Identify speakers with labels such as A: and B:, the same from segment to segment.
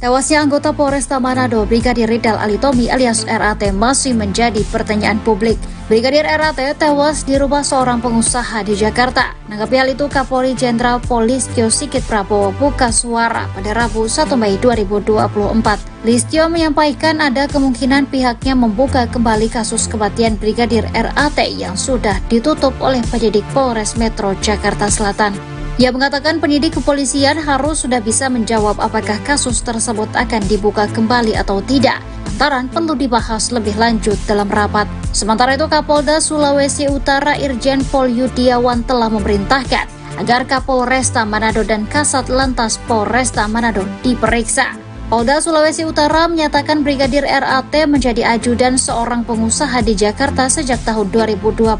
A: Tewasnya anggota Polresta Manado, Brigadir Ridal Alitomi alias RAT masih menjadi pertanyaan publik. Brigadir RAT tewas di rumah seorang pengusaha di Jakarta. Menanggapi hal itu, Kapolri Jenderal Polistio Sigit Prabowo buka suara pada Rabu 1 Mei 2024. Listio menyampaikan ada kemungkinan pihaknya membuka kembali kasus kematian Brigadir RAT yang sudah ditutup oleh penyidik Polres Metro Jakarta Selatan. Ia mengatakan penyidik kepolisian harus sudah bisa menjawab apakah kasus tersebut akan dibuka kembali atau tidak. Lantaran perlu dibahas lebih lanjut dalam rapat. Sementara itu, Kapolda Sulawesi Utara Irjen Pol Yudiawan telah memerintahkan agar Kapolresta Manado dan Kasat Lantas Polresta Manado diperiksa. Polda Sulawesi Utara menyatakan Brigadir RAT menjadi ajudan seorang pengusaha di Jakarta sejak tahun 2021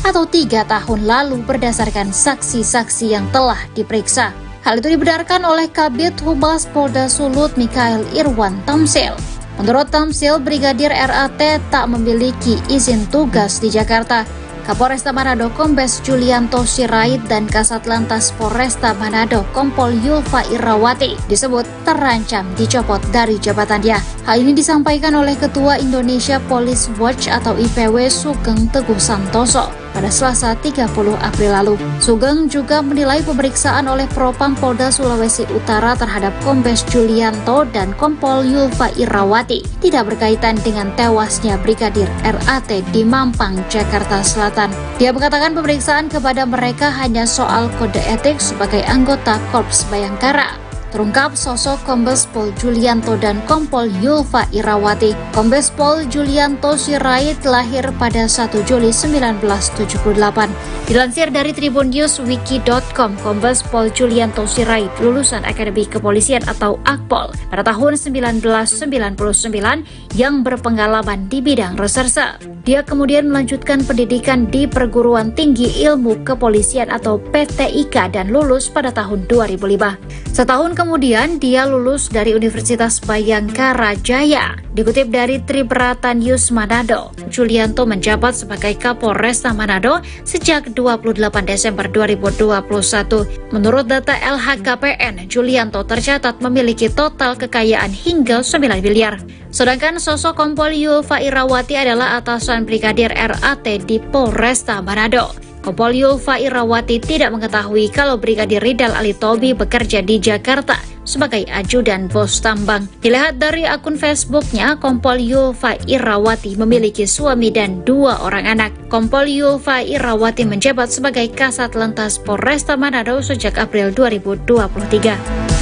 A: atau 3 tahun lalu berdasarkan saksi-saksi yang telah diperiksa. Hal itu dibenarkan oleh Kabid Humas Polda Sulut Mikael Irwan Tamsil. Menurut Tamsil, Brigadir RAT tak memiliki izin tugas di Jakarta. Kapolresta Manado Kombes Julianto Sirait dan Kasat Lantas Polresta Manado Kompol Yulfa Irawati disebut terancam dicopot dari jabatannya. Hal ini disampaikan oleh Ketua Indonesia Police Watch atau IPW Sugeng Teguh Santoso pada Selasa 30 April lalu. Sugeng juga menilai pemeriksaan oleh Propam Polda Sulawesi Utara terhadap Kombes Julianto dan Kompol Yulfa Irawati tidak berkaitan dengan tewasnya Brigadir RAT di Mampang, Jakarta Selatan. Dia mengatakan pemeriksaan kepada mereka hanya soal kode etik sebagai anggota Korps Bayangkara. Terungkap sosok Kombes Pol Julianto dan Kompol Yulfa Irawati. Kombes Pol Julianto Sirait lahir pada 1 Juli 1978. Dilansir dari tribunNewsWiki.com, Kombes Pol Julianto Sirait lulusan Akademi Kepolisian atau Akpol pada tahun 1999 yang berpengalaman di bidang reserse. Dia kemudian melanjutkan pendidikan di Perguruan Tinggi Ilmu Kepolisian atau PTIK dan lulus pada tahun 2005. Setahun kemudian dia lulus dari Universitas Bayangkara Jaya. Dikutip dari Tribrata News Manado, Julianto menjabat sebagai Kapolresta Manado sejak 28 Desember 2021. Menurut data LHKPN, Julianto tercatat memiliki total kekayaan hingga 9 miliar. Sedangkan sosok Kompol Yulfa Irawati adalah atasan Brigadir RAT di Polresta Manado. Kompol Yulfa Irawati tidak mengetahui kalau Brigadir Ridal Alitomi bekerja di Jakarta sebagai ajudan bos tambang. Dilihat dari akun Facebooknya, Kompol Yulfa Irawati memiliki suami dan 2 orang anak. Kompol Yulfa Irawati menjabat sebagai Kasat Lantas Polresta Manado sejak April 2023.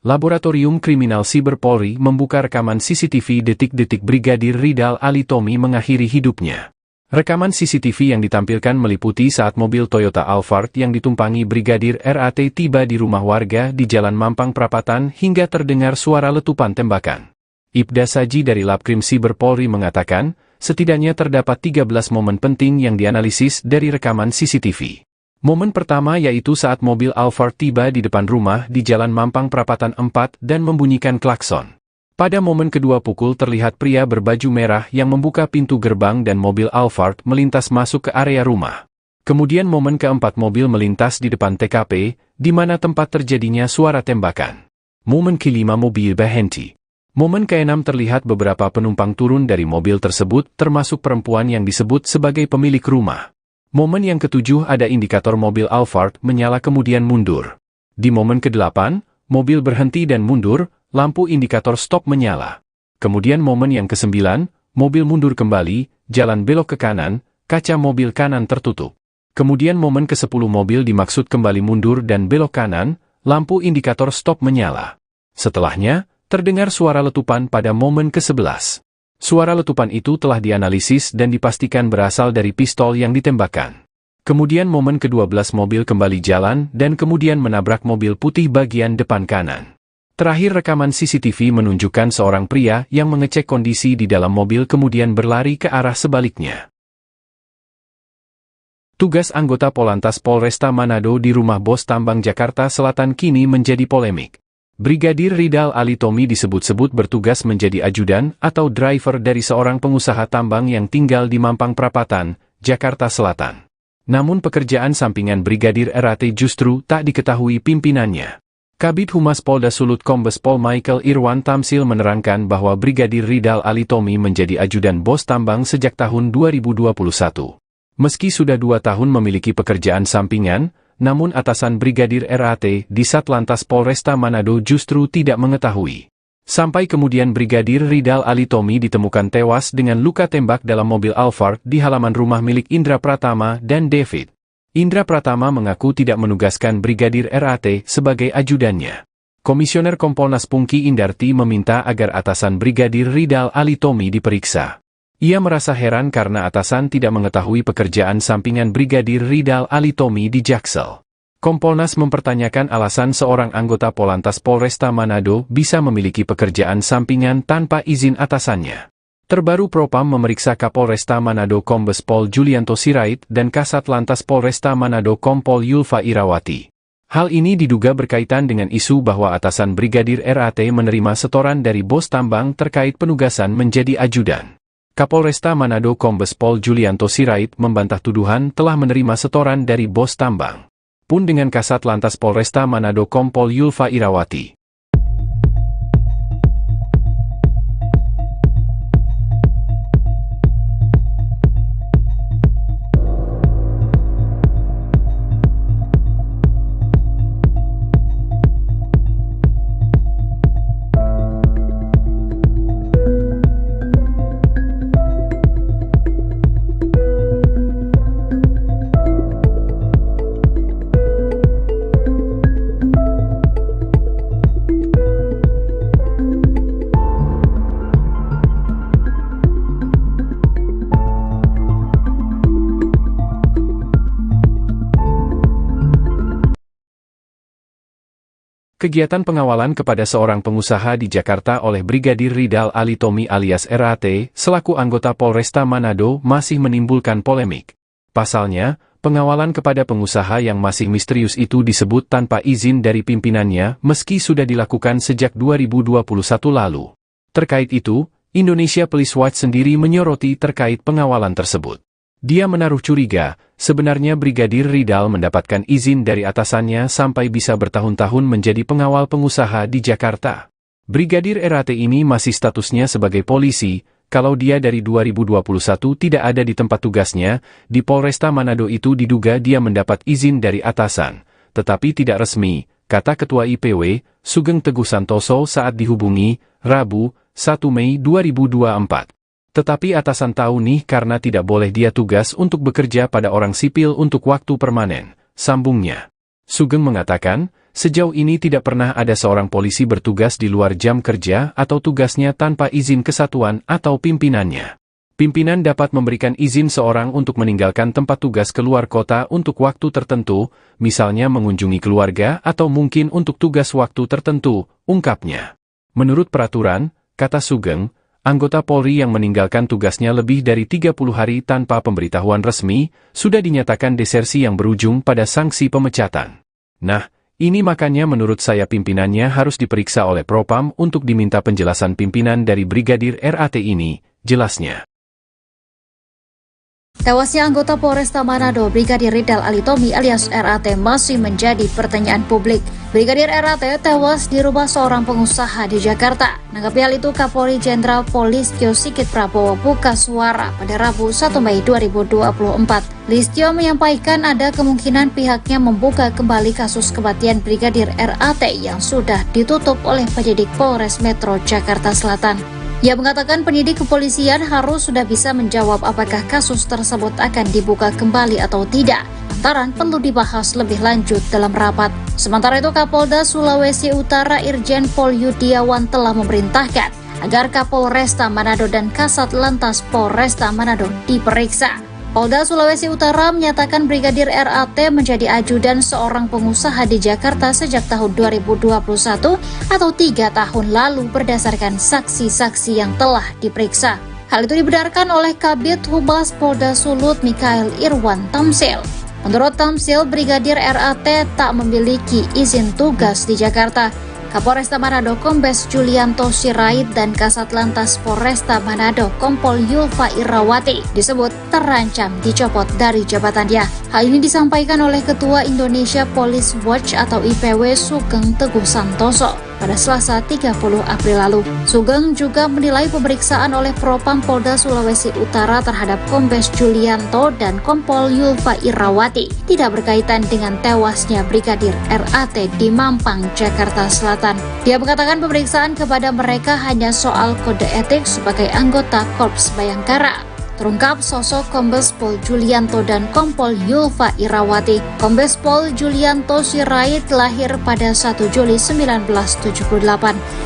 B: Laboratorium Kriminal Siber Polri membuka rekaman CCTV detik-detik Brigadir Ridal Alitomi mengakhiri hidupnya. Rekaman CCTV yang ditampilkan meliputi saat mobil Toyota Alphard yang ditumpangi Brigadir RAT tiba di rumah warga di Jalan Mampang Prapatan hingga terdengar suara letupan tembakan. Ibda Saji dari Labkrim Siber Polri mengatakan, setidaknya terdapat 13 momen penting yang dianalisis dari rekaman CCTV. Momen pertama yaitu saat mobil Alphard tiba di depan rumah di Jalan Mampang Prapatan 4 dan membunyikan klakson. Pada momen kedua pukul terlihat pria berbaju merah yang membuka pintu gerbang dan mobil Alphard melintas masuk ke area rumah. Kemudian momen keempat mobil melintas di depan TKP, di mana tempat terjadinya suara tembakan. Momen kelima mobil berhenti. Momen keenam terlihat beberapa penumpang turun dari mobil tersebut termasuk perempuan yang disebut sebagai pemilik rumah. Momen yang ketujuh ada indikator mobil Alphard menyala kemudian mundur. Di momen ke-8, mobil berhenti dan mundur, lampu indikator stop menyala. Kemudian momen yang ke-9, mobil mundur kembali, jalan belok ke kanan, kaca mobil kanan tertutup. Kemudian momen ke-10 mobil dimaksud kembali mundur dan belok kanan, Lampu indikator stop menyala. Setelahnya, terdengar suara letupan pada momen ke-11. Suara letupan itu telah dianalisis dan dipastikan berasal dari pistol yang ditembakkan. Kemudian momen ke-12 mobil kembali jalan dan kemudian menabrak mobil putih bagian depan kanan. Terakhir rekaman CCTV menunjukkan seorang pria yang mengecek kondisi di dalam mobil kemudian berlari ke arah sebaliknya. Tugas anggota Polantas Polresta Manado di rumah bos tambang Jakarta Selatan kini menjadi polemik. Brigadir Ridal Alitomi disebut-sebut bertugas menjadi ajudan atau driver dari seorang pengusaha tambang yang tinggal di Mampang Perapatan, Jakarta Selatan. Namun pekerjaan sampingan Brigadir RAT justru tak diketahui pimpinannya. Kabid Humas Polda Sulut Kombes Pol Michael Irwan Tamsil menerangkan bahwa Brigadir Ridal Alitomi menjadi ajudan bos tambang sejak tahun 2021. Meski sudah 2 tahun memiliki pekerjaan sampingan, namun atasan Brigadir RAT di Satlantas Polresta Manado justru tidak mengetahui. Sampai kemudian Brigadir Ridal Alitomi ditemukan tewas dengan luka tembak dalam mobil Alphard di halaman rumah milik Indra Pratama dan David. Indra Pratama mengaku tidak menugaskan Brigadir RAT sebagai ajudannya. Komisioner Kompolnas Pungki Indarti meminta agar atasan Brigadir Ridal Alitomi diperiksa. Ia merasa heran karena atasan tidak mengetahui pekerjaan sampingan Brigadir Ridal Alitomi di Jaksel. Kompolnas mempertanyakan alasan seorang anggota Polantas Polresta Manado bisa memiliki pekerjaan sampingan tanpa izin atasannya. Terbaru Propam memeriksa Kapolresta Manado Kombes Pol Julianto Sirait dan Kasat Lantas Polresta Manado Kompol Yulfa Irawati. Hal ini diduga berkaitan dengan isu bahwa atasan Brigadir RAT menerima setoran dari bos tambang terkait penugasan menjadi ajudan. Kapolresta Manado Kombes Pol Julianto Sirait membantah tuduhan telah menerima setoran dari bos tambang. Pun dengan Kasat Lantas Polresta Manado Kompol Yulfa Irawati. Kegiatan pengawalan kepada seorang pengusaha di Jakarta oleh Brigadir Ridal Alitomi alias RAT, selaku anggota Polresta Manado masih menimbulkan polemik. Pasalnya, pengawalan kepada pengusaha yang masih misterius itu disebut tanpa izin dari pimpinannya meski sudah dilakukan sejak 2021 lalu. Terkait itu, Indonesia Police Watch sendiri menyoroti terkait pengawalan tersebut. Dia menaruh curiga, sebenarnya Brigadir Ridal mendapatkan izin dari atasannya sampai bisa bertahun-tahun menjadi pengawal pengusaha di Jakarta. Brigadir RAT ini masih statusnya sebagai polisi, kalau dia dari 2021 tidak ada di tempat tugasnya, di Polresta Manado itu diduga dia mendapat izin dari atasan, tetapi tidak resmi, kata Ketua IPW, Sugeng Teguh Santoso saat dihubungi, Rabu, 1 Mei 2024. Tetapi atasan tahu nih karena tidak boleh dia tugas untuk bekerja pada orang sipil untuk waktu permanen, sambungnya. Sugeng mengatakan, sejauh ini tidak pernah ada seorang polisi bertugas di luar jam kerja atau tugasnya tanpa izin kesatuan atau pimpinannya. Pimpinan dapat memberikan izin seorang untuk meninggalkan tempat tugas keluar kota untuk waktu tertentu, misalnya mengunjungi keluarga atau mungkin untuk tugas waktu tertentu, ungkapnya. Menurut peraturan, kata Sugeng, anggota Polri yang meninggalkan tugasnya lebih dari 30 hari tanpa pemberitahuan resmi, sudah dinyatakan desersi yang berujung pada sanksi pemecatan. Nah, ini makanya menurut saya pimpinannya harus diperiksa oleh Propam untuk diminta penjelasan pimpinan dari Brigadir RAT ini, jelasnya.
A: Tewasnya anggota Polresta Manado Brigadir Ridal Alitomi alias RAT masih menjadi pertanyaan publik. Brigadir RAT tewas di rumah seorang pengusaha di Jakarta. Menanggapi hal itu, Kapolri Jenderal Polistio Sigit Prabowo buka suara pada Rabu 1 Mei 2024. Listio menyampaikan ada kemungkinan pihaknya membuka kembali kasus kematian Brigadir RAT yang sudah ditutup oleh penyidik Polres Metro Jakarta Selatan. Ia mengatakan penyidik kepolisian harus sudah bisa menjawab apakah kasus tersebut akan dibuka kembali atau tidak. lantaran perlu dibahas lebih lanjut dalam rapat. Sementara itu, Kapolda Sulawesi Utara Irjen Pol Yudiawan telah memerintahkan agar Kapolresta Manado dan Kasat Lantas Polresta Manado diperiksa. Polda Sulawesi Utara menyatakan Brigadir RAT menjadi ajudan seorang pengusaha di Jakarta sejak tahun 2021 atau 3 tahun lalu berdasarkan saksi-saksi yang telah diperiksa. Hal itu dibenarkan oleh Kabid Humas Polda Sulut Mikael Irwan Tamsil. Menurut Tamsil, Brigadir RAT tak memiliki izin tugas di Jakarta. Kapolresta Manado Kombes Julianto Sirait dan Kasat Lantas Polresta Manado Kompol Yulfa Irawati disebut terancam dicopot dari jabatannya. Hal ini disampaikan oleh Ketua Indonesia Police Watch atau IPW Sugeng Teguh Santoso pada Selasa 30 April lalu. Sugeng juga menilai pemeriksaan oleh Propam Polda Sulawesi Utara terhadap Kombes Julianto dan Kompol Yulfa Irawati tidak berkaitan dengan tewasnya Brigadir RAT di Mampang, Jakarta Selatan. Dia mengatakan pemeriksaan kepada mereka hanya soal kode etik sebagai anggota Korps Bayangkara. Terungkap sosok Kombes Pol Julianto dan Kompol Yulfa Irawati. Kombes Pol Julianto Sirait lahir pada 1 Juli 1978.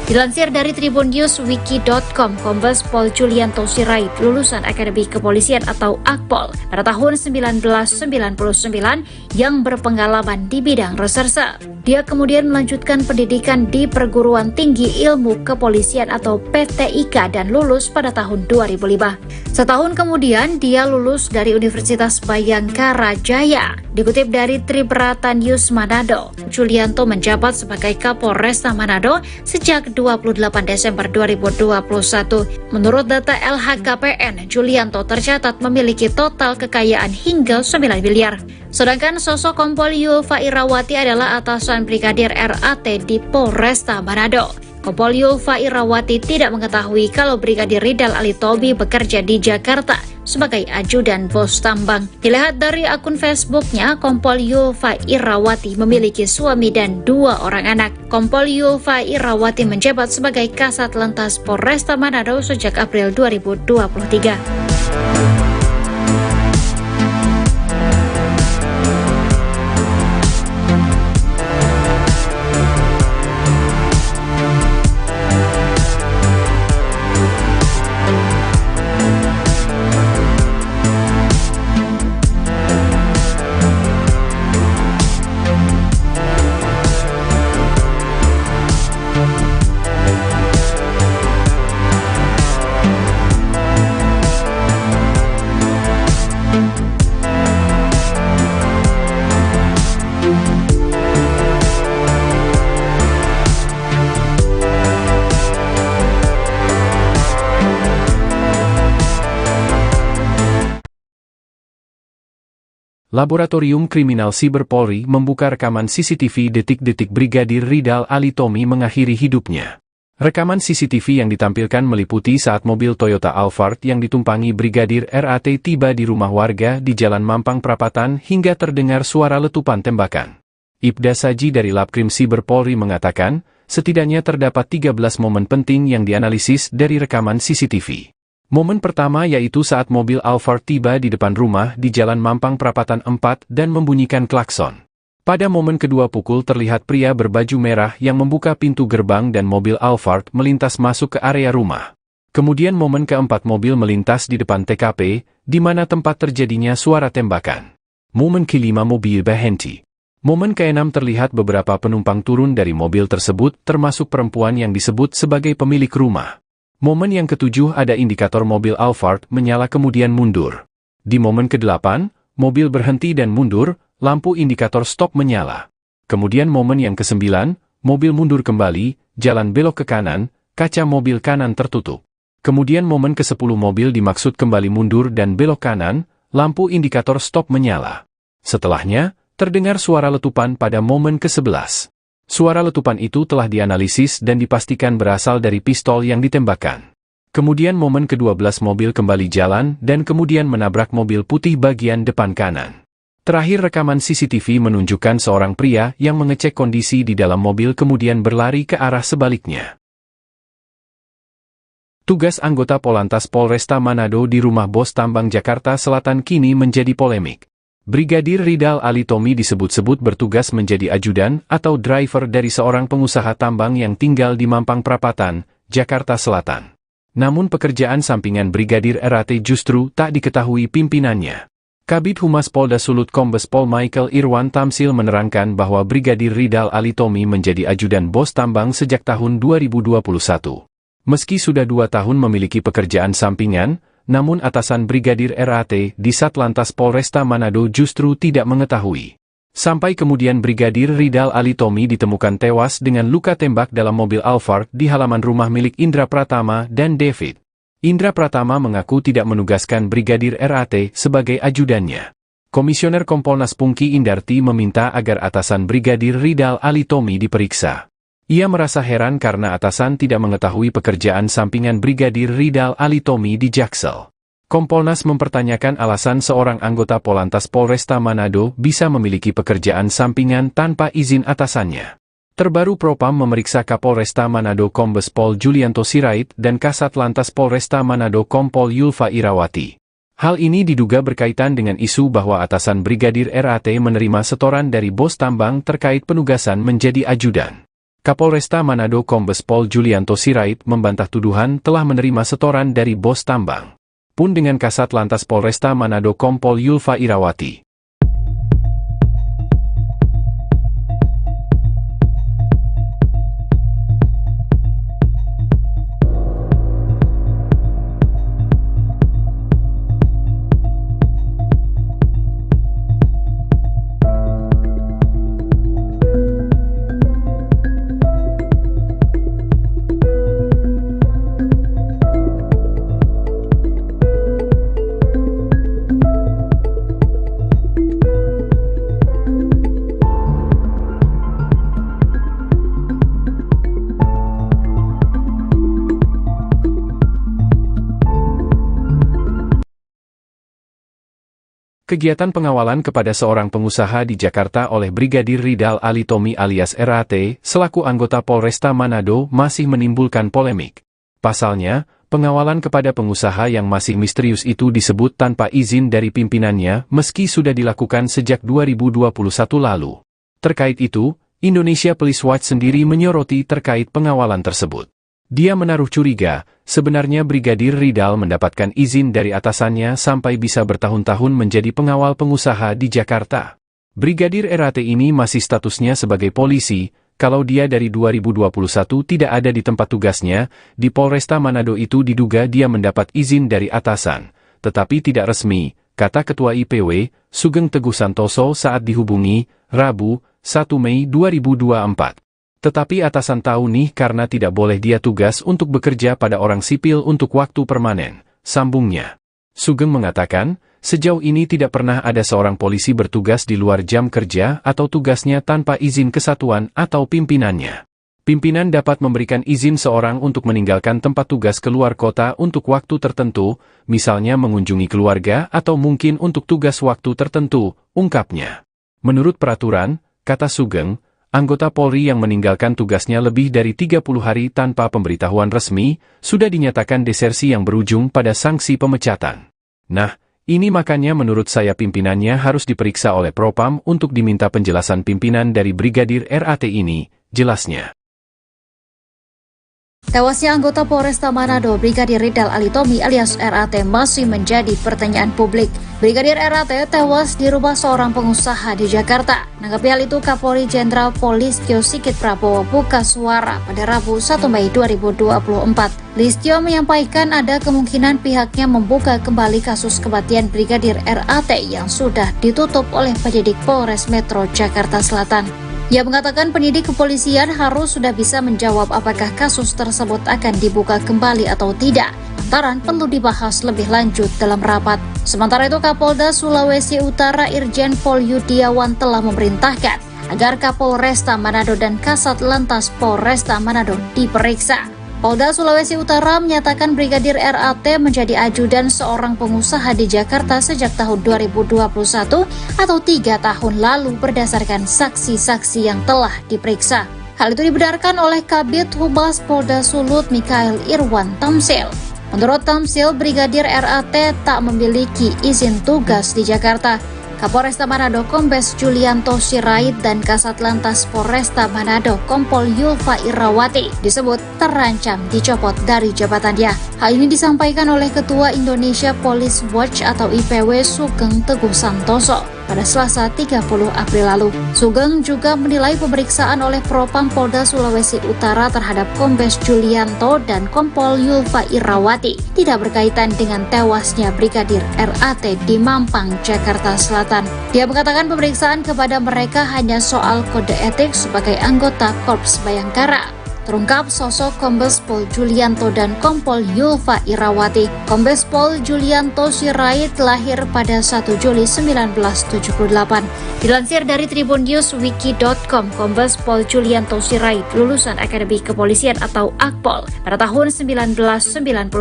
A: Dilansir dari tribunNewsWiki.com, Kombes Pol Julianto Sirait lulusan Akademi Kepolisian atau Akpol pada tahun 1999 yang berpengalaman di bidang reserse. Dia kemudian melanjutkan pendidikan di Perguruan Tinggi Ilmu Kepolisian atau PTIK dan lulus pada tahun 2005. Setahun kemudian dia lulus dari Universitas Bayangkara Jaya. Dikutip dari Tribrata News Manado, Julianto menjabat sebagai Kapolresta Manado sejak 28 Desember 2021. Menurut data LHKPN, Julianto tercatat memiliki total kekayaan hingga 9 miliar. Sedangkan sosok Kompol Yulfa Irawati adalah atasan Brigadir RAT di Polresta Manado. Kompol Yulfa Irawati tidak mengetahui kalau Brigadir Ridal Alitomi bekerja di Jakarta sebagai ajudan bos tambang. Dilihat dari akun Facebooknya, Kompol Yulfa Irawati memiliki suami dan 2 orang anak. Kompol Yulfa Irawati menjabat sebagai Kasat Lantas Polresta Manado sejak April 2023.
B: Laboratorium Kriminal Siber Polri membuka rekaman CCTV detik-detik Brigadir Ridal Alitomi mengakhiri hidupnya. Rekaman CCTV yang ditampilkan meliputi saat mobil Toyota Alphard yang ditumpangi Brigadir RAT tiba di rumah warga di Jalan Mampang Prapatan hingga terdengar suara letupan tembakan. Ibda Saji dari Labkrim Siber Polri mengatakan, setidaknya terdapat 13 momen penting yang dianalisis dari rekaman CCTV. Momen pertama yaitu saat mobil Alphard tiba di depan rumah di Jalan Mampang Prapatan 4 dan membunyikan klakson. Pada momen kedua pukul terlihat pria berbaju merah yang membuka pintu gerbang dan mobil Alphard melintas masuk ke area rumah. Kemudian momen keempat mobil melintas di depan TKP, di mana tempat terjadinya suara tembakan. Momen kelima mobil berhenti. Momen keenam terlihat beberapa penumpang turun dari mobil tersebut termasuk perempuan yang disebut sebagai pemilik rumah. Momen yang ketujuh ada indikator mobil Alphard menyala kemudian mundur. Di momen ke-8, mobil berhenti dan mundur, lampu indikator stop menyala. Kemudian momen yang ke-9, mobil mundur kembali, jalan belok ke kanan, kaca mobil kanan tertutup. Kemudian momen ke-10 mobil dimaksud kembali mundur dan belok kanan, lampu indikator stop menyala. Setelahnya, terdengar suara letupan pada momen ke-11. Suara letupan itu telah dianalisis dan dipastikan berasal dari pistol yang ditembakkan. Kemudian momen ke-12 mobil kembali jalan dan kemudian menabrak mobil putih bagian depan kanan. Terakhir rekaman CCTV menunjukkan seorang pria yang mengecek kondisi di dalam mobil kemudian berlari ke arah sebaliknya. Tugas anggota Polantas Polresta Manado di rumah bos tambang Jakarta Selatan kini menjadi polemik. Brigadir Ridal Alitomi disebut-sebut bertugas menjadi ajudan atau driver dari seorang pengusaha tambang yang tinggal di Mampang Perapatan, Jakarta Selatan. Namun pekerjaan sampingan Brigadir RAT justru tak diketahui pimpinannya. Kabid Humas Polda Sulut Kombes Pol Michael Irwan Tamsil menerangkan bahwa Brigadir Ridal Alitomi menjadi ajudan bos tambang sejak tahun 2021. Meski sudah 2 tahun memiliki pekerjaan sampingan, namun atasan Brigadir RAT di Satlantas Polresta Manado justru tidak mengetahui. Sampai kemudian Brigadir Ridal Alitomi ditemukan tewas dengan luka tembak dalam mobil Alphard di halaman rumah milik Indra Pratama dan David. Indra Pratama mengaku tidak menugaskan Brigadir RAT sebagai ajudannya. Komisioner Kompolnas Pungki Indarti meminta agar atasan Brigadir Ridal Alitomi diperiksa. Ia merasa heran karena atasan tidak mengetahui pekerjaan sampingan Brigadir Ridal Alitomi di Jaksel. Kompolnas mempertanyakan alasan seorang anggota Polantas Polresta Manado bisa memiliki pekerjaan sampingan tanpa izin atasannya. Terbaru Propam memeriksa Kapolresta Manado Kombes Pol Julianto Sirait dan Kasat Lantas Polresta Manado Kompol Yulfa Irawati. Hal ini diduga berkaitan dengan isu bahwa atasan Brigadir RAT menerima setoran dari bos tambang terkait penugasan menjadi ajudan. Kapolresta Manado Kombes Pol Julianto Sirait membantah tuduhan telah menerima setoran dari bos tambang. Pun dengan Kasat Lantas Polresta Manado Kompol Yulfa Irawati. Kegiatan pengawalan kepada seorang pengusaha di Jakarta oleh Brigadir Ridal Alitomi alias RAT, selaku anggota Polresta Manado masih menimbulkan polemik. Pasalnya, pengawalan kepada pengusaha yang masih misterius itu disebut tanpa izin dari pimpinannya meski sudah dilakukan sejak 2021 lalu. Terkait itu, Indonesia Police Watch sendiri menyoroti terkait pengawalan tersebut. Dia menaruh curiga, sebenarnya Brigadir Ridal mendapatkan izin dari atasannya sampai bisa bertahun-tahun menjadi pengawal pengusaha di Jakarta. Brigadir RAT ini masih statusnya sebagai polisi, kalau dia dari 2021 tidak ada di tempat tugasnya, di Polresta Manado itu diduga dia mendapat izin dari atasan, tetapi tidak resmi, kata Ketua IPW, Sugeng Teguh Santoso saat dihubungi, Rabu, 1 Mei 2024. Tetapi atasan tahu nih karena tidak boleh dia tugas untuk bekerja pada orang sipil untuk waktu permanen, sambungnya. Sugeng mengatakan, sejauh ini tidak pernah ada seorang polisi bertugas di luar jam kerja atau tugasnya tanpa izin kesatuan atau pimpinannya. Pimpinan dapat memberikan izin seorang untuk meninggalkan tempat tugas keluar kota untuk waktu tertentu, misalnya mengunjungi keluarga atau mungkin untuk tugas waktu tertentu, ungkapnya. Menurut peraturan, kata Sugeng, anggota Polri yang meninggalkan tugasnya lebih dari 30 hari tanpa pemberitahuan resmi, sudah dinyatakan desersi yang berujung pada sanksi pemecatan. Nah, ini makanya menurut saya pimpinannya harus diperiksa oleh Propam untuk diminta penjelasan pimpinan dari Brigadir RAT ini, jelasnya.
A: Tewasnya anggota Polresta Manado Brigadir Ridal Alitomi alias RAT masih menjadi pertanyaan publik. Brigadir RAT tewas di rumah seorang pengusaha di Jakarta. Menanggapi hal itu, Kapolri Jenderal Polistio Sigit Prabowo buka suara pada Rabu 1 Mei 2024. Listio menyampaikan ada kemungkinan pihaknya membuka kembali kasus kematian Brigadir RAT yang sudah ditutup oleh penyidik Polres Metro Jakarta Selatan. Ia mengatakan penyidik kepolisian harus sudah bisa menjawab apakah kasus tersebut akan dibuka kembali atau tidak, lantaran perlu dibahas lebih lanjut dalam rapat. Sementara itu, Kapolda Sulawesi Utara Irjen Pol Yudiawan telah memerintahkan agar Kapolresta Manado dan Kasat Lantas Polresta Manado diperiksa. Polda Sulawesi Utara menyatakan Brigadir RAT menjadi ajudan seorang pengusaha di Jakarta sejak tahun 2021 atau 3 tahun lalu berdasarkan saksi-saksi yang telah diperiksa. Hal itu dibenarkan oleh Kabid Humas Polda Sulut Michael Irwan Tamsil. Menurut Tamsil, Brigadir RAT tak memiliki izin tugas di Jakarta. Kapolresta Manado Kombes Julianto Sirait dan Kasat Lantas Polresta Manado Kompol Yulfa Irawati disebut terancam dicopot dari jabatannya. Hal ini disampaikan oleh Ketua Indonesia Police Watch atau IPW Sugeng Teguh Santoso pada Selasa 30 April lalu. Sugeng juga menilai pemeriksaan oleh Propam Polda Sulawesi Utara terhadap Kombes Julianto dan Kompol Yulfa Irawati tidak berkaitan dengan tewasnya Brigadir RAT di Mampang, Jakarta Selatan. Dia mengatakan pemeriksaan kepada mereka hanya soal kode etik sebagai anggota Korps Bayangkara. Terungkap sosok Kombes Pol Julianto dan Kompol Yulfa Irawati. Kombes Pol Julianto Sirait lahir pada 1 Juli 1978. Dilansir dari tribunNewsWiki.com, Kombes Pol Julianto Sirait lulusan Akademi Kepolisian atau Akpol pada tahun 1999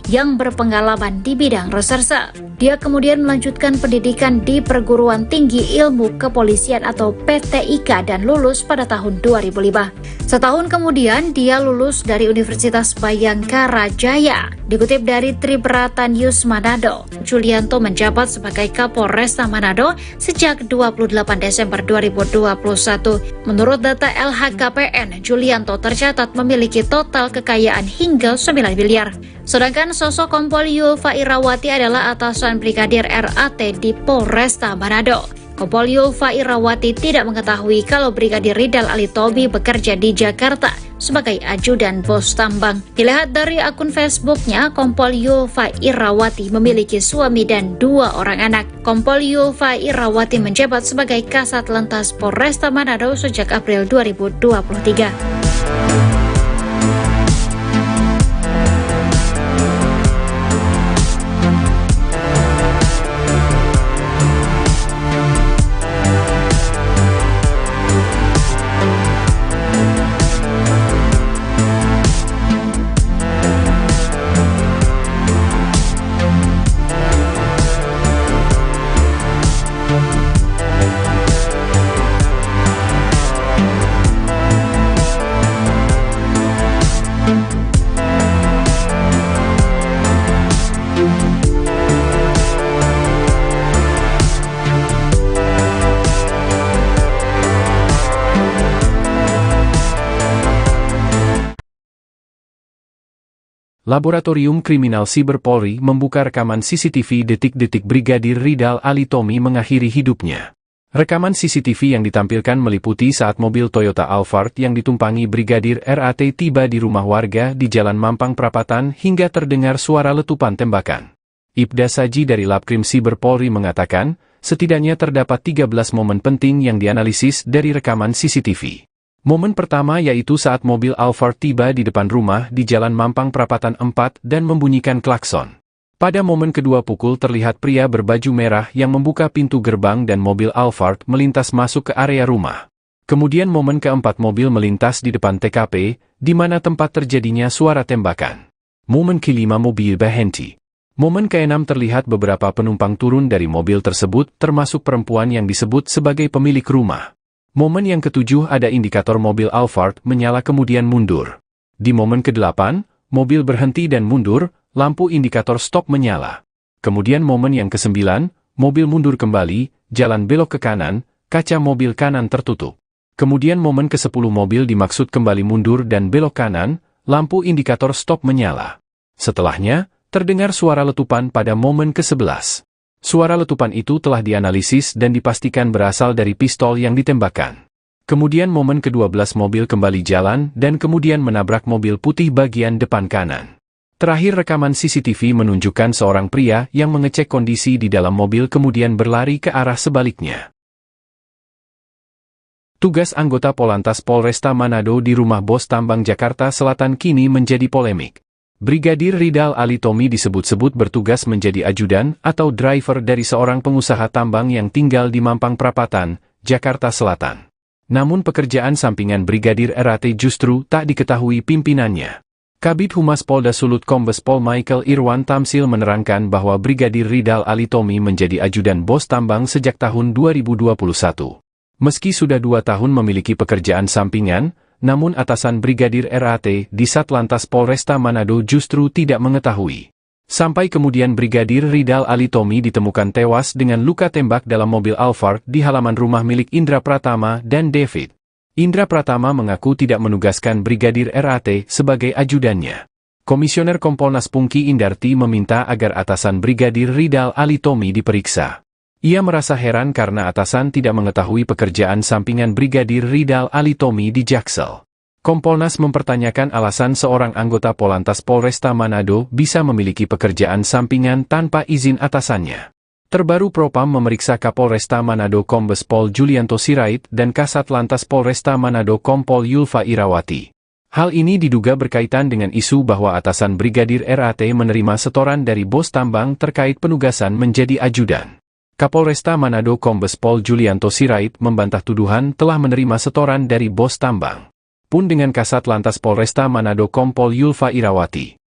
A: yang berpengalaman di bidang reserse. Dia kemudian melanjutkan pendidikan di Perguruan Tinggi Ilmu Kepolisian atau PTIK dan lulus pada tahun 2005. Setahun kemudian dia lulus dari Universitas Bayangkara Jaya. Dikutip dari Tribrata News Manado, Julianto menjabat sebagai Kapolresta Manado sejak 28 Desember 2021. Menurut data LHKPN, Julianto tercatat memiliki total kekayaan hingga 9 miliar. Sedangkan sosok Kompol Yulfa Irawati adalah atasan Brigadir RAT di Polresta Manado. Kompol Yulfa Irawati tidak mengetahui kalau Brigadir Ridal Alitomi bekerja di Jakarta sebagai ajudan bos tambang. Dilihat dari akun Facebooknya, Kompol Yulfa Irawati memiliki suami dan 2 orang anak. Kompol Yulfa Irawati menjabat sebagai Kasat Lantas Polresta Manado sejak April 2023.
B: Laboratorium Kriminal Siber Polri membuka rekaman CCTV detik-detik Brigadir Ridal Alitomi mengakhiri hidupnya. Rekaman CCTV yang ditampilkan meliputi saat mobil Toyota Alphard yang ditumpangi Brigadir RAT tiba di rumah warga di Jalan Mampang Prapatan hingga terdengar suara letupan tembakan. Ibda Saji dari Labkrim Siber Polri mengatakan, setidaknya terdapat 13 momen penting yang dianalisis dari rekaman CCTV. Momen pertama yaitu saat mobil Alphard tiba di depan rumah di Jalan Mampang Prapatan 4 dan membunyikan klakson. Pada momen kedua pukul terlihat pria berbaju merah yang membuka pintu gerbang dan mobil Alphard melintas masuk ke area rumah. Kemudian momen keempat mobil melintas di depan TKP, di mana tempat terjadinya suara tembakan. Momen kelima mobil berhenti. Momen keenam terlihat beberapa penumpang turun dari mobil tersebut termasuk perempuan yang disebut sebagai pemilik rumah. Momen yang ketujuh ada indikator mobil Alphard menyala kemudian mundur. Di momen ke-8, mobil berhenti dan mundur, lampu indikator stop menyala. Kemudian momen yang ke-9, mobil mundur kembali, jalan belok ke kanan, kaca mobil kanan tertutup. Kemudian momen ke-10 mobil dimaksud kembali mundur dan belok kanan, lampu indikator stop menyala. Setelahnya, terdengar suara letupan pada momen ke-11. Suara letupan itu telah dianalisis dan dipastikan berasal dari pistol yang ditembakkan. Kemudian momen ke-12 mobil kembali jalan dan kemudian menabrak mobil putih bagian depan kanan. Terakhir rekaman CCTV menunjukkan seorang pria yang mengecek kondisi di dalam mobil kemudian berlari ke arah sebaliknya. Tugas anggota Polantas Polresta Manado di rumah bos tambang Jakarta Selatan kini menjadi polemik. Brigadir Ridal Alitomi disebut-sebut bertugas menjadi ajudan atau driver dari seorang pengusaha tambang yang tinggal di Mampang Prapatan, Jakarta Selatan. Namun pekerjaan sampingan Brigadir RAT justru tak diketahui pimpinannya. Kabid Humas Polda Sulut Kombes Pol Michael Irwan Tamsil menerangkan bahwa Brigadir Ridal Alitomi menjadi ajudan bos tambang sejak tahun 2021. Meski sudah 2 tahun memiliki pekerjaan sampingan, namun atasan Brigadir RAT di Satlantas Polresta Manado justru tidak mengetahui. Sampai kemudian Brigadir Ridal Alitomi ditemukan tewas dengan luka tembak dalam mobil Alphard di halaman rumah milik Indra Pratama dan David. Indra Pratama mengaku tidak menugaskan Brigadir RAT sebagai ajudannya. Komisioner Kompolnas Pungki Indarti meminta agar atasan Brigadir Ridal Alitomi diperiksa. Ia merasa heran karena atasan tidak mengetahui pekerjaan sampingan Brigadir Ridal Alitomi di Jaksel. Kompolnas mempertanyakan alasan seorang anggota Polantas Polresta Manado bisa memiliki pekerjaan sampingan tanpa izin atasannya. Terbaru Propam memeriksa Kapolresta Manado Kombes Pol Julianto Sirait dan Kasat Lantas Polresta Manado Kompol Yulfa Irawati. Hal ini diduga berkaitan dengan isu bahwa atasan Brigadir RAT menerima setoran dari bos tambang terkait penugasan menjadi ajudan. Kapolresta Manado Kombes Pol Julianto Sirait membantah tuduhan telah menerima setoran dari bos tambang. Pun dengan Kasat Lantas Polresta Manado Kompol Yulfa Irawati.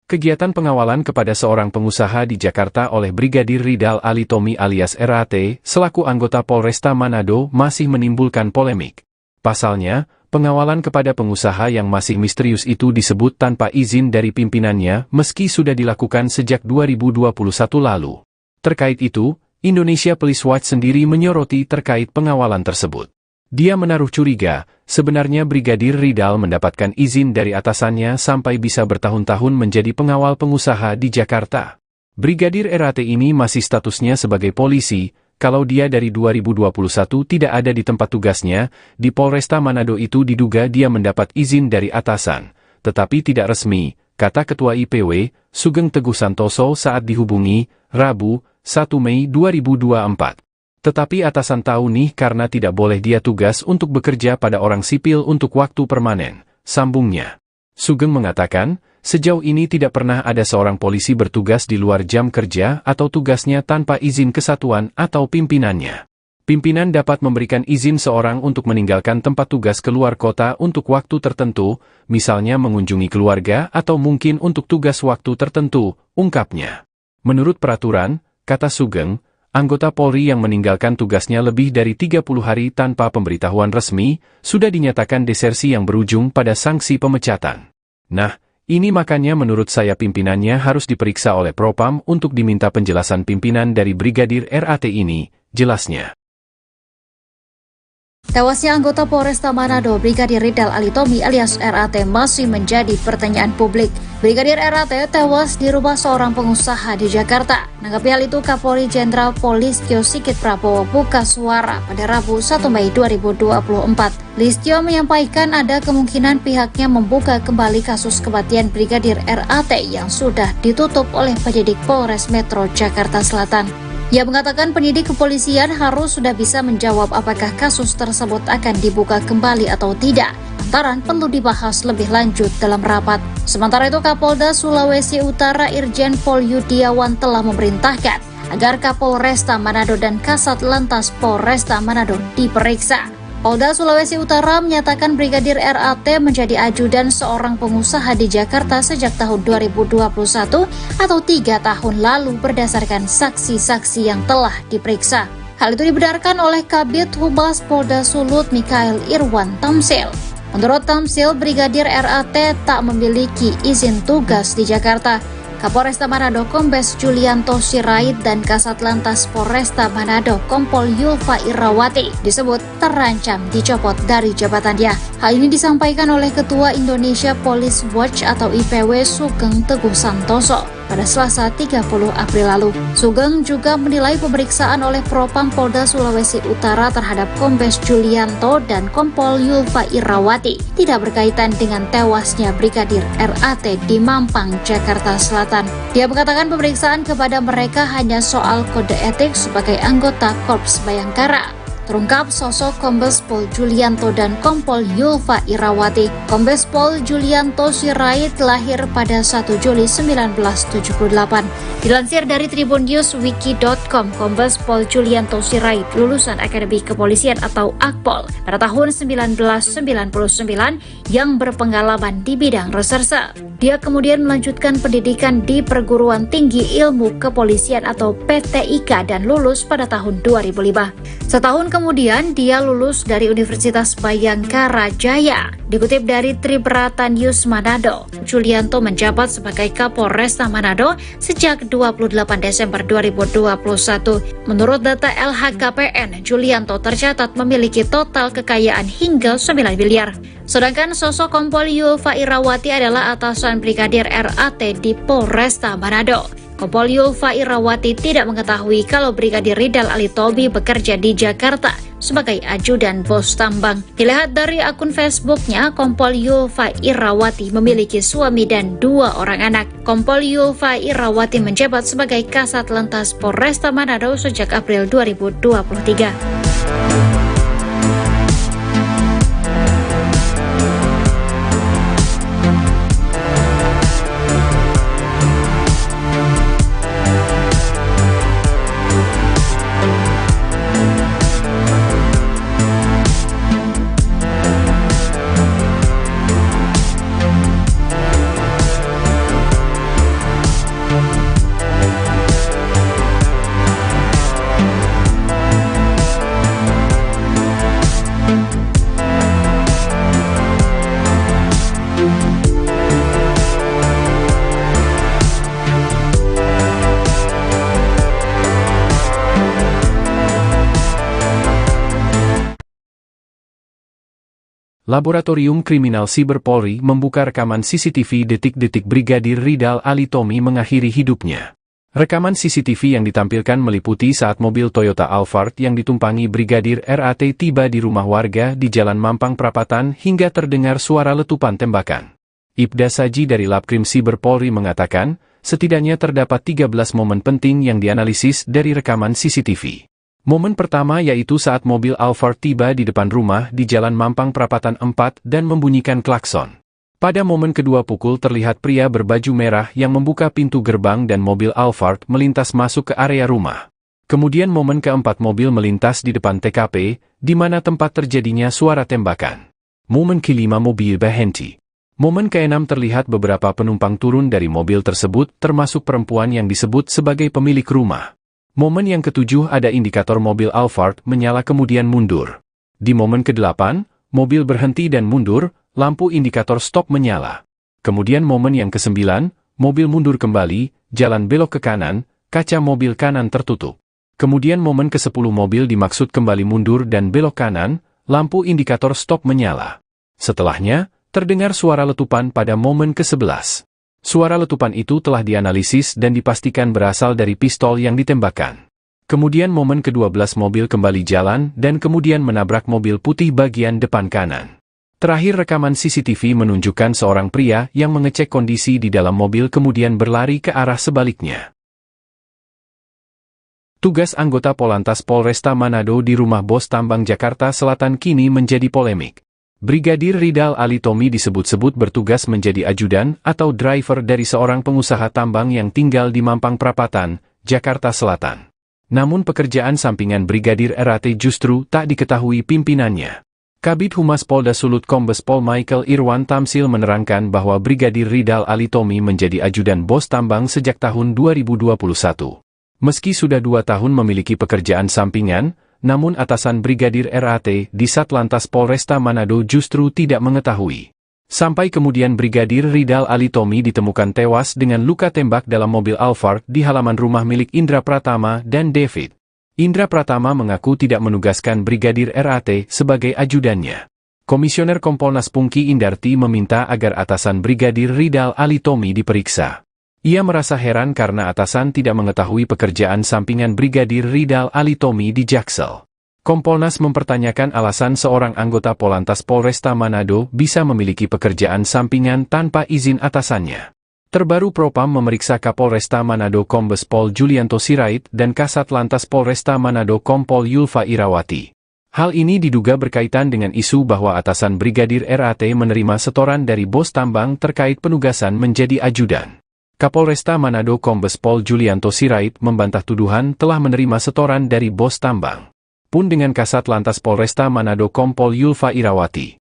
B: Kegiatan pengawalan kepada seorang pengusaha di Jakarta oleh Brigadir Ridal Alitomi alias RAT, selaku anggota Polresta Manado masih menimbulkan polemik. Pasalnya, pengawalan kepada pengusaha yang masih misterius itu disebut tanpa izin dari pimpinannya meski sudah dilakukan sejak 2021 lalu. Terkait itu, Indonesia Police Watch sendiri menyoroti terkait pengawalan tersebut. Dia menaruh curiga, sebenarnya Brigadir Ridal mendapatkan izin dari atasannya sampai bisa bertahun-tahun menjadi pengawal pengusaha di Jakarta. Brigadir RAT ini masih statusnya sebagai polisi, kalau dia dari 2021 tidak ada di tempat tugasnya, di Polresta Manado itu diduga dia mendapat izin dari atasan, tetapi tidak resmi, kata Ketua IPW, Sugeng Teguh Santoso saat dihubungi, Rabu, 1 Mei 2024. Tetapi atasan tahu nih karena tidak boleh dia tugas untuk bekerja pada orang sipil untuk waktu permanen, sambungnya. Sugeng mengatakan, sejauh ini tidak pernah ada seorang polisi bertugas di luar jam kerja atau tugasnya tanpa izin kesatuan atau pimpinannya. Pimpinan dapat memberikan izin seorang untuk meninggalkan tempat tugas keluar kota untuk waktu tertentu, misalnya mengunjungi keluarga atau mungkin untuk tugas waktu tertentu, ungkapnya. Menurut peraturan, kata Sugeng, anggota Polri yang meninggalkan tugasnya lebih dari 30 hari tanpa pemberitahuan resmi, sudah dinyatakan desersi yang berujung pada sanksi pemecatan. Nah, ini makanya menurut saya pimpinannya harus diperiksa oleh Propam untuk diminta penjelasan pimpinan dari Brigadir RAT ini, jelasnya.
A: Tewasnya anggota Polresta Manado Brigadir Ridal Alitomi alias RAT masih menjadi pertanyaan publik. Brigadir RAT tewas di rumah seorang pengusaha di Jakarta. Menanggapi hal itu, Kapolri Jenderal Polistio Sigit Prabowo buka suara pada Rabu 1 Mei 2024. Listio menyampaikan ada kemungkinan pihaknya membuka kembali kasus kematian Brigadir RAT yang sudah ditutup oleh penyidik Polres Metro Jakarta Selatan. Ia mengatakan penyidik kepolisian harus sudah bisa menjawab apakah kasus tersebut akan dibuka kembali atau tidak. Lantaran perlu dibahas lebih lanjut dalam rapat. Sementara itu, Kapolda Sulawesi Utara Irjen Pol Yudiawan telah memerintahkan agar Kapolresta Manado dan Kasat Lantas Polresta Manado diperiksa. Polda Sulawesi Utara menyatakan Brigadir RAT menjadi ajudan seorang pengusaha di Jakarta sejak tahun 2021 atau 3 tahun lalu berdasarkan saksi-saksi yang telah diperiksa. Hal itu dibenarkan oleh Kabid Humas Polda Sulut Mikael Irwan Tamsil. Menurut Tamsil, Brigadir RAT tak memiliki izin tugas di Jakarta. Kapolresta Manado Kombes Julianto Sirait dan Kasat Lantas Polresta Manado Kompol Yulfa Irawati disebut terancam dicopot dari jabatannya. Hal ini disampaikan oleh Ketua Indonesia Police Watch atau IPW Sugeng Teguh Santoso. pada Selasa 30 April lalu. Sugeng juga menilai pemeriksaan oleh Propam Polda Sulawesi Utara terhadap Kombes Julianto dan Kompol Yulfa Irawati tidak berkaitan dengan tewasnya Brigadir RAT di Mampang, Jakarta Selatan. Dia mengatakan pemeriksaan kepada mereka hanya soal kode etik sebagai anggota Korps Bayangkara. Terungkap sosok Kombes Pol Julianto dan Kompol Yulfa Irawati. Kombes Pol Julianto Sirait lahir pada 1 Juli 1978. Dilansir dari tribunNewsWiki.com, Kombes Pol Julianto Sirait lulusan Akademi Kepolisian atau Akpol pada tahun 1999 yang berpengalaman di bidang reserse. Dia kemudian melanjutkan pendidikan di Perguruan Tinggi Ilmu Kepolisian atau PTIK dan lulus pada tahun 2005. Setahun kemudian dia lulus dari Universitas Bayangkara Jaya. Dikutip dari Tribrata News Manado, Julianto menjabat sebagai Kapolresta Manado sejak 28 Desember 2021. Menurut data LHKPN, Julianto tercatat memiliki total kekayaan hingga 9 miliar. Sedangkan sosok Kompol Yulfa Irawati adalah atasan Brigadir RAT di Polresta Manado. Kompol Yulfa Irawati tidak mengetahui kalau Brigadir Ridal Alitomi bekerja di Jakarta sebagai ajudan bos tambang. Dilihat dari akun Facebooknya, Kompol Yulfa Irawati memiliki suami dan 2 orang anak. Kompol Yulfa Irawati menjabat sebagai Kasat Lantas Polresta Manado sejak April 2023.
B: Laboratorium Kriminal Siber Polri membuka rekaman CCTV detik-detik Brigadir Ridal Alitomi mengakhiri hidupnya. Rekaman CCTV yang ditampilkan meliputi saat mobil Toyota Alphard yang ditumpangi Brigadir RAT tiba di rumah warga di Jalan Mampang Prapatan hingga terdengar suara letupan tembakan. Ibda Saji dari Labkrim Siber Polri mengatakan, setidaknya terdapat 13 momen penting yang dianalisis dari rekaman CCTV. Momen pertama yaitu saat mobil Alphard tiba di depan rumah di Jalan Mampang Prapatan 4 dan membunyikan klakson. Pada momen kedua pukul terlihat pria berbaju merah yang membuka pintu gerbang dan mobil Alphard melintas masuk ke area rumah. Kemudian momen keempat mobil melintas di depan TKP, di mana tempat terjadinya suara tembakan. Momen kelima mobil berhenti. Momen keenam terlihat beberapa penumpang turun dari mobil tersebut termasuk perempuan yang disebut sebagai pemilik rumah. Momen yang ketujuh ada indikator mobil Alphard menyala kemudian mundur. Di momen ke-8, mobil berhenti dan mundur, lampu indikator stop menyala. Kemudian momen yang ke-9, mobil mundur kembali, jalan belok ke kanan, kaca mobil kanan tertutup. Kemudian momen ke-10 mobil dimaksud kembali mundur dan belok kanan, lampu indikator stop menyala. Setelahnya, terdengar suara letupan pada momen ke-11. Suara letupan itu telah dianalisis dan dipastikan berasal dari pistol yang ditembakkan. Kemudian momen ke-12 mobil kembali jalan dan kemudian menabrak mobil putih bagian depan kanan. Terakhir rekaman CCTV menunjukkan seorang pria yang mengecek kondisi di dalam mobil kemudian berlari ke arah sebaliknya. Tugas anggota Polantas Polresta Manado di rumah bos tambang Jakarta Selatan kini menjadi polemik. Brigadir Ridal Alitomi disebut-sebut bertugas menjadi ajudan atau driver dari seorang pengusaha tambang yang tinggal di Mampang Prapatan, Jakarta Selatan. Namun pekerjaan sampingan Brigadir RAT justru tak diketahui pimpinannya. Kabid Humas Polda Sulut Kombes Pol Michael Irwan Tamsil menerangkan bahwa Brigadir Ridal Alitomi menjadi ajudan bos tambang sejak tahun 2021. Meski sudah 2 tahun memiliki pekerjaan sampingan, namun atasan Brigadir RAT di Satlantas Polresta Manado justru tidak mengetahui. Sampai kemudian Brigadir Ridal Alitomi ditemukan tewas dengan luka tembak dalam mobil Alphard di halaman rumah milik Indra Pratama dan David. Indra Pratama mengaku tidak menugaskan Brigadir RAT sebagai ajudannya. Komisioner Kompolnas Pungki Indarti meminta agar atasan Brigadir Ridal Alitomi diperiksa. Ia merasa heran karena atasan tidak mengetahui pekerjaan sampingan Brigadir Ridal Alitomi di Jaksel. Kompolnas mempertanyakan alasan seorang anggota Polantas Polresta Manado bisa memiliki pekerjaan sampingan tanpa izin atasannya. Terbaru Propam memeriksa Kapolresta Manado Kombes Pol Julianto Sirait dan Kasat Lantas Polresta Manado Kompol Yulfa Irawati. Hal ini diduga berkaitan dengan isu bahwa atasan Brigadir RAT menerima setoran dari bos tambang terkait penugasan menjadi ajudan. Kapolresta Manado Kombes Pol Julianto Sirait membantah tuduhan telah menerima setoran dari bos tambang. Pun dengan Kasat Lantas Polresta Manado Kompol Yulfa Irawati.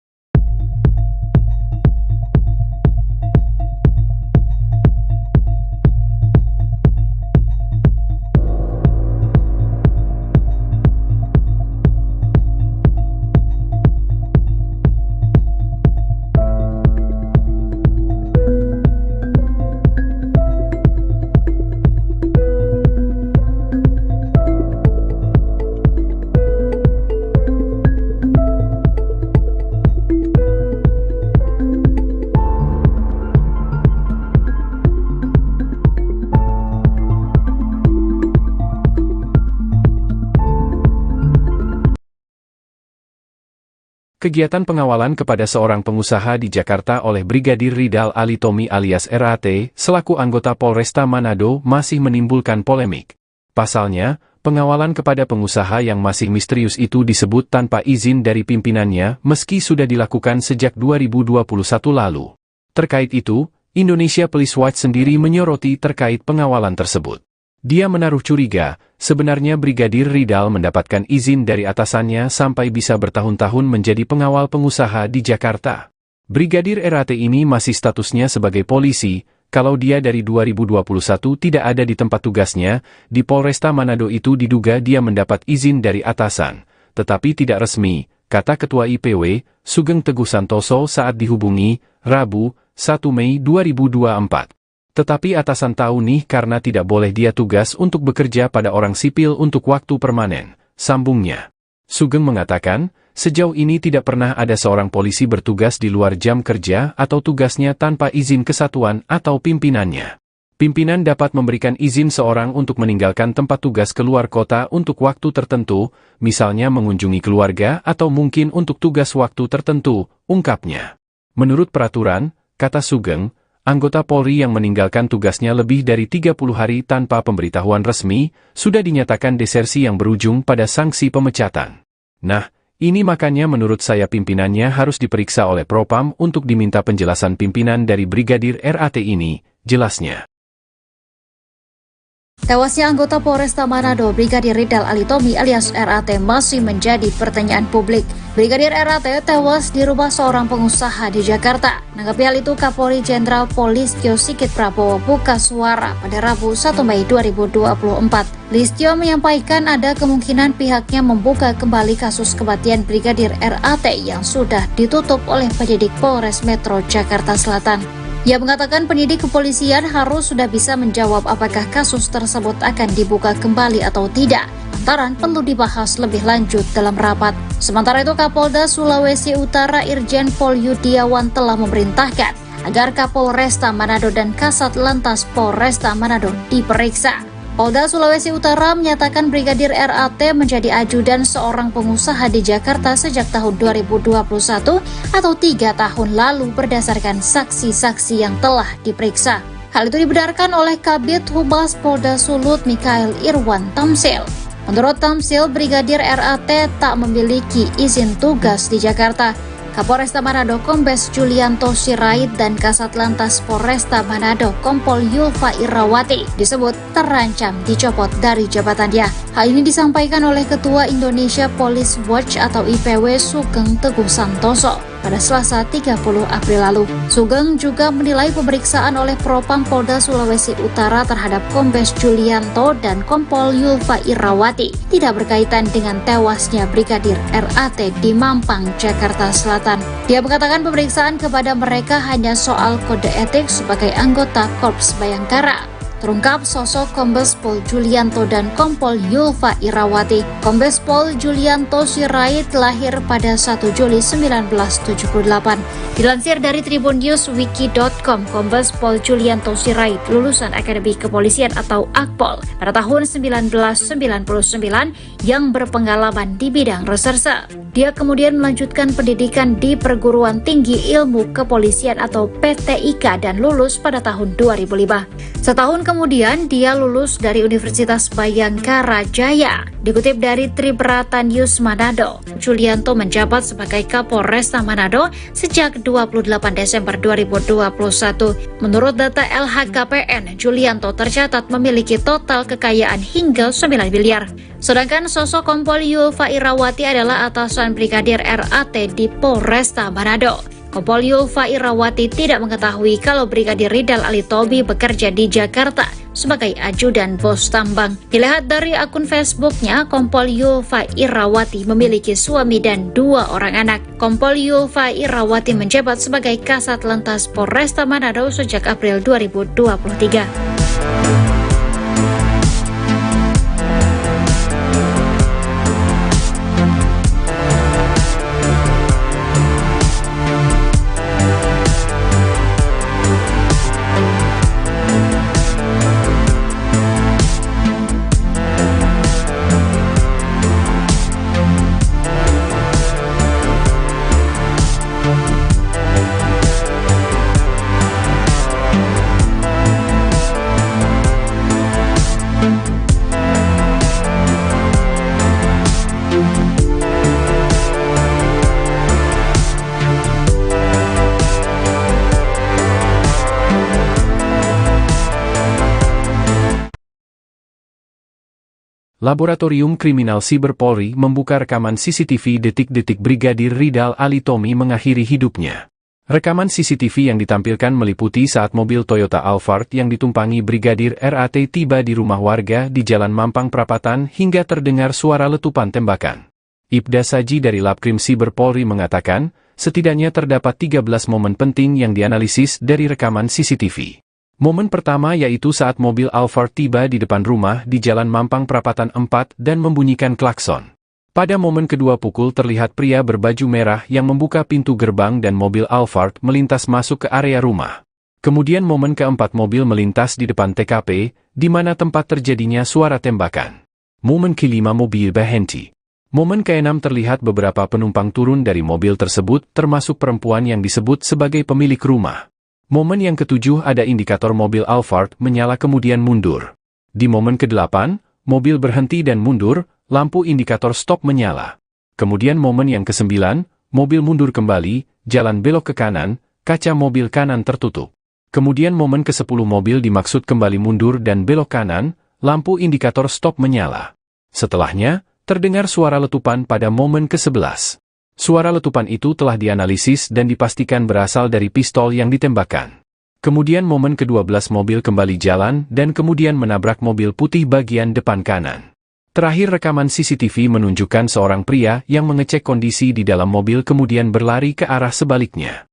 B: Kegiatan pengawalan kepada seorang pengusaha di Jakarta oleh Brigadir Ridal Alitomi alias RAT, selaku anggota Polresta Manado masih menimbulkan polemik. Pasalnya, pengawalan kepada pengusaha yang masih misterius itu disebut tanpa izin dari pimpinannya meski sudah dilakukan sejak 2021 lalu. Terkait itu, Indonesia Police Watch sendiri menyoroti terkait pengawalan tersebut. Dia menaruh curiga, sebenarnya Brigadir Ridal mendapatkan izin dari atasannya sampai bisa bertahun-tahun menjadi pengawal pengusaha di Jakarta. Brigadir RAT ini masih statusnya sebagai polisi, kalau dia dari 2021 tidak ada di tempat tugasnya, di Polresta Manado itu diduga dia mendapat izin dari atasan, tetapi tidak resmi, kata Ketua IPW, Sugeng Teguh Santoso saat dihubungi, Rabu, 1 Mei 2024. Tetapi atasan tahu nih karena tidak boleh dia tugas untuk bekerja pada orang sipil untuk waktu permanen, sambungnya. Sugeng mengatakan, sejauh ini tidak pernah ada seorang polisi bertugas di luar jam kerja atau tugasnya tanpa izin kesatuan atau pimpinannya. Pimpinan dapat memberikan izin seorang untuk meninggalkan tempat tugas keluar kota untuk waktu tertentu, misalnya mengunjungi keluarga atau mungkin untuk tugas waktu tertentu, ungkapnya. Menurut peraturan, kata Sugeng, anggota Polri yang meninggalkan tugasnya lebih dari 30 hari tanpa pemberitahuan resmi, sudah dinyatakan desersi yang berujung pada sanksi pemecatan. Nah, ini makanya menurut saya pimpinannya harus diperiksa oleh Propam untuk diminta penjelasan pimpinan dari Brigadir RAT ini, jelasnya.
A: Tewasnya anggota Polresta Manado Brigadir Ridal Alitomi alias RAT masih menjadi pertanyaan publik. Brigadir RAT tewas di rumah seorang pengusaha di Jakarta. Menanggapi hal itu, Kapolri Jenderal Polistio Sigit Prabowo buka suara pada Rabu 1 Mei 2024. Listio menyampaikan ada kemungkinan pihaknya membuka kembali kasus kematian Brigadir RAT yang sudah ditutup oleh penyidik Polres Metro Jakarta Selatan. Ia mengatakan penyidik kepolisian harus sudah bisa menjawab apakah kasus tersebut akan dibuka kembali atau tidak, lantaran perlu dibahas lebih lanjut dalam rapat. Sementara itu, Kapolda Sulawesi Utara Irjen Pol Yudiawan telah memerintahkan agar Kapolresta Manado dan Kasat Lantas Polresta Manado diperiksa. Polda Sulawesi Utara menyatakan Brigadir RAT menjadi ajudan seorang pengusaha di Jakarta sejak tahun 2021 atau 3 tahun lalu berdasarkan saksi-saksi yang telah diperiksa. Hal itu dibenarkan oleh Kabid Humas Polda Sulut Mikael Irwan Tamsil. Menurut Tamsil, Brigadir RAT tak memiliki izin tugas di Jakarta. Kapolresta Manado Kombes Julianto Sirait dan Kasat Lantas Polresta Manado Kompol Yulfa Irawati disebut terancam dicopot dari jabatannya. Hal ini disampaikan oleh Ketua Indonesia Police Watch atau IPW Sugeng Teguh Santoso pada Selasa 30 April lalu. Sugeng juga menilai pemeriksaan oleh Propam Polda Sulawesi Utara terhadap Kombes Julianto dan Kompol Yulfa Irawati tidak berkaitan dengan tewasnya Brigadir RAT di Mampang, Jakarta Selatan. Dia mengatakan pemeriksaan kepada mereka hanya soal kode etik sebagai anggota Korps Bayangkara. terungkap sosok Kombes Pol Julianto dan Kompol Yulfa Irawati. Kombes Pol Julianto Sirait lahir pada 1 Juli 1978. Dilansir dari tribunNewsWiki.com, Kombes Pol Julianto Sirait lulusan Akademi Kepolisian atau Akpol pada tahun 1999 yang berpengalaman di bidang reserse. Dia kemudian melanjutkan pendidikan di Perguruan Tinggi Ilmu Kepolisian atau PTIK dan lulus pada tahun 2005. Setahun kemudian dia lulus dari Universitas Bayangkara Jaya. Dikutip dari Tribrata News Manado, Julianto menjabat sebagai Kapolresta Manado sejak 28 Desember 2021. Menurut data LHKPN, Julianto tercatat memiliki total kekayaan hingga 9 miliar. Sedangkan sosok Kompol Yulfa Irawati adalah atasan Brigadir RAT di Polresta Manado. Kompol Yulfa Irawati tidak mengetahui kalau Brigadir Ridal Alitomi bekerja di Jakarta sebagai ajudan bos tambang. Dilihat dari akun Facebooknya, Kompol Yulfa Irawati memiliki suami dan 2 orang anak. Kompol Yulfa Irawati menjabat sebagai Kasat Lantas Polresta Manado sejak April 2023.
B: Laboratorium Kriminal Siber Polri membuka rekaman CCTV detik-detik Brigadir Ridal Alitomi mengakhiri hidupnya. Rekaman CCTV yang ditampilkan meliputi saat mobil Toyota Alphard yang ditumpangi Brigadir RAT tiba di rumah warga di Jalan Mampang Prapatan hingga terdengar suara letupan tembakan. Ibda Saji dari Labkrim Siber Polri mengatakan, setidaknya terdapat 13 momen penting yang dianalisis dari rekaman CCTV. Momen pertama yaitu saat mobil Alphard tiba di depan rumah di Jalan Mampang Prapatan 4 dan membunyikan klakson. Pada momen kedua pukul terlihat pria berbaju merah yang membuka pintu gerbang dan mobil Alphard melintas masuk ke area rumah. Kemudian momen keempat mobil melintas di depan TKP, di mana tempat terjadinya suara tembakan. Momen kelima mobil berhenti. Momen keenam terlihat beberapa penumpang turun dari mobil tersebut termasuk perempuan yang disebut sebagai pemilik rumah. Momen yang ketujuh ada indikator mobil Alphard menyala kemudian mundur. Di momen ke-8, mobil berhenti dan mundur, lampu indikator stop menyala. Kemudian momen yang ke-9, mobil mundur kembali, jalan belok ke kanan, kaca mobil kanan tertutup. Kemudian momen ke-10 mobil dimaksud kembali mundur dan belok kanan, lampu indikator stop menyala. Setelahnya, terdengar suara letupan pada momen ke-11. Suara letupan itu telah dianalisis dan dipastikan berasal dari pistol yang ditembakkan. Kemudian momen ke-12 mobil kembali jalan dan kemudian menabrak mobil putih bagian depan kanan. Terakhir rekaman CCTV menunjukkan seorang pria yang mengecek kondisi di dalam mobil kemudian berlari ke arah sebaliknya.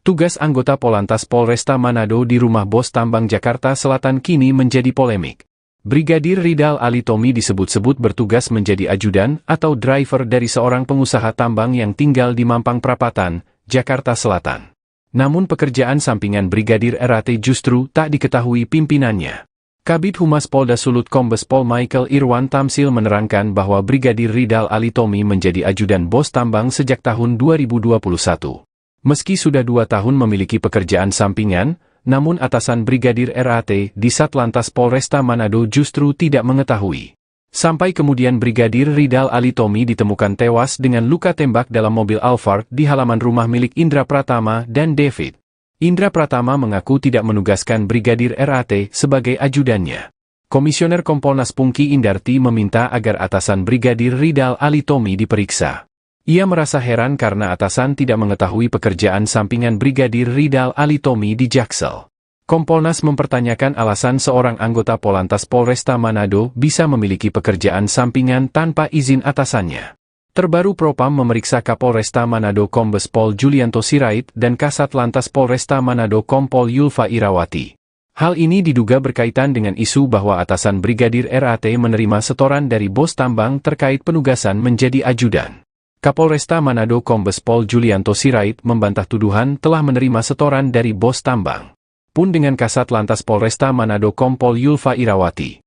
B: Tugas anggota Polantas Polresta Manado di rumah bos tambang Jakarta Selatan kini menjadi polemik. Brigadir Ridal Alitomi disebut-sebut bertugas menjadi ajudan atau driver dari seorang pengusaha tambang yang tinggal di Mampang Prapatan, Jakarta Selatan. Namun pekerjaan sampingan Brigadir RAT justru tak diketahui pimpinannya. Kabid Humas Polda Sulut Kombes Pol Michael Irwan Tamsil menerangkan bahwa Brigadir Ridal Alitomi menjadi ajudan bos tambang sejak tahun 2021. Meski sudah 2 tahun memiliki pekerjaan sampingan, namun atasan Brigadir RAT di Satlantas Polresta Manado justru tidak mengetahui. Sampai kemudian Brigadir Ridal Alitomi ditemukan tewas dengan luka tembak dalam mobil Alphard di halaman rumah milik Indra Pratama dan David. Indra Pratama mengaku tidak menugaskan Brigadir RAT sebagai ajudannya. Komisioner Kompolnas Pungki Indarti meminta agar atasan Brigadir Ridal Alitomi diperiksa. Ia merasa heran karena atasan tidak mengetahui pekerjaan sampingan Brigadir Ridal Alitomi di Jaksel. Kompolnas mempertanyakan alasan seorang anggota Polantas Polresta Manado bisa memiliki pekerjaan sampingan tanpa izin atasannya. Terbaru Propam memeriksa Kapolresta Manado Kombes Pol Julianto Sirait dan Kasat Lantas Polresta Manado Kompol Yulfa Irawati. Hal ini diduga berkaitan dengan isu bahwa atasan Brigadir RAT menerima setoran dari bos tambang terkait penugasan menjadi ajudan. Kapolresta Manado Kombes Pol Julianto Sirait membantah tuduhan telah menerima setoran dari bos tambang. Pun dengan Kasat Lantas Polresta Manado Kompol Yulfa Irawati.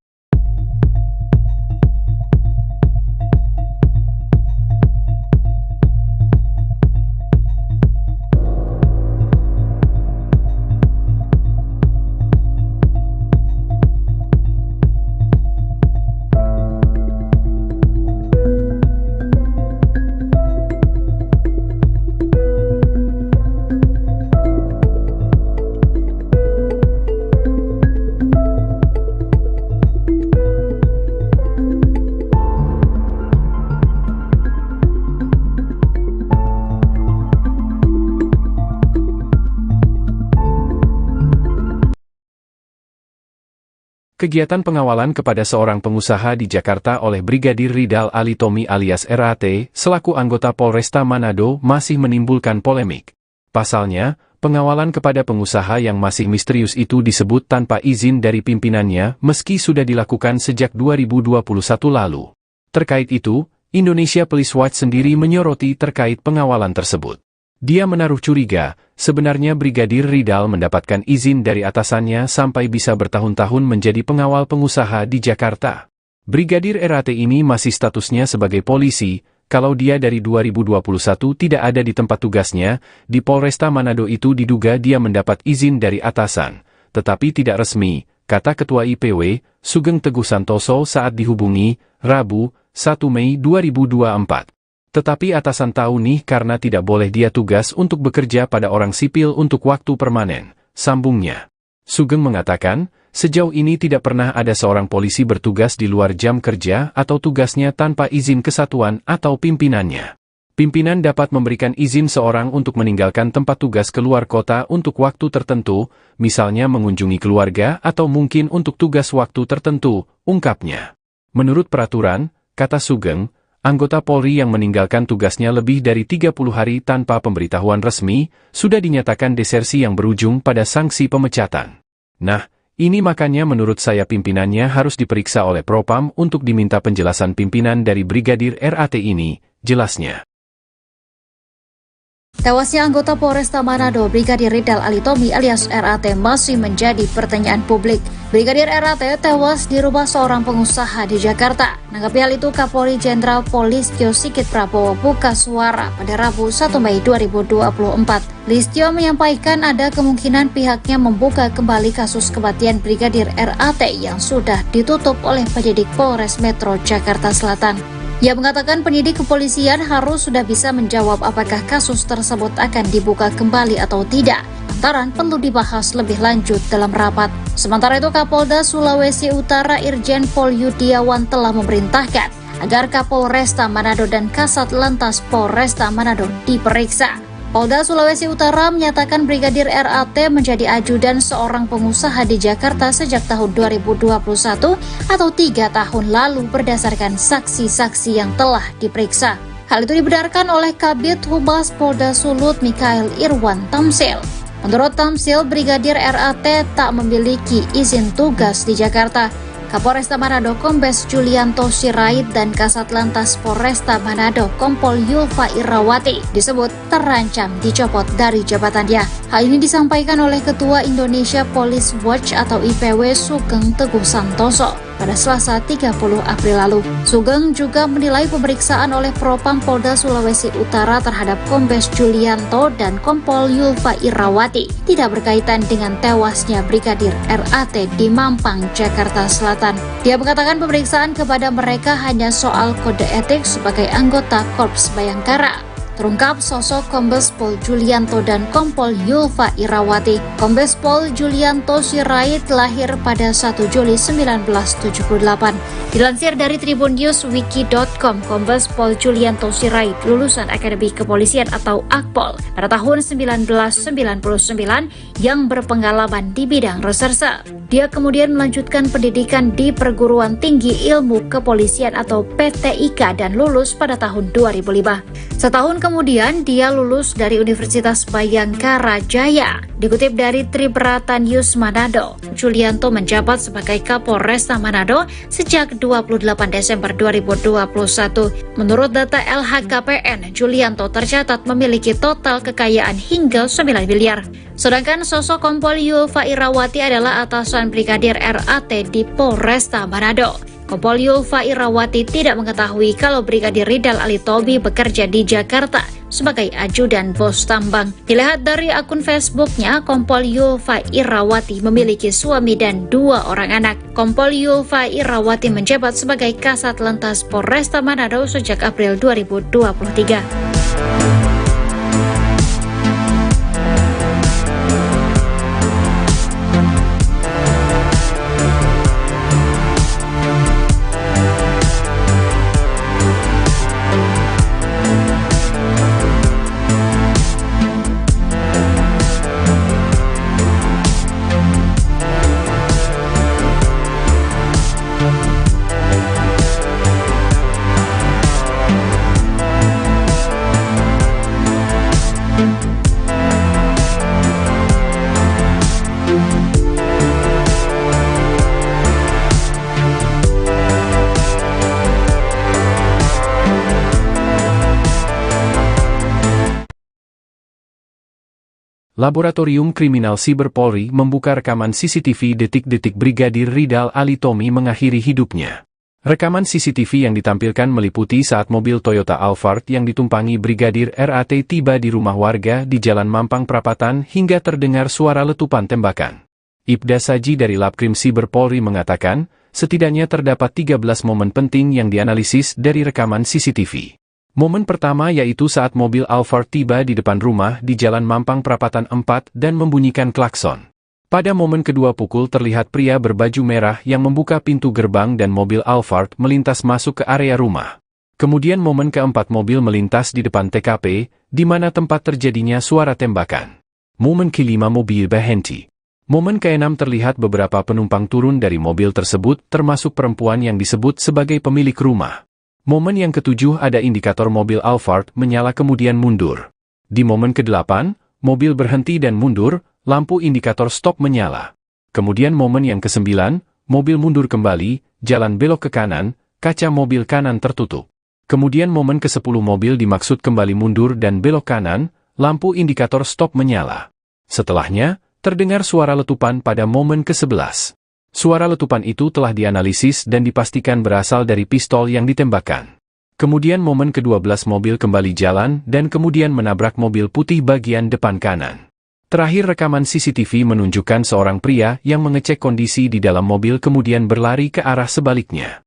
B: Kegiatan pengawalan kepada seorang pengusaha di Jakarta oleh Brigadir Ridal Alitomi alias RAT, selaku anggota Polresta Manado masih menimbulkan polemik. Pasalnya, pengawalan kepada pengusaha yang masih misterius itu disebut tanpa izin dari pimpinannya meski sudah dilakukan sejak 2021 lalu. Terkait itu, Indonesia Police Watch sendiri menyoroti terkait pengawalan tersebut. Dia menaruh curiga, sebenarnya Brigadir Ridal mendapatkan izin dari atasannya sampai bisa bertahun-tahun menjadi pengawal pengusaha di Jakarta. Brigadir RAT ini masih statusnya sebagai polisi, kalau dia dari 2021 tidak ada di tempat tugasnya, di Polresta Manado itu diduga dia mendapat izin dari atasan, tetapi tidak resmi, kata Ketua IPW, Sugeng Teguh Santoso saat dihubungi, Rabu, 1 Mei 2024. Tetapi atasan tahu nih karena tidak boleh dia tugas untuk bekerja pada orang sipil untuk waktu permanen, sambungnya. Sugeng mengatakan, sejauh ini tidak pernah ada seorang polisi bertugas di luar jam kerja atau tugasnya tanpa izin kesatuan atau pimpinannya. Pimpinan dapat memberikan izin seorang untuk meninggalkan tempat tugas keluar kota untuk waktu tertentu, misalnya mengunjungi keluarga atau mungkin untuk tugas waktu tertentu, ungkapnya. Menurut peraturan, kata Sugeng, anggota Polri yang meninggalkan tugasnya lebih dari 30 hari tanpa pemberitahuan resmi, sudah dinyatakan desersi yang berujung pada sanksi pemecatan. Nah, ini makanya menurut saya pimpinannya harus diperiksa oleh Propam untuk diminta penjelasan pimpinan dari Brigadir RAT ini, jelasnya.
A: Tewasnya anggota Polresta Manado Brigadir Ridal Alitomi alias RAT masih menjadi pertanyaan publik. Brigadir RAT tewas di rumah seorang pengusaha di Jakarta. Menanggapi hal itu, Kapolri Jenderal Polistio Sigit Prabowo buka suara pada Rabu 1 Mei 2024. Listio menyampaikan ada kemungkinan pihaknya membuka kembali kasus kematian Brigadir RAT yang sudah ditutup oleh penyidik Polres Metro Jakarta Selatan. Ia mengatakan penyidik kepolisian harus sudah bisa menjawab apakah kasus tersebut akan dibuka kembali atau tidak. Lantaran perlu dibahas lebih lanjut dalam rapat. Sementara itu, Kapolda Sulawesi Utara Irjen Pol Yudiawan telah memerintahkan agar Kapolresta Manado dan Kasat Lantas Polresta Manado diperiksa. Polda Sulawesi Utara menyatakan Brigadir RAT menjadi ajudan seorang pengusaha di Jakarta sejak tahun 2021 atau 3 tahun lalu berdasarkan saksi-saksi yang telah diperiksa. Hal itu dibenarkan oleh Kabid Humas Polda Sulut Mikael Irwan Tamsil. Menurut Tamsil, Brigadir RAT tak memiliki izin tugas di Jakarta. Kapolresta Manado Kombes Julianto Sirait dan Kasat Lantas Polresta Manado Kompol Yulfa Irawati disebut terancam dicopot dari jabatannya. Hal ini disampaikan oleh Ketua Indonesia Police Watch atau IPW Sugeng Teguh Santoso pada Selasa 30 April lalu. Sugeng juga menilai pemeriksaan oleh Propam Polda Sulawesi Utara terhadap Kombes Julianto dan Kompol Yulfa Irawati tidak berkaitan dengan tewasnya Brigadir RAT di Mampang, Jakarta Selatan. Dia mengatakan pemeriksaan kepada mereka hanya soal kode etik sebagai anggota Korps Bayangkara. Terungkap sosok Kombes Pol Julianto dan Kompol Yulfa Irawati. Kombes Pol Julianto Sirait lahir pada 1 Juli 1978. Dilansir dari tribunNewsWiki.com, Kombes Pol Julianto Sirait lulusan Akademi Kepolisian atau Akpol pada tahun 1999 yang berpengalaman di bidang reserse. Dia kemudian melanjutkan pendidikan di Perguruan Tinggi Ilmu Kepolisian atau PTIK dan lulus pada tahun 2005. Setahun kemudian dia lulus dari Universitas Bayangkara Jaya. Dikutip dari Tribrata News Manado, Julianto menjabat sebagai Kapolresta Manado sejak 28 Desember 2021. Menurut data LHKPN, Julianto tercatat memiliki total kekayaan hingga 9 miliar. Sedangkan sosok Kompol Yulfa Irawati adalah atasan Brigadir RAT di Polresta Manado. Kompol Yulfa Irawati tidak mengetahui kalau Brigadir Ridal Alitomi bekerja di Jakarta sebagai ajudan bos tambang. Dilihat dari akun Facebooknya, Kompol Yulfa Irawati memiliki suami dan 2 orang anak. Kompol Yulfa Irawati menjabat sebagai Kasat Lantas Polresta Manado sejak April 2023.
B: Laboratorium Kriminal Siber Polri membuka rekaman CCTV detik-detik Brigadir Ridal Alitomi mengakhiri hidupnya. Rekaman CCTV yang ditampilkan meliputi saat mobil Toyota Alphard yang ditumpangi Brigadir RAT tiba di rumah warga di Jalan Mampang Prapatan hingga terdengar suara letupan tembakan. Ibda Saji dari Labkrim Siber Polri mengatakan, setidaknya terdapat 13 momen penting yang dianalisis dari rekaman CCTV. Momen pertama yaitu saat mobil Alphard tiba di depan rumah di Jalan Mampang Prapatan 4 dan membunyikan klakson. Pada momen kedua pukul terlihat pria berbaju merah yang membuka pintu gerbang dan mobil Alphard melintas masuk ke area rumah. Kemudian momen keempat mobil melintas di depan TKP, di mana tempat terjadinya suara tembakan. Momen kelima mobil berhenti. Momen keenam terlihat beberapa penumpang turun dari mobil tersebut termasuk perempuan yang disebut sebagai pemilik rumah. Momen yang ketujuh ada indikator mobil Alphard menyala kemudian mundur. Di momen ke-8, mobil berhenti dan mundur, lampu indikator stop menyala. Kemudian momen yang ke-9, mobil mundur kembali, jalan belok ke kanan, kaca mobil kanan tertutup. Kemudian momen ke-10 mobil dimaksud kembali mundur dan belok kanan, lampu indikator stop menyala. Setelahnya, terdengar suara letupan pada momen ke-11. Suara letupan itu telah dianalisis dan dipastikan berasal dari pistol yang ditembakkan. Kemudian momen ke-12 mobil kembali jalan dan kemudian menabrak mobil putih bagian depan kanan. Terakhir rekaman CCTV menunjukkan seorang pria yang mengecek kondisi di dalam mobil kemudian berlari ke arah sebaliknya.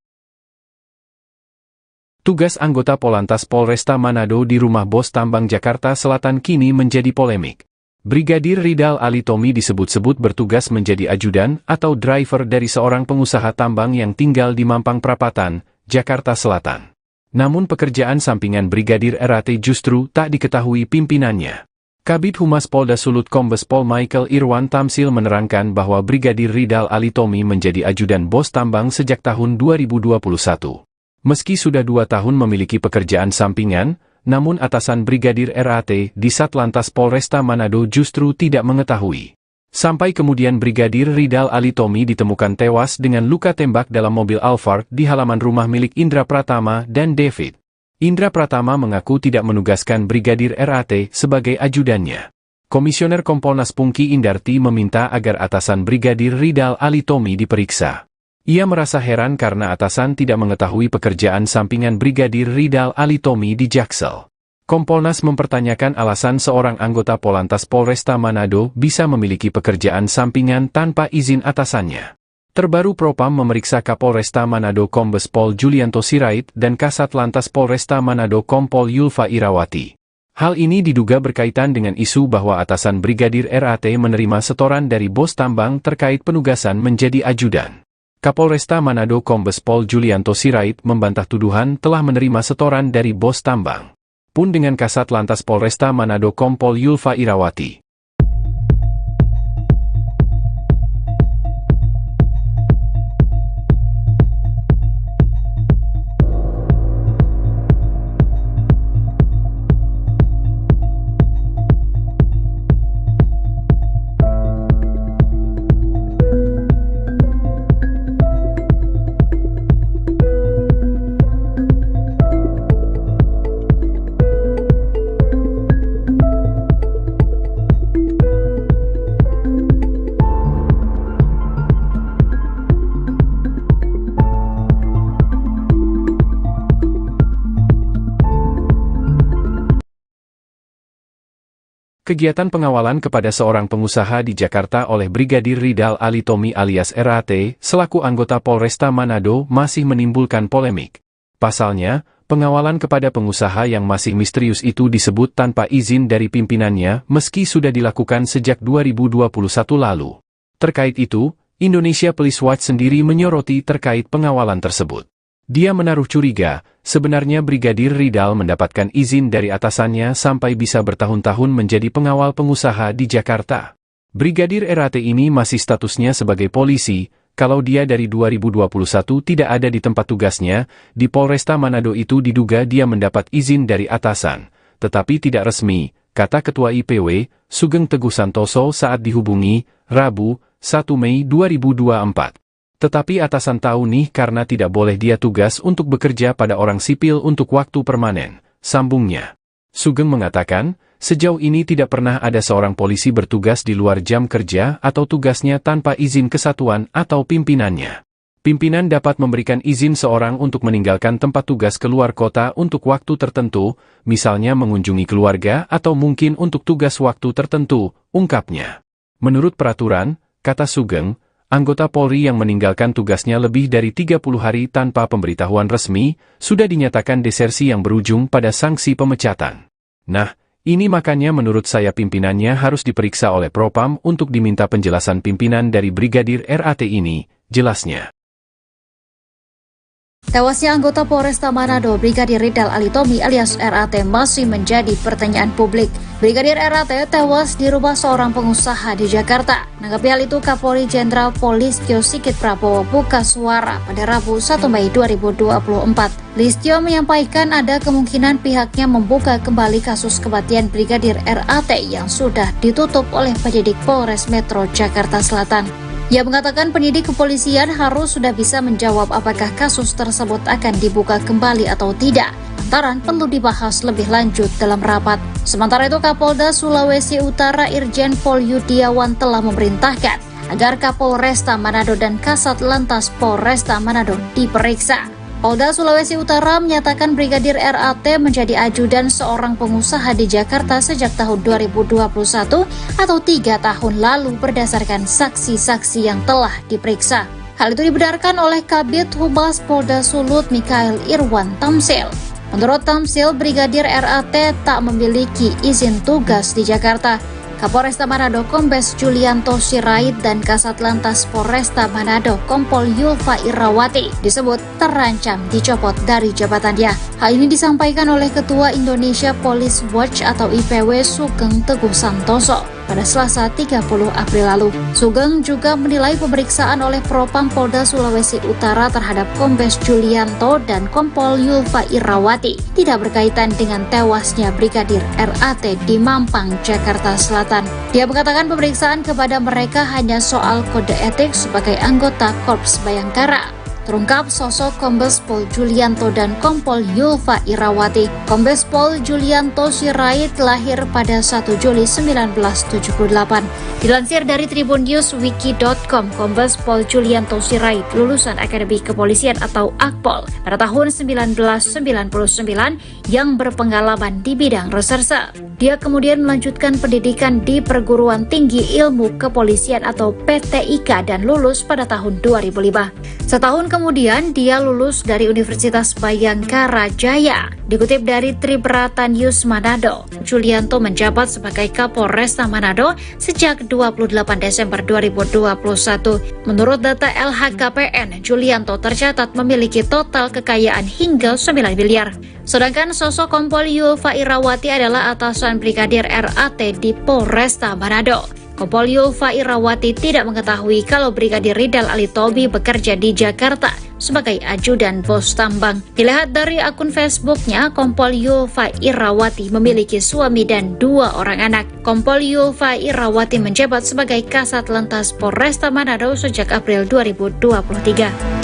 B: Tugas anggota Polantas Polresta Manado di rumah bos tambang Jakarta Selatan kini menjadi polemik. Brigadir Ridal Alitomi disebut-sebut bertugas menjadi ajudan atau driver dari seorang pengusaha tambang yang tinggal di Mampang Prapatan, Jakarta Selatan. Namun pekerjaan sampingan Brigadir RAT justru tak diketahui pimpinannya. Kabid Humas Polda Sulut Kombes Pol Michael Irwan Tamsil menerangkan bahwa Brigadir Ridal Alitomi menjadi ajudan bos tambang sejak tahun 2021. Meski sudah 2 tahun memiliki pekerjaan sampingan, namun atasan Brigadir RAT di Satlantas Polresta Manado justru tidak mengetahui. Sampai kemudian Brigadir Ridal Alitomi ditemukan tewas dengan luka tembak dalam mobil Alphard di halaman rumah milik Indra Pratama dan David. Indra Pratama mengaku tidak menugaskan Brigadir RAT sebagai ajudannya. Komisioner Kompolnas Pungki Indarti meminta agar atasan Brigadir Ridal Alitomi diperiksa. Ia merasa heran karena atasan tidak mengetahui pekerjaan sampingan Brigadir Ridal Alitomi di Jaksel. Kompolnas mempertanyakan alasan seorang anggota Polantas Polresta Manado bisa memiliki pekerjaan sampingan tanpa izin atasannya. Terbaru Propam memeriksa Kapolresta Manado Kombes Pol Julianto Sirait dan Kasat Lantas Polresta Manado Kompol Yulfa Irawati. Hal ini diduga berkaitan dengan isu bahwa atasan Brigadir RAT menerima setoran dari bos tambang terkait penugasan menjadi ajudan. Kapolresta Manado Kombes Pol Julianto Sirait membantah tuduhan telah menerima setoran dari bos tambang. Pun dengan Kasat Lantas Polresta Manado Kompol Yulfa Irawati. Kegiatan pengawalan kepada seorang pengusaha di Jakarta oleh Brigadir Ridal Alitomi alias RAT, selaku anggota Polresta Manado masih menimbulkan polemik. Pasalnya, pengawalan kepada pengusaha yang masih misterius itu disebut tanpa izin dari pimpinannya meski sudah dilakukan sejak 2021 lalu. Terkait itu, Indonesia Police Watch sendiri menyoroti terkait pengawalan tersebut. Dia menaruh curiga, sebenarnya Brigadir Ridal mendapatkan izin dari atasannya sampai bisa bertahun-tahun menjadi pengawal pengusaha di Jakarta. Brigadir RAT ini masih statusnya sebagai polisi, kalau dia dari 2021 tidak ada di tempat tugasnya, di Polresta Manado itu diduga dia mendapat izin dari atasan, tetapi tidak resmi, kata Ketua IPW, Sugeng Teguh Santoso saat dihubungi, Rabu, 1 Mei 2024. Tetapi atasan tahu nih karena tidak boleh dia tugas untuk bekerja pada orang sipil untuk waktu permanen, sambungnya. Sugeng mengatakan, sejauh ini tidak pernah ada seorang polisi bertugas di luar jam kerja atau tugasnya tanpa izin kesatuan atau pimpinannya. Pimpinan dapat memberikan izin seorang untuk meninggalkan tempat tugas keluar kota untuk waktu tertentu, misalnya mengunjungi keluarga atau mungkin untuk tugas waktu tertentu, ungkapnya. Menurut peraturan, kata Sugeng, anggota Polri yang meninggalkan tugasnya lebih dari 30 hari tanpa pemberitahuan resmi, sudah dinyatakan desersi yang berujung pada sanksi pemecatan. Nah, ini makanya menurut saya pimpinannya harus diperiksa oleh Propam untuk diminta penjelasan pimpinan dari Brigadir RAT ini, jelasnya.
A: Tewasnya anggota Polresta Manado, Brigadir Ridal Alitomi alias RAT masih menjadi pertanyaan publik. Brigadir RAT tewas di rumah seorang pengusaha di Jakarta. Menanggapi hal itu, Kapolri Jenderal Polistio Sigit Prabowo buka suara pada Rabu 1 Mei 2024. Listio menyampaikan ada kemungkinan pihaknya membuka kembali kasus kematian Brigadir RAT yang sudah ditutup oleh penyidik Polres Metro Jakarta Selatan. Ia mengatakan penyidik kepolisian harus sudah bisa menjawab apakah kasus tersebut akan dibuka kembali atau tidak, lantaran perlu dibahas lebih lanjut dalam rapat. Sementara itu, Kapolda Sulawesi Utara Irjen Pol Yudiawan telah memerintahkan agar Kapolresta Manado dan Kasat Lantas Polresta Manado diperiksa. Polda Sulawesi Utara menyatakan Brigadir RAT menjadi ajudan seorang pengusaha di Jakarta sejak tahun 2021 atau 3 tahun lalu berdasarkan saksi-saksi yang telah diperiksa. Hal itu dibenarkan oleh Kabid Humas Polda Sulut Mikael Irwan Tamsil. Menurut Tamsil, Brigadir RAT tak memiliki izin tugas di Jakarta. Kapolresta Manado Kombes Julianto Sirait dan Kasat Lantas Polresta Manado Kompol Yulfa Irawati disebut terancam dicopot dari jabatannya. Hal ini disampaikan oleh Ketua Indonesia Police Watch atau IPW Sugeng Teguh Santoso pada Selasa 30 April lalu. Sugeng juga menilai pemeriksaan oleh Propam Polda Sulawesi Utara terhadap Kombes Julianto dan Kompol Yulfa Irawati tidak berkaitan dengan tewasnya Brigadir RAT di Mampang, Jakarta Selatan. Dia mengatakan pemeriksaan kepada mereka hanya soal kode etik sebagai anggota Korps Bayangkara. Terungkap sosok Kombes Pol Julianto dan Kompol Yulfa Irawati. Kombes Pol Julianto Sirait lahir pada 1 Juli 1978. Dilansir dari tribunNewsWiki.com, Kombes Pol Julianto Sirait lulusan Akademi Kepolisian atau Akpol pada tahun 1999 yang berpengalaman di bidang reserse. Dia kemudian melanjutkan pendidikan di Perguruan Tinggi Ilmu Kepolisian atau PTIK dan lulus pada tahun 2005. Setahun kemudian dia lulus dari Universitas Bayangkara Jaya. Dikutip dari Tribrata News Manado, Julianto menjabat sebagai Kapolresta Manado sejak 28 Desember 2021. Menurut data LHKPN, Julianto tercatat memiliki total kekayaan hingga 9 miliar. Sedangkan sosok Kompol Yulfa Irawati adalah atasan Brigadir RAT di Polresta Manado. Kompol Yulfa Irawati tidak mengetahui kalau Brigadir Ridal Alitomi bekerja di Jakarta sebagai ajudan bos tambang. Dilihat dari akun Facebooknya, Kompol Yulfa Irawati memiliki suami dan 2 orang anak. Kompol Yulfa Irawati menjabat sebagai Kasat Lantas Polresta Manado sejak April 2023.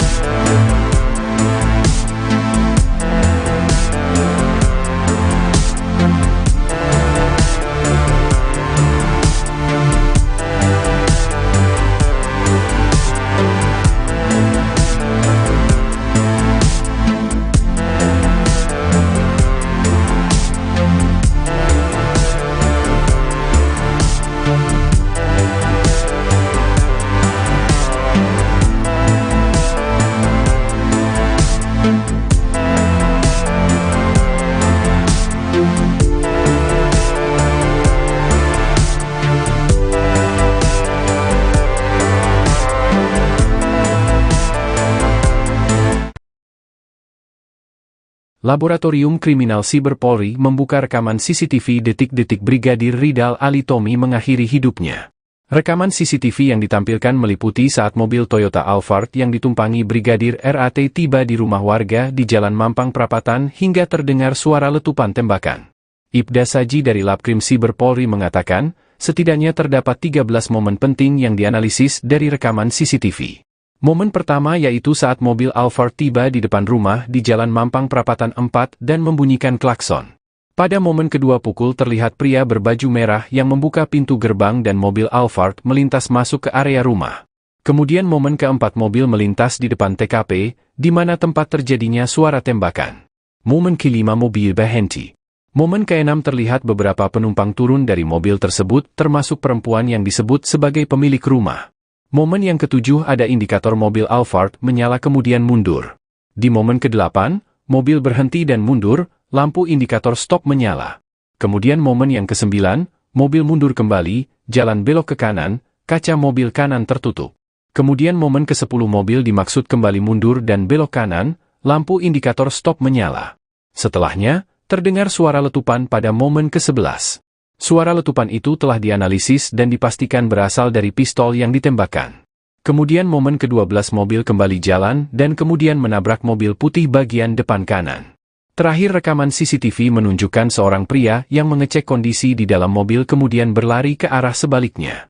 B: Laboratorium Kriminal Siber Polri membuka rekaman CCTV detik-detik Brigadir Ridal Alitomi mengakhiri hidupnya. Rekaman CCTV yang ditampilkan meliputi saat mobil Toyota Alphard yang ditumpangi Brigadir RAT tiba di rumah warga di Jalan Mampang Prapatan hingga terdengar suara letupan tembakan. Ibda Saji dari Labkrim Siber Polri mengatakan, setidaknya terdapat 13 momen penting yang dianalisis dari rekaman CCTV. Momen pertama yaitu saat mobil Alphard tiba di depan rumah di Jalan Mampang Prapatan 4 dan membunyikan klakson. Pada momen kedua pukul terlihat pria berbaju merah yang membuka pintu gerbang dan mobil Alphard melintas masuk ke area rumah. Kemudian momen keempat mobil melintas di depan TKP, di mana tempat terjadinya suara tembakan. Momen kelima mobil berhenti. Momen keenam terlihat beberapa penumpang turun dari mobil tersebut termasuk perempuan yang disebut sebagai pemilik rumah. Momen yang ketujuh ada indikator mobil Alphard menyala kemudian mundur. Di momen ke-8, mobil berhenti dan mundur, lampu indikator stop menyala. Kemudian momen yang ke-9, mobil mundur kembali, jalan belok ke kanan, kaca mobil kanan tertutup. Kemudian momen ke-10 mobil dimaksud kembali mundur dan belok kanan, lampu indikator stop menyala. Setelahnya, terdengar suara letupan pada momen ke-11. Suara letupan itu telah dianalisis dan dipastikan berasal dari pistol yang ditembakkan. Kemudian momen ke-12 mobil kembali jalan dan kemudian menabrak mobil putih bagian depan kanan. Terakhir rekaman CCTV menunjukkan seorang pria yang mengecek kondisi di dalam mobil kemudian berlari ke arah sebaliknya.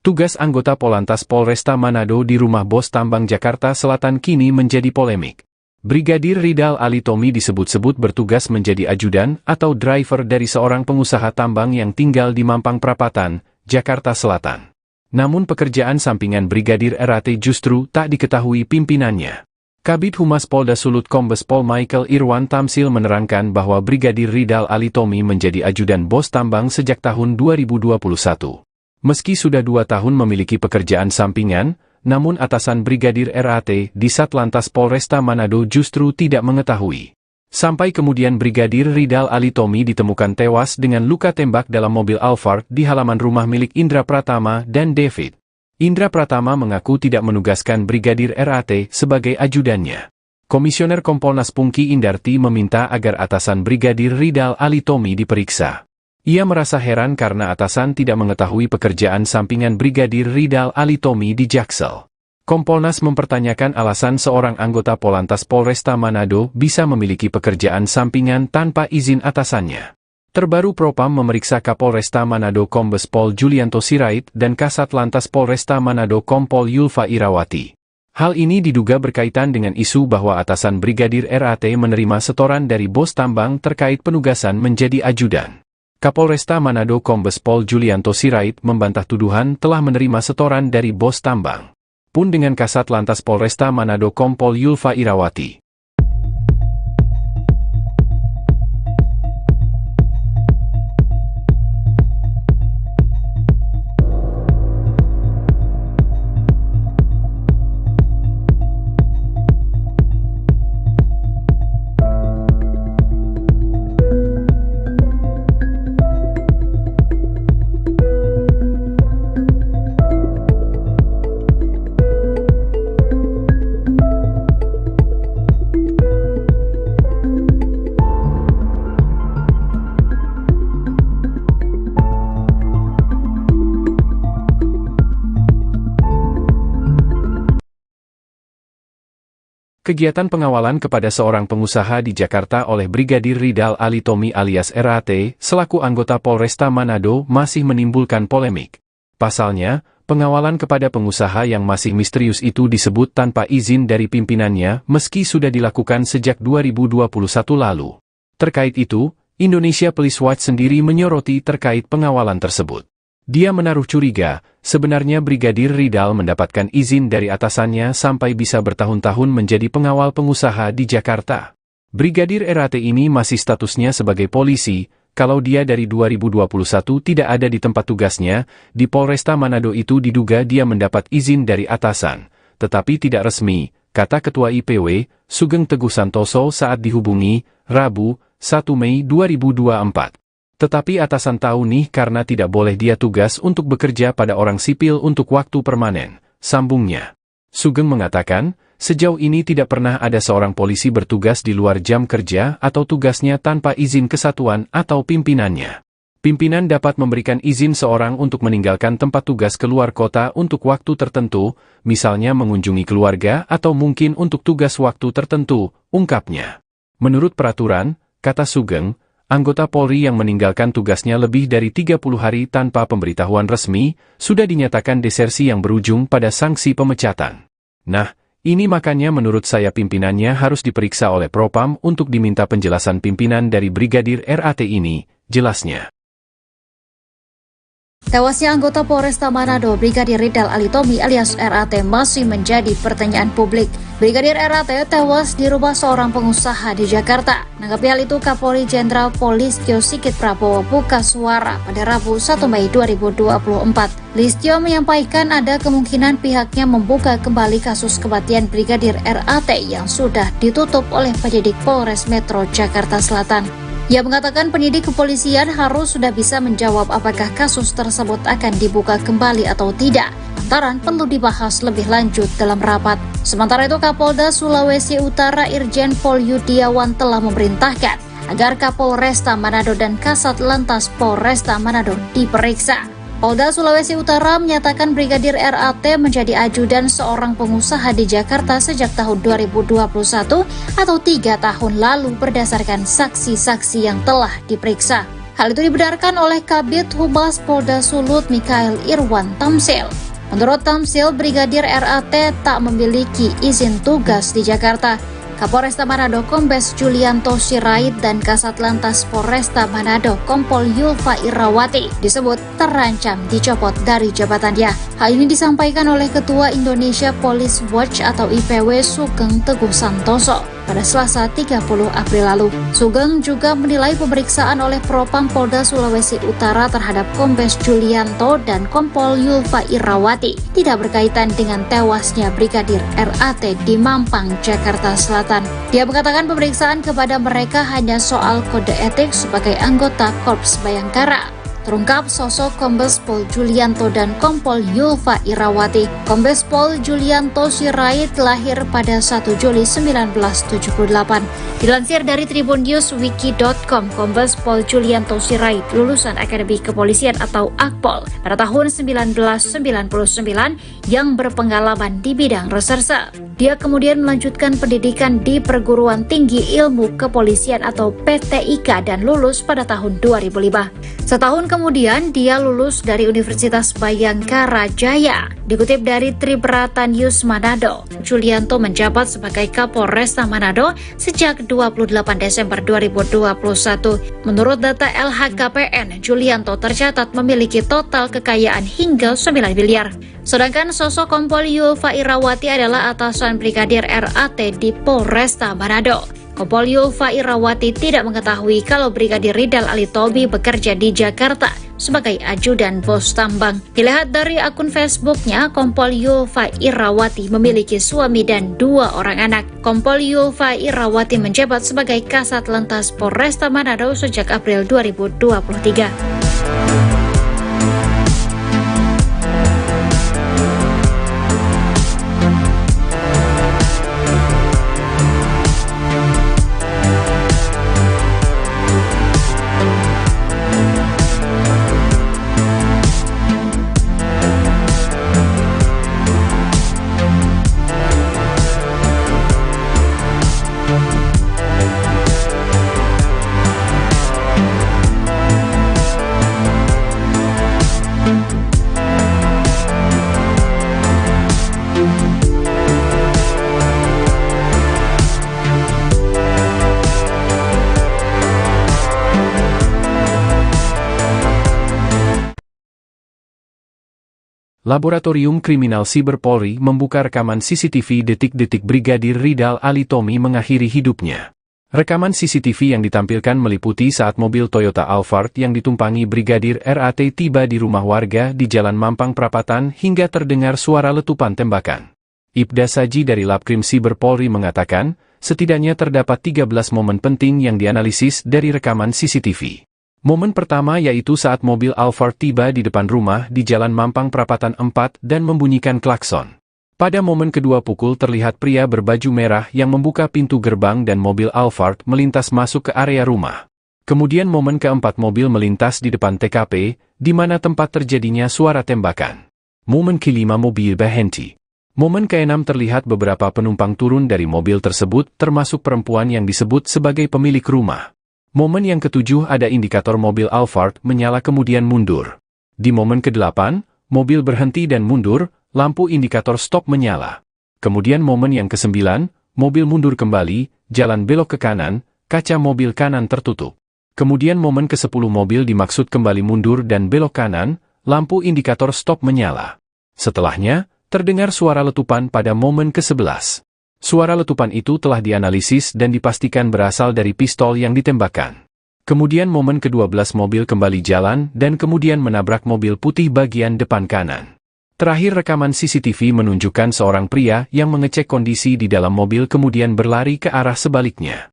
B: Tugas anggota Polantas Polresta Manado di rumah bos tambang Jakarta Selatan kini menjadi polemik. Brigadir Ridal Alitomi disebut-sebut bertugas menjadi ajudan atau driver dari seorang pengusaha tambang yang tinggal di Mampang Prapatan, Jakarta Selatan. Namun pekerjaan sampingan Brigadir RAT justru tak diketahui pimpinannya. Kabid Humas Polda Sulut Kombes Pol Michael Irwan Tamsil menerangkan bahwa Brigadir Ridal Alitomi menjadi ajudan bos tambang sejak tahun 2021. Meski sudah 2 tahun memiliki pekerjaan sampingan, namun atasan Brigadir RAT di Satlantas Polresta Manado justru tidak mengetahui. Sampai kemudian Brigadir Ridal Alitomi ditemukan tewas dengan luka tembak dalam mobil Alphard di halaman rumah milik Indra Pratama dan David. Indra Pratama mengaku tidak menugaskan Brigadir RAT sebagai ajudannya. Komisioner Kompolnas Pungki Indarti meminta agar atasan Brigadir Ridal Alitomi diperiksa. Ia merasa heran karena atasan tidak mengetahui pekerjaan sampingan Brigadir Ridal Alitomi di Jaksel. Kompolnas mempertanyakan alasan seorang anggota Polantas Polresta Manado bisa memiliki pekerjaan sampingan tanpa izin atasannya. Terbaru Propam memeriksa Kapolresta Manado Kombes Pol Julianto Sirait dan Kasat Lantas Polresta Manado Kompol Yulfa Irawati. Hal ini diduga berkaitan dengan isu bahwa atasan Brigadir RAT menerima setoran dari bos tambang terkait penugasan menjadi ajudan. Kapolresta Manado Kombes Pol Julianto Sirait membantah tuduhan telah menerima setoran dari bos tambang. Pun dengan Kasat Lantas Polresta Manado Kompol Yulfa Irawati. Kegiatan pengawalan kepada seorang pengusaha di Jakarta oleh Brigadir Ridal Alitomi alias RAT, selaku anggota Polresta Manado masih menimbulkan polemik. Pasalnya, pengawalan kepada pengusaha yang masih misterius itu disebut tanpa izin dari pimpinannya meski sudah dilakukan sejak 2021 lalu. Terkait itu, Indonesia Police Watch sendiri menyoroti terkait pengawalan tersebut. Dia menaruh curiga, sebenarnya Brigadir Ridal mendapatkan izin dari atasannya sampai bisa bertahun-tahun menjadi pengawal pengusaha di Jakarta. Brigadir RAT ini masih statusnya sebagai polisi, kalau dia dari 2021 tidak ada di tempat tugasnya, di Polresta Manado itu diduga dia mendapat izin dari atasan, tetapi tidak resmi, kata Ketua IPW, Sugeng Teguh Santoso saat dihubungi, Rabu, 1 Mei 2024. Tetapi atasan tahu nih karena tidak boleh dia tugas untuk bekerja pada orang sipil untuk waktu permanen, sambungnya. Sugeng mengatakan, Sejauh ini tidak pernah ada seorang polisi bertugas di luar jam kerja atau tugasnya tanpa izin kesatuan atau pimpinannya. Pimpinan dapat memberikan izin seorang untuk meninggalkan tempat tugas keluar kota untuk waktu tertentu, misalnya mengunjungi keluarga atau mungkin untuk tugas waktu tertentu, ungkapnya. Menurut peraturan, kata Sugeng, anggota Polri yang meninggalkan tugasnya lebih dari 30 hari tanpa pemberitahuan resmi, sudah dinyatakan desersi yang berujung pada sanksi pemecatan. Nah, ini makanya menurut saya pimpinannya harus diperiksa oleh Propam untuk diminta penjelasan pimpinan dari Brigadir RAT ini, jelasnya.
A: Tewasnya anggota Polresta Manado, Brigadir Ridal Alitomi alias RAT masih menjadi pertanyaan publik. Brigadir RAT tewas di rumah seorang pengusaha di Jakarta. Menanggapi hal itu, Kapolri Jenderal Polistio Sigit Prabowo buka suara pada Rabu 1 Mei 2024. Listio menyampaikan ada kemungkinan pihaknya membuka kembali kasus kematian Brigadir RAT yang sudah ditutup oleh penyidik Polres Metro Jakarta Selatan. Ia mengatakan penyidik kepolisian harus sudah bisa menjawab apakah kasus tersebut akan dibuka kembali atau tidak. Lantaran perlu dibahas lebih lanjut dalam rapat. Sementara itu, Kapolda Sulawesi Utara Irjen Pol Yudiawan telah memerintahkan agar Kapolresta Manado dan Kasat Lantas Polresta Manado diperiksa. Polda Sulawesi Utara menyatakan Brigadir RAT menjadi ajudan seorang pengusaha di Jakarta sejak tahun 2021 atau 3 tahun lalu berdasarkan saksi-saksi yang telah diperiksa. Hal itu dibenarkan oleh Kabid Humas Polda Sulut Mikael Irwan Tamsil. Menurut Tamsil, Brigadir RAT tak memiliki izin tugas di Jakarta. Kapolresta Manado Kombes Julianto Sirait dan Kasat Lantas Polresta Manado Kompol Yulfa Irawati disebut terancam dicopot dari jabatannya. Hal ini disampaikan oleh Ketua Indonesia Police Watch atau IPW Sugeng Teguh Santoso pada Selasa 30 April lalu. Sugeng juga menilai pemeriksaan oleh Propam Polda Sulawesi Utara terhadap Kombes Julianto dan Kompol Yulfa Irawati tidak berkaitan dengan tewasnya Brigadir RAT di Mampang, Jakarta Selatan. Dia mengatakan pemeriksaan kepada mereka hanya soal kode etik sebagai anggota Korps Bayangkara. Terungkap sosok Kombes Pol Julianto dan Kompol Yulfa Irawati. Kombes Pol Julianto Sirait lahir pada 1 Juli 1978. Dilansir dari tribunNewsWiki.com, Kombes Pol Julianto Sirait lulusan Akademi Kepolisian atau Akpol pada tahun 1999 yang berpengalaman di bidang reserse. Dia kemudian melanjutkan pendidikan di Perguruan Tinggi Ilmu Kepolisian atau PTIK dan lulus pada tahun 2005. Setahun kemudian dia lulus dari Universitas Bayangkara Jaya. Dikutip dari Tribrata News Manado, Julianto menjabat sebagai Kapolresta Manado sejak 28 Desember 2021. Menurut data LHKPN, Julianto tercatat memiliki total kekayaan hingga 9 miliar. Sedangkan sosok Kompol Yulfa Irawati adalah atasan Brigadir RAT di Polresta Manado. Kompol Yulfa Irawati tidak mengetahui kalau Brigadir Ridal Alitomi bekerja di Jakarta sebagai ajudan bos tambang. Dilihat dari akun Facebooknya, Kompol Yulfa Irawati memiliki suami dan 2 orang anak. Kompol Yulfa Irawati menjabat sebagai Kasat Lantas Polresta Manado sejak April 2023.
B: Laboratorium Kriminal Siber Polri membuka rekaman CCTV detik-detik Brigadir Ridal Alitomi mengakhiri hidupnya. Rekaman CCTV yang ditampilkan meliputi saat mobil Toyota Alphard yang ditumpangi Brigadir RAT tiba di rumah warga di Jalan Mampang Prapatan hingga terdengar suara letupan tembakan. Ibda Saji dari Labkrim Siber Polri mengatakan, setidaknya terdapat 13 momen penting yang dianalisis dari rekaman CCTV. Momen pertama yaitu saat mobil Alphard tiba di depan rumah di Jalan Mampang Prapatan 4 dan membunyikan klakson. Pada momen kedua pukul terlihat pria berbaju merah yang membuka pintu gerbang dan mobil Alphard melintas masuk ke area rumah. Kemudian momen keempat mobil melintas di depan TKP, di mana tempat terjadinya suara tembakan. Momen kelima mobil berhenti. Momen keenam terlihat beberapa penumpang turun dari mobil tersebut termasuk perempuan yang disebut sebagai pemilik rumah. Momen yang ketujuh ada indikator mobil Alphard menyala kemudian mundur. Di momen kedelapan, mobil berhenti dan mundur, lampu indikator stop menyala. Kemudian momen yang kesembilan, mobil mundur kembali, jalan belok ke kanan, kaca mobil kanan tertutup. Kemudian momen ke-10 mobil dimaksud kembali mundur dan belok kanan, lampu indikator stop menyala. Setelahnya, terdengar suara letupan pada momen ke-11. Suara letupan itu telah dianalisis dan dipastikan berasal dari pistol yang ditembakkan. Kemudian momen ke-12 mobil kembali jalan dan kemudian menabrak mobil putih bagian depan kanan. Terakhir rekaman CCTV menunjukkan seorang pria yang mengecek kondisi di dalam mobil kemudian berlari ke arah sebaliknya.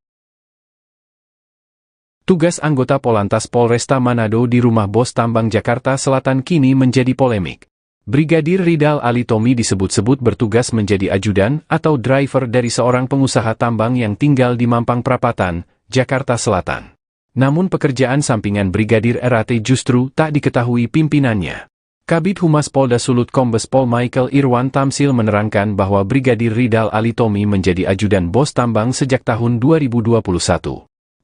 B: Tugas anggota Polantas Polresta Manado di rumah bos tambang Jakarta Selatan kini menjadi polemik. Brigadir Ridal Alitomi disebut-sebut bertugas menjadi ajudan atau driver dari seorang pengusaha tambang yang tinggal di Mampang Perapatan, Jakarta Selatan. Namun pekerjaan sampingan Brigadir RAT justru tak diketahui pimpinannya. Kabid Humas Polda Sulut Kombes Pol Michael Irwan Tamsil menerangkan bahwa Brigadir Ridal Alitomi menjadi ajudan bos tambang sejak tahun 2021.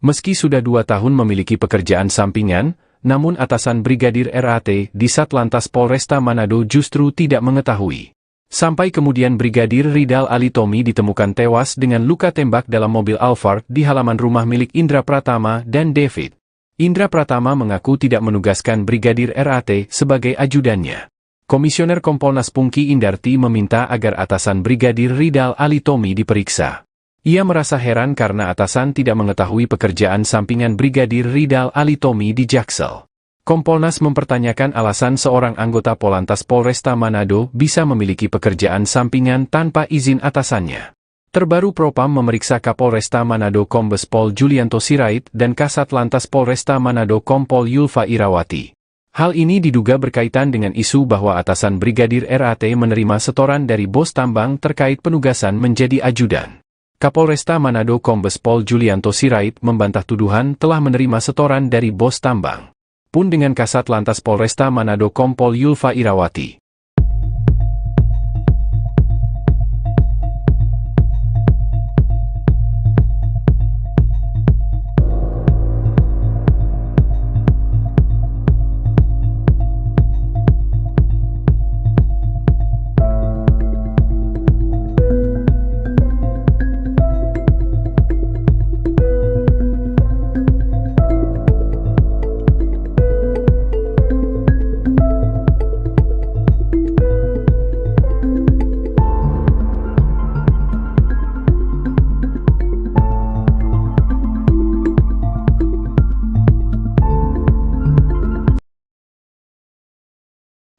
B: Meski sudah 2 tahun memiliki pekerjaan sampingan, namun atasan Brigadir RAT di Satlantas Polresta Manado justru tidak mengetahui. Sampai kemudian Brigadir Ridal Alitomi ditemukan tewas dengan luka tembak dalam mobil Alphard di halaman rumah milik Indra Pratama dan David. Indra Pratama mengaku tidak menugaskan Brigadir RAT sebagai ajudannya. Komisioner Kompolnas Pungki Indarti meminta agar atasan Brigadir Ridal Alitomi diperiksa. Ia merasa heran karena atasan tidak mengetahui pekerjaan sampingan Brigadir Ridal Alitomi di Jaksel. Kompolnas mempertanyakan alasan seorang anggota Polantas Polresta Manado bisa memiliki pekerjaan sampingan tanpa izin atasannya. Terbaru Propam memeriksa Kapolresta Manado Kombes Pol Julianto Sirait dan Kasat Lantas Polresta Manado Kompol Yulfa Irawati. Hal ini diduga berkaitan dengan isu bahwa atasan Brigadir RAT menerima setoran dari bos tambang terkait penugasan menjadi ajudan. Kapolresta Manado Kombes Pol Julianto Sirait membantah tuduhan telah menerima setoran dari bos tambang. Pun dengan Kasat Lantas Polresta Manado Kompol Yulfa Irawati.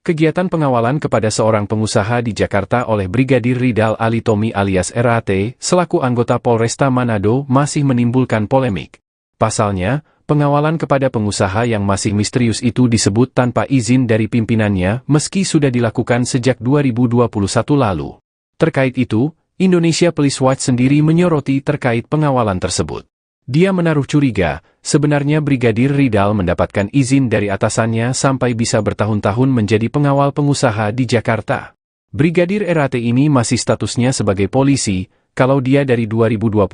B: Kegiatan pengawalan kepada seorang pengusaha di Jakarta oleh Brigadir Ridal Alitomi alias RAT, selaku anggota Polresta Manado masih menimbulkan polemik. Pasalnya, pengawalan kepada pengusaha yang masih misterius itu disebut tanpa izin dari pimpinannya meski sudah dilakukan sejak 2021 lalu. Terkait itu, Indonesia Police Watch sendiri menyoroti terkait pengawalan tersebut. Dia menaruh curiga, sebenarnya Brigadir Ridal mendapatkan izin dari atasannya sampai bisa bertahun-tahun menjadi pengawal pengusaha di Jakarta. Brigadir RAT ini masih statusnya sebagai polisi, kalau dia dari 2021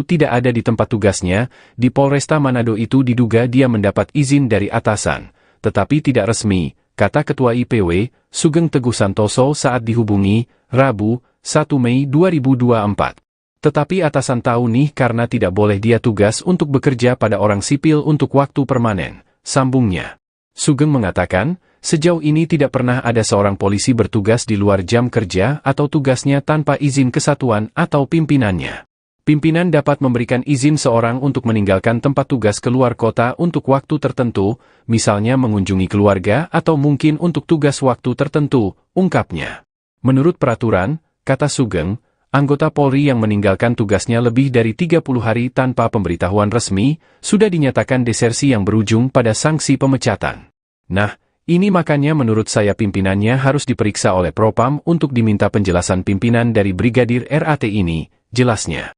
B: tidak ada di tempat tugasnya, di Polresta Manado itu diduga dia mendapat izin dari atasan, tetapi tidak resmi, kata Ketua IPW, Sugeng Teguh Santoso saat dihubungi, Rabu, 1 Mei 2024. Tetapi atasan tahu nih karena tidak boleh dia tugas untuk bekerja pada orang sipil untuk waktu permanen, sambungnya. Sugeng mengatakan, sejauh ini tidak pernah ada seorang polisi bertugas di luar jam kerja atau tugasnya tanpa izin kesatuan atau pimpinannya. Pimpinan dapat memberikan izin seorang untuk meninggalkan tempat tugas keluar kota untuk waktu tertentu, misalnya mengunjungi keluarga atau mungkin untuk tugas waktu tertentu, ungkapnya. Menurut peraturan, kata Sugeng, anggota Polri yang meninggalkan tugasnya lebih dari 30 hari tanpa pemberitahuan resmi, sudah dinyatakan desersi yang berujung pada sanksi pemecatan. Nah, Ini makanya menurut saya pimpinannya harus diperiksa oleh Propam untuk diminta penjelasan pimpinan dari Brigadir RAT ini, jelasnya.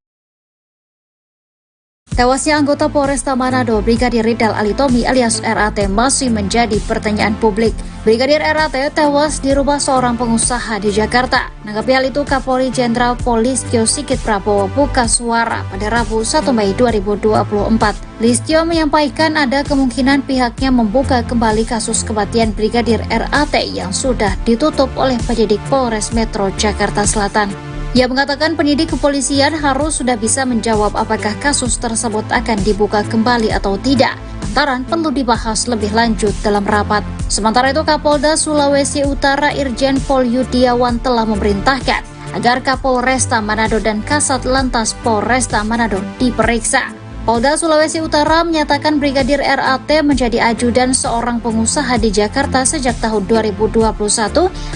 A: Tewasnya anggota Polresta Manado, Brigadir Ridal Alitomi alias RAT masih menjadi pertanyaan publik. Brigadir RAT tewas di rumah seorang pengusaha di Jakarta. Menanggapi hal itu, Kapolri Jenderal Polistio Sigit Prabowo buka suara pada Rabu 1 Mei 2024. Listio menyampaikan ada kemungkinan pihaknya membuka kembali kasus kematian Brigadir RAT yang sudah ditutup oleh penyidik Polres Metro Jakarta Selatan. Ia mengatakan penyidik kepolisian harus sudah bisa menjawab apakah kasus tersebut akan dibuka kembali atau tidak. Lantaran perlu dibahas lebih lanjut dalam rapat. Sementara itu, Kapolda Sulawesi Utara Irjen Pol Yudiawan telah memerintahkan agar Kapolresta Manado dan Kasat Lantas Polresta Manado diperiksa. Polda Sulawesi Utara menyatakan Brigadir RAT menjadi ajudan seorang pengusaha di Jakarta sejak tahun 2021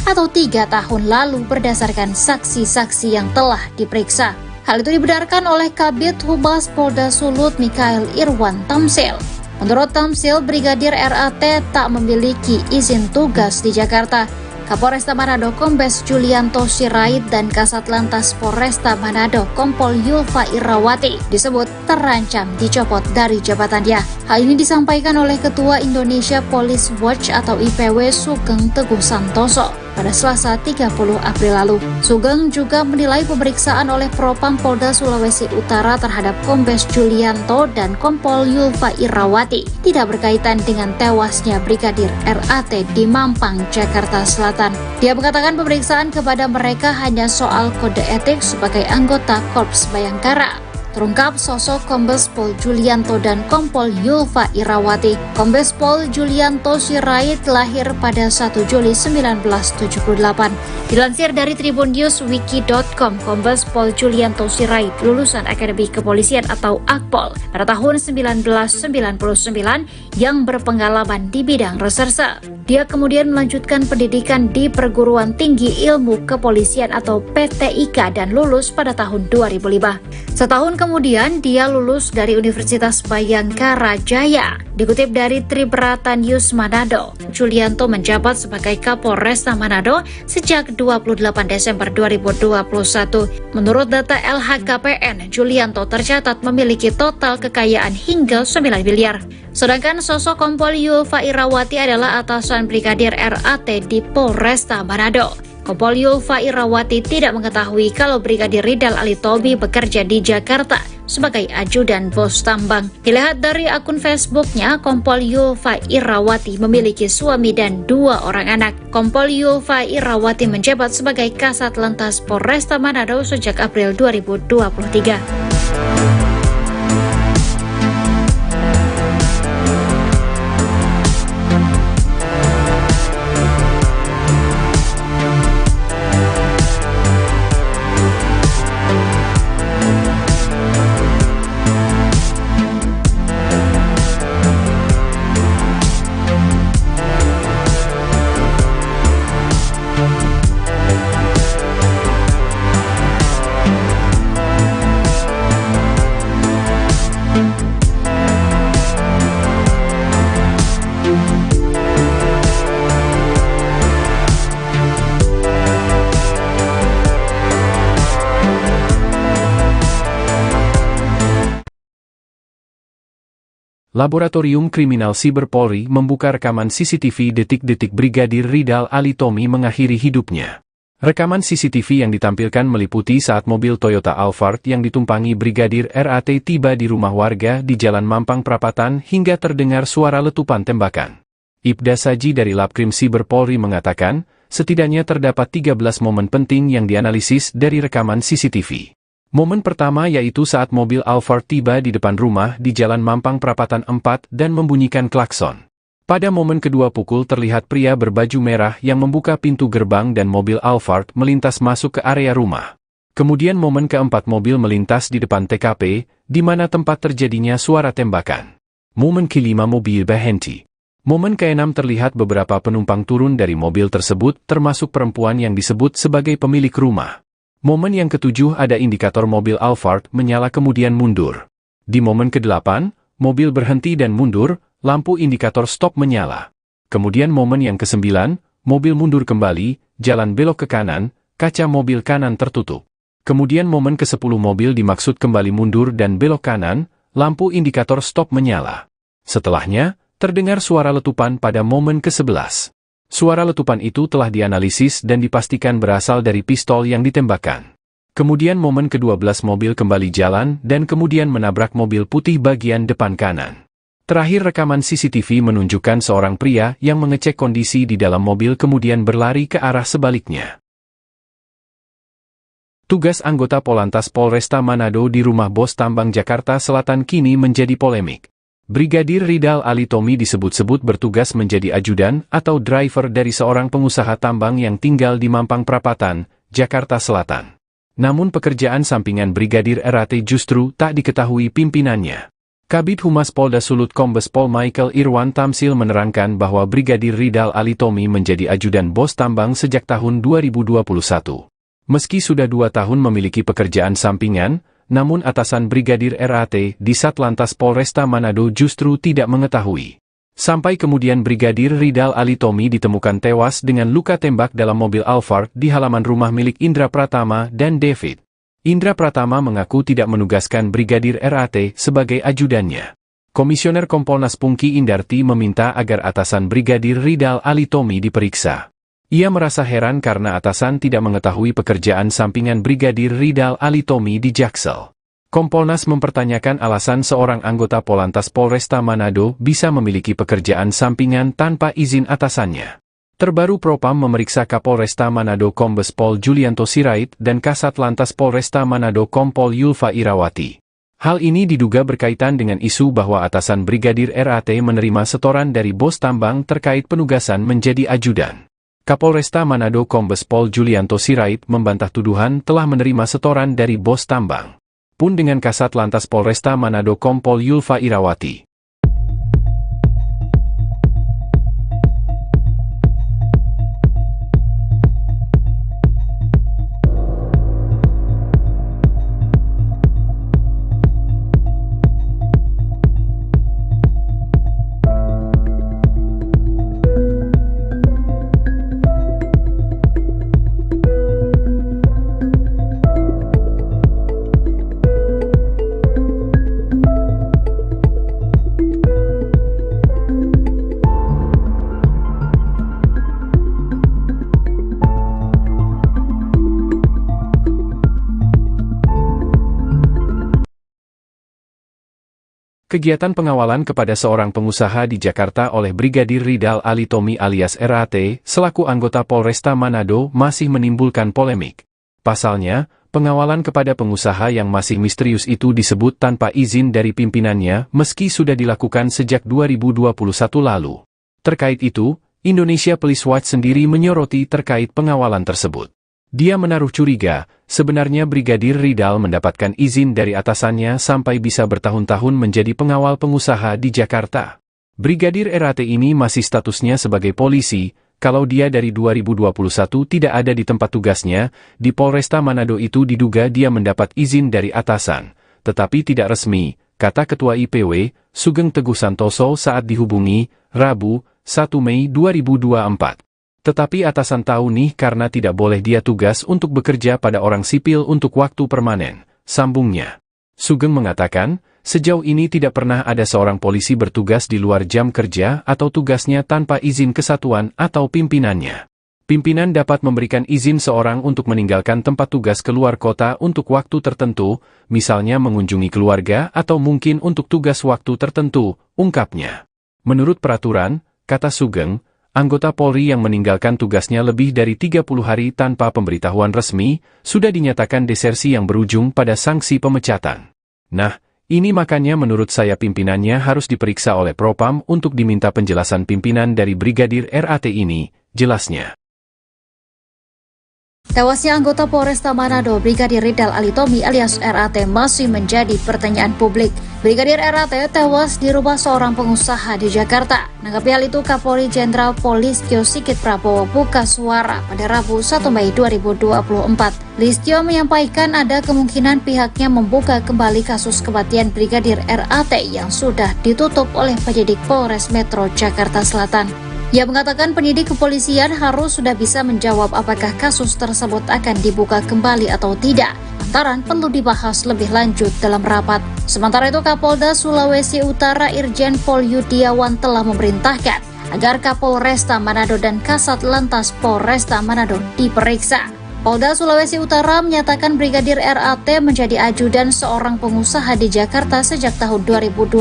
A: atau 3 tahun lalu berdasarkan saksi-saksi yang telah diperiksa. Hal itu dibenarkan oleh Kabid Humas Polda Sulut Mikael Irwan Tamsil. Menurut Tamsil, Brigadir RAT tak memiliki izin tugas di Jakarta. Kapolresta Manado Kombes Julianto Sirait dan Kasat Lantas Polresta Manado Kompol Yulfa Irawati disebut terancam dicopot dari jabatannya. Hal ini disampaikan oleh Ketua Indonesia Police Watch atau IPW Sugeng Teguh Santoso pada Selasa 30 April lalu. Sugeng juga menilai pemeriksaan oleh Propam Polda Sulawesi Utara terhadap Kombes Julianto dan Kompol Yulfa Irawati tidak berkaitan dengan tewasnya Brigadir RAT di Mampang, Jakarta Selatan. Dia mengatakan pemeriksaan kepada mereka hanya soal kode etik sebagai anggota Korps Bayangkara. Terungkap sosok Kombes Pol Julianto dan Kompol Yulfa Irawati. Kombes Pol Julianto Sirait lahir pada 1 Juli 1978. Dilansir dari tribunNewsWiki.com, Kombes Pol Julianto Sirait lulusan Akademi Kepolisian atau Akpol pada tahun 1999 yang berpengalaman di bidang reserse. Dia kemudian melanjutkan pendidikan di Perguruan Tinggi Ilmu Kepolisian atau PTIK dan lulus pada tahun 2005. Setahun kemudian dia lulus dari Universitas Bayangkara Jaya. Dikutip dari Tribrata News Manado, Julianto menjabat sebagai Kapolresta Manado sejak 28 Desember 2021. Menurut data LHKPN, Julianto tercatat memiliki total kekayaan hingga 9 miliar. Sedangkan sosok Kompol Yulfa Irawati adalah atasan Brigadir RAT di Polresta Manado. Kompol Yulfa Irawati tidak mengetahui kalau Brigadir Ridal Alitomi bekerja di Jakarta sebagai ajudan bos tambang. Dilihat dari akun Facebooknya, Kompol Yulfa Irawati memiliki suami dan 2 orang anak. Kompol Yulfa Irawati menjabat sebagai Kasat Lantas Polresta Manado sejak April 2023.
B: Laboratorium Kriminal Siber Polri membuka rekaman CCTV detik-detik Brigadir Ridal Alitomi mengakhiri hidupnya. Rekaman CCTV yang ditampilkan meliputi saat mobil Toyota Alphard yang ditumpangi Brigadir RAT tiba di rumah warga di Jalan Mampang Prapatan hingga terdengar suara letupan tembakan. Ibda Saji dari Labkrim Siber Polri mengatakan, setidaknya terdapat 13 momen penting yang dianalisis dari rekaman CCTV. Momen pertama yaitu saat mobil Alphard tiba di depan rumah di Jalan Mampang Prapatan 4 dan membunyikan klakson. Pada momen kedua pukul terlihat pria berbaju merah yang membuka pintu gerbang dan mobil Alphard melintas masuk ke area rumah. Kemudian momen keempat mobil melintas di depan TKP, di mana tempat terjadinya suara tembakan. Momen kelima mobil berhenti. Momen keenam terlihat beberapa penumpang turun dari mobil tersebut termasuk perempuan yang disebut sebagai pemilik rumah. Momen yang ketujuh ada indikator mobil Alphard menyala kemudian mundur. Di momen ke-8, mobil berhenti dan mundur, lampu indikator stop menyala. Kemudian momen yang ke-9, mobil mundur kembali, jalan belok ke kanan, kaca mobil kanan tertutup. Kemudian momen ke-10 mobil dimaksud kembali mundur dan belok kanan, lampu indikator stop menyala. Setelahnya, terdengar suara letupan pada momen ke-11. Suara letupan itu telah dianalisis dan dipastikan berasal dari pistol yang ditembakkan. Kemudian momen ke-12 mobil kembali jalan dan kemudian menabrak mobil putih bagian depan kanan. Terakhir rekaman CCTV menunjukkan seorang pria yang mengecek kondisi di dalam mobil kemudian berlari ke arah sebaliknya. Tugas anggota Polantas Polresta Manado di rumah bos tambang Jakarta Selatan kini menjadi polemik. Brigadir Ridal Alitomi disebut-sebut bertugas menjadi ajudan atau driver dari seorang pengusaha tambang yang tinggal di Mampang Perapatan, Jakarta Selatan. Namun pekerjaan sampingan Brigadir RAT justru tak diketahui pimpinannya. Kabid Humas Polda Sulut Kombes Pol Michael Irwan Tamsil menerangkan bahwa Brigadir Ridal Alitomi menjadi ajudan bos tambang sejak tahun 2021. Meski sudah 2 tahun memiliki pekerjaan sampingan, namun atasan Brigadir RAT di Satlantas Polresta Manado justru tidak mengetahui. Sampai kemudian Brigadir Ridal Alitomi ditemukan tewas dengan luka tembak dalam mobil Alphard di halaman rumah milik Indra Pratama dan David. Indra Pratama mengaku tidak menugaskan Brigadir RAT sebagai ajudannya. Komisioner Kompolnas Pungki Indarti meminta agar atasan Brigadir Ridal Alitomi diperiksa. Ia merasa heran karena atasan tidak mengetahui pekerjaan sampingan Brigadir Ridal Alitomi di Jaksel. Kompolnas mempertanyakan alasan seorang anggota Polantas Polresta Manado bisa memiliki pekerjaan sampingan tanpa izin atasannya. Terbaru Propam memeriksa Kapolresta Manado Kombes Pol Julianto Sirait dan Kasat Lantas Polresta Manado Kompol Yulfa Irawati. Hal ini diduga berkaitan dengan isu bahwa atasan Brigadir RAT menerima setoran dari bos tambang terkait penugasan menjadi ajudan. Kapolresta Manado Kombes Pol Julianto Sirait membantah tuduhan telah menerima setoran dari bos tambang. Pun dengan Kasat Lantas Polresta Manado Kompol Yulfa Irawati. Kegiatan pengawalan kepada seorang pengusaha di Jakarta oleh Brigadir Ridal Alitomi alias RAT, selaku anggota Polresta Manado masih menimbulkan polemik. Pasalnya, pengawalan kepada pengusaha yang masih misterius itu disebut tanpa izin dari pimpinannya meski sudah dilakukan sejak 2021 lalu. Terkait itu, Indonesia Police Watch sendiri menyoroti terkait pengawalan tersebut. Dia menaruh curiga, sebenarnya Brigadir Ridal mendapatkan izin dari atasannya sampai bisa bertahun-tahun menjadi pengawal pengusaha di Jakarta. Brigadir RAT ini masih statusnya sebagai polisi, kalau dia dari 2021 tidak ada di tempat tugasnya, di Polresta Manado itu diduga dia mendapat izin dari atasan, tetapi tidak resmi, kata Ketua IPW, Sugeng Teguh Santoso saat dihubungi, Rabu, 1 Mei 2024. Tetapi atasan tahu nih karena tidak boleh dia tugas untuk bekerja pada orang sipil untuk waktu permanen, sambungnya. Sugeng mengatakan, sejauh ini tidak pernah ada seorang polisi bertugas di luar jam kerja atau tugasnya tanpa izin kesatuan atau pimpinannya. Pimpinan dapat memberikan izin seorang untuk meninggalkan tempat tugas keluar kota untuk waktu tertentu, misalnya mengunjungi keluarga atau mungkin untuk tugas waktu tertentu, ungkapnya. Menurut peraturan, kata Sugeng, anggota Polri yang meninggalkan tugasnya lebih dari 30 hari tanpa pemberitahuan resmi, sudah dinyatakan desersi yang berujung pada sanksi pemecatan. Nah, ini makanya menurut saya pimpinannya harus diperiksa oleh Propam untuk diminta penjelasan pimpinan dari Brigadir RAT ini, jelasnya.
A: Tewasnya anggota Polresta Manado Brigadir Ridal Alitomi alias RAT masih menjadi pertanyaan publik. Brigadir RAT tewas di rumah seorang pengusaha di Jakarta. Menanggapi hal itu, Kapolri Jenderal Polistio Sigit Prabowo buka suara pada Rabu 1 Mei 2024. Listio menyampaikan ada kemungkinan pihaknya membuka kembali kasus kematian Brigadir RAT yang sudah ditutup oleh penyidik Polres Metro Jakarta Selatan. Ia mengatakan penyidik kepolisian harus sudah bisa menjawab apakah kasus tersebut akan dibuka kembali atau tidak. Lantaran perlu dibahas lebih lanjut dalam rapat. Sementara itu Kapolda Sulawesi Utara Irjen Pol Yudiawan telah memerintahkan agar Kapolresta Manado dan Kasat Lantas Polresta Manado diperiksa. Polda Sulawesi Utara menyatakan Brigadir RAT menjadi ajudan seorang pengusaha di Jakarta sejak tahun 2021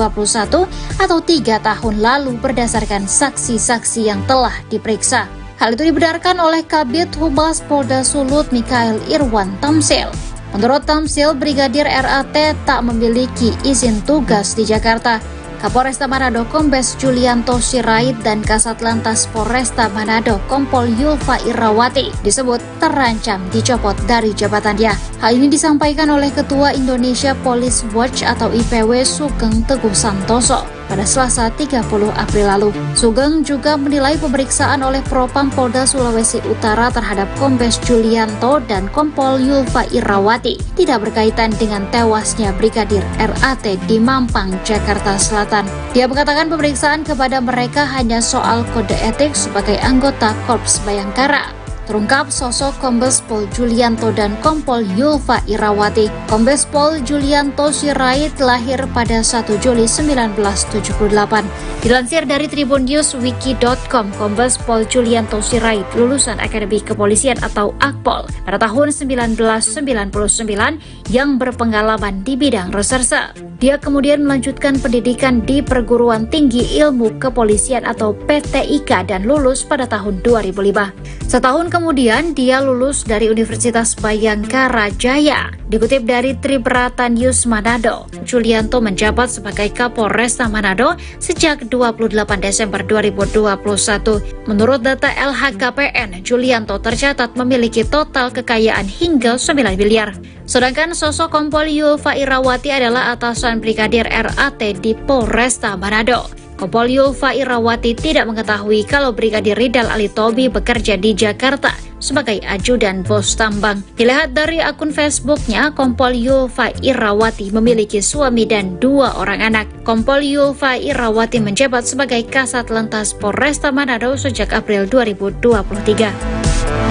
A: atau 3 tahun lalu berdasarkan saksi-saksi yang telah diperiksa. Hal itu dibenarkan oleh Kabid Humas Polda Sulut Mikael Irwan Tamsil. Menurut Tamsil, Brigadir RAT tak memiliki izin tugas di Jakarta. Kapolresta Manado Kombes Julianto Sirait dan Kasat Lantas Polresta Manado Kompol Yulfa Irawati disebut terancam dicopot dari jabatannya. Hal ini disampaikan oleh Ketua Indonesia Police Watch atau IPW Sugeng Teguh Santoso pada Selasa 30 April lalu. Sugeng juga menilai pemeriksaan oleh Propam Polda Sulawesi Utara terhadap Kombes Julianto dan Kompol Yulfa Irawati tidak berkaitan dengan tewasnya Brigadir RAT di Mampang, Jakarta Selatan. Dia mengatakan pemeriksaan kepada mereka hanya soal kode etik sebagai anggota Korps Bayangkara. Terungkap sosok Kombes Pol Julianto dan Kompol Yulfa Irawati. Kombes Pol Julianto Sirait lahir pada 1 Juli 1978. Dilansir dari tribunNewsWiki.com, Kombes Pol Julianto Sirait lulusan Akademi Kepolisian atau Akpol pada tahun 1999 yang berpengalaman di bidang reserse. Dia kemudian melanjutkan pendidikan di Perguruan Tinggi Ilmu Kepolisian atau PTIK dan lulus pada tahun 2005. Setahun kemudian dia lulus dari Universitas Bayangkara Jaya. Dikutip dari Tribrata News Manado, Julianto menjabat sebagai Kapolresta Manado sejak 28 Desember 2021. Menurut data LHKPN, Julianto tercatat memiliki total kekayaan hingga 9 miliar. Sedangkan sosok Kompol Yulfa Irawati adalah atasan Brigadir RAT di Polresta Manado. Kompol Yulfa Irawati tidak mengetahui kalau Brigadir Ridal Alitomi bekerja di Jakarta sebagai ajudan bos tambang. Dilihat dari akun Facebooknya, Kompol Yulfa Irawati memiliki suami dan 2 orang anak. Kompol Yulfa Irawati menjabat sebagai Kasat Lantas Polresta Manado sejak April 2023.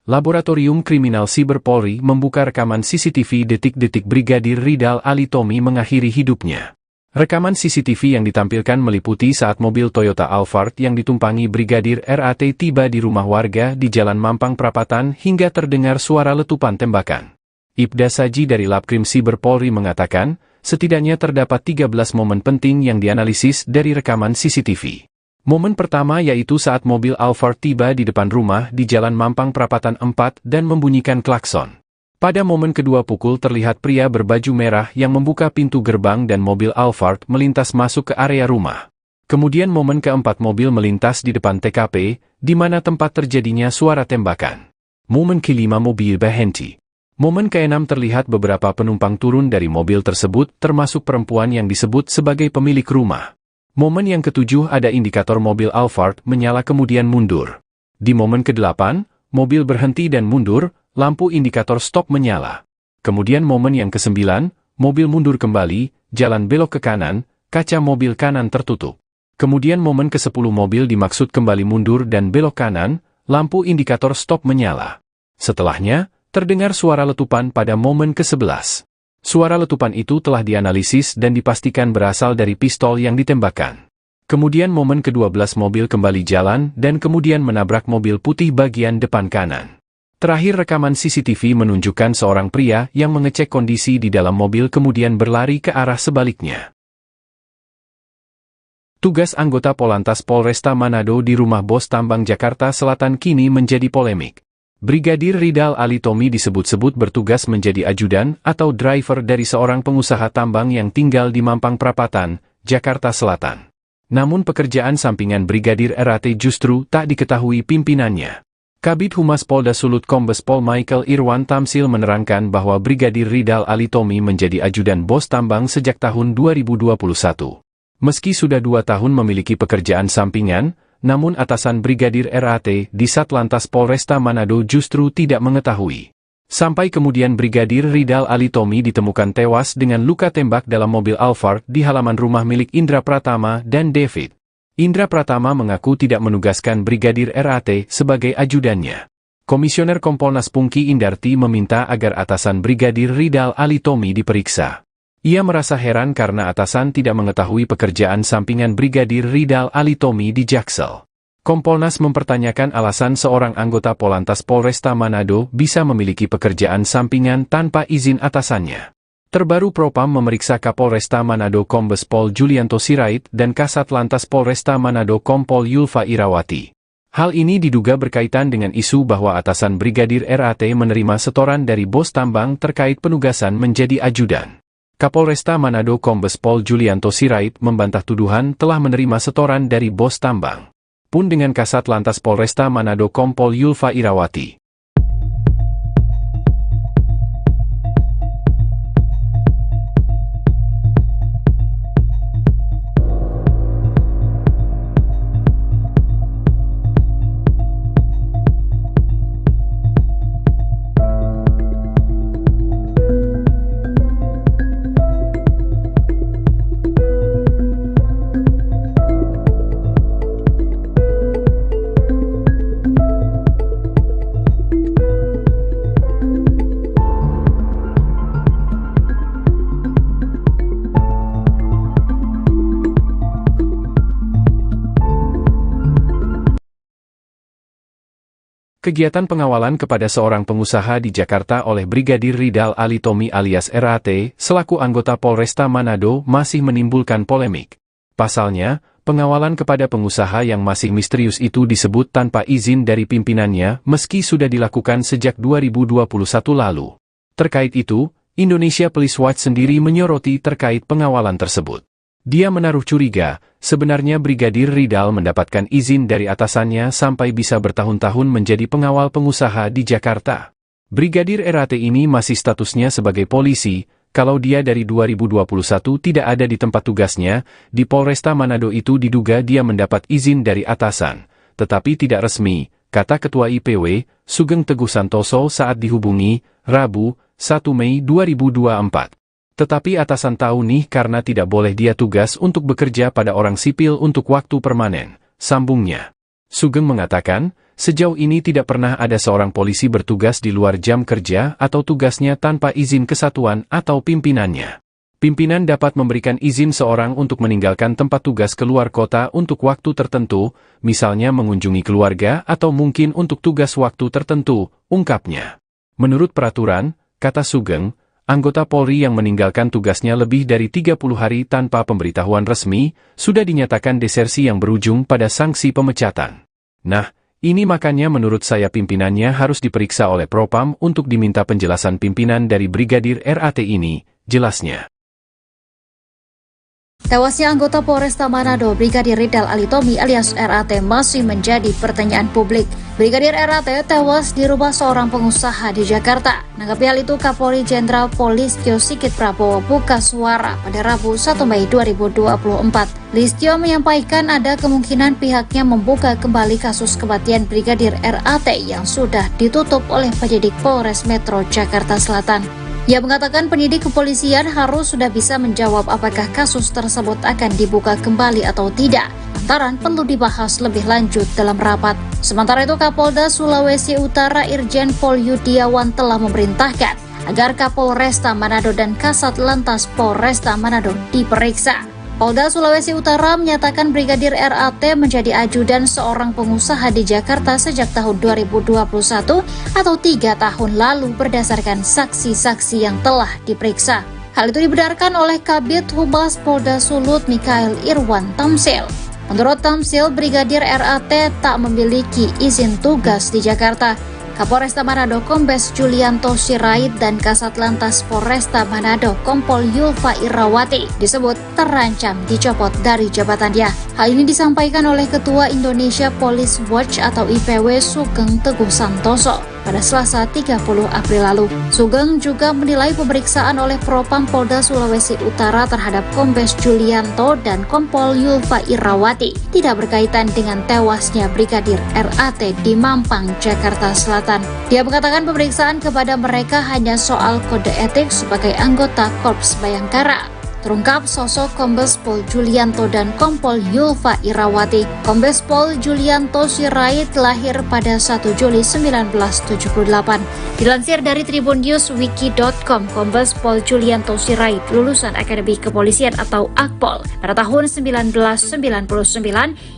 B: Laboratorium Kriminal Siber Polri membuka rekaman CCTV detik-detik Brigadir Ridal Alitomi mengakhiri hidupnya. Rekaman CCTV yang ditampilkan meliputi saat mobil Toyota Alphard yang ditumpangi Brigadir RAT tiba di rumah warga di Jalan Mampang Prapatan hingga terdengar suara letupan tembakan. Ibda Saji dari Labkrim Siber Polri mengatakan, setidaknya terdapat 13 momen penting yang dianalisis dari rekaman CCTV. Momen pertama yaitu saat mobil Alphard tiba di depan rumah di Jalan Mampang Prapatan 4 dan membunyikan klakson. Pada momen kedua pukul terlihat pria berbaju merah yang membuka pintu gerbang dan mobil Alphard melintas masuk ke area rumah. Kemudian momen keempat mobil melintas di depan TKP, di mana tempat terjadinya suara tembakan. Momen kelima mobil berhenti. Momen keenam terlihat beberapa penumpang turun dari mobil tersebut termasuk perempuan yang disebut sebagai pemilik rumah. Momen yang ketujuh ada indikator mobil Alphard menyala kemudian mundur. Di momen ke-8, mobil berhenti dan mundur, lampu indikator stop menyala. Kemudian momen yang ke-9, mobil mundur kembali, jalan belok ke kanan, kaca mobil kanan tertutup. Kemudian momen ke-10 mobil dimaksud kembali mundur dan belok kanan, lampu indikator stop menyala. Setelahnya, terdengar suara letupan pada momen ke-11. Suara letupan itu telah dianalisis dan dipastikan berasal dari pistol yang ditembakkan. Kemudian momen ke-12 mobil kembali jalan dan kemudian menabrak mobil putih bagian depan kanan. Terakhir rekaman CCTV menunjukkan seorang pria yang mengecek kondisi di dalam mobil kemudian berlari ke arah sebaliknya. Tugas anggota Polantas Polresta Manado di rumah bos tambang Jakarta Selatan kini menjadi polemik. Brigadir Ridal Alitomi disebut-sebut bertugas menjadi ajudan atau driver dari seorang pengusaha tambang yang tinggal di Mampang Perapatan, Jakarta Selatan. Namun pekerjaan sampingan Brigadir RAT justru tak diketahui pimpinannya. Kabid Humas Polda Sulut Kombes Pol Michael Irwan Tamsil menerangkan bahwa Brigadir Ridal Alitomi menjadi ajudan bos tambang sejak tahun 2021. Meski sudah 2 tahun memiliki pekerjaan sampingan, namun atasan Brigadir RAT di Satlantas Polresta Manado justru tidak mengetahui. Sampai kemudian Brigadir Ridal Alitomi ditemukan tewas dengan luka tembak dalam mobil Alphard di halaman rumah milik Indra Pratama dan David. Indra Pratama mengaku tidak menugaskan Brigadir RAT sebagai ajudannya. Komisioner Kompolnas Pungki Indarti meminta agar atasan Brigadir Ridal Alitomi diperiksa. Ia merasa heran karena atasan tidak mengetahui pekerjaan sampingan Brigadir Ridal Alitomi di Jaksel. Kompolnas mempertanyakan alasan seorang anggota Polantas Polresta Manado bisa memiliki pekerjaan sampingan tanpa izin atasannya. Terbaru Propam memeriksa Kapolresta Manado Kombes Pol Julianto Sirait dan Kasat Lantas Polresta Manado Kompol Yulfa Irawati. Hal ini diduga berkaitan dengan isu bahwa atasan Brigadir RAT menerima setoran dari bos tambang terkait penugasan menjadi ajudan. Kapolresta Manado Kombes Pol Julianto Sirait membantah tuduhan telah menerima setoran dari bos tambang. Pun dengan Kasat Lantas Polresta Manado Kompol Yulfa Irawati. Kegiatan pengawalan kepada seorang pengusaha di Jakarta oleh Brigadir Ridal Alitomi alias RAT, selaku anggota Polresta Manado masih menimbulkan polemik. Pasalnya, pengawalan kepada pengusaha yang masih misterius itu disebut tanpa izin dari pimpinannya meski sudah dilakukan sejak 2021 lalu. Terkait itu, Indonesia Police Watch sendiri menyoroti terkait pengawalan tersebut. Dia menaruh curiga, sebenarnya Brigadir Ridal mendapatkan izin dari atasannya sampai bisa bertahun-tahun menjadi pengawal pengusaha di Jakarta. Brigadir RAT ini masih statusnya sebagai polisi, kalau dia dari 2021 tidak ada di tempat tugasnya, di Polresta Manado itu diduga dia mendapat izin dari atasan, tetapi tidak resmi, kata Ketua IPW, Sugeng Teguh Santoso saat dihubungi, Rabu, 1 Mei 2024. Tetapi atasan tahu nih karena tidak boleh dia tugas untuk bekerja pada orang sipil untuk waktu permanen, sambungnya. Sugeng mengatakan, sejauh ini tidak pernah ada seorang polisi bertugas di luar jam kerja atau tugasnya tanpa izin kesatuan atau pimpinannya. Pimpinan dapat memberikan izin seorang untuk meninggalkan tempat tugas keluar kota untuk waktu tertentu, misalnya mengunjungi keluarga atau mungkin untuk tugas waktu tertentu, ungkapnya. Menurut peraturan, kata Sugeng, anggota Polri yang meninggalkan tugasnya lebih dari 30 hari tanpa pemberitahuan resmi, sudah dinyatakan desersi yang berujung pada sanksi pemecatan. Nah, ini makanya menurut saya pimpinannya harus diperiksa oleh Propam untuk diminta penjelasan pimpinan dari Brigadir RAT ini, jelasnya.
A: Tewasnya anggota Polresta Manado Brigadir Ridal Alitomi alias RAT masih menjadi pertanyaan publik. Brigadir RAT tewas di rumah seorang pengusaha di Jakarta. Menanggapi hal itu, Kapolri Jenderal Polistio Sigit Prabowo buka suara pada Rabu 1 Mei 2024. Listio menyampaikan ada kemungkinan pihaknya membuka kembali kasus kematian Brigadir RAT yang sudah ditutup oleh penyidik Polres Metro Jakarta Selatan. Ia mengatakan penyidik kepolisian harus sudah bisa menjawab apakah kasus tersebut akan dibuka kembali atau tidak, lantaran perlu dibahas lebih lanjut dalam rapat. Sementara itu, Kapolda Sulawesi Utara Irjen Pol Yudiawan telah memerintahkan agar Kapolresta Manado dan Kasat Lantas Polresta Manado diperiksa. Polda Sulawesi Utara menyatakan Brigadir RAT menjadi ajudan seorang pengusaha di Jakarta sejak tahun 2021 atau 3 tahun lalu berdasarkan saksi-saksi yang telah diperiksa. Hal itu dibenarkan oleh Kabid Humas Polda Sulut Mikael Irwan Tamsil. Menurut Tamsil, Brigadir RAT tak memiliki izin tugas di Jakarta. Kapolresta Manado Kombes Julianto Sirait dan Kasat Lantas Polresta Manado Kompol Yulfa Irawati disebut terancam dicopot dari jabatannya. Hal ini disampaikan oleh Ketua Indonesia Police Watch atau IPW Sugeng Teguh Santoso pada Selasa 30 April lalu. Sugeng juga menilai pemeriksaan oleh Propam Polda Sulawesi Utara terhadap Kombes Julianto dan Kompol Yulfa Irawati tidak berkaitan dengan tewasnya Brigadir RAT di Mampang, Jakarta Selatan. Dia mengatakan pemeriksaan kepada mereka hanya soal kode etik sebagai anggota Korps Bayangkara. Terungkap sosok Kombes Pol Julianto dan Kompol Yulfa Irawati. Kombes Pol Julianto Sirait lahir pada 1 Juli 1978. Dilansir dari tribunNewsWiki.com, Kombes Pol Julianto Sirait lulusan Akademi Kepolisian atau Akpol pada tahun 1999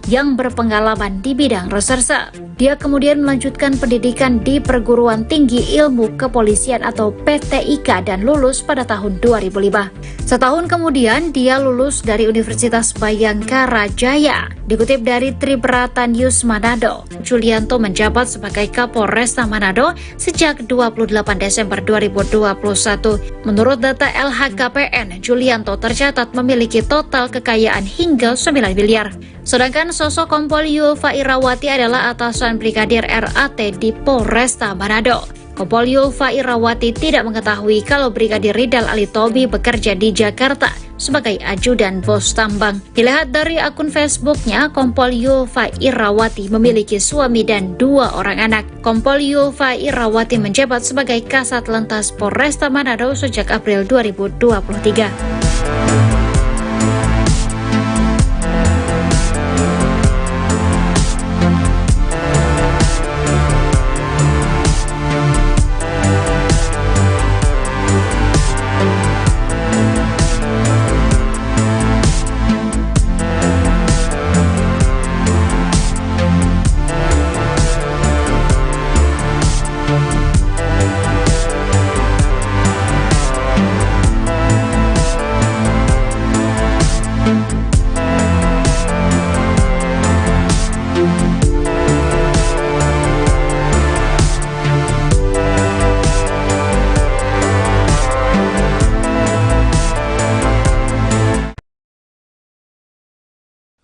A: yang berpengalaman di bidang reserse. Dia kemudian melanjutkan pendidikan di Perguruan Tinggi Ilmu Kepolisian atau PTIK dan lulus pada tahun 2005. Setahun kemudian dia lulus dari Universitas Bayangkara Jaya. Dikutip dari Tribrata News Manado, Julianto menjabat sebagai Kapolresta Manado sejak 28 Desember 2021. Menurut data LHKPN, Julianto tercatat memiliki total kekayaan hingga 9 miliar. Sedangkan sosok Kompol Yulfa Irawati adalah atasan Brigadir RAT di Polresta Manado. Kompol Yulfa Irawati tidak mengetahui kalau Brigadir Ridal Alitomi bekerja di Jakarta sebagai ajudan bos tambang. Dilihat dari akun Facebooknya, Kompol Yulfa Irawati memiliki suami dan 2 orang anak. Kompol Yulfa Irawati menjabat sebagai Kasat Lantas Polresta Manado sejak April 2023.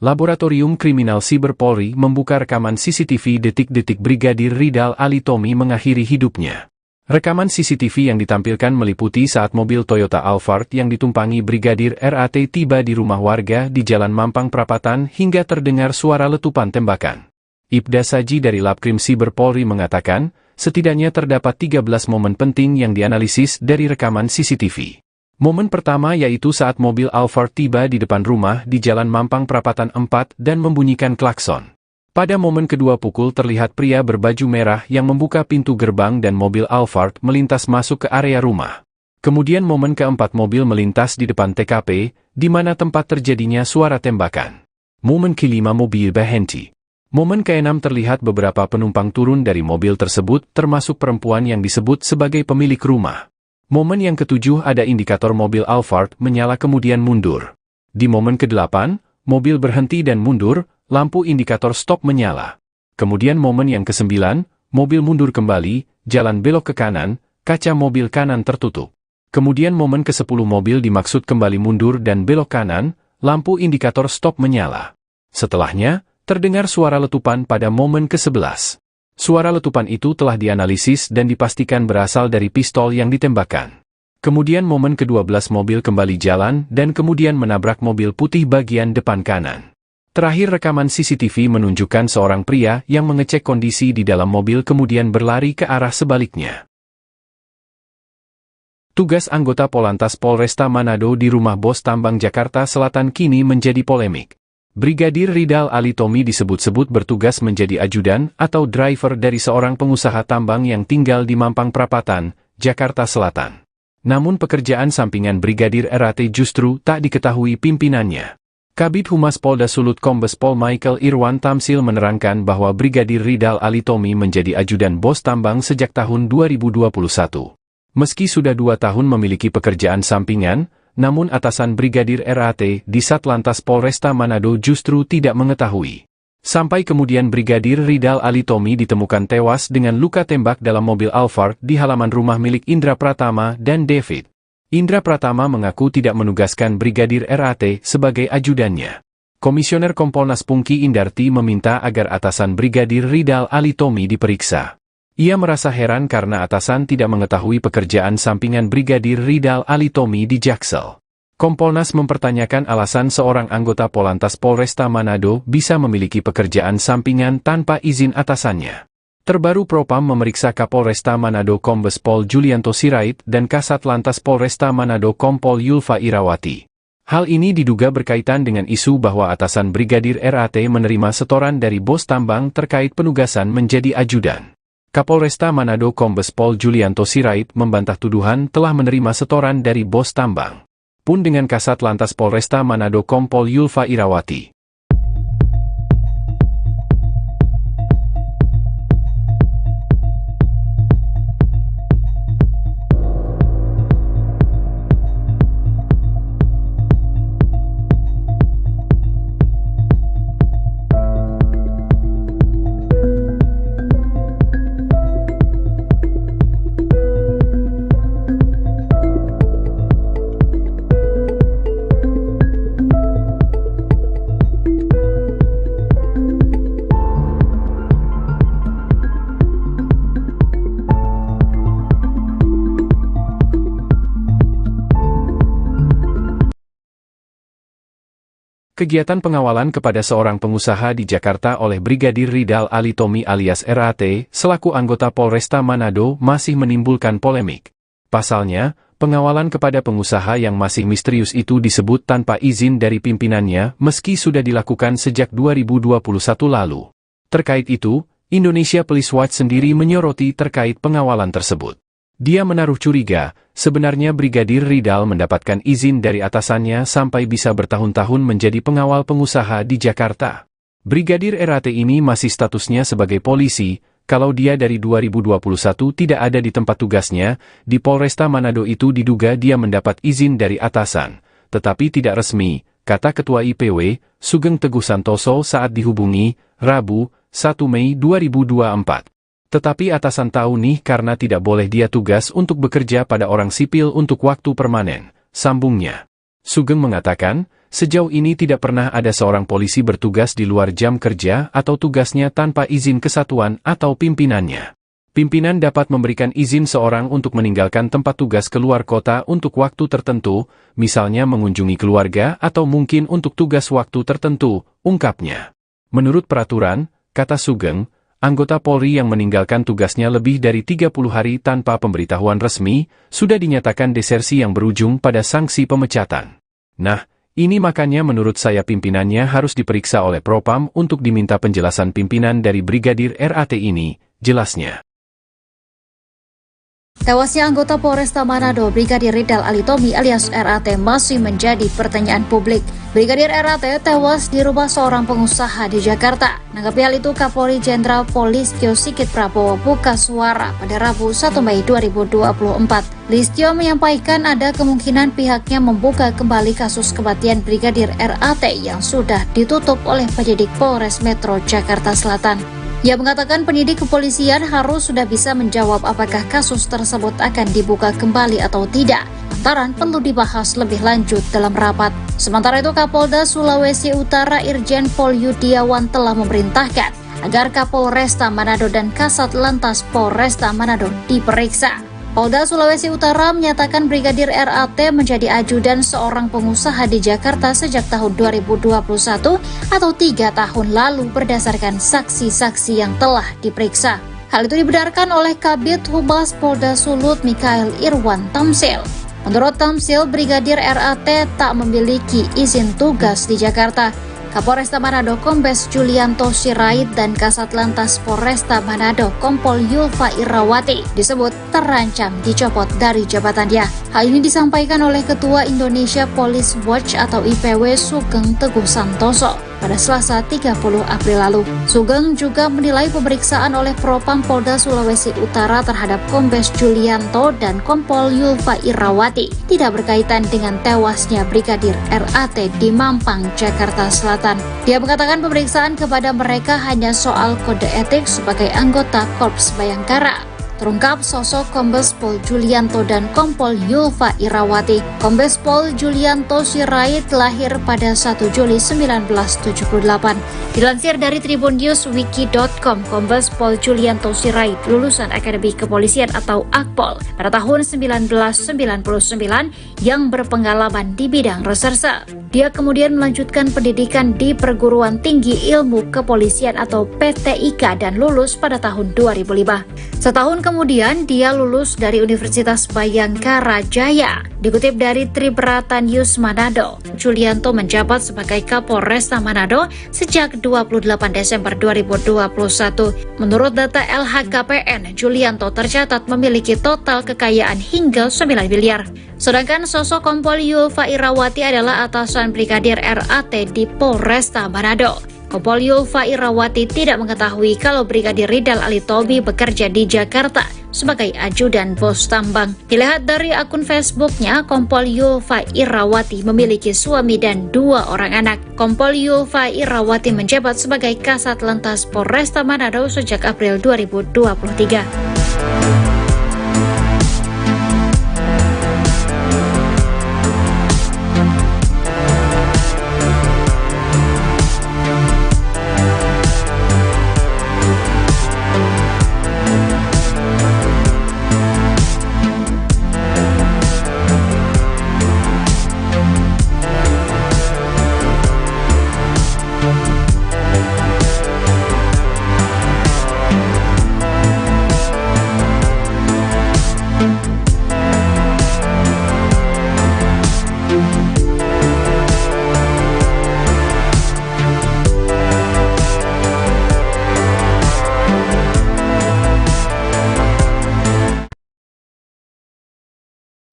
B: Laboratorium Kriminal Siber Polri membuka rekaman CCTV detik-detik Brigadir Ridal Alitomi mengakhiri hidupnya. Rekaman CCTV yang ditampilkan meliputi saat mobil Toyota Alphard yang ditumpangi Brigadir RAT tiba di rumah warga di Jalan Mampang Prapatan hingga terdengar suara letupan tembakan. Ibda Saji dari Labkrim Siber Polri mengatakan, setidaknya terdapat 13 momen penting yang dianalisis dari rekaman CCTV. Momen pertama yaitu saat mobil Alphard tiba di depan rumah di Jalan Mampang Prapatan 4 dan membunyikan klakson. Pada momen kedua pukul terlihat pria berbaju merah yang membuka pintu gerbang dan mobil Alphard melintas masuk ke area rumah. Kemudian momen keempat mobil melintas di depan TKP, di mana tempat terjadinya suara tembakan. Momen kelima mobil berhenti. Momen keenam terlihat beberapa penumpang turun dari mobil tersebut termasuk perempuan yang disebut sebagai pemilik rumah. Momen yang ketujuh ada indikator mobil Alphard menyala kemudian mundur. Di momen ke-8, mobil berhenti dan mundur, lampu indikator stop menyala. Kemudian momen yang ke-9, mobil mundur kembali, jalan belok ke kanan, kaca mobil kanan tertutup. Kemudian momen ke-10 mobil dimaksud kembali mundur dan belok kanan, lampu indikator stop menyala. Setelahnya, terdengar suara letupan pada momen ke-11. Suara letupan itu telah dianalisis dan dipastikan berasal dari pistol yang ditembakkan. Kemudian momen ke-12 mobil kembali jalan dan kemudian menabrak mobil putih bagian depan kanan. Terakhir rekaman CCTV menunjukkan seorang pria yang mengecek kondisi di dalam mobil kemudian berlari ke arah sebaliknya. Tugas anggota Polantas Polresta Manado di rumah bos tambang Jakarta Selatan kini menjadi polemik. Brigadir Ridal Alitomi disebut-sebut bertugas menjadi ajudan atau driver dari seorang pengusaha tambang yang tinggal di Mampang Prapatan, Jakarta Selatan. Namun pekerjaan sampingan Brigadir RAT justru tak diketahui pimpinannya. Kabid Humas Polda Sulut Kombes Pol Mikael Irwan Tamsil menerangkan bahwa Brigadir Ridal Alitomi menjadi ajudan bos tambang sejak tahun 2021. Meski sudah 2 tahun memiliki pekerjaan sampingan, namun atasan Brigadir RAT di Satlantas Polresta Manado justru tidak mengetahui. Sampai kemudian Brigadir Ridal Alitomi ditemukan tewas dengan luka tembak dalam mobil Alphard di halaman rumah milik Indra Pratama dan David. Indra Pratama mengaku tidak menugaskan Brigadir RAT sebagai ajudannya. Komisioner Kompolnas Pungki Indarti meminta agar atasan Brigadir Ridal Alitomi diperiksa. Ia merasa heran karena atasan tidak mengetahui pekerjaan sampingan Brigadir Ridal Alitomi di Jaksel. Kompolnas mempertanyakan alasan seorang anggota Polantas Polresta Manado bisa memiliki pekerjaan sampingan tanpa izin atasannya. Terbaru Propam memeriksa Kapolresta Manado Kombes Pol Julianto Sirait dan Kasat Lantas Polresta Manado Kompol Yulfa Irawati. Hal ini diduga berkaitan dengan isu bahwa atasan Brigadir RAT menerima setoran dari bos tambang terkait penugasan menjadi ajudan. Kapolresta Manado Kombes Pol Julianto Sirait membantah tuduhan telah menerima setoran dari bos tambang. Pun dengan Kasat Lantas Polresta Manado Kompol Yulfa Irawati. Kegiatan pengawalan kepada seorang pengusaha di Jakarta oleh Brigadir Ridal Alitomi alias RAT, selaku anggota Polresta Manado masih menimbulkan polemik. Pasalnya, pengawalan kepada pengusaha yang masih misterius itu disebut tanpa izin dari pimpinannya meski sudah dilakukan sejak 2021 lalu. Terkait itu, Indonesia Police Watch sendiri menyoroti terkait pengawalan tersebut. Dia menaruh curiga, sebenarnya Brigadir Ridal mendapatkan izin dari atasannya sampai bisa bertahun-tahun menjadi pengawal pengusaha di Jakarta. Brigadir RAT ini masih statusnya sebagai polisi, kalau dia dari 2021 tidak ada di tempat tugasnya, di Polresta Manado itu diduga dia mendapat izin dari atasan, tetapi tidak resmi, kata Ketua IPW, Sugeng Teguh Santoso saat dihubungi, Rabu, 1 Mei 2024. Tetapi atasan tahu nih karena tidak boleh dia tugas untuk bekerja pada orang sipil untuk waktu permanen, sambungnya. Sugeng mengatakan, sejauh ini tidak pernah ada seorang polisi bertugas di luar jam kerja atau tugasnya tanpa izin kesatuan atau pimpinannya. Pimpinan dapat memberikan izin seorang untuk meninggalkan tempat tugas keluar kota untuk waktu tertentu, misalnya mengunjungi keluarga atau mungkin untuk tugas waktu tertentu, ungkapnya. Menurut peraturan, kata Sugeng, anggota Polri yang meninggalkan tugasnya lebih dari 30 hari tanpa pemberitahuan resmi, sudah dinyatakan desersi yang berujung pada sanksi pemecatan. Nah, ini makanya menurut saya pimpinannya harus diperiksa oleh Propam untuk diminta penjelasan pimpinan dari Brigadir RAT ini, jelasnya.
A: Tewasnya anggota Polresta Manado Brigadir Ridal Alitomi alias RAT masih menjadi pertanyaan publik. Brigadir RAT tewas di rumah seorang pengusaha di Jakarta. Menanggapi hal itu, Kapolri Jenderal Polistio Sigit Prabowo buka suara pada Rabu 1 Mei 2024. Listio menyampaikan ada kemungkinan pihaknya membuka kembali kasus kematian Brigadir RAT yang sudah ditutup oleh penyidik Polres Metro Jakarta Selatan. Ia mengatakan penyidik kepolisian harus sudah bisa menjawab apakah kasus tersebut akan dibuka kembali atau tidak, lantaran perlu dibahas lebih lanjut dalam rapat. Sementara itu, Kapolda Sulawesi Utara Irjen Pol Yudiawan telah memerintahkan agar Kapolresta Manado dan Kasat Lantas Polresta Manado diperiksa. Polda Sulawesi Utara menyatakan Brigadir RAT menjadi ajudan seorang pengusaha di Jakarta sejak tahun 2021 atau 3 tahun lalu berdasarkan saksi-saksi yang telah diperiksa. Hal itu dibenarkan oleh Kabid Humas Polda Sulut Mikael Irwan Tamsil. Menurut Tamsil, Brigadir RAT tak memiliki izin tugas di Jakarta. Kapolresta Manado Kombes Julianto Sirait dan Kasat Lantas Polresta Manado Kompol Yulfa Irawati disebut terancam dicopot dari jabatannya. Hal ini disampaikan oleh Ketua Indonesia Police Watch atau IPW Sugeng Teguh Santoso. pada Selasa 30 April lalu. Sugeng juga menilai pemeriksaan oleh Propam Polda Sulawesi Utara terhadap Kombes Julianto dan Kompol Yulfa Irawati tidak berkaitan dengan tewasnya Brigadir RAT di Mampang, Jakarta Selatan. Dia mengatakan pemeriksaan kepada mereka hanya soal kode etik sebagai anggota Korps Bayangkara. Terungkap sosok Kombes Pol Julianto dan Kompol Yulfa Irawati. Kombes Pol Julianto Sirait lahir pada 1 Juli 1978. Dilansir dari tribunNewsWiki.com, Kombes Pol Julianto Sirait lulusan Akademi Kepolisian atau Akpol pada tahun 1999 yang berpengalaman di bidang reserse. Dia kemudian melanjutkan pendidikan di Perguruan Tinggi Ilmu Kepolisian atau PTIK dan lulus pada tahun 2005. Setahun kemudian dia lulus dari Universitas Bayangkara Jaya. Dikutip dari Tribrata News Manado, Julianto menjabat sebagai Kapolresta Manado sejak 28 Desember 2021. Menurut data LHKPN, Julianto tercatat memiliki total kekayaan hingga 9 miliar. Sedangkan sosok Kompol Yulfa Irawati adalah atasan Brigadir RAT di Polresta Manado. Kompol Yulfa Irawati tidak mengetahui kalau Brigadir Ridal Alitomi bekerja di Jakarta sebagai ajudan bos tambang. Dilihat dari akun Facebooknya, Kompol Yulfa Irawati memiliki suami dan 2 orang anak. Kompol Yulfa Irawati menjabat sebagai Kasat Lantas Polresta Manado sejak April 2023.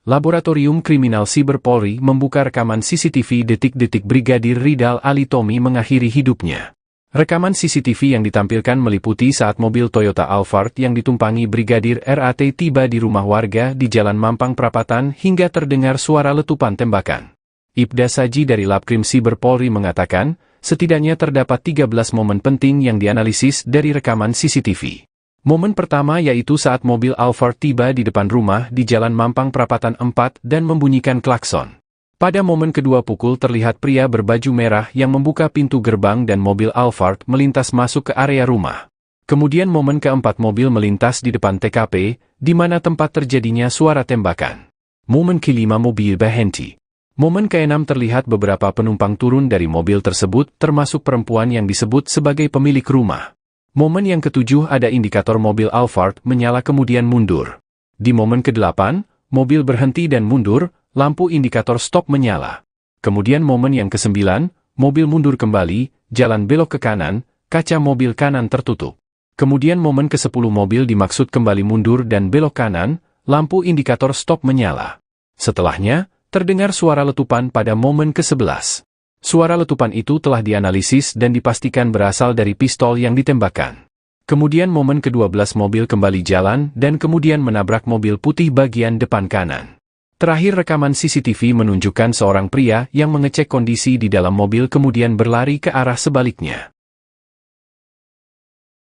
B: Laboratorium Kriminal Siber Polri membuka rekaman CCTV detik-detik Brigadir Ridal Alitomi mengakhiri hidupnya. Rekaman CCTV yang ditampilkan meliputi saat mobil Toyota Alphard yang ditumpangi Brigadir RAT tiba di rumah warga di Jalan Mampang Prapatan hingga terdengar suara letupan tembakan. Ibda Saji dari Labkrim Siber Polri mengatakan, setidaknya terdapat 13 momen penting yang dianalisis dari rekaman CCTV. Momen pertama yaitu saat mobil Alphard tiba di depan rumah di Jalan Mampang Prapatan 4 dan membunyikan klakson. Pada momen kedua pukul terlihat pria berbaju merah yang membuka pintu gerbang dan mobil Alphard melintas masuk ke area rumah. Kemudian momen keempat mobil melintas di depan TKP, di mana tempat terjadinya suara tembakan. Momen kelima mobil berhenti. Momen keenam terlihat beberapa penumpang turun dari mobil tersebut termasuk perempuan yang disebut sebagai pemilik rumah. Momen yang ketujuh ada indikator mobil Alphard menyala kemudian mundur. Di momen ke-8, mobil berhenti dan mundur, lampu indikator stop menyala. Kemudian momen yang ke-9, mobil mundur kembali, jalan belok ke kanan, kaca mobil kanan tertutup. Kemudian momen ke-10 mobil dimaksud kembali mundur dan belok kanan, lampu indikator stop menyala. Setelahnya, terdengar suara letupan pada momen ke-11. Suara letupan itu telah dianalisis dan dipastikan berasal dari pistol yang ditembakkan. Kemudian momen ke-12 mobil kembali jalan dan kemudian menabrak mobil putih bagian depan kanan. Terakhir rekaman CCTV menunjukkan seorang pria yang mengecek kondisi di dalam mobil kemudian berlari ke arah sebaliknya.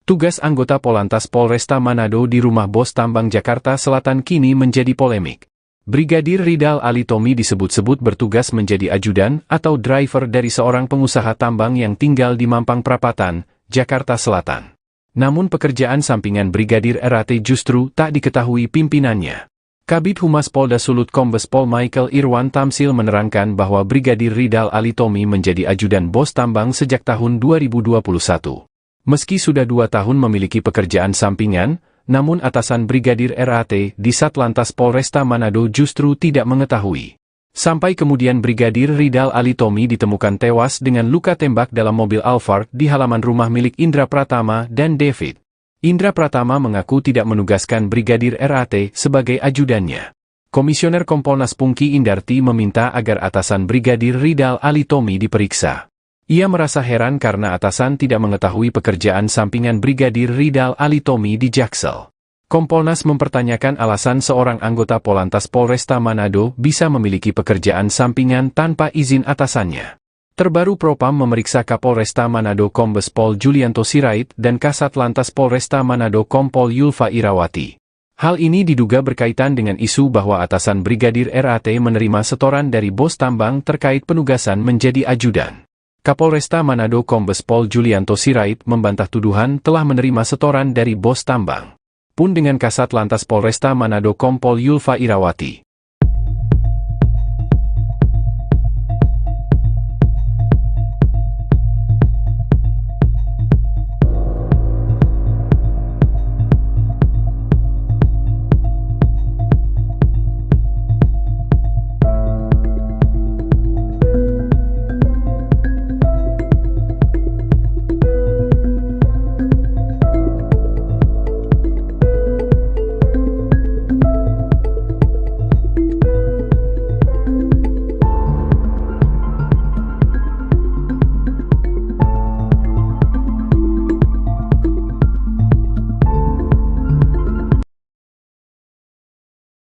B: Tugas anggota Polantas Polresta Manado di rumah bos tambang Jakarta Selatan kini menjadi polemik. Brigadir Ridal Alitomi disebut-sebut bertugas menjadi ajudan atau driver dari seorang pengusaha tambang yang tinggal di Mampang Prapatan, Jakarta Selatan. Namun pekerjaan sampingan Brigadir RAT justru tak diketahui pimpinannya. Kabid Humas Polda Sulut Kombes Pol Michael Irwan Tamsil menerangkan bahwa Brigadir Ridal Alitomi menjadi ajudan bos tambang sejak tahun 2021. Meski sudah 2 tahun memiliki pekerjaan sampingan, namun atasan Brigadir RAT di Satlantas Polresta Manado justru tidak mengetahui. Sampai kemudian Brigadir Ridal Alitomi ditemukan tewas dengan luka tembak dalam mobil Alphard di halaman rumah milik Indra Pratama dan David. Indra Pratama mengaku tidak menugaskan Brigadir RAT sebagai ajudannya. Komisioner Kompolnas Pungki Indarti meminta agar atasan Brigadir Ridal Alitomi diperiksa. Ia merasa heran karena atasan tidak mengetahui pekerjaan sampingan Brigadir Ridal Alitomi di Jaksel. Kompolnas mempertanyakan alasan seorang anggota Polantas Polresta Manado bisa memiliki pekerjaan sampingan tanpa izin atasannya. Terbaru Propam memeriksa Kapolresta Manado Kombes Pol Julianto Sirait dan Kasat Lantas Polresta Manado Kompol Yulfa Irawati. Hal ini diduga berkaitan dengan isu bahwa atasan Brigadir RAT menerima setoran dari bos tambang terkait penugasan menjadi ajudan. Kapolresta Manado Kombes Pol Julianto Sirait membantah tuduhan telah menerima setoran dari bos tambang. Pun dengan Kasat Lantas Polresta Manado Kompol Yulfa Irawati.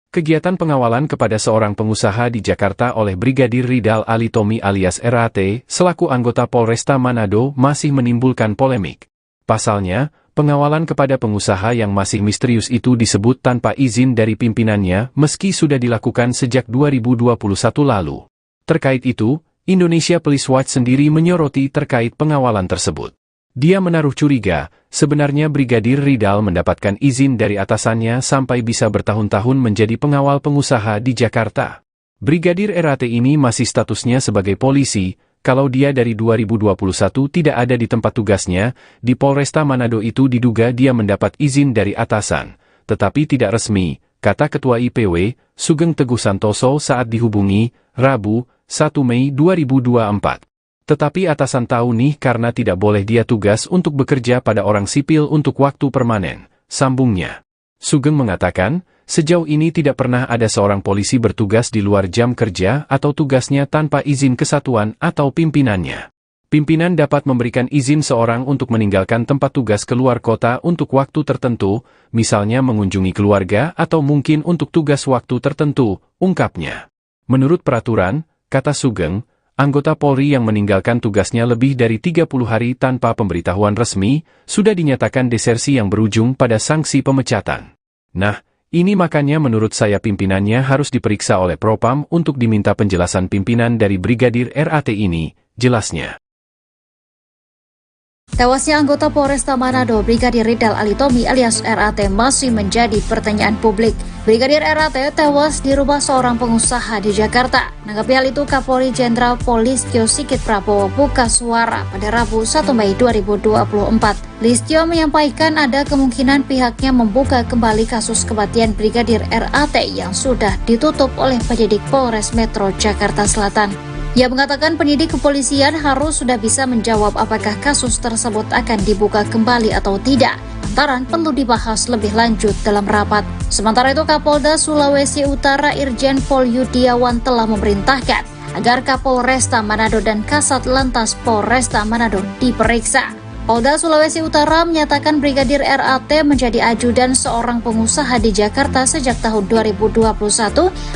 B: Kegiatan pengawalan kepada seorang pengusaha di Jakarta oleh Brigadir Ridal Alitomi alias RAT, selaku anggota Polresta Manado masih menimbulkan polemik. Pasalnya, pengawalan kepada pengusaha yang masih misterius itu disebut tanpa izin dari pimpinannya meski sudah dilakukan sejak 2021 lalu. Terkait itu, Indonesia Police Watch sendiri menyoroti terkait pengawalan tersebut. Dia menaruh curiga, sebenarnya Brigadir Ridal mendapatkan izin dari atasannya sampai bisa bertahun-tahun menjadi pengawal pengusaha di Jakarta. Brigadir RAT ini masih statusnya sebagai polisi, kalau dia dari 2021 tidak ada di tempat tugasnya, di Polresta Manado itu diduga dia mendapat izin dari atasan, tetapi tidak resmi, kata Ketua IPW, Sugeng Teguh Santoso saat dihubungi, Rabu, 1 Mei 2024. Tetapi atasan tahu nih karena tidak boleh dia tugas untuk bekerja pada orang sipil untuk waktu permanen, sambungnya. Sugeng mengatakan, sejauh ini tidak pernah ada seorang polisi bertugas di luar jam kerja atau tugasnya tanpa izin kesatuan atau pimpinannya. Pimpinan dapat memberikan izin seorang untuk meninggalkan tempat tugas keluar kota untuk waktu tertentu, misalnya mengunjungi keluarga atau mungkin untuk tugas waktu tertentu, ungkapnya. Menurut peraturan, kata Sugeng, anggota Polri yang meninggalkan tugasnya lebih dari 30 hari tanpa pemberitahuan resmi, sudah dinyatakan desersi yang berujung pada sanksi pemecatan. Nah, ini makanya menurut saya pimpinannya harus diperiksa oleh Propam untuk diminta penjelasan pimpinan dari Brigadir RAT ini, jelasnya.
A: Tewasnya anggota Polresta Manado Brigadir Ridal Alitomi alias RAT masih menjadi pertanyaan publik. Brigadir RAT tewas di rumah seorang pengusaha di Jakarta. Menanggapi hal itu, Kapolri Jenderal Polistio Sigit Prabowo buka suara pada Rabu 1 Mei 2024. Listio menyampaikan ada kemungkinan pihaknya membuka kembali kasus kematian Brigadir RAT yang sudah ditutup oleh penyidik Polres Metro Jakarta Selatan. Ia mengatakan penyidik kepolisian harus sudah bisa menjawab apakah kasus tersebut akan dibuka kembali atau tidak. Lantaran perlu dibahas lebih lanjut dalam rapat. Sementara itu, Kapolda Sulawesi Utara Irjen Pol Yudiawan telah memerintahkan agar Kapolresta Manado dan Kasat Lantas Polresta Manado diperiksa. Polda Sulawesi Utara menyatakan Brigadir RAT menjadi ajudan seorang pengusaha di Jakarta sejak tahun 2021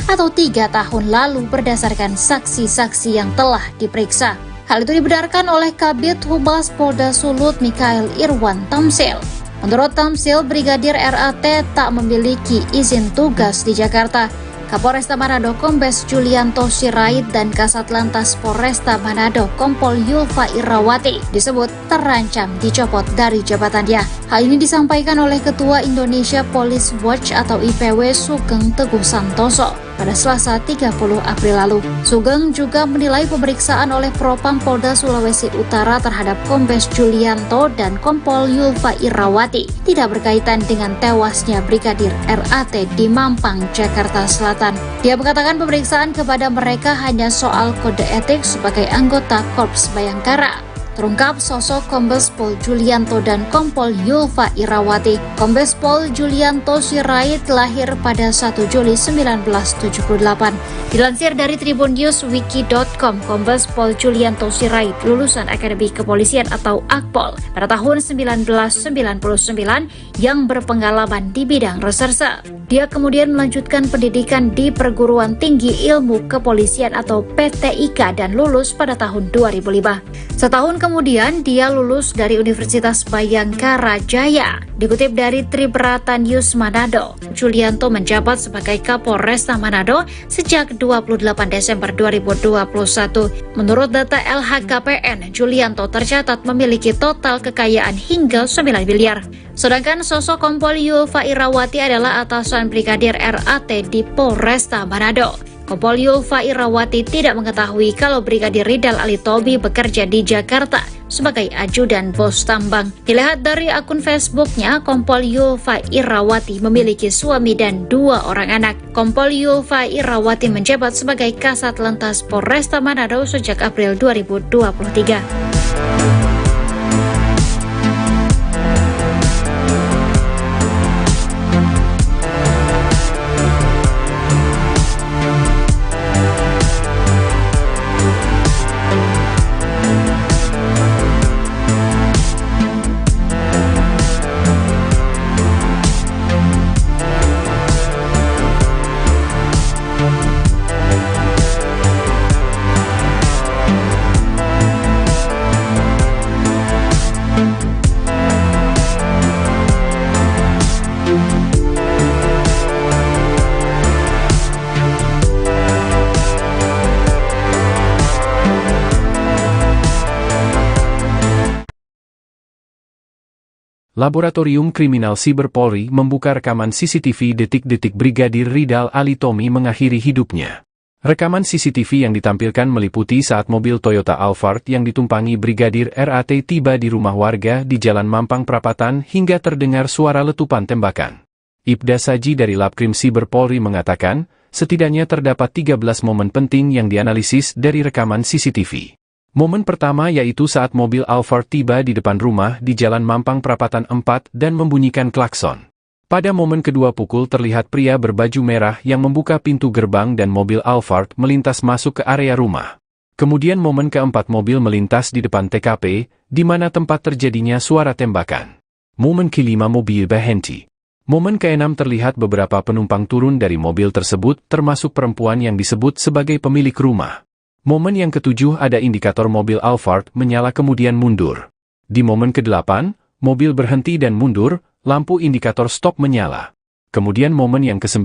A: atau 3 tahun lalu berdasarkan saksi-saksi yang telah diperiksa. Hal itu dibenarkan oleh Kabid Humas Polda Sulut Mikael Irwan Tamsil. Menurut Tamsil, Brigadir RAT tak memiliki izin tugas di Jakarta. Kapolresta Manado Kombes Julianto Sirait dan Kasat Lantas Polresta Manado Kompol Yulfa Irawati disebut terancam dicopot dari jabatannya. Hal ini disampaikan oleh Ketua Indonesia Police Watch atau IPW Sugeng Teguh Santoso pada Selasa 30 April lalu. Sugeng juga menilai pemeriksaan oleh Propam Polda Sulawesi Utara terhadap Kombes Julianto dan Kompol Yulfa Irawati tidak berkaitan dengan tewasnya Brigadir RAT di Mampang, Jakarta Selatan. Dia mengatakan pemeriksaan kepada mereka hanya soal kode etik sebagai anggota Korps Bayangkara. terungkap sosok Kombes Pol Julianto dan Kompol Yulfa Irawati. Kombes Pol Julianto Sirait lahir pada 1 Juli 1978. Dilansir dari tribunNewsWiki.com, Kombes Pol Julianto Sirait lulusan Akademi Kepolisian atau Akpol pada tahun 1999 yang berpengalaman di bidang reserse. Dia kemudian melanjutkan pendidikan di Perguruan Tinggi Ilmu Kepolisian atau PTIK dan lulus pada tahun 2005. Setahun kemudian dia lulus dari Universitas Bayangkara Jaya. Dikutip dari Tribrata News Manado, Julianto menjabat sebagai Kapolresta Manado sejak 28 Desember 2021. Menurut data LHKPN, Julianto tercatat memiliki total kekayaan hingga 9 miliar. Sedangkan sosok Kompol Yulfa Irawati adalah atasan Brigadir RAT di Polresta Manado. Kompol Yulfa Irawati tidak mengetahui kalau Brigadir Ridal Alitomi bekerja di Jakarta sebagai ajudan bos tambang. Dilihat dari akun Facebooknya, Kompol Yulfa Irawati memiliki suami dan 2 orang anak. Kompol Yulfa Irawati menjabat sebagai Kasat Lantas Polresta Manado sejak April 2023.
B: Laboratorium Kriminal Siber Polri membuka rekaman CCTV detik-detik Brigadir Ridal Alitomi mengakhiri hidupnya. Rekaman CCTV yang ditampilkan meliputi saat mobil Toyota Alphard yang ditumpangi Brigadir RAT tiba di rumah warga di Jalan Mampang Prapatan hingga terdengar suara letupan tembakan. Ibda Saji dari Labkrim Siber Polri mengatakan, setidaknya terdapat 13 momen penting yang dianalisis dari rekaman CCTV. Momen pertama yaitu saat mobil Alphard tiba di depan rumah di Jalan Mampang Prapatan 4 dan membunyikan klakson. Pada momen kedua pukul terlihat pria berbaju merah yang membuka pintu gerbang dan mobil Alphard melintas masuk ke area rumah. Kemudian momen keempat mobil melintas di depan TKP, di mana tempat terjadinya suara tembakan. Momen kelima mobil berhenti. Momen keenam terlihat beberapa penumpang turun dari mobil tersebut termasuk perempuan yang disebut sebagai pemilik rumah. Momen yang ketujuh ada indikator mobil Alphard menyala kemudian mundur. Di momen ke-8, mobil berhenti dan mundur, lampu indikator stop menyala. Kemudian momen yang ke-9,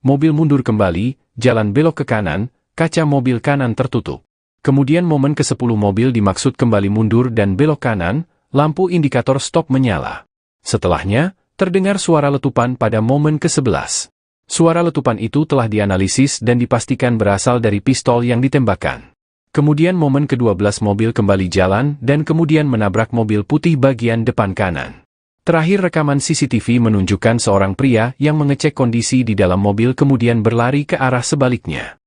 B: mobil mundur kembali, jalan belok ke kanan, kaca mobil kanan tertutup. Kemudian momen ke-10 mobil dimaksud kembali mundur dan belok kanan, lampu indikator stop menyala. Setelahnya, terdengar suara letupan pada momen ke-11. Suara letupan itu telah dianalisis dan dipastikan berasal dari pistol yang ditembakkan. Kemudian momen ke-12 mobil kembali jalan dan kemudian menabrak mobil putih bagian depan kanan. Terakhir rekaman CCTV menunjukkan seorang pria yang mengecek kondisi di dalam mobil kemudian berlari ke arah sebaliknya.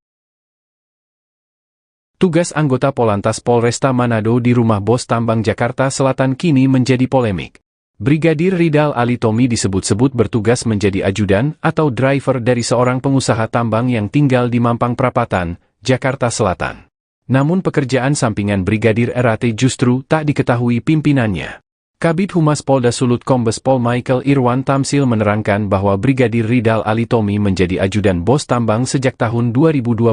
B: Tugas anggota Polantas Polresta Manado di rumah bos tambang Jakarta Selatan kini menjadi polemik. Brigadir Ridal Alitomi disebut-sebut bertugas menjadi ajudan atau driver dari seorang pengusaha tambang yang tinggal di Mampang Prapatan, Jakarta Selatan. Namun pekerjaan sampingan Brigadir RAT justru tak diketahui pimpinannya. Kabid Humas Polda Sulut Kombes Pol Michael Irwan Tamsil menerangkan bahwa Brigadir Ridal Alitomi menjadi ajudan bos tambang sejak tahun 2021.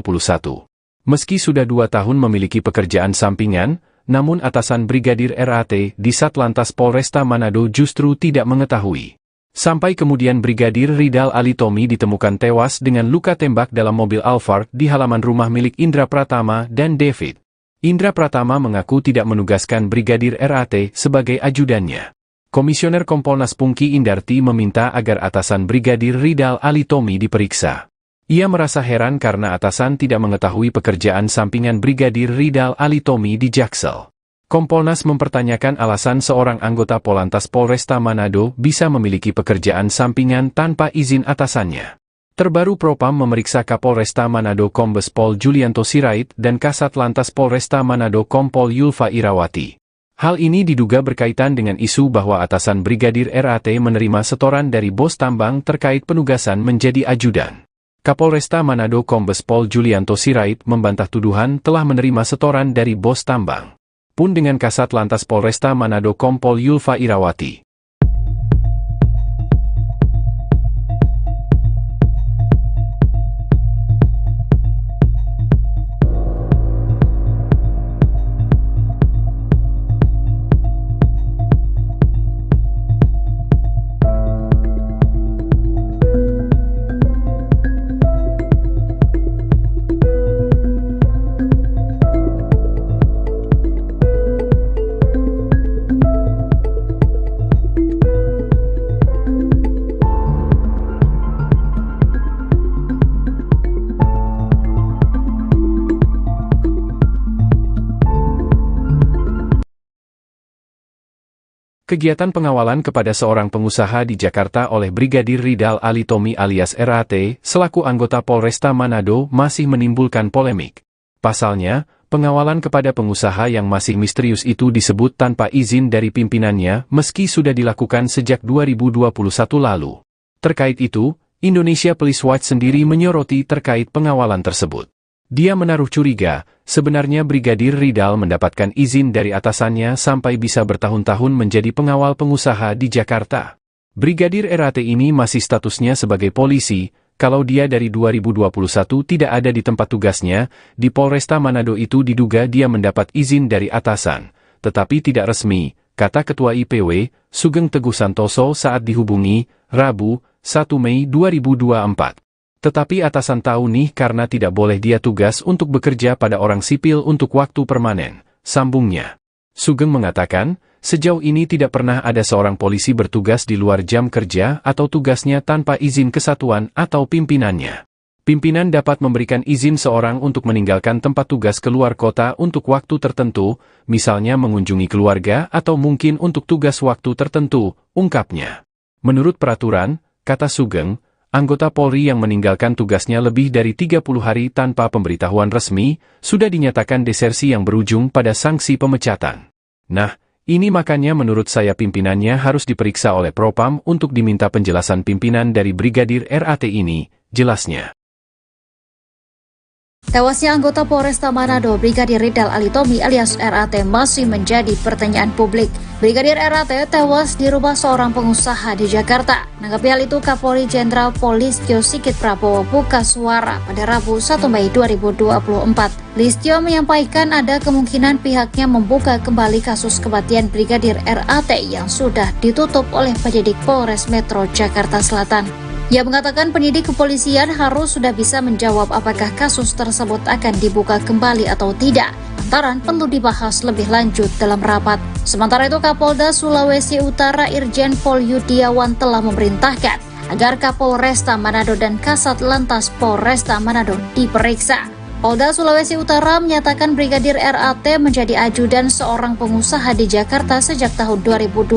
B: Meski sudah 2 tahun memiliki pekerjaan sampingan, namun atasan Brigadir RAT di Satlantas Polresta Manado justru tidak mengetahui. Sampai kemudian Brigadir Ridal Alitomi ditemukan tewas dengan luka tembak dalam mobil Alphard di halaman rumah milik Indra Pratama dan David. Indra Pratama mengaku tidak menugaskan Brigadir RAT sebagai ajudannya. Komisioner Kompolnas Pungki Indarti meminta agar atasan Brigadir Ridal Alitomi diperiksa. Ia merasa heran karena atasan tidak mengetahui pekerjaan sampingan Brigadir Ridal Alitomi di Jaksel. Kompolnas mempertanyakan alasan seorang anggota Polantas Polresta Manado bisa memiliki pekerjaan sampingan tanpa izin atasannya. Terbaru Propam memeriksa Kapolresta Manado Kombes Pol Julianto Sirait dan Kasat Lantas Polresta Manado Kompol Yulfa Irawati. Hal ini diduga berkaitan dengan isu bahwa atasan Brigadir RAT menerima setoran dari bos tambang terkait penugasan menjadi ajudan. Kapolresta Manado Kombes Pol Julianto Sirait membantah tuduhan telah menerima setoran dari bos tambang. Pun dengan Kasat Lantas Polresta Manado Kompol Yulfa Irawati. Kegiatan pengawalan kepada seorang pengusaha di Jakarta oleh Brigadir Ridal Alitomi alias RAT, selaku anggota Polresta Manado masih menimbulkan polemik. Pasalnya, pengawalan kepada pengusaha yang masih misterius itu disebut tanpa izin dari pimpinannya meski sudah dilakukan sejak 2021 lalu. Terkait itu, Indonesia Police Watch sendiri menyoroti terkait pengawalan tersebut. Dia menaruh curiga, sebenarnya Brigadir Ridal mendapatkan izin dari atasannya sampai bisa bertahun-tahun menjadi pengawal pengusaha di Jakarta. Brigadir RAT ini masih statusnya sebagai polisi, kalau dia dari 2021 tidak ada di tempat tugasnya, di Polresta Manado itu diduga dia mendapat izin dari atasan, tetapi tidak resmi, kata Ketua IPW, Sugeng Teguh Santoso saat dihubungi, Rabu, 1 Mei 2024. Tetapi atasan tahu nih karena tidak boleh dia tugas untuk bekerja pada orang sipil untuk waktu permanen, sambungnya. Sugeng mengatakan, sejauh ini tidak pernah ada seorang polisi bertugas di luar jam kerja atau tugasnya tanpa izin kesatuan atau pimpinannya. Pimpinan dapat memberikan izin seorang untuk meninggalkan tempat tugas keluar kota untuk waktu tertentu, misalnya mengunjungi keluarga atau mungkin untuk tugas waktu tertentu, ungkapnya. Menurut peraturan, kata Sugeng, anggota Polri yang meninggalkan tugasnya lebih dari 30 hari tanpa pemberitahuan resmi, sudah dinyatakan desersi yang berujung pada sanksi pemecatan. Nah, ini makanya menurut saya pimpinannya harus diperiksa oleh Propam untuk diminta penjelasan pimpinan dari Brigadir RAT ini, jelasnya.
A: Tewasnya anggota Polresta Manado Brigadir Ridal Alitomi alias RAT masih menjadi pertanyaan publik. Brigadir RAT tewas di rumah seorang pengusaha di Jakarta. Menanggapi hal itu, Kapolri Jenderal Polistio Sigit Prabowo buka suara pada Rabu 1 Mei 2024. Listio menyampaikan ada kemungkinan pihaknya membuka kembali kasus kematian Brigadir RAT yang sudah ditutup oleh penyidik Polres Metro Jakarta Selatan. Ia mengatakan penyidik kepolisian harus sudah bisa menjawab apakah kasus tersebut akan dibuka kembali atau tidak, lantaran perlu dibahas lebih lanjut dalam rapat. Sementara itu, Kapolda Sulawesi Utara Irjen Pol Yudiawan telah memerintahkan agar Kapolresta Manado dan Kasat Lantas Polresta Manado diperiksa. Polda Sulawesi Utara menyatakan Brigadir RAT menjadi ajudan seorang pengusaha di Jakarta sejak tahun 2021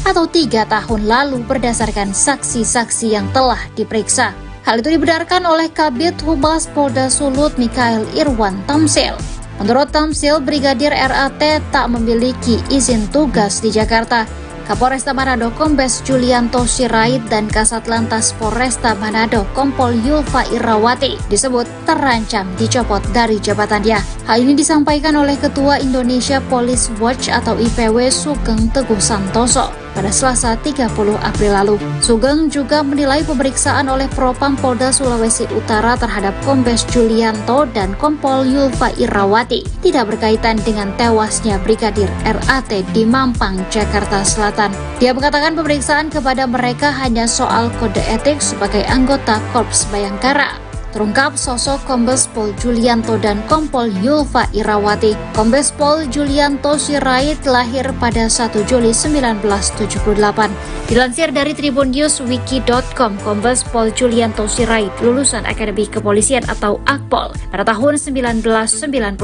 A: atau 3 tahun lalu berdasarkan saksi-saksi yang telah diperiksa. Hal itu dibenarkan oleh Kabid Humas Polda Sulut Mikael Irwan Tamsil. Menurut Tamsil, Brigadir RAT tak memiliki izin tugas di Jakarta. Kapolresta Manado Kombes Julianto Sirait dan Kasat Lantas Polresta Manado Kompol Yulfa Irawati disebut terancam dicopot dari jabatannya. Hal ini disampaikan oleh Ketua Indonesia Police Watch atau IPW Sugeng Teguh Santoso pada Selasa 30 April lalu. Sugeng juga menilai pemeriksaan oleh Propam Polda Sulawesi Utara terhadap Kombes Julianto dan Kompol Yulfa Irawati tidak berkaitan dengan tewasnya Brigadir RAT di Mampang, Jakarta Selatan. Dia mengatakan pemeriksaan kepada mereka hanya soal kode etik sebagai anggota Korps Bayangkara. Terungkap sosok Kombes Pol Julianto dan Kompol Yulfa Irawati. Kombes Pol Julianto Sirait lahir pada 1 Juli 1978. Dilansir dari tribunNewsWiki.com, Kombes Pol Julianto Sirait lulusan Akademi Kepolisian atau Akpol pada tahun 1999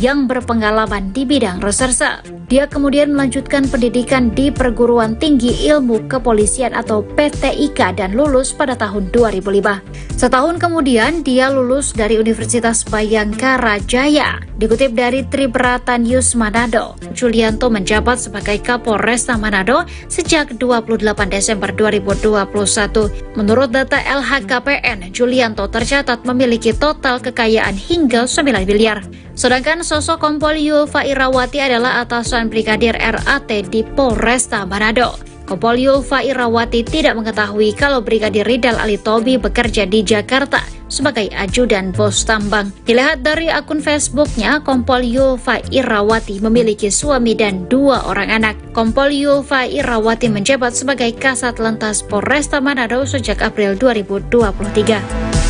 A: yang berpengalaman di bidang reserse. Dia kemudian melanjutkan pendidikan di Perguruan Tinggi Ilmu Kepolisian atau PTIK dan lulus pada tahun 2005. Setahun kemudian dia lulus dari Universitas Bayangkara Jaya. Dikutip dari Tribrata News Manado, Julianto menjabat sebagai Kapolresta Manado sejak 28 Desember 2021. Menurut data LHKPN, Julianto tercatat memiliki total kekayaan hingga 9 miliar. Sedangkan sosok Kompol Yulfa Irawati adalah atasan Brigadir RAT di Polresta Manado. Kompol Yulfa Irawati tidak mengetahui kalau Brigadir Ridal Alitomi bekerja di Jakarta sebagai ajudan bos tambang. Dilihat dari akun Facebooknya, Kompol Yulfa Irawati memiliki suami dan 2 orang anak. Kompol Yulfa Irawati menjabat sebagai Kasat Lantas Polresta Manado sejak April 2023.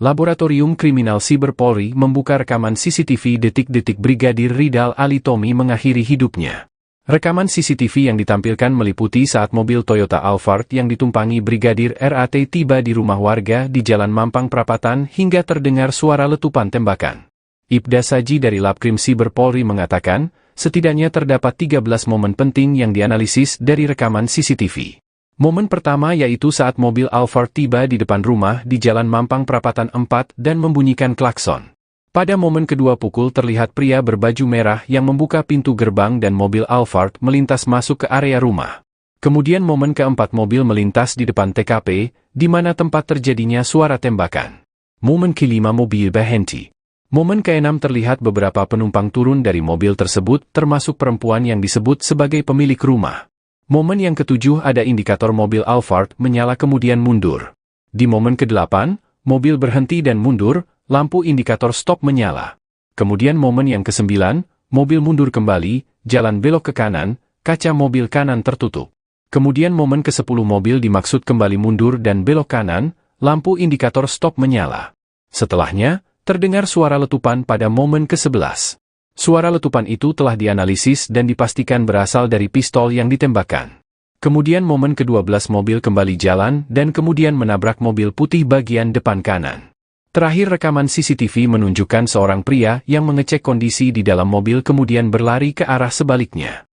B: Laboratorium Kriminal Siber Polri membuka rekaman CCTV detik-detik Brigadir Ridal Alitomi mengakhiri hidupnya. Rekaman CCTV yang ditampilkan meliputi saat mobil Toyota Alphard yang ditumpangi Brigadir RAT tiba di rumah warga di Jalan Mampang Prapatan hingga terdengar suara letupan tembakan. Ibda Saji dari Labkrim Siber Polri mengatakan, setidaknya terdapat 13 momen penting yang dianalisis dari rekaman CCTV. Momen pertama yaitu saat mobil Alphard tiba di depan rumah di Jalan Mampang Prapatan 4 dan membunyikan klakson. Pada momen kedua pukul terlihat pria berbaju merah yang membuka pintu gerbang dan mobil Alphard melintas masuk ke area rumah. Kemudian momen keempat mobil melintas di depan TKP, di mana tempat terjadinya suara tembakan. Momen kelima mobil berhenti. Momen keenam terlihat beberapa penumpang turun dari mobil tersebut termasuk perempuan yang disebut sebagai pemilik rumah. Momen yang ketujuh ada indikator mobil Alphard menyala kemudian mundur. Di momen ke-8, mobil berhenti dan mundur, lampu indikator stop menyala. Kemudian momen yang ke-9, mobil mundur kembali, jalan belok ke kanan, kaca mobil kanan tertutup. Kemudian momen ke-10 mobil dimaksud kembali mundur dan belok kanan, lampu indikator stop menyala. Setelahnya, terdengar suara letupan pada momen ke-11. Suara letupan itu telah dianalisis dan dipastikan berasal dari pistol yang ditembakkan. Kemudian momen ke-12 mobil kembali jalan dan kemudian menabrak mobil putih bagian depan kanan. Terakhir rekaman CCTV menunjukkan seorang pria yang mengecek kondisi di dalam mobil kemudian berlari ke arah sebaliknya.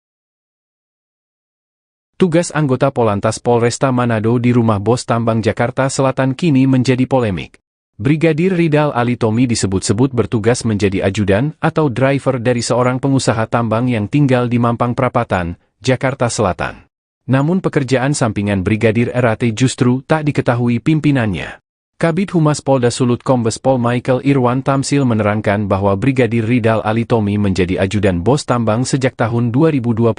B: Tugas anggota Polantas Polresta Manado di rumah bos tambang Jakarta Selatan kini menjadi polemik. Brigadir Ridal Alitomi disebut-sebut bertugas menjadi ajudan atau driver dari seorang pengusaha tambang yang tinggal di Mampang Prapatan, Jakarta Selatan. Namun pekerjaan sampingan Brigadir RAT justru tak diketahui pimpinannya. Kabid Humas Polda Sulut Kombes Pol Michael Irwan Tamsil menerangkan bahwa Brigadir Ridal Alitomi menjadi ajudan bos tambang sejak tahun 2021.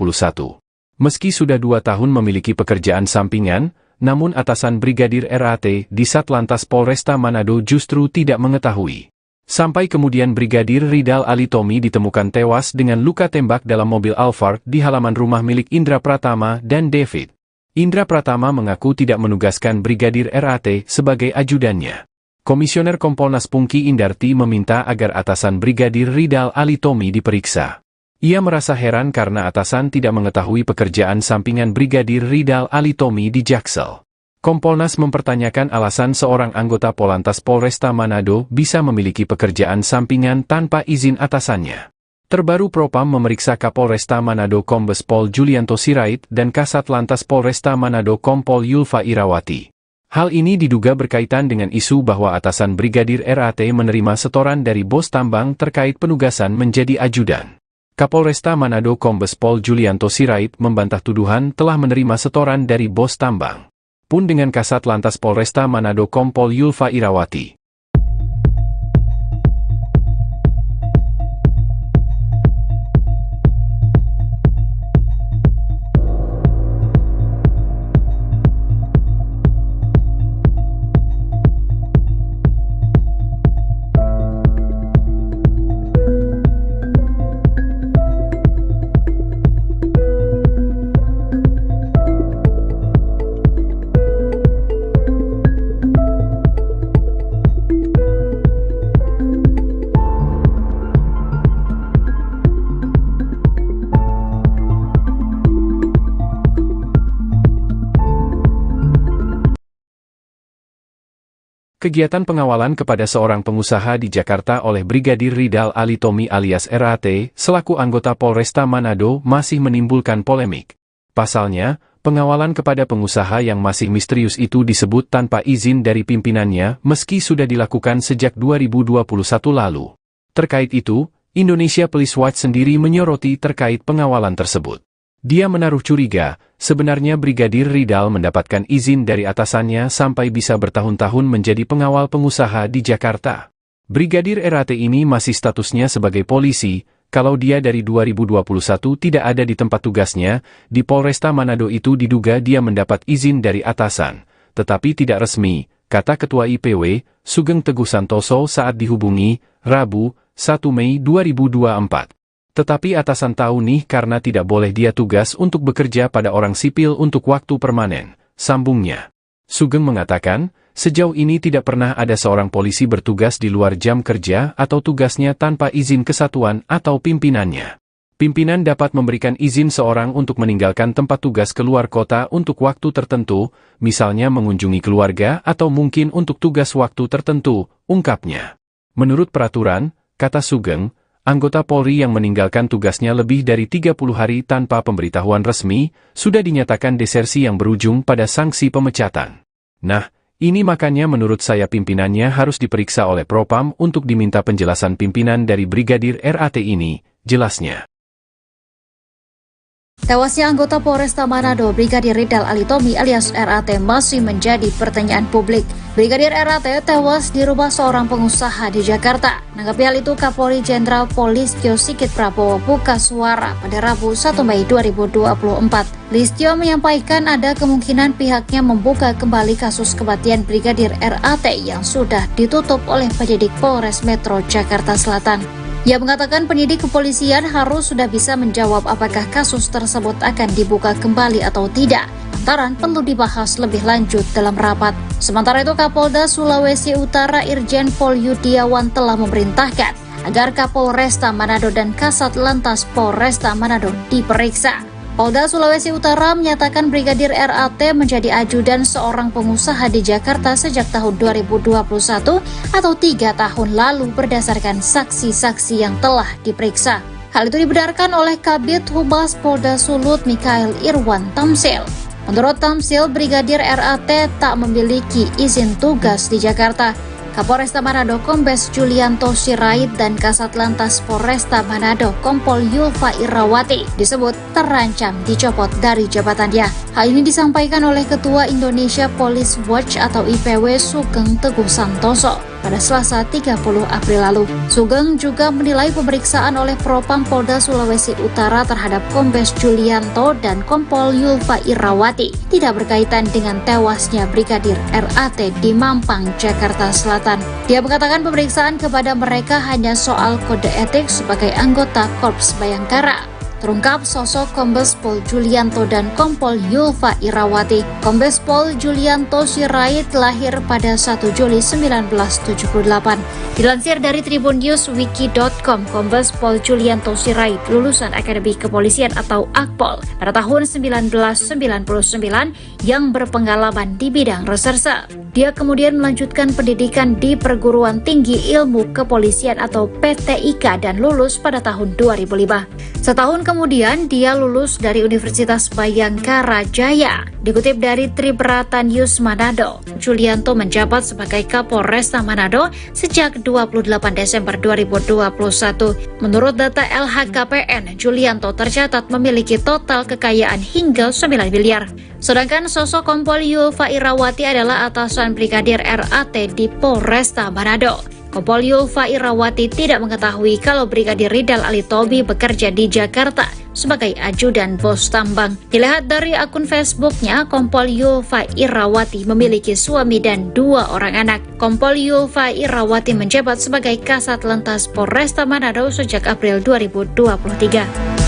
B: Meski sudah 2 tahun memiliki pekerjaan sampingan, namun atasan Brigadir RAT di Satlantas Polresta Manado justru tidak mengetahui. Sampai kemudian Brigadir Ridal Alitomi ditemukan tewas dengan luka tembak dalam mobil Alphard di halaman rumah milik Indra Pratama dan David. Indra Pratama mengaku tidak menugaskan Brigadir RAT sebagai ajudannya. Komisioner Kompolnas Pungki Indarti meminta agar atasan Brigadir Ridal Alitomi diperiksa. Ia merasa heran karena atasan tidak mengetahui pekerjaan sampingan Brigadir Ridal Alitomi di Jaksel. Kompolnas mempertanyakan alasan seorang anggota Polantas Polresta Manado bisa memiliki pekerjaan sampingan tanpa izin atasannya. Terbaru Propam memeriksa Kapolresta Manado Kombes Pol Julianto Sirait dan Kasat Lantas Polresta Manado Kompol Yulfa Irawati. Hal ini diduga berkaitan dengan isu bahwa atasan Brigadir RAT menerima setoran dari bos tambang terkait penugasan menjadi ajudan. Kapolresta Manado Kombes Pol Julianto Sirait membantah tuduhan telah menerima setoran dari bos tambang. Pun dengan Kasat Lantas Polresta Manado Kompol Yulfa Irawati. Kegiatan pengawalan kepada seorang pengusaha di Jakarta oleh Brigadir Ridal Alitomi alias RAT, selaku anggota Polresta Manado masih menimbulkan polemik. Pasalnya, pengawalan kepada pengusaha yang masih misterius itu disebut tanpa izin dari pimpinannya meski sudah dilakukan sejak 2021 lalu. Terkait itu, Indonesia Police Watch sendiri menyoroti terkait pengawalan tersebut. Dia menaruh curiga, sebenarnya Brigadir Ridal mendapatkan izin dari atasannya sampai bisa bertahun-tahun menjadi pengawal pengusaha di Jakarta. Brigadir RAT ini masih statusnya sebagai polisi, kalau dia dari 2021 tidak ada di tempat tugasnya, di Polresta Manado itu diduga dia mendapat izin dari atasan, tetapi tidak resmi, kata Ketua IPW, Sugeng Teguh Santoso saat dihubungi, Rabu, 1 Mei 2024. Tetapi atasan tahu nih karena tidak boleh dia tugas untuk bekerja pada orang sipil untuk waktu permanen, sambungnya. Sugeng mengatakan, sejauh ini tidak pernah ada seorang polisi bertugas di luar jam kerja atau tugasnya tanpa izin kesatuan atau pimpinannya. Pimpinan dapat memberikan izin seorang untuk meninggalkan tempat tugas keluar kota untuk waktu tertentu, misalnya mengunjungi keluarga atau mungkin untuk tugas waktu tertentu, ungkapnya. Menurut peraturan, kata Sugeng, anggota Polri yang meninggalkan tugasnya lebih dari 30 hari tanpa pemberitahuan resmi, sudah dinyatakan desersi yang berujung pada sanksi pemecatan. Nah, ini makanya menurut saya pimpinannya harus diperiksa oleh Propam untuk diminta penjelasan pimpinan dari Brigadir RAT ini, jelasnya.
A: Tewasnya anggota Polresta Manado, Brigadir Ridal Alitomi alias RAT masih menjadi pertanyaan publik. Brigadir RAT tewas di rumah seorang pengusaha di Jakarta. Menanggapi hal itu, Kapolri Jenderal Polistio Sigit Prabowo buka suara pada Rabu 1 Mei 2024. Listio menyampaikan ada kemungkinan pihaknya membuka kembali kasus kematian Brigadir RAT yang sudah ditutup oleh penyidik Polres Metro Jakarta Selatan. Ia mengatakan penyidik kepolisian harus sudah bisa menjawab apakah kasus tersebut akan dibuka kembali atau tidak. Lantaran perlu dibahas lebih lanjut dalam rapat. Sementara itu, Kapolda Sulawesi Utara Irjen Pol Yudiawan telah memerintahkan agar Kapolresta Manado dan Kasat Lantas Polresta Manado diperiksa. Polda Sulawesi Utara menyatakan Brigadir RAT menjadi ajudan seorang pengusaha di Jakarta sejak tahun 2021 atau 3 tahun lalu berdasarkan saksi-saksi yang telah diperiksa. Hal itu dibenarkan oleh Kabid Humas Polda Sulut Mikael Irwan Tamsil. Menurut Tamsil, Brigadir RAT tak memiliki izin tugas di Jakarta. Kapolresta Manado Kombes Julianto Sirait dan Kasat Lantas Polresta Manado Kompol Yulfa Irawati disebut terancam dicopot dari jabatannya. Hal ini disampaikan oleh Ketua Indonesia Police Watch atau IPW Sugeng Teguh Santoso pada Selasa 30 April lalu. Sugeng juga menilai pemeriksaan oleh Propam Polda Sulawesi Utara terhadap Kombes Julianto dan Kompol Yulfa Irawati tidak berkaitan dengan tewasnya Brigadir RAT di Mampang, Jakarta Selatan. Dia mengatakan pemeriksaan kepada mereka hanya soal kode etik sebagai anggota Korps Bayangkara. Terungkap sosok Kombes Pol Julianto dan Kompol Yulfa Irawati. Kombes Pol Julianto Sirait lahir pada 1 Juli 1978. Dilansir dari tribunNewsWiki.com, Kombes Pol Julianto Sirait lulusan Akademi Kepolisian atau Akpol pada tahun 1999 yang berpengalaman di bidang reserse. Dia kemudian melanjutkan pendidikan di Perguruan Tinggi Ilmu Kepolisian atau PTIK dan lulus pada tahun 2005. Setahun kemudian dia lulus dari Universitas Bayangkara Jaya. Dikutip dari Tribrata News Manado, Julianto menjabat sebagai Kapolresta Manado sejak 28 Desember 2021. Menurut data LHKPN, Julianto tercatat memiliki total kekayaan hingga 9 miliar. Sedangkan sosok Kompol Yulfa Irawati adalah atasan Brigadir RAT di Polresta Manado. Kompol Yulfa Irawati tidak mengetahui kalau Brigadir Ridal Alitomi bekerja di Jakarta sebagai ajudan bos tambang. Dilihat dari akun Facebooknya, Kompol Yulfa Irawati memiliki suami dan 2 orang anak. Kompol Yulfa Irawati menjabat sebagai Kasat Lantas Polresta Manado sejak April 2023.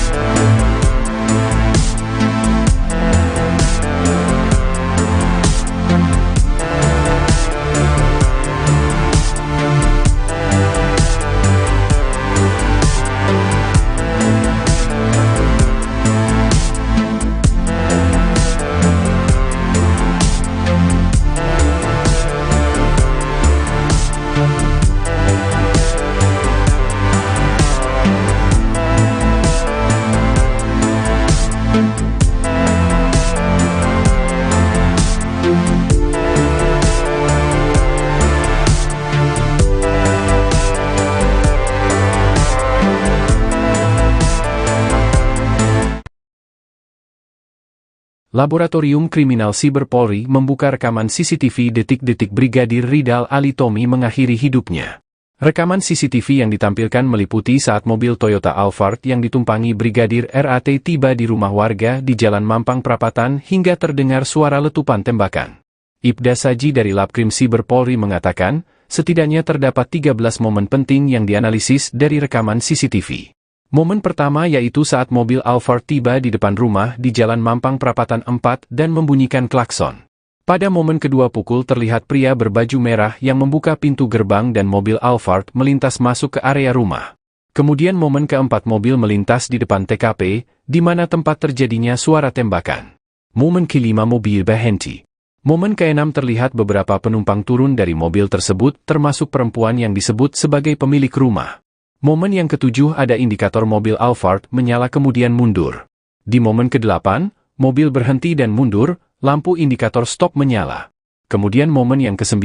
B: Laboratorium Kriminal Siber Polri membuka rekaman CCTV detik-detik Brigadir Ridal Alitomi mengakhiri hidupnya. Rekaman CCTV yang ditampilkan meliputi saat mobil Toyota Alphard yang ditumpangi Brigadir RAT tiba di rumah warga di Jalan Mampang Prapatan hingga terdengar suara letupan tembakan. Ibda Saji dari Labkrim Siber Polri mengatakan, setidaknya terdapat 13 momen penting yang dianalisis dari rekaman CCTV. Momen pertama yaitu saat mobil Alphard tiba di depan rumah di Jalan Mampang Prapatan 4 dan membunyikan klakson. Pada momen kedua pukul terlihat pria berbaju merah yang membuka pintu gerbang dan mobil Alphard melintas masuk ke area rumah. Kemudian momen keempat mobil melintas di depan TKP, di mana tempat terjadinya suara tembakan. Momen kelima mobil berhenti. Momen keenam terlihat beberapa penumpang turun dari mobil tersebut termasuk perempuan yang disebut sebagai pemilik rumah. Momen yang ketujuh ada indikator mobil Alphard menyala kemudian mundur. Di momen ke-8, mobil berhenti dan mundur, lampu indikator stop menyala. Kemudian momen yang ke-9,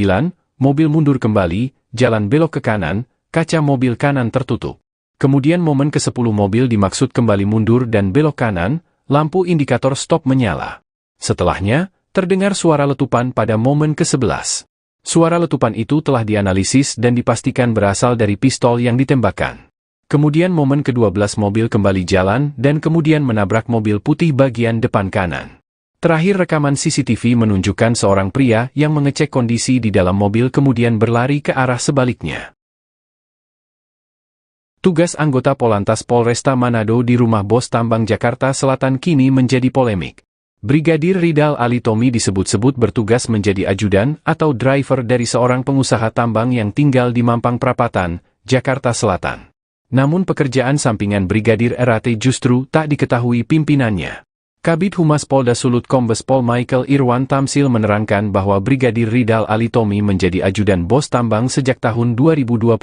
B: mobil mundur kembali, jalan belok ke kanan, kaca mobil kanan tertutup. Kemudian momen ke-10 mobil dimaksud kembali mundur dan belok kanan, lampu indikator stop menyala. Setelahnya, terdengar suara letupan pada momen ke-11. Suara letupan itu telah dianalisis dan dipastikan berasal dari pistol yang ditembakkan. Kemudian momen ke-12 mobil kembali jalan dan kemudian menabrak mobil putih bagian depan kanan. Terakhir rekaman CCTV menunjukkan seorang pria yang mengecek kondisi di dalam mobil kemudian berlari ke arah sebaliknya. Tugas anggota Polantas Polresta Manado di rumah bos tambang Jakarta Selatan kini menjadi polemik. Brigadir Ridal Alitomi disebut-sebut bertugas menjadi ajudan atau driver dari seorang pengusaha tambang yang tinggal di Mampang Prapatan, Jakarta Selatan. Namun pekerjaan sampingan Brigadir RAT justru tak diketahui pimpinannya. Kabid Humas Polda Sulut Kombes Pol Michael Irwan Tamsil menerangkan bahwa Brigadir Ridal Alitomi menjadi ajudan bos tambang sejak tahun 2021.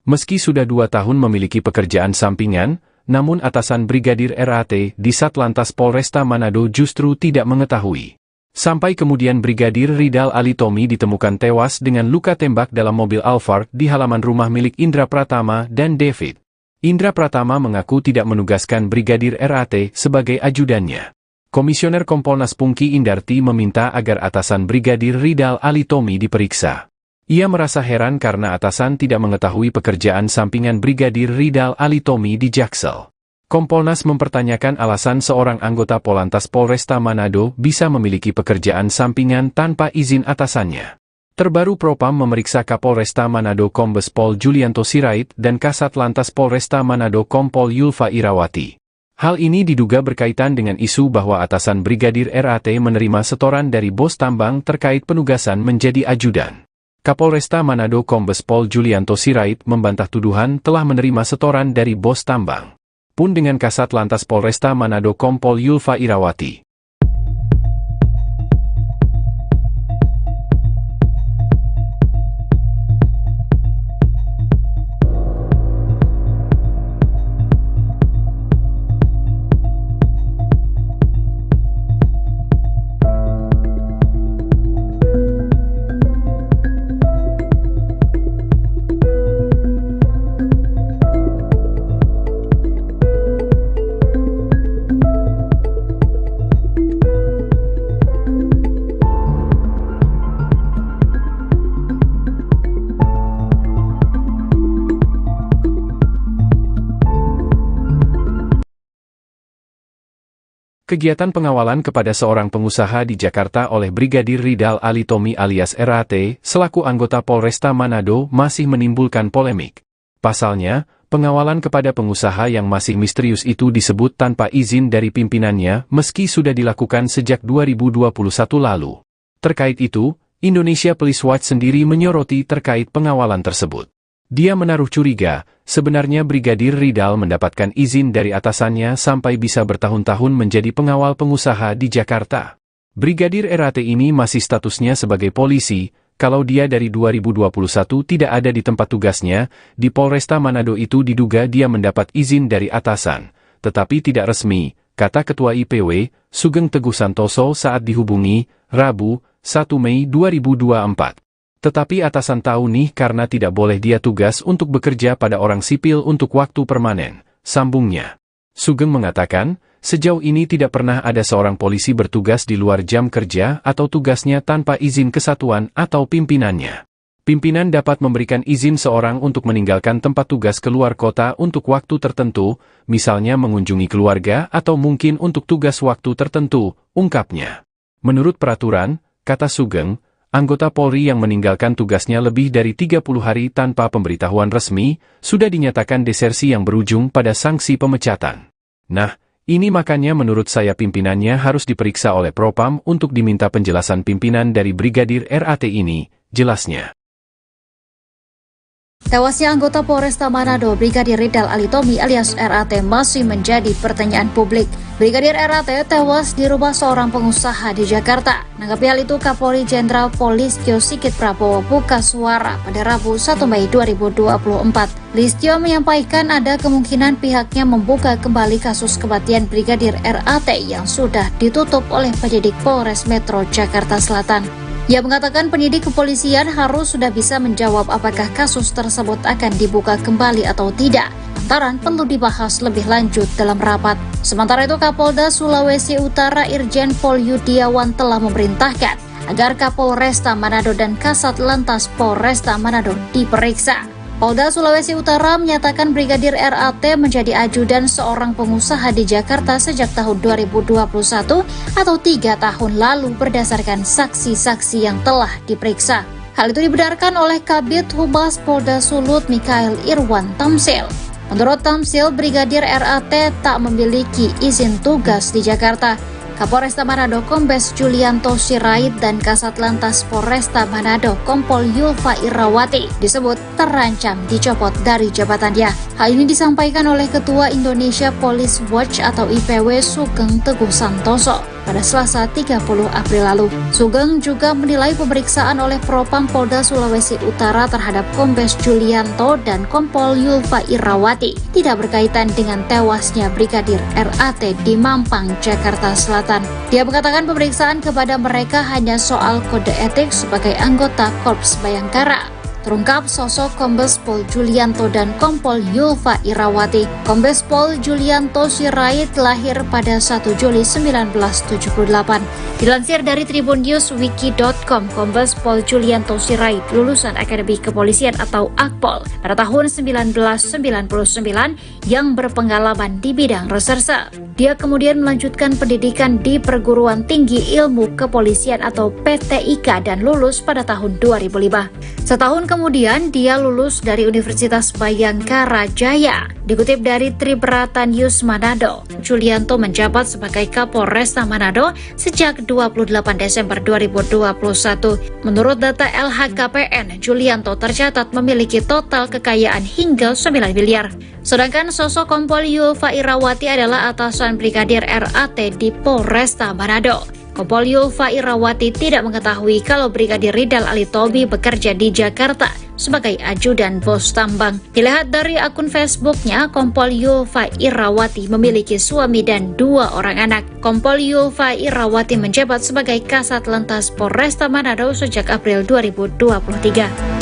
B: Meski sudah 2 tahun memiliki pekerjaan sampingan, namun atasan Brigadir RAT di Satlantas Polresta Manado justru tidak mengetahui. Sampai kemudian Brigadir Ridal Alitomi ditemukan tewas dengan luka tembak dalam mobil Alphard di halaman rumah milik Indra Pratama dan David. Indra Pratama mengaku tidak menugaskan Brigadir RAT sebagai ajudannya. Komisioner Kompolnas Pungki Indarti meminta agar atasan Brigadir Ridal Alitomi diperiksa. Ia merasa heran karena atasan tidak mengetahui pekerjaan sampingan Brigadir Ridal Alitomi di Jaksel. Kompolnas mempertanyakan alasan seorang anggota Polantas Polresta Manado bisa memiliki pekerjaan sampingan tanpa izin atasannya. Terbaru Propam memeriksa Kapolresta Manado Kombes Pol Julianto Sirait dan Kasat Lantas Polresta Manado Kompol Yulfa Irawati. Hal ini diduga berkaitan dengan isu bahwa atasan Brigadir RAT menerima setoran dari bos tambang terkait penugasan menjadi ajudan. Kapolresta Manado Kombes Pol Julianto Sirait membantah tuduhan telah menerima setoran dari bos tambang. Pun dengan Kasat Lantas Polresta Manado Kompol Yulfa Irawati. Kegiatan pengawalan kepada seorang pengusaha di Jakarta oleh Brigadir Ridal Alitomi alias RAT, selaku anggota Polresta Manado masih menimbulkan polemik. Pasalnya, pengawalan kepada pengusaha yang masih misterius itu disebut tanpa izin dari pimpinannya meski sudah dilakukan sejak 2021 lalu. Terkait itu, Indonesia Police Watch sendiri menyoroti terkait pengawalan tersebut. Dia menaruh curiga, sebenarnya Brigadir Ridal mendapatkan izin dari atasannya sampai bisa bertahun-tahun menjadi pengawal pengusaha di Jakarta. Brigadir RAT ini masih statusnya sebagai polisi, kalau dia dari 2021 tidak ada di tempat tugasnya, di Polresta Manado itu diduga dia mendapat izin dari atasan, tetapi tidak resmi, kata Ketua IPW, Sugeng Teguh Santoso saat dihubungi, Rabu, 1 Mei 2024. Tetapi atasan tahu nih karena tidak boleh dia tugas untuk bekerja pada orang sipil untuk waktu permanen, sambungnya. Sugeng mengatakan, sejauh ini tidak pernah ada seorang polisi bertugas di luar jam kerja atau tugasnya tanpa izin kesatuan atau pimpinannya. Pimpinan dapat memberikan izin seorang untuk meninggalkan tempat tugas keluar kota untuk waktu tertentu, misalnya mengunjungi keluarga atau mungkin untuk tugas waktu tertentu, ungkapnya. Menurut peraturan, kata Sugeng, anggota Polri yang meninggalkan tugasnya lebih dari 30 hari tanpa pemberitahuan resmi, sudah dinyatakan desersi yang berujung pada sanksi pemecatan. Nah, ini makanya menurut saya pimpinannya harus diperiksa oleh Propam untuk diminta penjelasan pimpinan dari Brigadir RAT ini, jelasnya.
A: Tewasnya anggota Polresta Manado, Brigadir Ridal Alitomi alias RAT masih menjadi pertanyaan publik. Brigadir RAT tewas di rumah seorang pengusaha di Jakarta. Menanggapi hal itu, Kapolri Jenderal Polistio Sigit Prabowo buka suara pada Rabu 1 Mei 2024. Listio menyampaikan ada kemungkinan pihaknya membuka kembali kasus kematian Brigadir RAT yang sudah ditutup oleh penyidik Polres Metro Jakarta Selatan. Ia mengatakan penyidik kepolisian harus sudah bisa menjawab apakah kasus tersebut akan dibuka kembali atau tidak. Lantaran perlu dibahas lebih lanjut dalam rapat. Sementara itu, Kapolda Sulawesi Utara Irjen Pol Yudiawan telah memerintahkan agar Kapolresta Manado dan Kasat Lantas Polresta Manado diperiksa. Polda Sulawesi Utara menyatakan Brigadir RAT menjadi ajudan seorang pengusaha di Jakarta sejak tahun 2021 atau 3 tahun lalu berdasarkan saksi-saksi yang telah diperiksa. Hal itu dibenarkan oleh Kabid Humas Polda Sulut Mikael Irwan Tamsil. Menurut Tamsil, Brigadir RAT tak memiliki izin tugas di Jakarta. Kapolresta Manado Kombes Julianto Sirait dan Kasat Lantas Polresta Manado Kompol Yulfa Irawati disebut terancam dicopot dari jabatannya. Hal ini disampaikan oleh Ketua Indonesia Police Watch atau IPW Sugeng Teguh Santoso pada Selasa 30 April lalu. Sugeng juga menilai pemeriksaan oleh Propam Polda Sulawesi Utara terhadap Kombes Julianto dan Kompol Yulfa Irawati tidak berkaitan dengan tewasnya Brigadir RAT di Mampang, Jakarta Selatan. Dia mengatakan pemeriksaan kepada mereka hanya soal kode etik sebagai anggota Korps Bayangkara. Terungkap sosok Kombes Pol Julianto dan Kompol Yulfa Irawati. Kombes Pol Julianto Sirait lahir pada 1 Juli 1978. Dilansir dari tribunNewsWiki.com, Kombes Pol Julianto Sirait lulusan Akademi Kepolisian atau Akpol pada tahun 1999 yang berpengalaman di bidang reserse. Dia kemudian melanjutkan pendidikan di Perguruan Tinggi Ilmu Kepolisian atau PTIK dan lulus pada tahun 2005. Setahun kemudian dia lulus dari Universitas Bayangkara Jaya. Dikutip dari Tribrata News Manado, Julianto menjabat sebagai Kapolresta Manado sejak 28 Desember 2021. Menurut data LHKPN, Julianto tercatat memiliki total kekayaan hingga 9 miliar. Sedangkan sosok Kompol Yulfa Irawati adalah atasan Brigadir RAT di Polresta Manado. Kompol Yulfa Irawati tidak mengetahui kalau Brigadir Ridal Alitomi bekerja di Jakarta sebagai ajudan bos tambang. Dilihat dari akun Facebooknya, Kompol Yulfa Irawati memiliki suami dan 2 orang anak. Kompol Yulfa Irawati menjabat sebagai Kasat Lantas Polresta Manado sejak April 2023.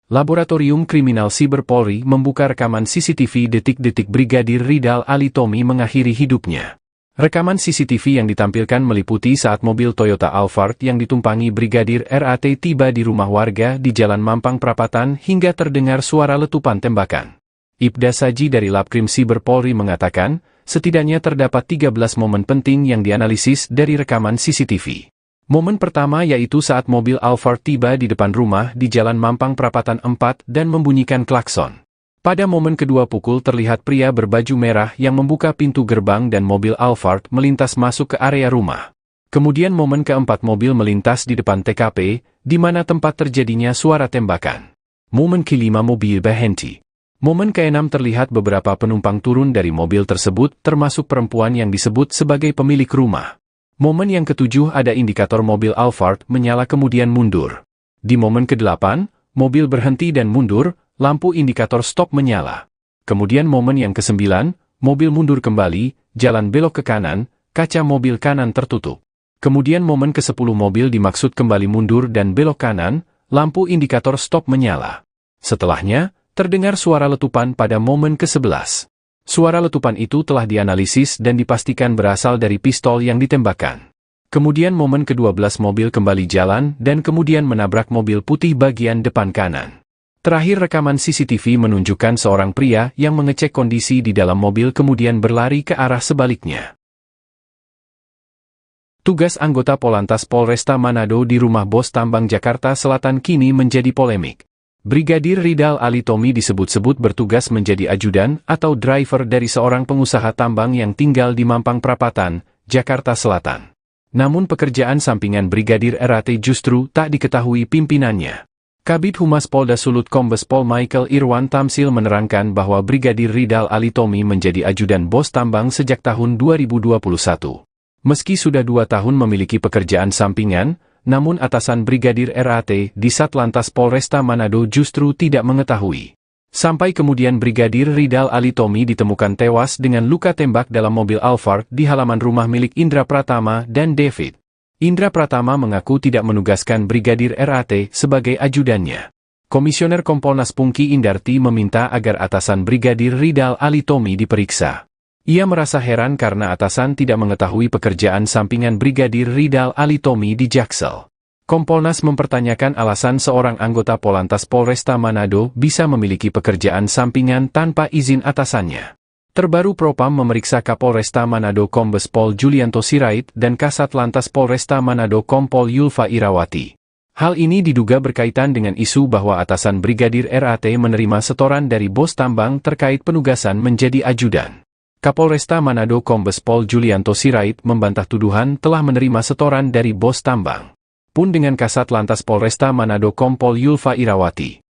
B: Laboratorium Kriminal Siber Polri membuka rekaman CCTV detik-detik Brigadir Ridal Alitomi mengakhiri hidupnya. Rekaman CCTV yang ditampilkan meliputi saat mobil Toyota Alphard yang ditumpangi Brigadir RAT tiba di rumah warga di Jalan Mampang Prapatan hingga terdengar suara letupan tembakan. Ibda Saji dari Labkrim Siber Polri mengatakan, setidaknya terdapat 13 momen penting yang dianalisis dari rekaman CCTV. Momen pertama yaitu saat mobil Alphard tiba di depan rumah di Jalan Mampang Prapatan 4 dan membunyikan klakson. Pada momen kedua pukul terlihat pria berbaju merah yang membuka pintu gerbang dan mobil Alphard melintas masuk ke area rumah. Kemudian momen keempat mobil melintas di depan TKP, di mana tempat terjadinya suara tembakan. Momen kelima mobil berhenti. Momen keenam terlihat beberapa penumpang turun dari mobil tersebut termasuk perempuan yang disebut sebagai pemilik rumah. Momen yang ketujuh ada indikator mobil Alphard menyala kemudian mundur. Di momen kedelapan, mobil berhenti dan mundur, lampu indikator stop menyala. Kemudian momen yang kesembilan, mobil mundur kembali, jalan belok ke kanan, kaca mobil kanan tertutup. Kemudian momen ke-10 mobil dimaksud kembali mundur dan belok kanan, lampu indikator stop menyala. Setelahnya, terdengar suara letupan pada momen ke-11. Suara letupan itu telah dianalisis dan dipastikan berasal dari pistol yang ditembakkan. Kemudian momen ke-12 mobil kembali jalan dan kemudian menabrak mobil putih bagian depan kanan. Terakhir rekaman CCTV menunjukkan seorang pria yang mengecek kondisi di dalam mobil kemudian berlari ke arah sebaliknya. Tugas anggota Polantas Polresta Manado di rumah bos tambang Jakarta Selatan kini menjadi polemik. Brigadir Ridal Alitomi disebut-sebut bertugas menjadi ajudan atau driver dari seorang pengusaha tambang yang tinggal di Mampang Perapatan, Jakarta Selatan. Namun pekerjaan sampingan Brigadir RAT justru tak diketahui pimpinannya. Kabid Humas Polda Sulut Kombes Pol Michael Irwan Tamsil menerangkan bahwa Brigadir Ridal Alitomi menjadi ajudan bos tambang sejak tahun 2021. Meski sudah 2 tahun memiliki pekerjaan sampingan, namun atasan Brigadir RAT di Satlantas Polresta Manado justru tidak mengetahui. Sampai kemudian Brigadir Ridal Alitomi ditemukan tewas dengan luka tembak dalam mobil Alphard di halaman rumah milik Indra Pratama dan David. Indra Pratama mengaku tidak menugaskan Brigadir RAT sebagai ajudannya. Komisioner Kompolnas Pungki Indarti meminta agar atasan Brigadir Ridal Alitomi diperiksa. Ia merasa heran karena atasan tidak mengetahui pekerjaan sampingan Brigadir Ridal Alitomi di Jaksel. Kompolnas mempertanyakan alasan seorang anggota Polantas Polresta Manado bisa memiliki pekerjaan sampingan tanpa izin atasannya. Terbaru Propam memeriksa Kapolresta Manado Kombes Pol Julianto Sirait dan Kasat Lantas Polresta Manado Kompol Yulfa Irawati. Hal ini diduga berkaitan dengan isu bahwa atasan Brigadir RAT menerima setoran dari bos tambang terkait penugasan menjadi ajudan. Kapolresta Manado Kombes Pol Julianto Sirait membantah tuduhan telah menerima setoran dari bos tambang. Pun dengan Kasat Lantas Polresta Manado Kompol Yulfa Irawati.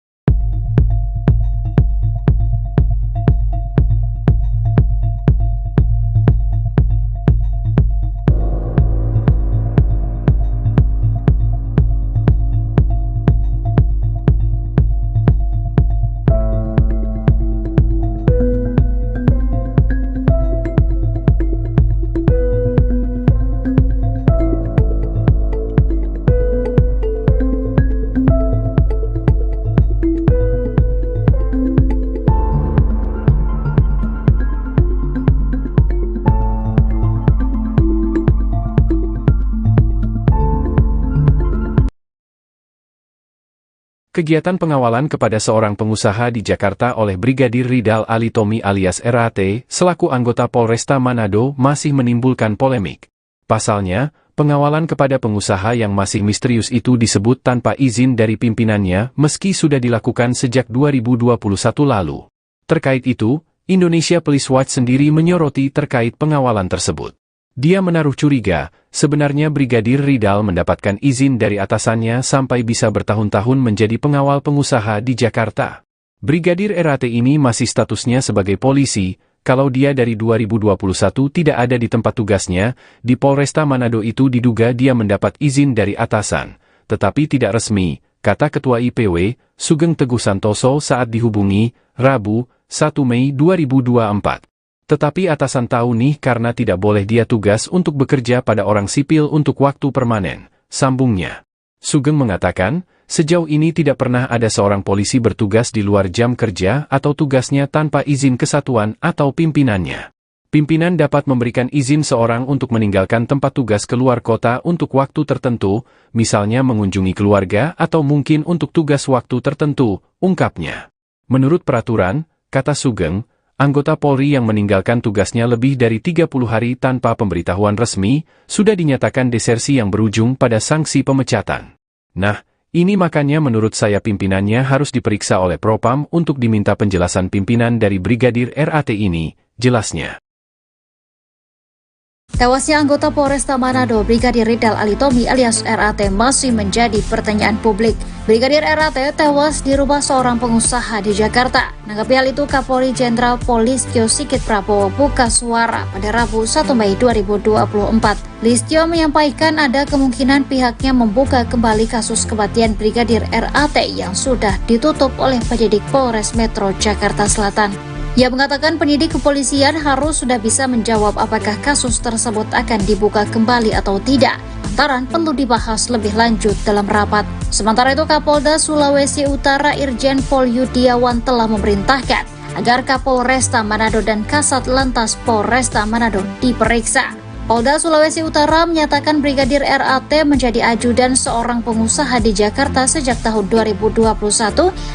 B: Kegiatan pengawalan kepada seorang pengusaha di Jakarta oleh Brigadir Ridal Alitomi alias RAT, selaku anggota Polresta Manado masih menimbulkan polemik. Pasalnya, pengawalan kepada pengusaha yang masih misterius itu disebut tanpa izin dari pimpinannya meski sudah dilakukan sejak 2021 lalu. Terkait itu, Indonesia Police Watch sendiri menyoroti terkait pengawalan tersebut. Dia menaruh curiga, sebenarnya Brigadir Ridal mendapatkan izin dari atasannya sampai bisa bertahun-tahun menjadi pengawal pengusaha di Jakarta. Brigadir RAT ini masih statusnya sebagai polisi, kalau dia dari 2021 tidak ada di tempat tugasnya, di Polresta Manado itu diduga dia mendapat izin dari atasan, tetapi tidak resmi, kata Ketua IPW, Sugeng Teguh Santoso saat dihubungi, Rabu, 1 Mei 2024. Tetapi atasan tahu nih karena tidak boleh dia tugas untuk bekerja pada orang sipil untuk waktu permanen, sambungnya. Sugeng mengatakan, sejauh ini tidak pernah ada seorang polisi bertugas di luar jam kerja atau tugasnya tanpa izin kesatuan atau pimpinannya. Pimpinan dapat memberikan izin seorang untuk meninggalkan tempat tugas keluar kota untuk waktu tertentu, misalnya mengunjungi keluarga atau mungkin untuk tugas waktu tertentu, ungkapnya. Menurut peraturan, kata Sugeng, anggota Polri yang meninggalkan tugasnya lebih dari 30 hari tanpa pemberitahuan resmi, sudah dinyatakan desersi yang berujung pada sanksi pemecatan. Nah, Ini makanya menurut saya pimpinannya harus diperiksa oleh Propam untuk diminta penjelasan pimpinan dari Brigadir RAT ini, jelasnya.
A: Tewasnya anggota Polresta Manado, Brigadir Ridal Alitomi alias RAT masih menjadi pertanyaan publik. Brigadir RAT tewas di rumah seorang pengusaha di Jakarta. Menanggapi hal itu, Kapolri Jenderal Polistio Sigit Prabowo buka suara pada Rabu 1 Mei 2024. Listio menyampaikan ada kemungkinan pihaknya membuka kembali kasus kematian Brigadir RAT yang sudah ditutup oleh penyidik Polres Metro Jakarta Selatan. Ia mengatakan penyidik kepolisian harus sudah bisa menjawab apakah kasus tersebut akan dibuka kembali atau tidak, lantaran perlu dibahas lebih lanjut dalam rapat. Sementara itu, Kapolda Sulawesi Utara Irjen Pol Yudiawan telah memerintahkan agar Kapolresta Manado dan Kasat Lantas Polresta Manado diperiksa. Polda Sulawesi Utara menyatakan Brigadir RAT menjadi ajudan seorang pengusaha di Jakarta sejak tahun 2021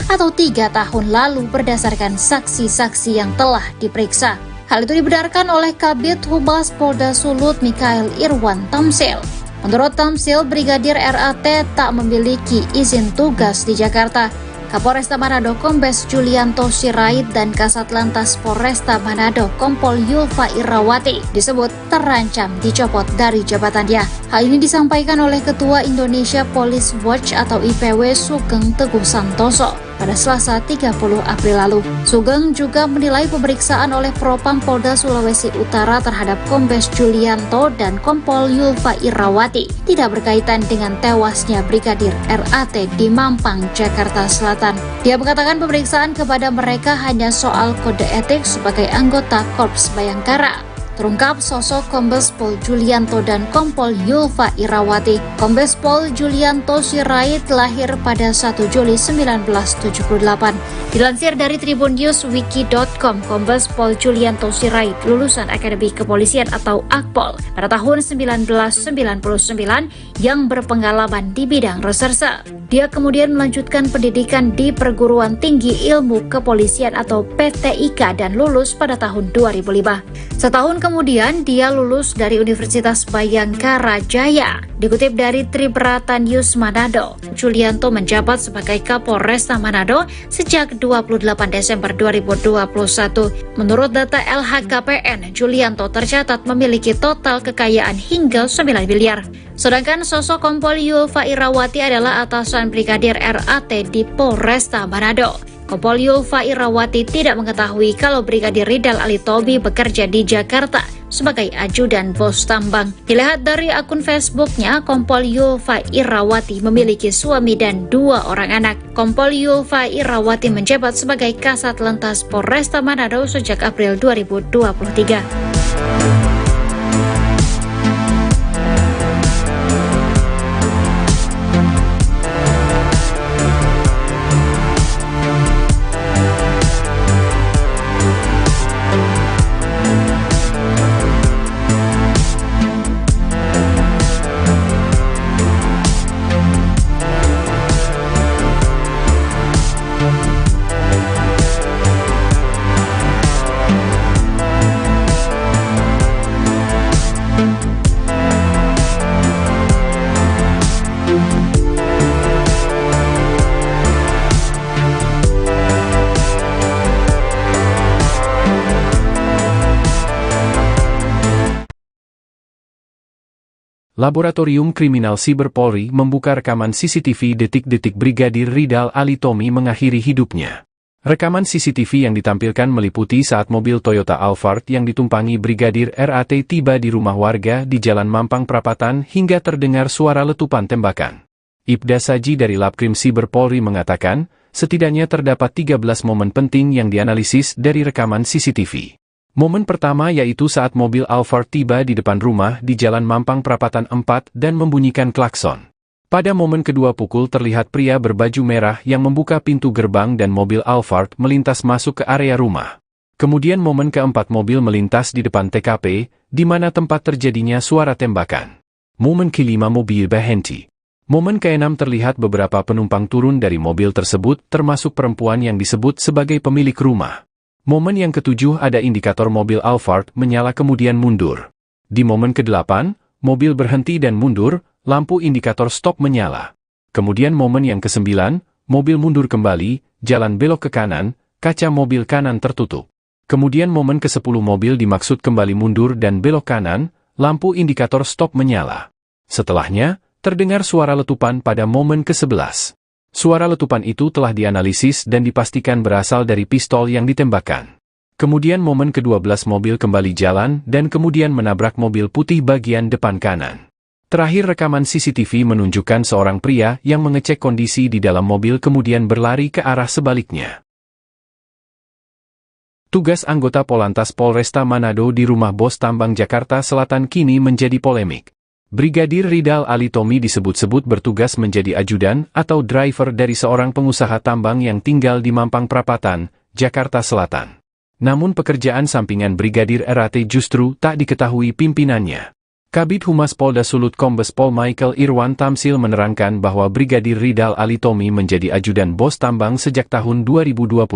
A: atau 3 tahun lalu berdasarkan saksi-saksi yang telah diperiksa. Hal itu dibenarkan oleh Kabid Humas Polda Sulut Mikael Irwan Tamsil. Menurut Tamsil, Brigadir RAT tak memiliki izin tugas di Jakarta. Kapolresta Manado Kombes Julianto Sirait dan Kasat Lantas Polresta Manado Kompol Yulfa Irawati disebut terancam dicopot dari jabatannya. Hal ini disampaikan oleh Ketua Indonesia Police Watch atau IPW Sugeng Teguh Santoso pada Selasa 30 April lalu. Sugeng juga menilai pemeriksaan oleh Propam Polda Sulawesi Utara terhadap Kombes Julianto dan Kompol Yulfa Irawati tidak berkaitan dengan tewasnya Brigadir RAT di Mampang, Jakarta Selatan. Dia mengatakan pemeriksaan kepada mereka hanya soal kode etik sebagai anggota Korps Bayangkara. Terungkap sosok Kombes Pol Julianto dan Kompol Yulfa Irawati. Kombes Pol Julianto Sirait lahir pada 1 Juli 1978. Dilansir dari tribunNewsWiki.com, Kombes Pol Julianto Sirait lulusan Akademi Kepolisian atau Akpol pada tahun 1999 yang berpengalaman di bidang reserse. Dia kemudian melanjutkan pendidikan di Perguruan Tinggi Ilmu Kepolisian atau PTIK dan lulus pada tahun 2005. Setahun kemudian dia lulus dari Universitas Bayangkara Jaya. Dikutip dari Tribrata News Manado, Julianto menjabat sebagai Kapolresta Manado sejak 28 Desember 2021. Menurut data LHKPN, Julianto tercatat memiliki total kekayaan hingga 9 miliar. Sedangkan sosok Kompol Yulfa Irawati adalah atasan Brigadir RAT di Polresta Manado. Kompol Yulfa Irawati tidak mengetahui kalau Brigadir Ridal Alitomi bekerja di Jakarta sebagai ajudan bos tambang. Dilihat dari akun Facebooknya, Kompol Yulfa Irawati memiliki suami dan 2 orang anak. Kompol Yulfa Irawati menjabat sebagai Kasat Lantas Polresta Manado sejak April 2023.
B: Laboratorium Kriminal Siber Polri membuka rekaman CCTV detik-detik Brigadir Ridal Alitomi mengakhiri hidupnya. Rekaman CCTV yang ditampilkan meliputi saat mobil Toyota Alphard yang ditumpangi Brigadir RAT tiba di rumah warga di Jalan Mampang Prapatan hingga terdengar suara letupan tembakan. Ibda Saji dari Labkrim Siber Polri mengatakan, setidaknya terdapat 13 momen penting yang dianalisis dari rekaman CCTV. Momen pertama yaitu saat mobil Alphard tiba di depan rumah di Jalan Mampang Prapatan 4 dan membunyikan klakson. Pada momen kedua pukul terlihat pria berbaju merah yang membuka pintu gerbang dan mobil Alphard melintas masuk ke area rumah. Kemudian momen keempat mobil melintas di depan TKP, di mana tempat terjadinya suara tembakan. Momen kelima mobil berhenti. Momen keenam terlihat beberapa penumpang turun dari mobil tersebut termasuk perempuan yang disebut sebagai pemilik rumah. Momen yang ketujuh ada indikator mobil Alphard menyala kemudian mundur. Di momen ke-8, mobil berhenti dan mundur, lampu indikator stop menyala. Kemudian momen yang ke-9, mobil mundur kembali, jalan belok ke kanan, kaca mobil kanan tertutup. Kemudian momen ke-10 mobil dimaksud kembali mundur dan belok kanan, lampu indikator stop menyala. Setelahnya, terdengar suara letupan pada momen ke-11. Suara letupan itu telah dianalisis dan dipastikan berasal dari pistol yang ditembakkan. Kemudian momen ke-12 mobil kembali jalan dan kemudian menabrak mobil putih bagian depan kanan. Terakhir rekaman CCTV menunjukkan seorang pria yang mengecek kondisi di dalam mobil kemudian berlari ke arah sebaliknya. Tugas anggota Polantas Polresta Manado di rumah bos tambang Jakarta Selatan kini menjadi polemik. Brigadir Ridal Alitomi disebut-sebut bertugas menjadi ajudan atau driver dari seorang pengusaha tambang yang tinggal di Mampang Perapatan, Jakarta Selatan. Namun pekerjaan sampingan Brigadir RAT justru tak diketahui pimpinannya. Kabid Humas Polda Sulut Kombes Pol Michael Irwan Tamsil menerangkan bahwa Brigadir Ridal Alitomi menjadi ajudan bos tambang sejak tahun 2021.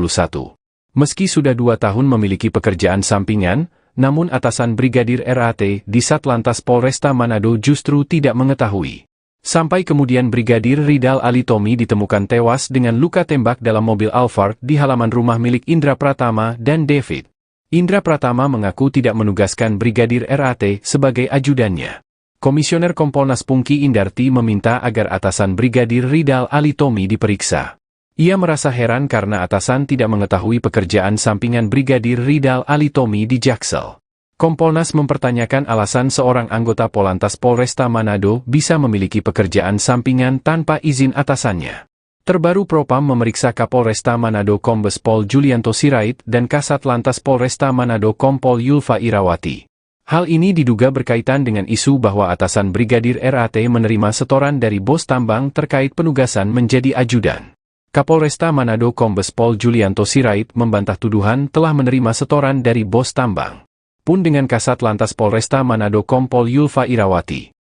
B: Meski sudah 2 tahun memiliki pekerjaan sampingan, namun atasan Brigadir RAT di Satlantas Polresta Manado justru tidak mengetahui. Sampai kemudian Brigadir Ridal Alitomi ditemukan tewas dengan luka tembak dalam mobil Alphard di halaman rumah milik Indra Pratama dan David. Indra Pratama mengaku tidak menugaskan Brigadir RAT sebagai ajudannya. Komisioner Kompolnas Pungki Indarti meminta agar atasan Brigadir Ridal Alitomi diperiksa. Ia merasa heran karena atasan tidak mengetahui pekerjaan sampingan Brigadir Ridal Alitomi di Jaksel. Kompolnas mempertanyakan alasan seorang anggota Polantas Polresta Manado bisa memiliki pekerjaan sampingan tanpa izin atasannya. Terbaru Propam memeriksa Kapolresta Manado Kombes Pol Julianto Sirait dan Kasat Lantas Polresta Manado Kompol Yulfa Irawati. Hal ini diduga berkaitan dengan isu bahwa atasan Brigadir RAT menerima setoran dari bos tambang terkait penugasan menjadi ajudan. Kapolresta Manado Kombes Pol Julianto Sirait membantah tuduhan telah menerima setoran dari bos tambang. Pun dengan Kasat Lantas Polresta Manado Kompol Yulfa Irawati.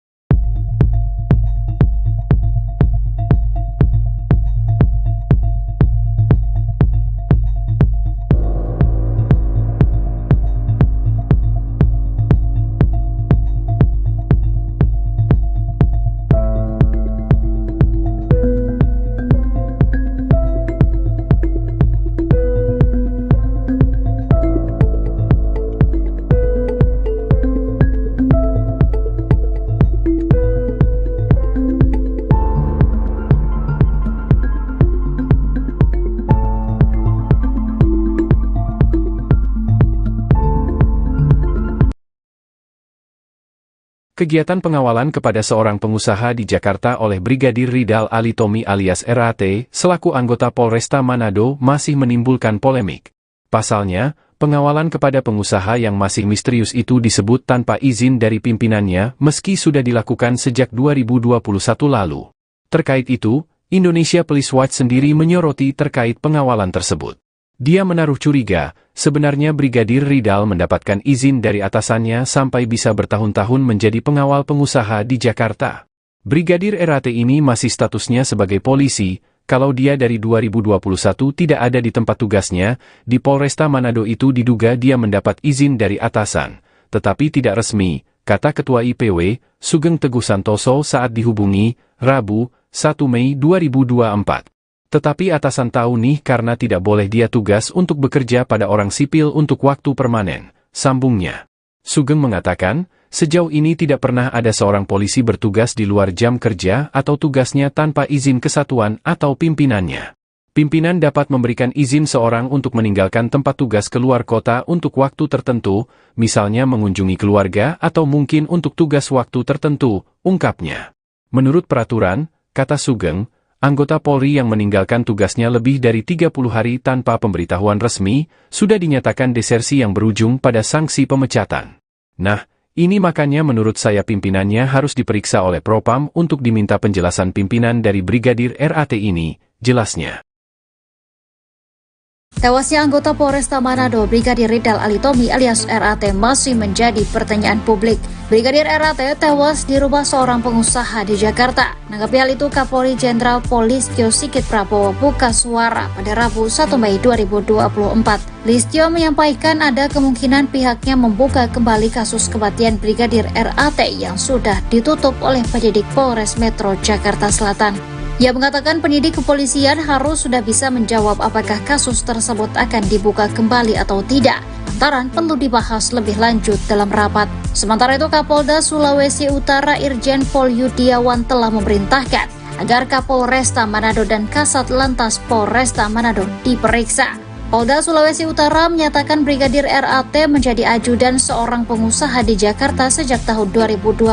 B: Kegiatan pengawalan kepada seorang pengusaha di Jakarta oleh Brigadir Ridal Alitomi alias RAT, selaku anggota Polresta Manado masih menimbulkan polemik. Pasalnya, pengawalan kepada pengusaha yang masih misterius itu disebut tanpa izin dari pimpinannya meski sudah dilakukan sejak 2021 lalu. Terkait itu, Indonesia Police Watch sendiri menyoroti terkait pengawalan tersebut. Dia menaruh curiga, sebenarnya Brigadir Ridal mendapatkan izin dari atasannya sampai bisa bertahun-tahun menjadi pengawal pengusaha di Jakarta. Brigadir RAT ini masih statusnya sebagai polisi, kalau dia dari 2021 tidak ada di tempat tugasnya, di Polresta Manado itu diduga dia mendapat izin dari atasan, tetapi tidak resmi, kata Ketua IPW, Sugeng Teguh Santoso saat dihubungi, Rabu, 1 Mei 2024. Tetapi atasan tahu nih karena tidak boleh dia tugas untuk bekerja pada orang sipil untuk waktu permanen, sambungnya. Sugeng mengatakan, sejauh ini tidak pernah ada seorang polisi bertugas di luar jam kerja atau tugasnya tanpa izin kesatuan atau pimpinannya. Pimpinan dapat memberikan izin seorang untuk meninggalkan tempat tugas keluar kota untuk waktu tertentu, misalnya mengunjungi keluarga atau mungkin untuk tugas waktu tertentu, ungkapnya. Menurut peraturan, kata Sugeng, anggota Polri yang meninggalkan tugasnya lebih dari 30 hari tanpa pemberitahuan resmi, sudah dinyatakan desersi yang berujung pada sanksi pemecatan. Nah, ini makanya menurut saya pimpinannya harus diperiksa oleh Propam untuk diminta penjelasan pimpinan dari Brigadir RAT ini, jelasnya.
A: Tewasnya anggota Polresta Manado Brigadir Ridal Alitomi alias RAT masih menjadi pertanyaan publik. Brigadir RAT tewas di rumah seorang pengusaha di Jakarta. Menanggapi hal itu, Kapolri Jenderal Polistio Sigit Prabowo buka suara pada Rabu 1 Mei 2024. Listio menyampaikan ada kemungkinan pihaknya membuka kembali kasus kematian Brigadir RAT yang sudah ditutup oleh penyidik Polres Metro Jakarta Selatan. Ia mengatakan penyidik kepolisian harus sudah bisa menjawab apakah kasus tersebut akan dibuka kembali atau tidak. Lantaran perlu dibahas lebih lanjut dalam rapat. Sementara itu, Kapolda Sulawesi Utara Irjen Pol Yudiawan telah memerintahkan agar Kapolresta Manado dan Kasat Lantas Polresta Manado diperiksa. Polda Sulawesi Utara menyatakan Brigadir RAT menjadi ajudan seorang pengusaha di Jakarta sejak tahun 2021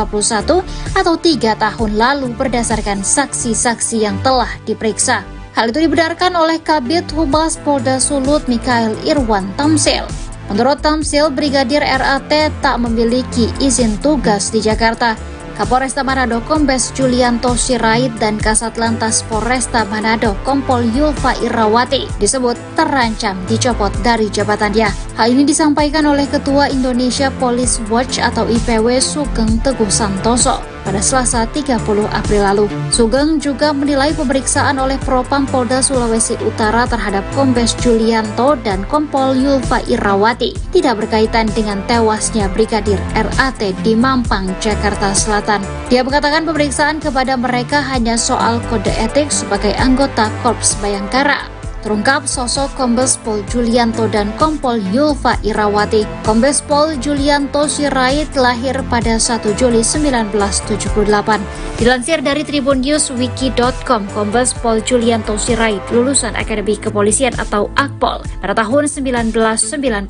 A: atau 3 tahun lalu berdasarkan saksi-saksi yang telah diperiksa. Hal itu dibenarkan oleh Kabid Humas Polda Sulut Mikael Irwan Tamsil. Menurut Tamsil, Brigadir RAT tak memiliki izin tugas di Jakarta. Kapolresta Manado Kombes Julianto Sirait dan Kasat Lantas Polresta Manado Kompol Yulfa Irawati disebut terancam dicopot dari jabatannya. Hal ini disampaikan oleh Ketua Indonesia Police Watch atau IPW Sugeng Teguh Santoso pada Selasa 30 April lalu. Sugeng juga menilai pemeriksaan oleh Propam Polda Sulawesi Utara terhadap Kombes Julianto dan Kompol Yulfa Irawati tidak berkaitan dengan tewasnya Brigadir RAT di Mampang, Jakarta Selatan. Dia mengatakan pemeriksaan kepada mereka hanya soal kode etik sebagai anggota Korps Bayangkara. Terungkap sosok Kombes Pol Julianto dan Kompol Yulfa Irawati. Kombes Pol Julianto Sirait lahir pada 1 Juli 1978. Dilansir dari tribunNewsWiki.com, Kombes Pol Julianto Sirait lulusan Akademi Kepolisian atau Akpol pada tahun 1999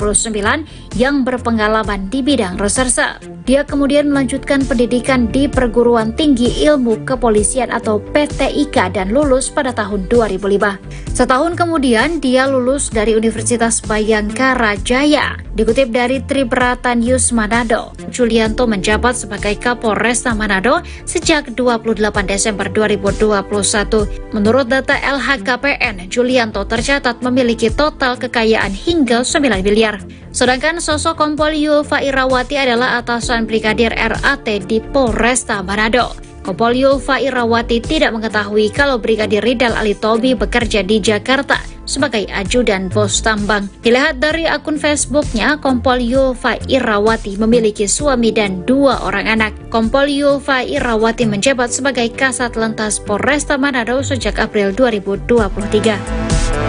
A: yang berpengalaman di bidang reserse. Dia kemudian melanjutkan pendidikan di Perguruan Tinggi Ilmu Kepolisian atau PTIK dan lulus pada tahun 2005. Setahun kemudian dia lulus dari Universitas Bayangkara Jaya. Dikutip dari Tribrata News Manado, Julianto menjabat sebagai Kapolresta Manado sejak 28 Desember 2021. Menurut data LHKPN, Julianto tercatat memiliki total kekayaan hingga 9 miliar. Sedangkan sosok Kompol Yulfa Irawati adalah atasan Brigadir RAT di Polresta Manado. Kompol Yulfa Irawati tidak mengetahui kalau Brigadir Ridal Alitomi bekerja di Jakarta sebagai ajudan bos tambang. Dilihat dari akun Facebooknya, Kompol Yulfa Irawati memiliki suami dan 2 orang anak. Kompol Yulfa Irawati menjabat sebagai Kasat Lantas Polresta Manado sejak April 2023.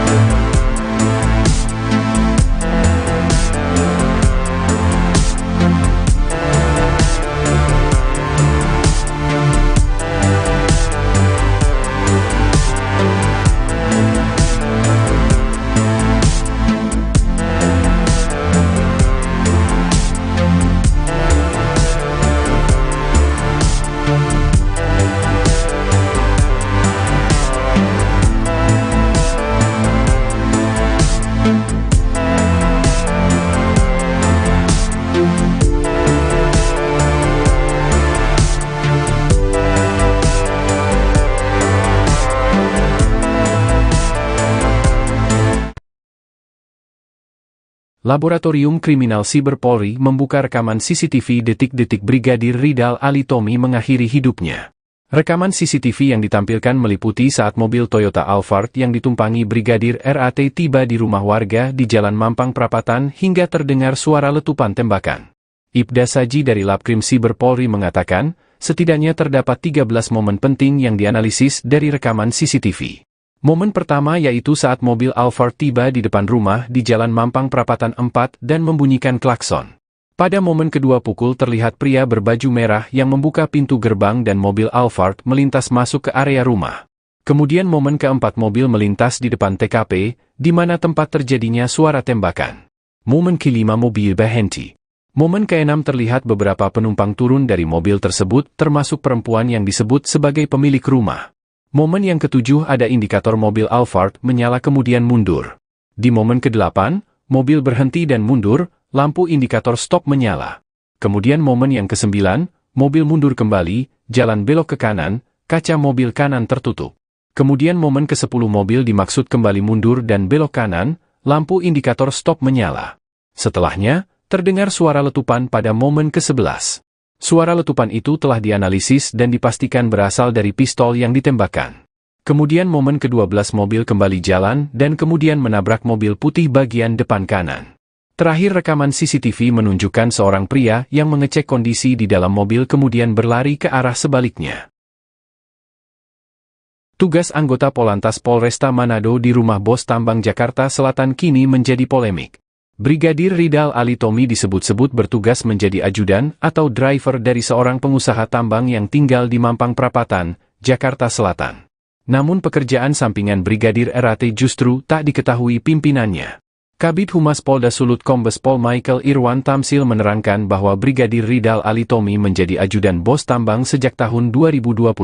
B: Laboratorium Kriminal Siber Polri membuka rekaman CCTV detik-detik Brigadir Ridal Alitomi mengakhiri hidupnya. Rekaman CCTV yang ditampilkan meliputi saat mobil Toyota Alphard yang ditumpangi Brigadir RAT tiba di rumah warga di Jalan Mampang Prapatan hingga terdengar suara letupan tembakan. Ibda Saji dari Labkrim Siber Polri mengatakan, setidaknya terdapat 13 momen penting yang dianalisis dari rekaman CCTV. Momen pertama yaitu saat mobil Alphard tiba di depan rumah di Jalan Mampang Prapatan 4 dan membunyikan klakson. Pada momen kedua pukul terlihat pria berbaju merah yang membuka pintu gerbang dan mobil Alphard melintas masuk ke area rumah. Kemudian momen keempat mobil melintas di depan TKP, di mana tempat terjadinya suara tembakan. Momen kelima mobil berhenti. Momen keenam terlihat beberapa penumpang turun dari mobil tersebut termasuk perempuan yang disebut sebagai pemilik rumah. Momen yang ketujuh ada indikator mobil Alphard menyala kemudian mundur. Di momen ke-8, mobil berhenti dan mundur, lampu indikator stop menyala. Kemudian momen yang ke-9, mobil mundur kembali, jalan belok ke kanan, kaca mobil kanan tertutup. Kemudian momen ke-10 mobil dimaksud kembali mundur dan belok kanan, lampu indikator stop menyala. Setelahnya, terdengar suara letupan pada momen ke-11. Suara letupan itu telah dianalisis dan dipastikan berasal dari pistol yang ditembakkan. Kemudian momen ke-12 mobil kembali jalan dan kemudian menabrak mobil putih bagian depan kanan. Terakhir rekaman CCTV menunjukkan seorang pria yang mengecek kondisi di dalam mobil kemudian berlari ke arah sebaliknya. Tugas anggota Polantas Polresta Manado di rumah bos tambang Jakarta Selatan kini menjadi polemik. Brigadir Ridal Alitomi disebut-sebut bertugas menjadi ajudan atau driver dari seorang pengusaha tambang yang tinggal di Mampang Perapatan, Jakarta Selatan. Namun pekerjaan sampingan Brigadir RAT justru tak diketahui pimpinannya. Kabid Humas Polda Sulut Kombes Pol Michael Irwan Tamsil menerangkan bahwa Brigadir Ridal Alitomi menjadi ajudan bos tambang sejak tahun 2021.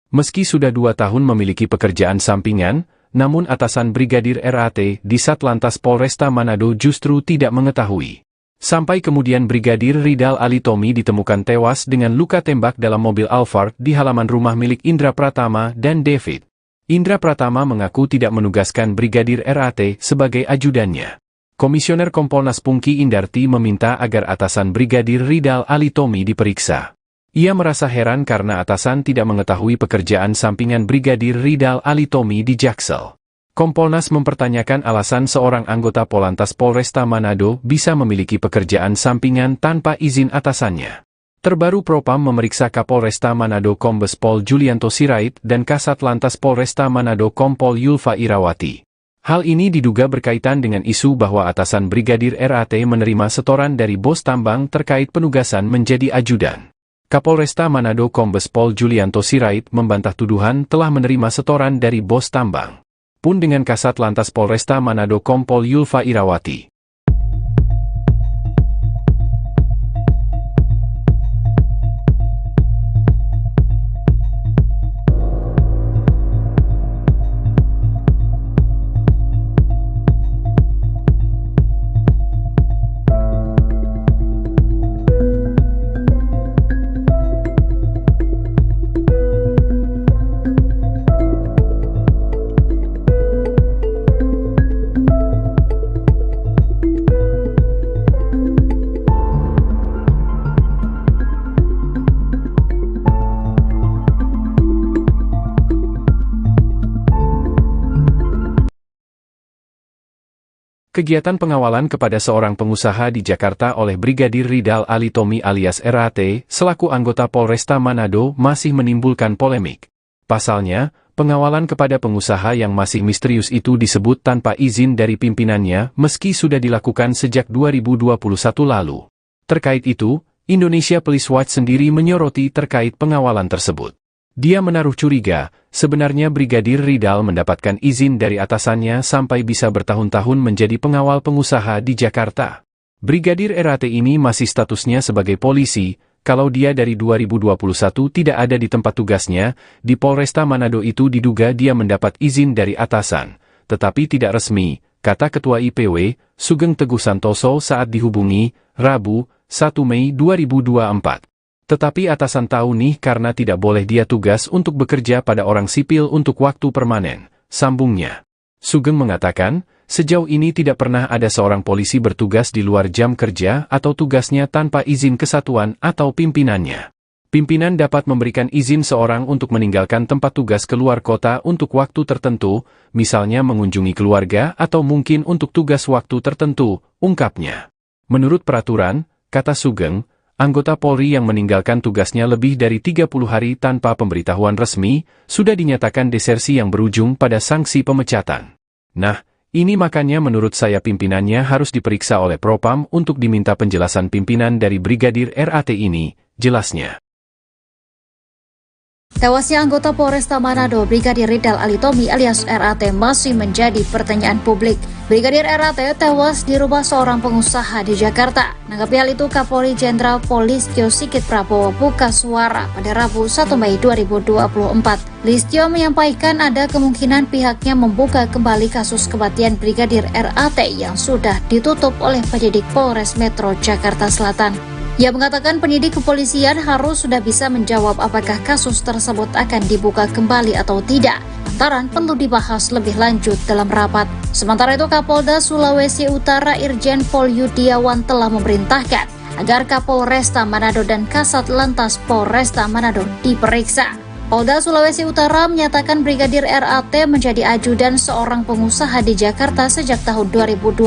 B: Meski sudah 2 tahun memiliki pekerjaan sampingan, namun atasan Brigadir RAT di Satlantas Polresta Manado justru tidak mengetahui. Sampai kemudian Brigadir Ridal Alitomi ditemukan tewas dengan luka tembak dalam mobil Alphard di halaman rumah milik Indra Pratama dan David. Indra Pratama mengaku tidak menugaskan Brigadir RAT sebagai ajudannya. Komisioner Kompolnas Pungki Indarti meminta agar atasan Brigadir Ridal Alitomi diperiksa. Ia merasa heran karena atasan tidak mengetahui pekerjaan sampingan Brigadir Ridal Alitomi di Jaksel. Kompolnas mempertanyakan alasan seorang anggota Polantas Polresta Manado bisa memiliki pekerjaan sampingan tanpa izin atasannya. Terbaru Propam memeriksa Kapolresta Manado Kombes Pol Julianto Sirait dan Kasat Lantas Polresta Manado Kompol Yulfa Irawati. Hal ini diduga berkaitan dengan isu bahwa atasan Brigadir RAT menerima setoran dari bos tambang terkait penugasan menjadi ajudan. Kapolresta Manado Kombes Pol Julianto Sirait membantah tuduhan telah menerima setoran dari bos tambang. Pun dengan Kasat Lantas Polresta Manado Kompol Yulfa Irawati. Kegiatan pengawalan kepada seorang pengusaha di Jakarta oleh Brigadir Ridal Alitomi alias RAT, selaku anggota Polresta Manado masih menimbulkan polemik. Pasalnya, pengawalan kepada pengusaha yang masih misterius itu disebut tanpa izin dari pimpinannya meski sudah dilakukan sejak 2021 lalu. Terkait itu, Indonesia Police Watch sendiri menyoroti terkait pengawalan tersebut. Dia menaruh curiga, sebenarnya Brigadir Ridal mendapatkan izin dari atasannya sampai bisa bertahun-tahun menjadi pengawal pengusaha di Jakarta. Brigadir RAT ini masih statusnya sebagai polisi, kalau dia dari 2021 tidak ada di tempat tugasnya, di Polresta Manado itu diduga dia mendapat izin dari atasan, tetapi tidak resmi, kata Ketua IPW, Sugeng Teguh Santoso saat dihubungi, Rabu, 1 Mei 2024. Tetapi atasan tahu nih karena tidak boleh dia tugas untuk bekerja pada orang sipil untuk waktu permanen, sambungnya. Sugeng mengatakan, sejauh ini tidak pernah ada seorang polisi bertugas di luar jam kerja atau tugasnya tanpa izin kesatuan atau pimpinannya. Pimpinan dapat memberikan izin seorang untuk meninggalkan tempat tugas keluar kota untuk waktu tertentu, misalnya mengunjungi keluarga atau mungkin untuk tugas waktu tertentu, ungkapnya. Menurut peraturan, kata Sugeng, anggota Polri yang meninggalkan tugasnya lebih dari 30 hari tanpa pemberitahuan resmi, sudah dinyatakan desersi yang berujung pada sanksi pemecatan. Nah, ini makanya menurut saya pimpinannya harus diperiksa oleh Propam untuk diminta penjelasan pimpinan dari Brigadir RAT ini, jelasnya.
A: Tewasnya anggota Polresta Manado Brigadir Ridal Alitomi alias RAT masih menjadi pertanyaan publik. Brigadir RAT tewas di rumah seorang pengusaha di Jakarta. Menanggapi hal itu, Kapolri Jenderal Polistio Sigit Prabowo buka suara pada Rabu 1 Mei 2024. Listio menyampaikan ada kemungkinan pihaknya membuka kembali kasus kematian Brigadir RAT yang sudah ditutup oleh penyidik Polres Metro Jakarta Selatan. Ia mengatakan penyidik kepolisian harus sudah bisa menjawab apakah kasus tersebut akan dibuka kembali atau tidak, lantaran perlu dibahas lebih lanjut dalam rapat. Sementara itu, Kapolda Sulawesi Utara Irjen Pol Yudiawan telah memerintahkan agar Kapolresta Manado dan Kasat Lantas Polresta Manado diperiksa. Polda Sulawesi Utara menyatakan Brigadir RAT menjadi ajudan seorang pengusaha di Jakarta sejak tahun 2021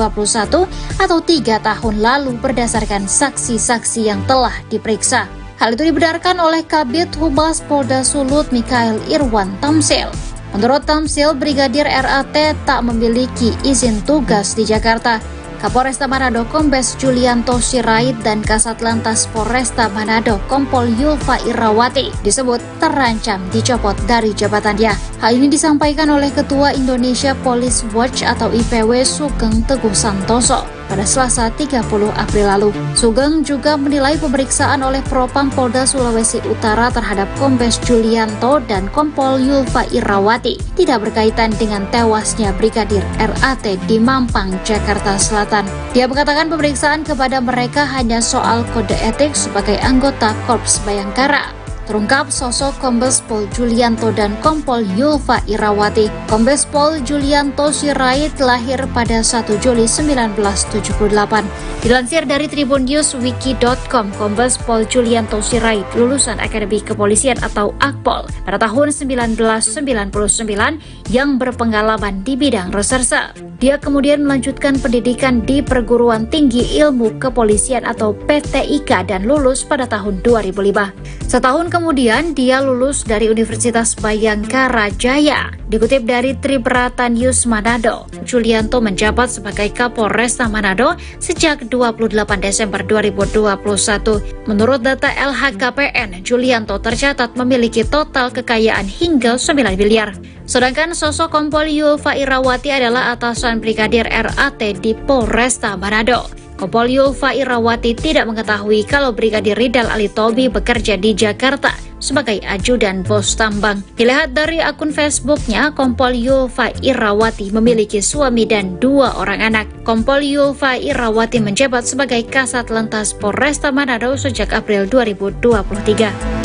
A: atau 3 tahun lalu berdasarkan saksi-saksi yang telah diperiksa. Hal itu dibenarkan oleh Kabid Humas Polda Sulut Mikael Irwan Tamsil. Menurut Tamsil, Brigadir RAT tak memiliki izin tugas di Jakarta. Kapolresta Manado Kombes Julianto Sirait dan Kasat Lantas Polresta Manado Kompol Yulfa Irawati disebut terancam dicopot dari jabatannya. Hal ini disampaikan oleh Ketua Indonesia Police Watch atau IPW Sugeng Teguh Santoso pada Selasa 30 April lalu. Sugeng juga menilai pemeriksaan oleh Propam Polda Sulawesi Utara terhadap Kombes Julianto dan Kompol Yulfa Irawati tidak berkaitan dengan tewasnya Brigadir RAT di Mampang, Jakarta Selatan. Dia mengatakan pemeriksaan kepada mereka hanya soal kode etik sebagai anggota Korps Bayangkara. Terungkap sosok Kombes Pol Julianto dan Kompol Yulfa Irawati. Kombes Pol Julianto Sirait lahir pada 1 Juli 1978. Dilansir dari tribunNewsWiki.com, Kombes Pol Julianto Sirait lulusan Akademi Kepolisian atau Akpol pada tahun 1999 yang berpengalaman di bidang reserse. Dia kemudian melanjutkan pendidikan di Perguruan Tinggi Ilmu Kepolisian atau PTIK dan lulus pada tahun 2005. Setahun kemudian dia lulus dari Universitas Bayangkara Jaya. Dikutip dari Tribrata News Manado, Julianto menjabat sebagai Kapolresta Manado sejak 28 Desember 2021. Menurut data LHKPN, Julianto tercatat memiliki total kekayaan hingga 9 miliar. Sedangkan sosok Kompol Yulfa Irawati adalah atasan Brigadir RAT di Polresta Manado. Kompol Yulfa Irawati tidak mengetahui kalau Brigadir Ridal Alitomi bekerja di Jakarta sebagai ajudan bos tambang. Dilihat dari akun Facebooknya, Kompol Yulfa Irawati memiliki suami dan 2 orang anak. Kompol Yulfa Irawati menjabat sebagai Kasat Lantas Polresta Manado sejak April 2023.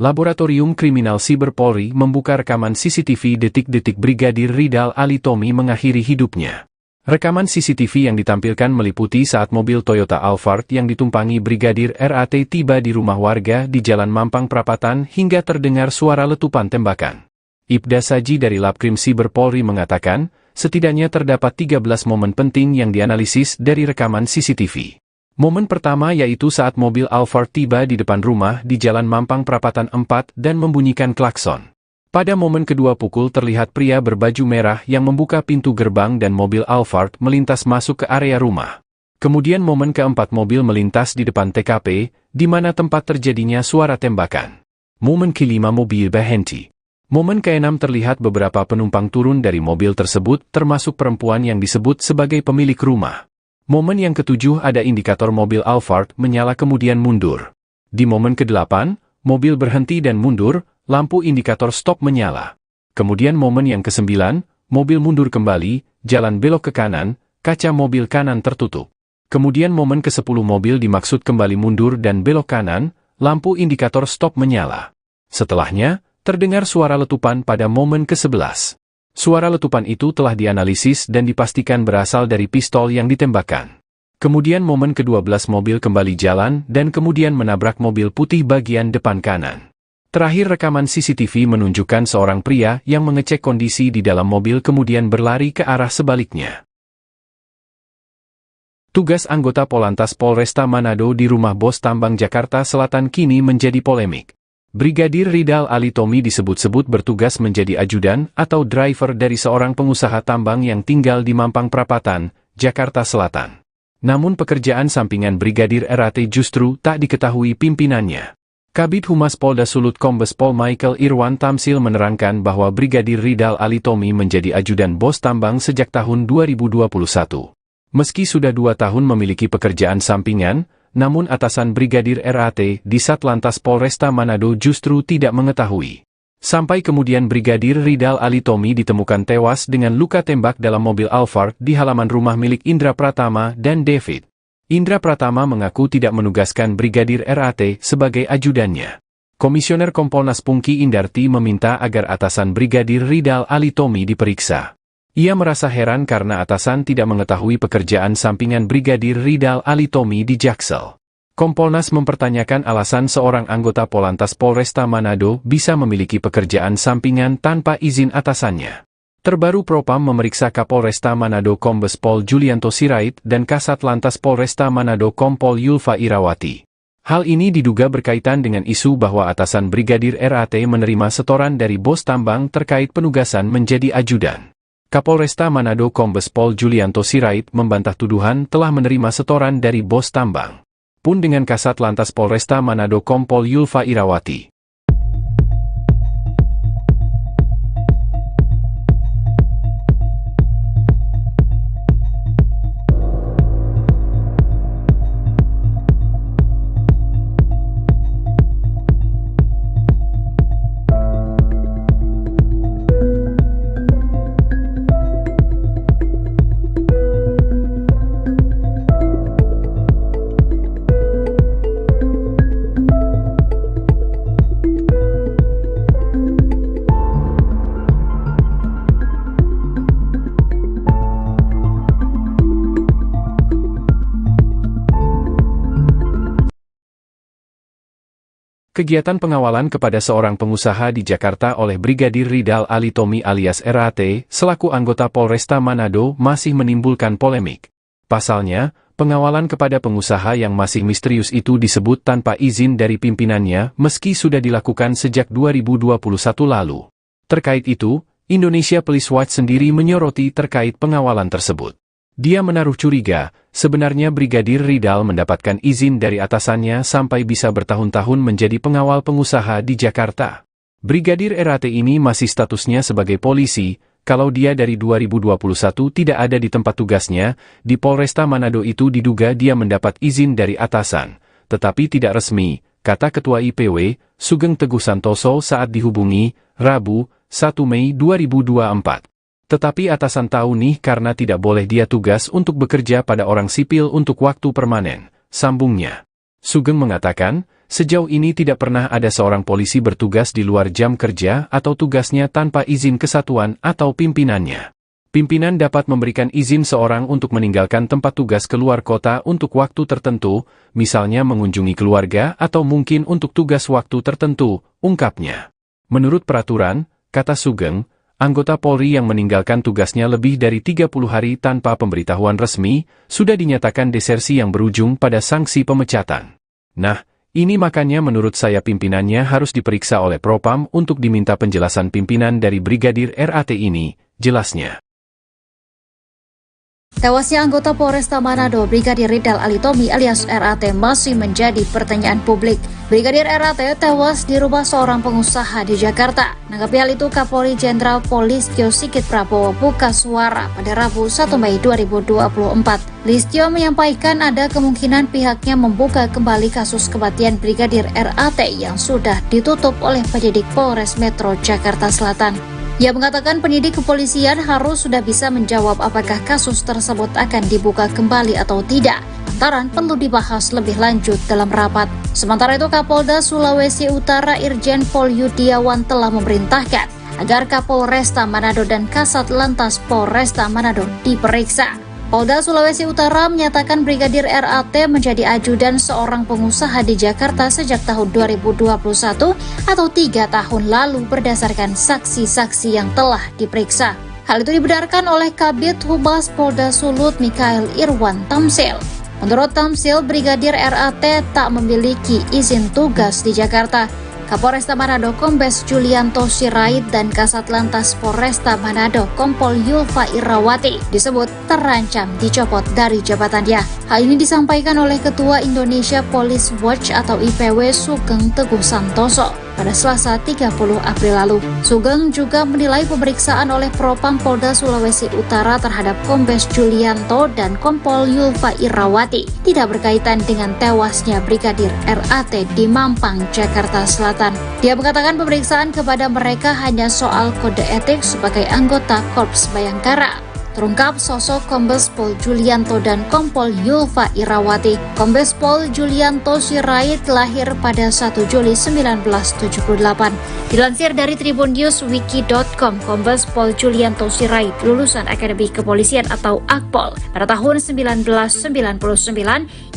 B: Laboratorium Kriminal Siber Polri membuka rekaman CCTV detik-detik Brigadir Ridal Alitomi mengakhiri hidupnya. Rekaman CCTV yang ditampilkan meliputi saat mobil Toyota Alphard yang ditumpangi Brigadir RAT tiba di rumah warga di Jalan Mampang Prapatan hingga terdengar suara letupan tembakan. Ibda Saji dari Labkrim Siber Polri mengatakan, setidaknya terdapat 13 momen penting yang dianalisis dari rekaman CCTV. Momen pertama yaitu saat mobil Alphard tiba di depan rumah di Jalan Mampang Prapatan 4 dan membunyikan klakson. Pada momen kedua pukul terlihat pria berbaju merah yang membuka pintu gerbang dan mobil Alphard melintas masuk ke area rumah. Kemudian momen keempat mobil melintas di depan TKP, di mana tempat terjadinya suara tembakan. Momen kelima mobil berhenti. Momen keenam terlihat beberapa penumpang turun dari mobil tersebut termasuk perempuan yang disebut sebagai pemilik rumah. Momen yang ketujuh ada indikator mobil Alphard menyala kemudian mundur. Di momen ke-8, mobil berhenti dan mundur, lampu indikator stop menyala. Kemudian momen yang ke-9, mobil mundur kembali, jalan belok ke kanan, kaca mobil kanan tertutup. Kemudian momen ke-10 mobil dimaksud kembali mundur dan belok kanan, lampu indikator stop menyala. Setelahnya, terdengar suara letupan pada momen ke-11. Suara letupan itu telah dianalisis dan dipastikan berasal dari pistol yang ditembakkan. Kemudian momen ke-12 mobil kembali jalan dan kemudian menabrak mobil putih bagian depan kanan. Terakhir rekaman CCTV menunjukkan seorang pria yang mengecek kondisi di dalam mobil kemudian berlari ke arah sebaliknya. Tugas anggota Polantas Polresta Manado di rumah bos tambang Jakarta Selatan kini menjadi polemik. Brigadir Ridal Alitomi disebut-sebut bertugas menjadi ajudan atau driver dari seorang pengusaha tambang yang tinggal di Mampang Prapatan, Jakarta Selatan. Namun pekerjaan sampingan Brigadir RAT justru tak diketahui pimpinannya. Kabid Humas Polda Sulut Kombes Pol Mikael Irwan Tamsil menerangkan bahwa Brigadir Ridal Alitomi menjadi ajudan bos tambang sejak tahun 2021. Meski sudah 2 tahun memiliki pekerjaan sampingan, namun atasan Brigadir RAT di Satlantas Polresta Manado justru tidak mengetahui. Sampai kemudian Brigadir Ridal Alitomi ditemukan tewas dengan luka tembak dalam mobil Alphard di halaman rumah milik Indra Pratama dan David. Indra Pratama mengaku tidak menugaskan Brigadir RAT sebagai ajudannya. Komisioner Kompolnas Pungki Indarti meminta agar atasan Brigadir Ridal Alitomi diperiksa. Ia merasa heran karena atasan tidak mengetahui pekerjaan sampingan Brigadir Ridal Alitomi di Jaksel. Kompolnas mempertanyakan alasan seorang anggota Polantas Polresta Manado bisa memiliki pekerjaan sampingan tanpa izin atasannya. Terbaru Propam memeriksa Kapolresta Manado Kombes Pol Julianto Sirait dan Kasat Lantas Polresta Manado Kompol Yulfa Irawati. Hal ini diduga berkaitan dengan isu bahwa atasan Brigadir RAT menerima setoran dari bos tambang terkait penugasan menjadi ajudan. Kapolresta Manado Kombes Pol Julianto Sirait membantah tuduhan telah menerima setoran dari bos tambang. Pun dengan Kasat Lantas Polresta Manado Kompol Yulfa Irawati. Kegiatan pengawalan kepada seorang pengusaha di Jakarta oleh Brigadir Ridal Alitomi alias RAT, selaku anggota Polresta Manado masih menimbulkan polemik. Pasalnya, pengawalan kepada pengusaha yang masih misterius itu disebut tanpa izin dari pimpinannya meski sudah dilakukan sejak 2021 lalu. Terkait itu, Indonesia Police Watch sendiri menyoroti terkait pengawalan tersebut. Dia menaruh curiga, sebenarnya Brigadir Ridal mendapatkan izin dari atasannya sampai bisa bertahun-tahun menjadi pengawal pengusaha di Jakarta. Brigadir RAT ini masih statusnya sebagai polisi, kalau dia dari 2021 tidak ada di tempat tugasnya, di Polresta Manado itu diduga dia mendapat izin dari atasan, tetapi tidak resmi, kata Ketua IPW, Sugeng Teguh Santoso saat dihubungi, Rabu, 1 Mei 2024. Tetapi atasan tahu nih karena tidak boleh dia tugas untuk bekerja pada orang sipil untuk waktu permanen, sambungnya. Sugeng mengatakan, sejauh ini tidak pernah ada seorang polisi bertugas di luar jam kerja atau tugasnya tanpa izin kesatuan atau pimpinannya. Pimpinan dapat memberikan izin seorang untuk meninggalkan tempat tugas keluar kota untuk waktu tertentu, misalnya mengunjungi keluarga atau mungkin untuk tugas waktu tertentu, ungkapnya. Menurut peraturan, kata Sugeng, anggota Polri yang meninggalkan tugasnya lebih dari 30 hari tanpa pemberitahuan resmi, sudah dinyatakan desersi yang berujung pada sanksi pemecatan. Nah, ini makanya menurut saya pimpinannya harus diperiksa oleh Propam untuk diminta penjelasan pimpinan dari Brigadir RAT ini, jelasnya.
A: Tewasnya anggota Polresta Manado Brigadir Ridal Alitomi alias RAT masih menjadi pertanyaan publik. Brigadir RAT tewas di rumah seorang pengusaha di Jakarta. Menanggapi hal itu, Kapolri Jenderal Polistio Sigit Prabowo buka suara pada Rabu 1 Mei 2024. Listio menyampaikan ada kemungkinan pihaknya membuka kembali kasus kematian Brigadir RAT yang sudah ditutup oleh penyidik Polres Metro Jakarta Selatan. Ia mengatakan penyidik kepolisian harus sudah bisa menjawab apakah kasus tersebut akan dibuka kembali atau tidak, lantaran perlu dibahas lebih lanjut dalam rapat. Sementara itu, Kapolda Sulawesi Utara Irjen Pol Yudiawan telah memerintahkan agar Kapolresta Manado dan Kasat Lantas Polresta Manado diperiksa. Polda Sulawesi Utara menyatakan Brigadir RAT menjadi ajudan seorang pengusaha di Jakarta sejak tahun 2021 atau 3 tahun lalu berdasarkan saksi-saksi yang telah diperiksa. Hal itu dibenarkan oleh Kabid Humas Polda Sulut Mikael Irwan Tamsil. Menurut Tamsil, Brigadir RAT tak memiliki izin tugas di Jakarta. Kapolresta Manado Kombes Julianto Sirait dan Kasat Lantas Polresta Manado Kompol Yulfa Irawati disebut terancam dicopot dari jabatannya. Hal ini disampaikan oleh Ketua Indonesia Police Watch atau IPW Sugeng Teguh Santoso pada Selasa 30 April lalu. Sugeng juga menilai pemeriksaan oleh Propam Polda Sulawesi Utara terhadap Kombes Julianto dan Kompol Yulfa Irawati tidak berkaitan dengan tewasnya Brigadir RAT di Mampang, Jakarta Selatan. Dia mengatakan pemeriksaan kepada mereka hanya soal kode etik sebagai anggota Korps Bayangkara. Terungkap sosok Kombes Pol Julianto dan Kompol Yulfa Irawati. Kombes Pol Julianto Sirait lahir pada 1 Juli 1978. Dilansir dari tribunNewsWiki.com, Kombes Pol Julianto Sirait lulusan Akademi Kepolisian atau Akpol pada tahun 1999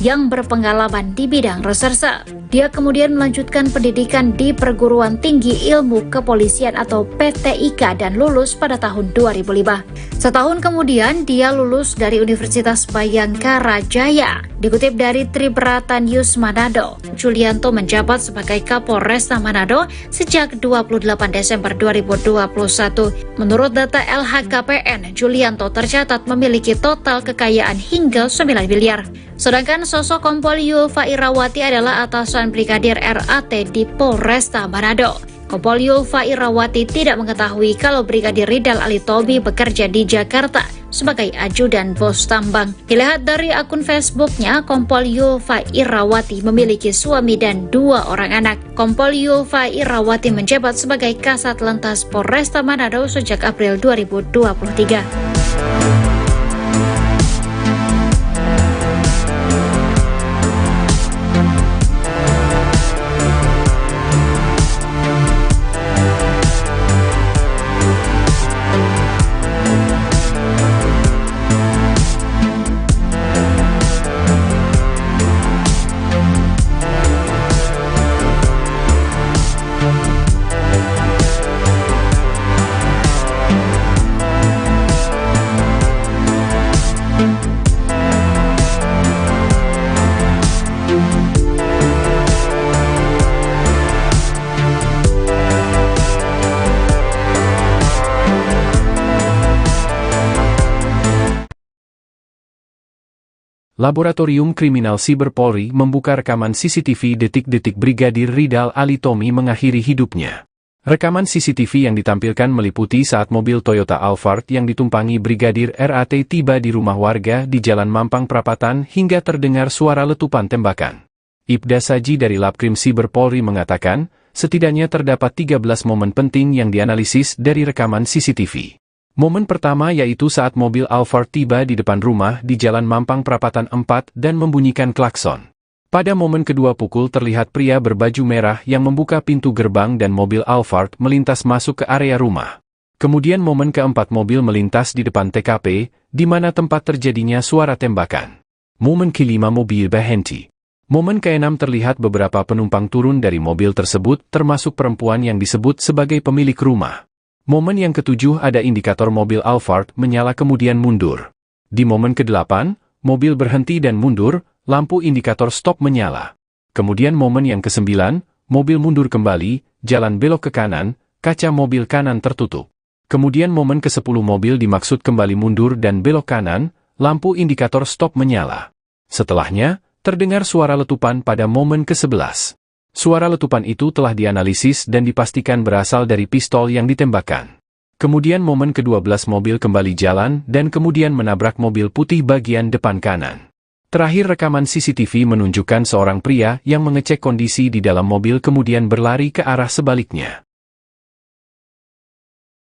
A: yang berpengalaman di bidang reserse. Dia kemudian melanjutkan pendidikan di Perguruan Tinggi Ilmu Kepolisian atau PTIK dan lulus pada tahun 2005. Setahun kemudian dia lulus dari Universitas Bayangkara Jaya. Dikutip dari Tribrata News Manado, Julianto menjabat sebagai Kapolresta Manado sejak 28 Desember 2021. Menurut data LHKPN, Julianto tercatat memiliki total kekayaan hingga 9 miliar. Sedangkan sosok Kompol Yulfa Irawati adalah atasan Brigadir RAT di Polresta Manado. Kompol Yulfa Irawati tidak mengetahui kalau Brigadir Ridal Alitomi bekerja di Jakarta sebagai ajudan bos tambang. Dilihat dari akun Facebooknya, Kompol Yulfa Irawati memiliki suami dan 2 orang anak. Kompol Yulfa Irawati menjabat sebagai Kasat Lantas Polresta Manado sejak April 2023.
B: Laboratorium Kriminal Siber Polri membuka rekaman CCTV detik-detik Brigadir Ridal Alitomi mengakhiri hidupnya. Rekaman CCTV yang ditampilkan meliputi saat mobil Toyota Alphard yang ditumpangi Brigadir RAT tiba di rumah warga di Jalan Mampang Prapatan hingga terdengar suara letupan tembakan. Ibda Saji dari Labkrim Siber Polri mengatakan, setidaknya terdapat 13 momen penting yang dianalisis dari rekaman CCTV. Momen pertama yaitu saat mobil Alphard tiba di depan rumah di Jalan Mampang Prapatan 4 dan membunyikan klakson. Pada momen kedua pukul terlihat pria berbaju merah yang membuka pintu gerbang dan mobil Alphard melintas masuk ke area rumah. Kemudian momen keempat mobil melintas di depan TKP, di mana tempat terjadinya suara tembakan. Momen kelima mobil berhenti. Momen keenam terlihat beberapa penumpang turun dari mobil tersebut termasuk perempuan yang disebut sebagai pemilik rumah. Momen yang ketujuh ada indikator mobil Alphard menyala kemudian mundur. Di momen ke-8, mobil berhenti dan mundur, lampu indikator stop menyala. Kemudian momen yang ke-9, mobil mundur kembali, jalan belok ke kanan, kaca mobil kanan tertutup. Kemudian momen ke-10 mobil dimaksud kembali mundur dan belok kanan, lampu indikator stop menyala. Setelahnya, terdengar suara letupan pada momen ke-11. Suara letupan itu telah dianalisis dan dipastikan berasal dari pistol yang ditembakkan. Kemudian momen ke-12 mobil kembali jalan dan kemudian menabrak mobil putih bagian depan kanan. Terakhir rekaman CCTV menunjukkan seorang pria yang mengecek kondisi di dalam mobil kemudian berlari ke arah sebaliknya.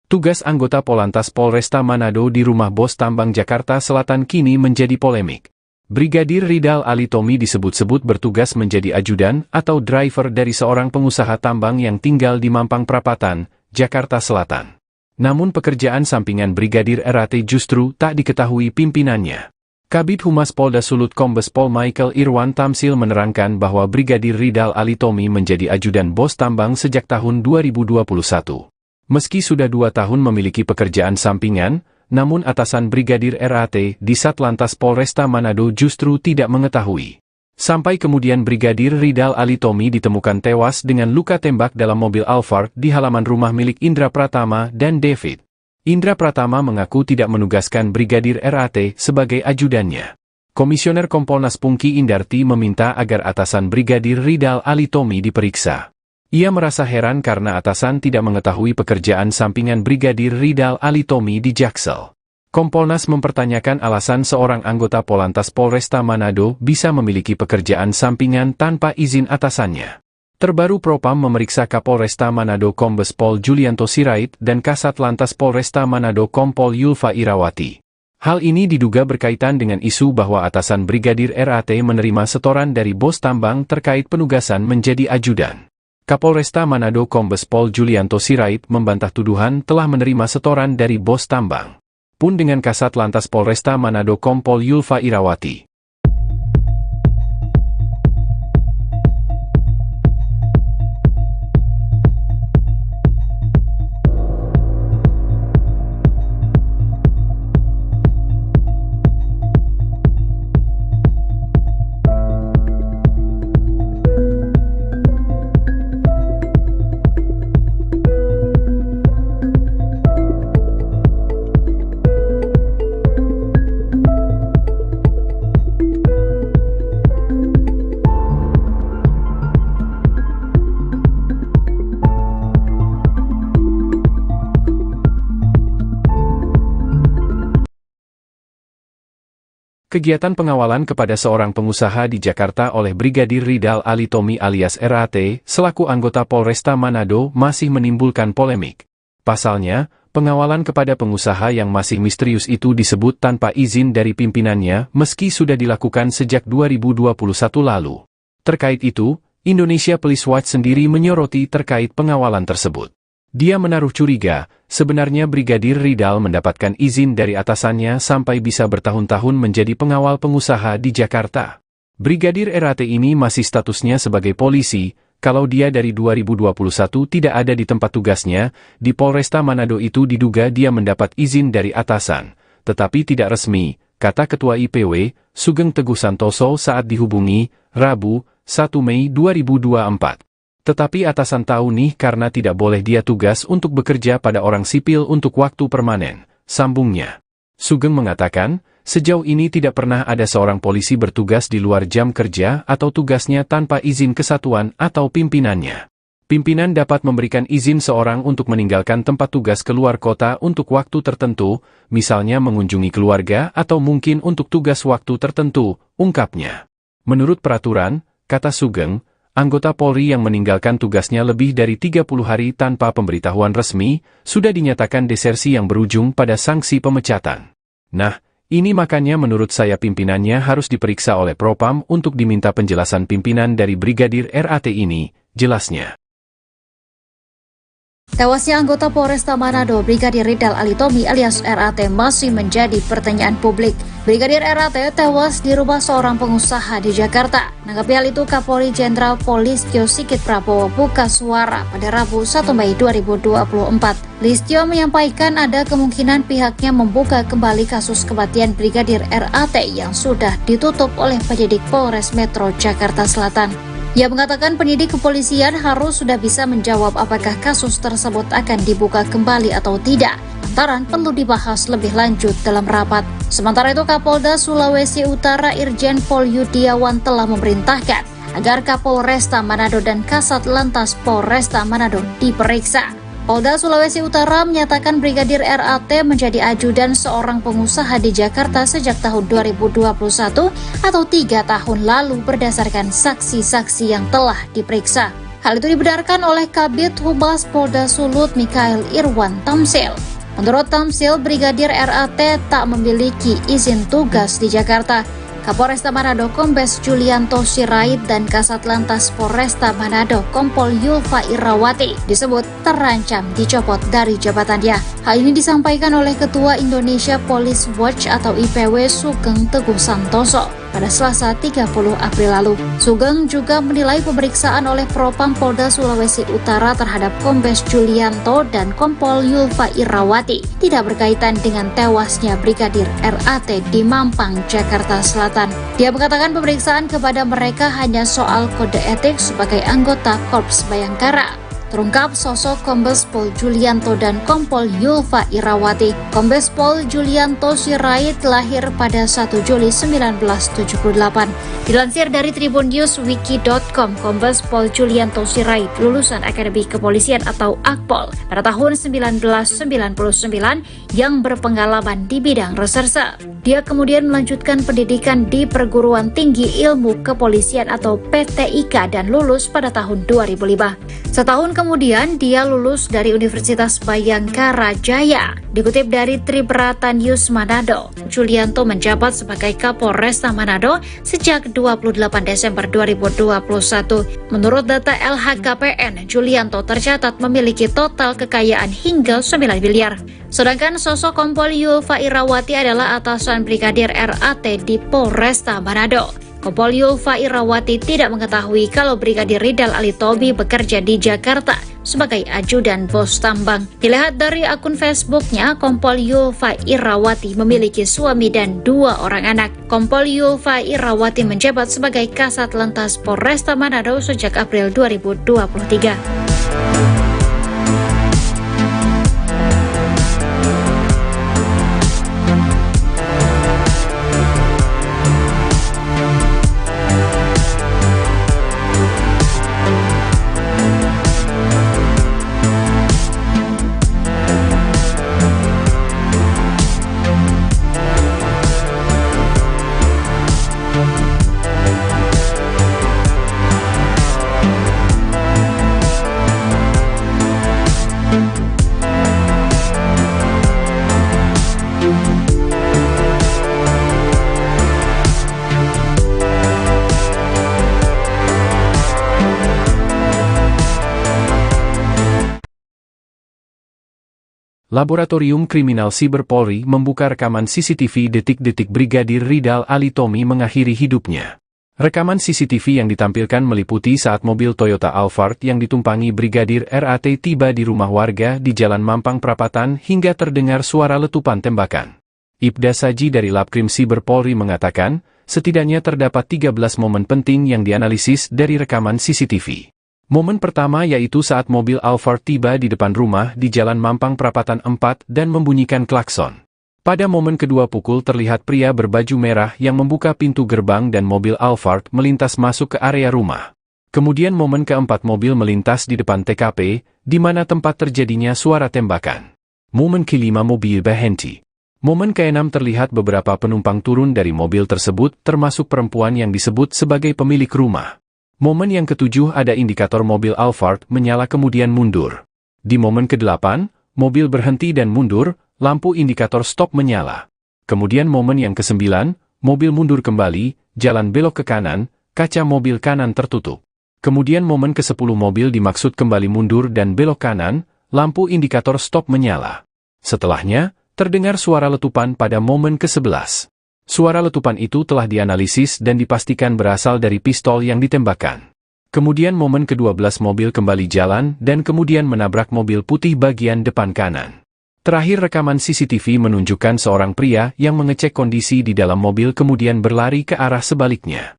B: Tugas anggota Polantas Polresta Manado di rumah bos tambang Jakarta Selatan kini menjadi polemik. Brigadir Ridal Alitomi disebut-sebut bertugas menjadi ajudan atau driver dari seorang pengusaha tambang yang tinggal di Mampang Prapatan, Jakarta Selatan. Namun pekerjaan sampingan Brigadir RAT justru tak diketahui pimpinannya. Kabid Humas Polda Sulut Kombes Pol Michael Irwan Tamsil menerangkan bahwa Brigadir Ridal Alitomi menjadi ajudan bos tambang sejak tahun 2021. Meski sudah 2 tahun memiliki pekerjaan sampingan, namun atasan Brigadir RAT di Satlantas Polresta Manado justru tidak mengetahui. Sampai kemudian Brigadir Ridal Alitomi ditemukan tewas dengan luka tembak dalam mobil Alphard di halaman rumah milik Indra Pratama dan David. Indra Pratama mengaku tidak menugaskan Brigadir RAT sebagai ajudannya. Komisioner Kompolnas Pungki Indarti meminta agar atasan Brigadir Ridal Alitomi diperiksa. Ia merasa heran karena atasan tidak mengetahui pekerjaan sampingan Brigadir Ridal Alitomi di Jaksel. Kompolnas mempertanyakan alasan seorang anggota Polantas Polresta Manado bisa memiliki pekerjaan sampingan tanpa izin atasannya. Terbaru Propam memeriksa Kapolresta Manado Kombes Pol Julianto Sirait dan Kasat Lantas Polresta Manado Kompol Yulfa Irawati. Hal ini diduga berkaitan dengan isu bahwa atasan Brigadir RAT menerima setoran dari bos tambang terkait penugasan menjadi ajudan. Kapolresta Manado Kombes Pol Julianto Sirait membantah tuduhan telah menerima setoran dari bos tambang. Pun dengan Kasat Lantas Polresta Manado Kompol Yulfa Irawati. Kegiatan pengawalan kepada seorang pengusaha di Jakarta oleh Brigadir Ridal Alitomi alias RAT, selaku anggota Polresta Manado masih menimbulkan polemik. Pasalnya, pengawalan kepada pengusaha yang masih misterius itu disebut tanpa izin dari pimpinannya meski sudah dilakukan sejak 2021 lalu. Terkait itu, Indonesia Police Watch sendiri menyoroti terkait pengawalan tersebut. Dia menaruh curiga, sebenarnya Brigadir Ridal mendapatkan izin dari atasannya sampai bisa bertahun-tahun menjadi pengawal pengusaha di Jakarta. Brigadir RAT ini masih statusnya sebagai polisi, kalau dia dari 2021 tidak ada di tempat tugasnya, di Polresta Manado itu diduga dia mendapat izin dari atasan, tetapi tidak resmi, kata Ketua IPW, Sugeng Teguh Santoso saat dihubungi, Rabu, 1 Mei 2024. Tetapi atasan tahu nih karena tidak boleh dia tugas untuk bekerja pada orang sipil untuk waktu permanen, sambungnya. Sugeng mengatakan, sejauh ini tidak pernah ada seorang polisi bertugas di luar jam kerja atau tugasnya tanpa izin kesatuan atau pimpinannya. Pimpinan dapat memberikan izin seorang untuk meninggalkan tempat tugas keluar kota untuk waktu tertentu, misalnya mengunjungi keluarga atau mungkin untuk tugas waktu tertentu, ungkapnya. Menurut peraturan, kata Sugeng, anggota Polri yang meninggalkan tugasnya lebih dari 30 hari tanpa pemberitahuan resmi, sudah dinyatakan desersi yang berujung pada sanksi pemecatan. Nah, ini makanya menurut saya pimpinannya harus diperiksa oleh Propam untuk diminta penjelasan pimpinan dari Brigadir RAT ini, jelasnya.
A: Tewasnya anggota Polresta Manado Brigadir Ridal Alitomi alias RAT masih menjadi pertanyaan publik. Brigadir RAT tewas di rumah seorang pengusaha di Jakarta. Menanggapi hal itu, Kapolri Jenderal Polistio Sigit Prabowo buka suara pada Rabu 1 Mei 2024. Listio menyampaikan ada kemungkinan pihaknya membuka kembali kasus kematian Brigadir RAT yang sudah ditutup oleh penyidik Polres Metro Jakarta Selatan. Ia mengatakan penyidik kepolisian harus sudah bisa menjawab apakah kasus tersebut akan dibuka kembali atau tidak. Lantaran perlu dibahas lebih lanjut dalam rapat. Sementara itu, Kapolda Sulawesi Utara Irjen Pol Yudiawan telah memerintahkan agar Kapolresta Manado dan Kasat Lantas Polresta Manado diperiksa. Polda Sulawesi Utara menyatakan Brigadir RAT menjadi ajudan seorang pengusaha di Jakarta sejak tahun 2021 atau 3 tahun lalu berdasarkan saksi-saksi yang telah diperiksa. Hal itu dibenarkan oleh Kabid Humas Polda Sulut Mikael Irwan Tamsil. Menurut Tamsil, Brigadir RAT tak memiliki izin tugas di Jakarta. Kapolresta Manado Kombes Julianto Sirait dan Kasat Lantas Polresta Manado Kompol Yulfa Irawati disebut terancam dicopot dari jabatannya. Hal ini disampaikan oleh Ketua Indonesia Police Watch atau IPW Sugeng Teguh Santoso pada Selasa 30 April lalu. Sugeng juga menilai pemeriksaan oleh Propam Polda Sulawesi Utara terhadap Kombes Julianto dan Kompol Yulfa Irawati tidak berkaitan dengan tewasnya Brigadir RAT di Mampang, Jakarta Selatan. Dia mengatakan pemeriksaan kepada mereka hanya soal kode etik sebagai anggota Korps Bayangkara. terungkap sosok Kombes Pol Julianto dan Kompol Yulfa Irawati. Kombes Pol Julianto Sirait lahir pada 1 Juli 1978. Dilansir dari tribunnewswiki.com, Kombes Pol Julianto Sirait lulusan Akademi Kepolisian atau Akpol pada tahun 1999 yang berpengalaman di bidang reserse. Dia kemudian melanjutkan pendidikan di Perguruan Tinggi Ilmu Kepolisian atau PTIK dan lulus pada tahun 2005. Setahun kemudian dia lulus dari Universitas Bayangkara Jaya. Dikutip dari Tribrata News Manado, Julianto menjabat sebagai Kapolresta Manado sejak 28 Desember 2021. Menurut data LHKPN, Julianto tercatat memiliki total kekayaan hingga 9 miliar. Sedangkan sosok Kompol Yulfa Irawati adalah atasan Brigadir RAT di Polresta Manado. Kompol Yulfa Irawati tidak mengetahui kalau Brigadir Ridal Alitomi bekerja di Jakarta sebagai ajudan bos tambang. Dilihat dari akun Facebooknya, Kompol Yulfa Irawati memiliki suami dan 2 orang anak. Kompol Yulfa Irawati menjabat sebagai Kasat Lantas Polresta Manado sejak April 2023.
B: Laboratorium Kriminal Siber Polri membuka rekaman CCTV detik-detik Brigadir Ridal Alitomi mengakhiri hidupnya. Rekaman CCTV yang ditampilkan meliputi saat mobil Toyota Alphard yang ditumpangi Brigadir RAT tiba di rumah warga di Jalan Mampang Prapatan hingga terdengar suara letupan tembakan. Ibda Saji dari Labkrim Siber Polri mengatakan, setidaknya terdapat 13 momen penting yang dianalisis dari rekaman CCTV. Momen pertama yaitu saat mobil Alphard tiba di depan rumah di Jalan Mampang Prapatan 4 dan membunyikan klakson. Pada momen kedua pukul terlihat pria berbaju merah yang membuka pintu gerbang dan mobil Alphard melintas masuk ke area rumah. Kemudian momen keempat mobil melintas di depan TKP, di mana tempat terjadinya suara tembakan. Momen kelima mobil berhenti. Momen keenam terlihat beberapa penumpang turun dari mobil tersebut termasuk perempuan yang disebut sebagai pemilik rumah. Momen yang ketujuh ada indikator mobil Alphard menyala kemudian mundur. Di momen ke-8, mobil berhenti dan mundur, lampu indikator stop menyala. Kemudian momen yang ke-9, mobil mundur kembali, jalan belok ke kanan, kaca mobil kanan tertutup. Kemudian momen ke-10 mobil dimaksud kembali mundur dan belok kanan, lampu indikator stop menyala. Setelahnya, terdengar suara letupan pada momen ke-11. Suara letupan itu telah dianalisis dan dipastikan berasal dari pistol yang ditembakkan. Kemudian momen ke-12 mobil kembali jalan dan kemudian menabrak mobil putih bagian depan kanan. Terakhir rekaman CCTV menunjukkan seorang pria yang mengecek kondisi di dalam mobil kemudian berlari ke arah sebaliknya.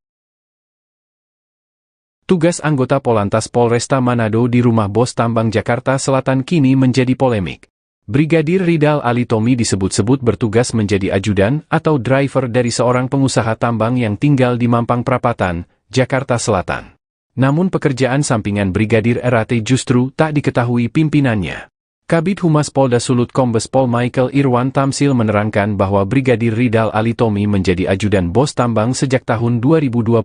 B: Tugas anggota Polantas Polresta Manado di rumah bos tambang Jakarta Selatan kini menjadi polemik. Brigadir Ridal Alitomi disebut-sebut bertugas menjadi ajudan atau driver dari seorang pengusaha tambang yang tinggal di Mampang Prapatan, Jakarta Selatan. Namun pekerjaan sampingan Brigadir RAT justru tak diketahui pimpinannya. Kabid Humas Polda Sulut Kombes Pol Michael Irwan Tamsil menerangkan bahwa Brigadir Ridal Alitomi menjadi ajudan bos tambang sejak tahun 2021.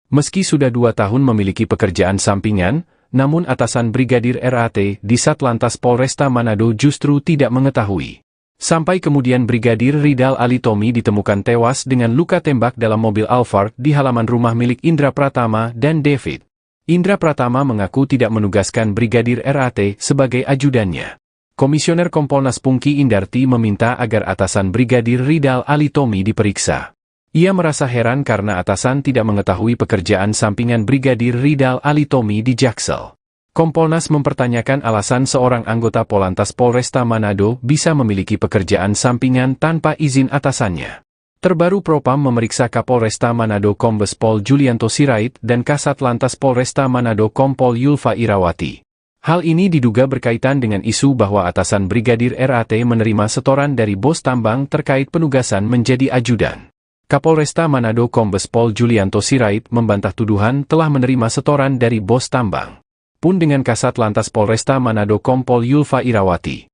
B: Meski sudah 2 tahun memiliki pekerjaan sampingan, namun atasan Brigadir RAT di Satlantas Polresta Manado justru tidak mengetahui. Sampai kemudian Brigadir Ridal Alitomi ditemukan tewas dengan luka tembak dalam mobil Alphard di halaman rumah milik Indra Pratama dan David. Indra Pratama mengaku tidak menugaskan Brigadir RAT sebagai ajudannya. Komisioner Kompolnas Pungki Indarti meminta agar atasan Brigadir Ridal Alitomi diperiksa. Ia merasa heran karena atasan tidak mengetahui pekerjaan sampingan Brigadir Ridal Alitomi di Jaksel. Kompolnas mempertanyakan alasan seorang anggota Polantas Polresta Manado bisa memiliki pekerjaan sampingan tanpa izin atasannya. Terbaru Propam memeriksa Kapolresta Manado Kombes Pol Julianto Sirait dan Kasat Lantas Polresta Manado Kompol Yulfa Irawati. Hal ini diduga berkaitan dengan isu bahwa atasan Brigadir RAT menerima setoran dari bos tambang terkait penugasan menjadi ajudan. Kapolresta Manado Kombes Pol Julianto Sirait membantah tuduhan telah menerima setoran dari bos tambang. Pun dengan Kasat Lantas Polresta Manado Kompol Yulfa Irawati.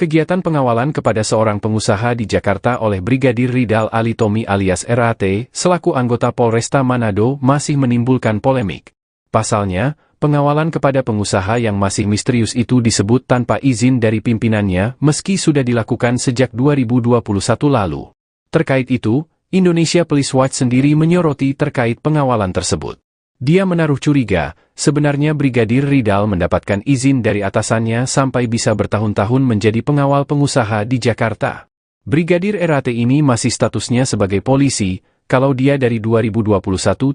B: Kegiatan pengawalan kepada seorang pengusaha di Jakarta oleh Brigadir Ridal Alitomi alias RAT, selaku anggota Polresta Manado masih menimbulkan polemik. Pasalnya, pengawalan kepada pengusaha yang masih misterius itu disebut tanpa izin dari pimpinannya meski sudah dilakukan sejak 2021 lalu. Terkait itu, Indonesia Police Watch sendiri menyoroti terkait pengawalan tersebut. Dia menaruh curiga, sebenarnya Brigadir Ridal mendapatkan izin dari atasannya sampai bisa bertahun-tahun menjadi pengawal pengusaha di Jakarta. Brigadir RAT ini masih statusnya sebagai polisi, kalau dia dari 2021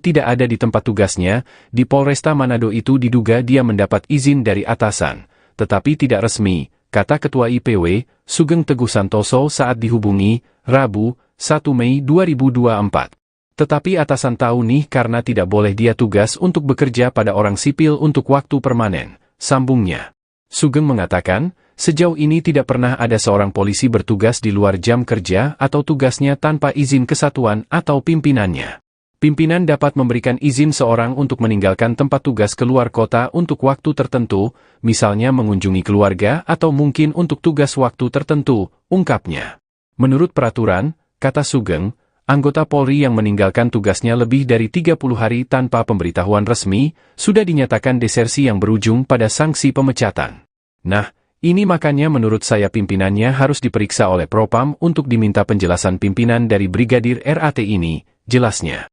B: tidak ada di tempat tugasnya, di Polresta Manado itu diduga dia mendapat izin dari atasan, tetapi tidak resmi, kata Ketua IPW, Sugeng Teguh Santoso saat dihubungi, Rabu, 1 Mei 2024. Tetapi atasan tahu nih karena tidak boleh dia tugas untuk bekerja pada orang sipil untuk waktu permanen, sambungnya. Sugeng mengatakan, sejauh ini tidak pernah ada seorang polisi bertugas di luar jam kerja atau tugasnya tanpa izin kesatuan atau pimpinannya. Pimpinan dapat memberikan izin seorang untuk meninggalkan tempat tugas keluar kota untuk waktu tertentu, misalnya mengunjungi keluarga atau mungkin untuk tugas waktu tertentu, ungkapnya. Menurut peraturan, kata Sugeng, anggota Polri yang meninggalkan tugasnya lebih dari 30 hari tanpa pemberitahuan resmi, sudah dinyatakan desersi yang berujung pada sanksi pemecatan. Nah, ini makanya menurut saya pimpinannya harus diperiksa oleh Propam untuk diminta penjelasan pimpinan dari Brigadir RAT ini, jelasnya.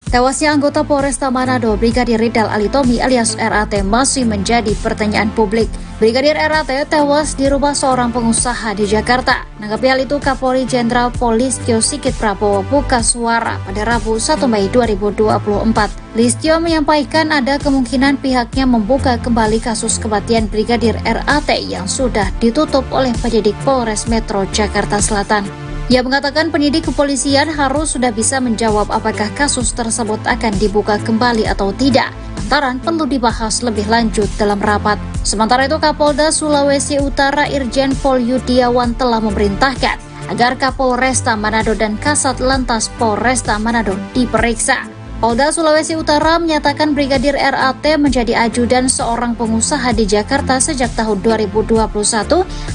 A: Tewasnya anggota Polresta Manado Brigadir Ridal Alitomi alias RAT masih menjadi pertanyaan publik. Brigadir RAT tewas di rumah seorang pengusaha di Jakarta. Menanggapi hal itu, Kapolri Jenderal Polistio Sigit Prabowo buka suara pada Rabu 1 Mei 2024. Listio menyampaikan ada kemungkinan pihaknya membuka kembali kasus kematian Brigadir RAT yang sudah ditutup oleh penyidik Polres Metro Jakarta Selatan. Ia mengatakan penyidik kepolisian harus sudah bisa menjawab apakah kasus tersebut akan dibuka kembali atau tidak, lantaran perlu dibahas lebih lanjut dalam rapat. Sementara itu, Kapolda Sulawesi Utara Irjen Pol Yudiawan telah memerintahkan agar Kapolresta Manado dan Kasat Lantas Polresta Manado diperiksa. Polda Sulawesi Utara menyatakan Brigadir RAT menjadi ajudan seorang pengusaha di Jakarta sejak tahun 2021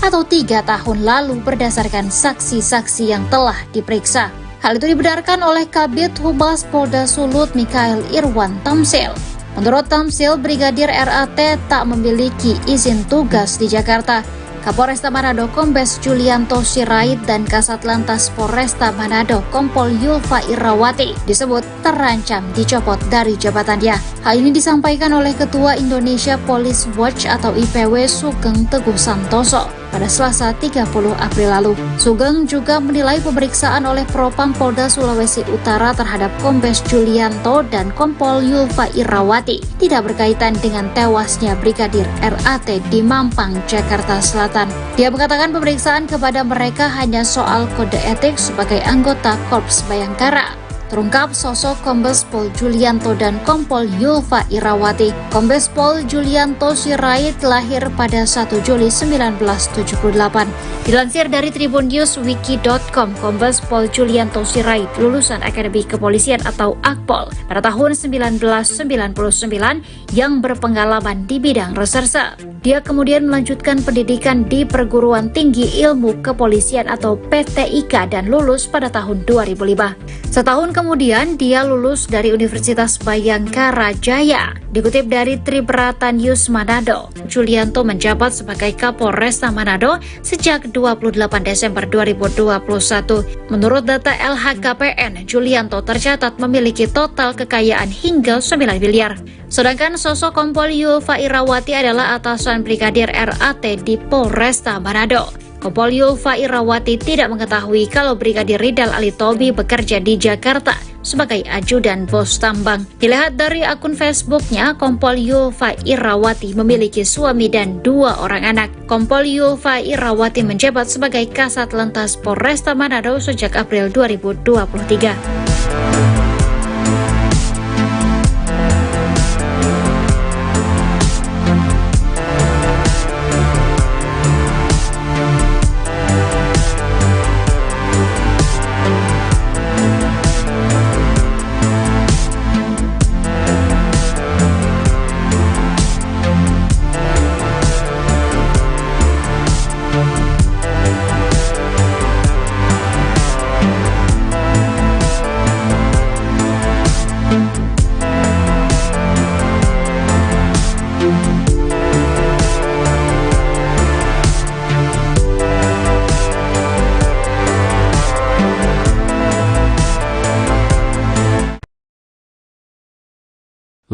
A: atau 3 tahun lalu berdasarkan saksi-saksi yang telah diperiksa. Hal itu dibenarkan oleh Kabid Humas Polda Sulut Mikael Irwan Tamsil. Menurut Tamsil, Brigadir RAT tak memiliki izin tugas di Jakarta. Kapolresta Manado Kombes Julianto Sirait dan Kasat Lantas Polresta Manado Kompol Yulfa Irawati disebut terancam dicopot dari jabatannya. Hal ini disampaikan oleh Ketua Indonesia Police Watch atau IPW Sugeng Teguh Santoso pada Selasa 30 April lalu. Sugeng juga menilai pemeriksaan oleh Propam Polda Sulawesi Utara terhadap Kombes Julianto dan Kompol Yulfa Irawati tidak berkaitan dengan tewasnya Brigadir RAT di Mampang, Jakarta Selatan. Dia mengatakan pemeriksaan kepada mereka hanya soal kode etik sebagai anggota Korps Bayangkara. Terungkap sosok Kombes Pol Julianto dan Kompol Yulfa Irawati. Kombes Pol Julianto Sirait lahir pada 1 Juli 1978. Dilansir dari tribunNewsWiki.com, Kombes Pol Julianto Sirait lulusan Akademi Kepolisian atau Akpol pada tahun 1999 yang berpengalaman di bidang reserse. Dia kemudian melanjutkan pendidikan di Perguruan Tinggi Ilmu Kepolisian atau PTIK dan lulus pada tahun 2005. Setahun kemudian, dia lulus dari Universitas Bayangkara Jaya. Dikutip dari Tribrata News Manado, Julianto menjabat sebagai Kapolresta Manado sejak 28 Desember 2021. Menurut data LHKPN, Julianto tercatat memiliki total kekayaan hingga 9 miliar. Sedangkan sosok Kompol Yulfa Irawati adalah atasan Brigadir RAT di Polresta Manado. Kompol Yulfa Irawati tidak mengetahui kalau Brigadir Ridal Alitomi bekerja di Jakarta sebagai ajudan bos tambang. Dilihat dari akun Facebooknya, Kompol Yulfa Irawati memiliki suami dan 2 orang anak. Kompol Yulfa Irawati menjabat sebagai Kasat Lantas Polresta Manado sejak April 2023.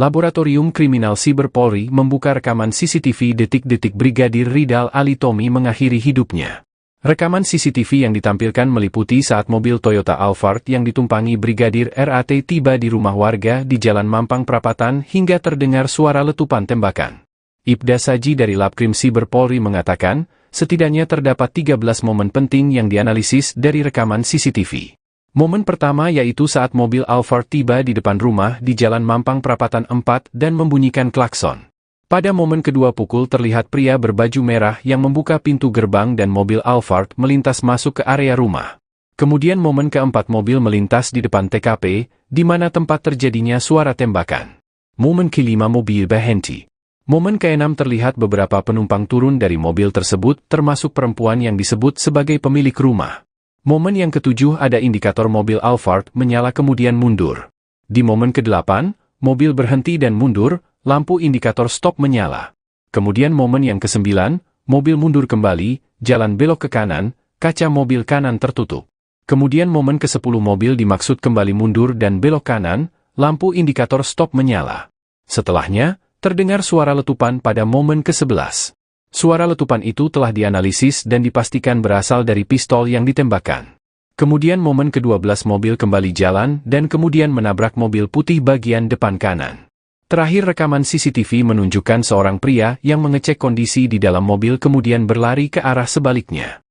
B: Laboratorium Kriminal Siber Polri membuka rekaman CCTV detik-detik Brigadir Ridal Alitomi mengakhiri hidupnya. Rekaman CCTV yang ditampilkan meliputi saat mobil Toyota Alphard yang ditumpangi Brigadir RAT tiba di rumah warga di Jalan Mampang Prapatan hingga terdengar suara letupan tembakan. Ibda Saji dari Labkrim Siber Polri mengatakan, setidaknya terdapat 13 momen penting yang dianalisis dari rekaman CCTV. Momen pertama yaitu saat mobil Alphard tiba di depan rumah di Jalan Mampang Prapatan 4 dan membunyikan klakson. Pada momen kedua pukul terlihat pria berbaju merah yang membuka pintu gerbang dan mobil Alphard melintas masuk ke area rumah. Kemudian momen keempat mobil melintas di depan TKP, di mana tempat terjadinya suara tembakan. Momen kelima mobil berhenti. Momen keenam terlihat beberapa penumpang turun dari mobil tersebut termasuk perempuan yang disebut sebagai pemilik rumah. Momen yang ketujuh ada indikator mobil Alphard menyala kemudian mundur. Di momen ke-8, mobil berhenti dan mundur, lampu indikator stop menyala. Kemudian momen yang ke-9, mobil mundur kembali, jalan belok ke kanan, kaca mobil kanan tertutup. Kemudian momen ke-10 mobil dimaksud kembali mundur dan belok kanan, lampu indikator stop menyala. Setelahnya, terdengar suara letupan pada momen ke-11. Suara letupan itu telah dianalisis dan dipastikan berasal dari pistol yang ditembakkan. Kemudian momen ke-12 mobil kembali jalan dan kemudian menabrak mobil putih bagian depan kanan. Terakhir rekaman CCTV menunjukkan seorang pria yang mengecek kondisi di dalam mobil kemudian berlari ke arah sebaliknya.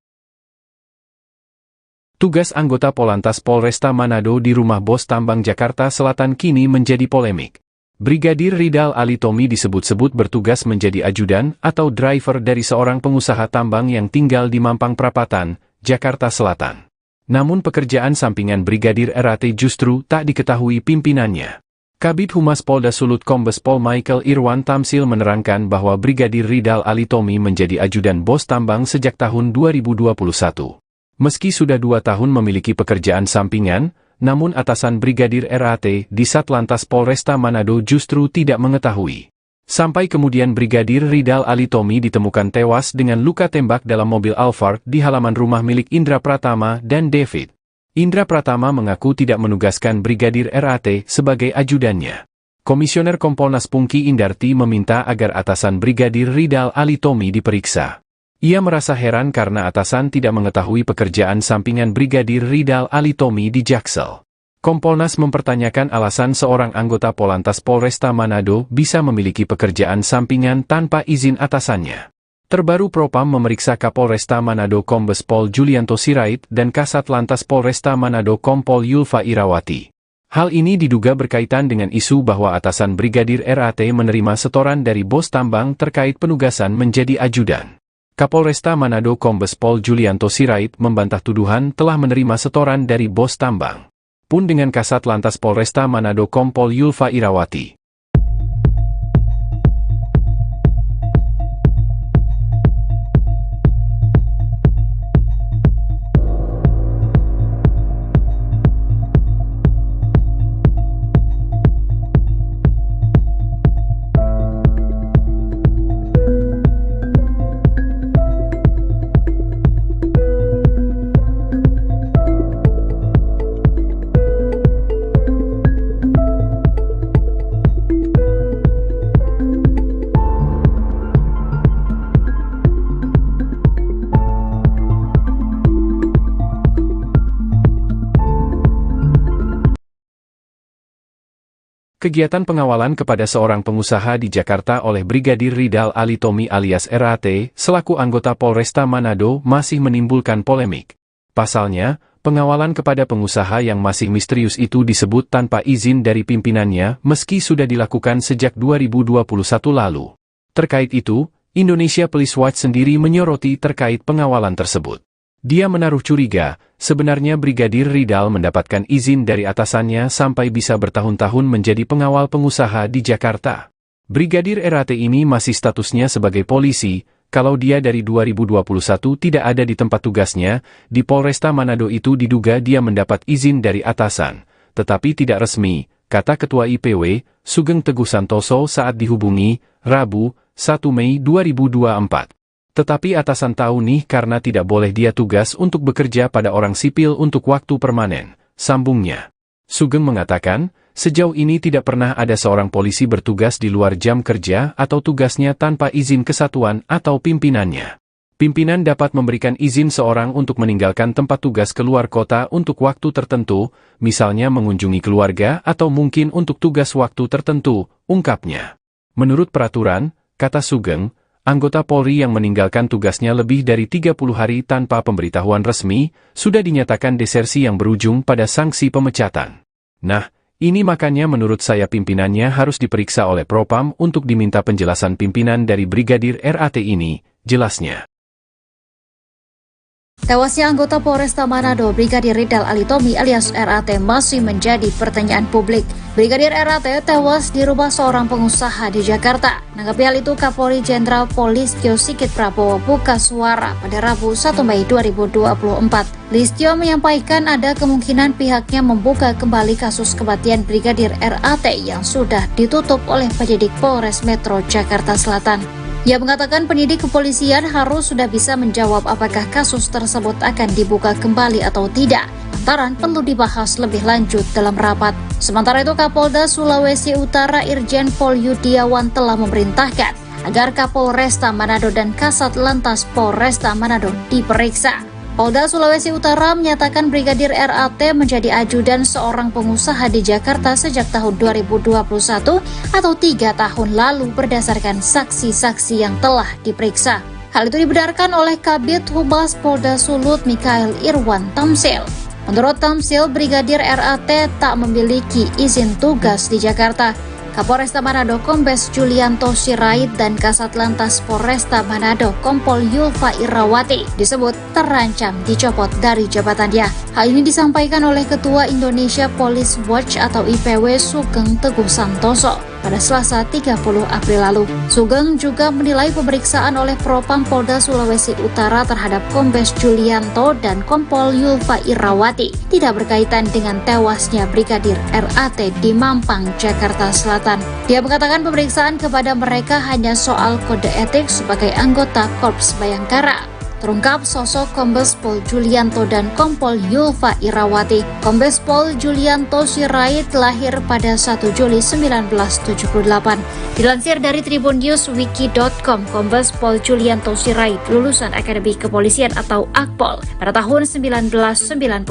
B: Tugas anggota Polantas Polresta Manado di rumah bos tambang Jakarta Selatan kini menjadi polemik. Brigadir Ridal Alitomi disebut-sebut bertugas menjadi ajudan atau driver dari seorang pengusaha tambang yang tinggal di Mampang Prapatan, Jakarta Selatan. Namun pekerjaan sampingan Brigadir RAT justru tak diketahui pimpinannya. Kabid Humas Polda Sulut Kombes Pol Michael Irwan Tamsil menerangkan bahwa Brigadir Ridal Alitomi menjadi ajudan bos tambang sejak tahun 2021. Meski sudah 2 tahun memiliki pekerjaan sampingan, namun atasan Brigadir RAT di Satlantas Polresta Manado justru tidak mengetahui. Sampai kemudian Brigadir Ridal Alitomi ditemukan tewas dengan luka tembak dalam mobil Alphard di halaman rumah milik Indra Pratama dan David. Indra Pratama mengaku tidak menugaskan Brigadir RAT sebagai ajudannya. Komisioner Kompolnas Pungki Indarti meminta agar atasan Brigadir Ridal Alitomi diperiksa. Ia merasa heran karena atasan tidak mengetahui pekerjaan sampingan Brigadir Ridal Alitomi di Jaksel. Kompolnas mempertanyakan alasan seorang anggota Polantas Polresta Manado bisa memiliki pekerjaan sampingan tanpa izin atasannya. Terbaru Propam memeriksa Kapolresta Manado Kombes Pol Julianto Sirait dan Kasat Lantas Polresta Manado Kompol Yulfa Irawati. Hal ini diduga berkaitan dengan isu bahwa atasan Brigadir RAT menerima setoran dari bos tambang terkait penugasan menjadi ajudan. Kapolresta Manado Kombes Pol Julianto Sirait membantah tuduhan telah menerima setoran dari bos tambang. Pun dengan Kasat Lantas Polresta Manado Kompol Yulfa Irawati. Kegiatan pengawalan kepada seorang pengusaha di Jakarta oleh Brigadir Ridal Alitomi alias RAT, selaku anggota Polresta Manado masih menimbulkan polemik. Pasalnya, pengawalan kepada pengusaha yang masih misterius itu disebut tanpa izin dari pimpinannya meski sudah dilakukan sejak 2021 lalu. Terkait itu, Indonesia Police Watch sendiri menyoroti terkait pengawalan tersebut. Dia menaruh curiga, sebenarnya Brigadir Ridal mendapatkan izin dari atasannya sampai bisa bertahun-tahun menjadi pengawal pengusaha di Jakarta. Brigadir RAT ini masih statusnya sebagai polisi, kalau dia dari 2021 tidak ada di tempat tugasnya, di Polresta Manado itu diduga dia mendapat izin dari atasan, tetapi tidak resmi, kata Ketua IPW, Sugeng Teguh Santoso saat dihubungi, Rabu, 1 Mei 2024. Tetapi atasan tahu nih karena tidak boleh dia tugas untuk bekerja pada orang sipil untuk waktu permanen, sambungnya. Sugeng mengatakan, sejauh ini tidak pernah ada seorang polisi bertugas di luar jam kerja atau tugasnya tanpa izin kesatuan atau pimpinannya. Pimpinan dapat memberikan izin seorang untuk meninggalkan tempat tugas keluar kota untuk waktu tertentu, misalnya mengunjungi keluarga atau mungkin untuk tugas waktu tertentu, ungkapnya. Menurut peraturan, kata Sugeng, anggota Polri yang meninggalkan tugasnya lebih dari 30 hari tanpa pemberitahuan resmi, sudah dinyatakan desersi yang berujung pada sanksi pemecatan. Nah, ini makanya menurut saya pimpinannya harus diperiksa oleh Propam untuk diminta penjelasan pimpinan dari Brigadir RAT ini, jelasnya.
A: Tewasnya anggota Polresta Manado, Brigadir Ridal Alitomi alias RAT masih menjadi pertanyaan publik. Brigadir RAT tewas di rumah seorang pengusaha di Jakarta. Menanggapi hal itu, Kapolri Jenderal Polistio Sigit Prabowo buka suara pada Rabu 1 Mei 2024. Listio menyampaikan ada kemungkinan pihaknya membuka kembali kasus kematian Brigadir RAT yang sudah ditutup oleh penyidik Polres Metro Jakarta Selatan. Ia mengatakan penyidik kepolisian harus sudah bisa menjawab apakah kasus tersebut akan dibuka kembali atau tidak. Lantaran perlu dibahas lebih lanjut dalam rapat. Sementara itu, Kapolda Sulawesi Utara Irjen Pol Yudiawan telah memerintahkan agar Kapolresta Manado dan Kasat Lantas Polresta Manado diperiksa. Polda Sulawesi Utara menyatakan Brigadir RAT menjadi ajudan seorang pengusaha di Jakarta sejak tahun 2021 atau 3 tahun lalu berdasarkan saksi-saksi yang telah diperiksa. Hal itu dibenarkan oleh Kabid Humas Polda Sulut Mikael Irwan Tamsil. Menurut Tamsil, Brigadir RAT tak memiliki izin tugas di Jakarta. Kapolresta Manado Kombes Julianto Sirait dan Kasat Lantas Polresta Manado Kompol Yulfa Irawati disebut terancam dicopot dari jabatannya. Hal ini disampaikan oleh Ketua Indonesia Police Watch atau IPW Sugeng Teguh Santoso pada Selasa 30 April lalu. Sugeng juga menilai pemeriksaan oleh Propam Polda Sulawesi Utara terhadap Kombes Julianto dan Kompol Yulfa Irawati tidak berkaitan dengan tewasnya Brigadir RAT di Mampang, Jakarta Selatan. Dia mengatakan pemeriksaan kepada mereka hanya soal kode etik sebagai anggota Korps Bayangkara. Terungkap sosok Kombes Pol Julianto dan Kompol Yulfa Irawati. Kombes Pol Julianto Sirait lahir pada 1 Juli 1978. Dilansir dari tribunNewsWiki.com, Kombes Pol Julianto Sirait lulusan Akademi Kepolisian atau Akpol pada tahun 1999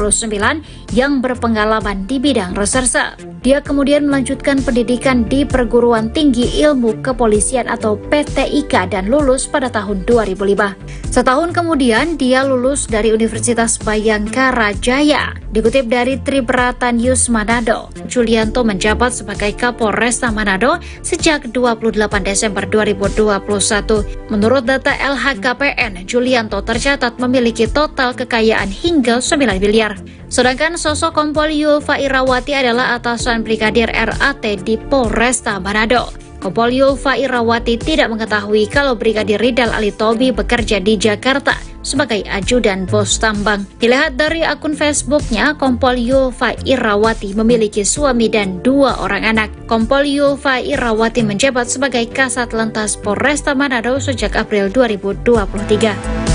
A: yang berpengalaman di bidang reserse. Dia kemudian melanjutkan pendidikan di Perguruan Tinggi Ilmu Kepolisian atau PTIK dan lulus pada tahun 2005. Setahun kemudian dia lulus dari Universitas Bayangkara Jaya. Dikutip dari Tribrata News Manado, Julianto menjabat sebagai Kapolresta Manado sejak 28 Desember 2021. Menurut data LHKPN, Julianto tercatat memiliki total kekayaan hingga 9 miliar. Sedangkan sosok Kompol Yulfa Irawati adalah atasan Brigadir RAT di Polresta Manado. Kompol Yulfa Irawati tidak mengetahui kalau Brigadir Ridal Alitomi bekerja di Jakarta sebagai ajudan bos tambang. Dilihat dari akun Facebooknya, Kompol Yulfa Irawati memiliki suami dan 2 orang anak. Kompol Yulfa Irawati menjabat sebagai Kasat Lantas Polresta Manado sejak April 2023.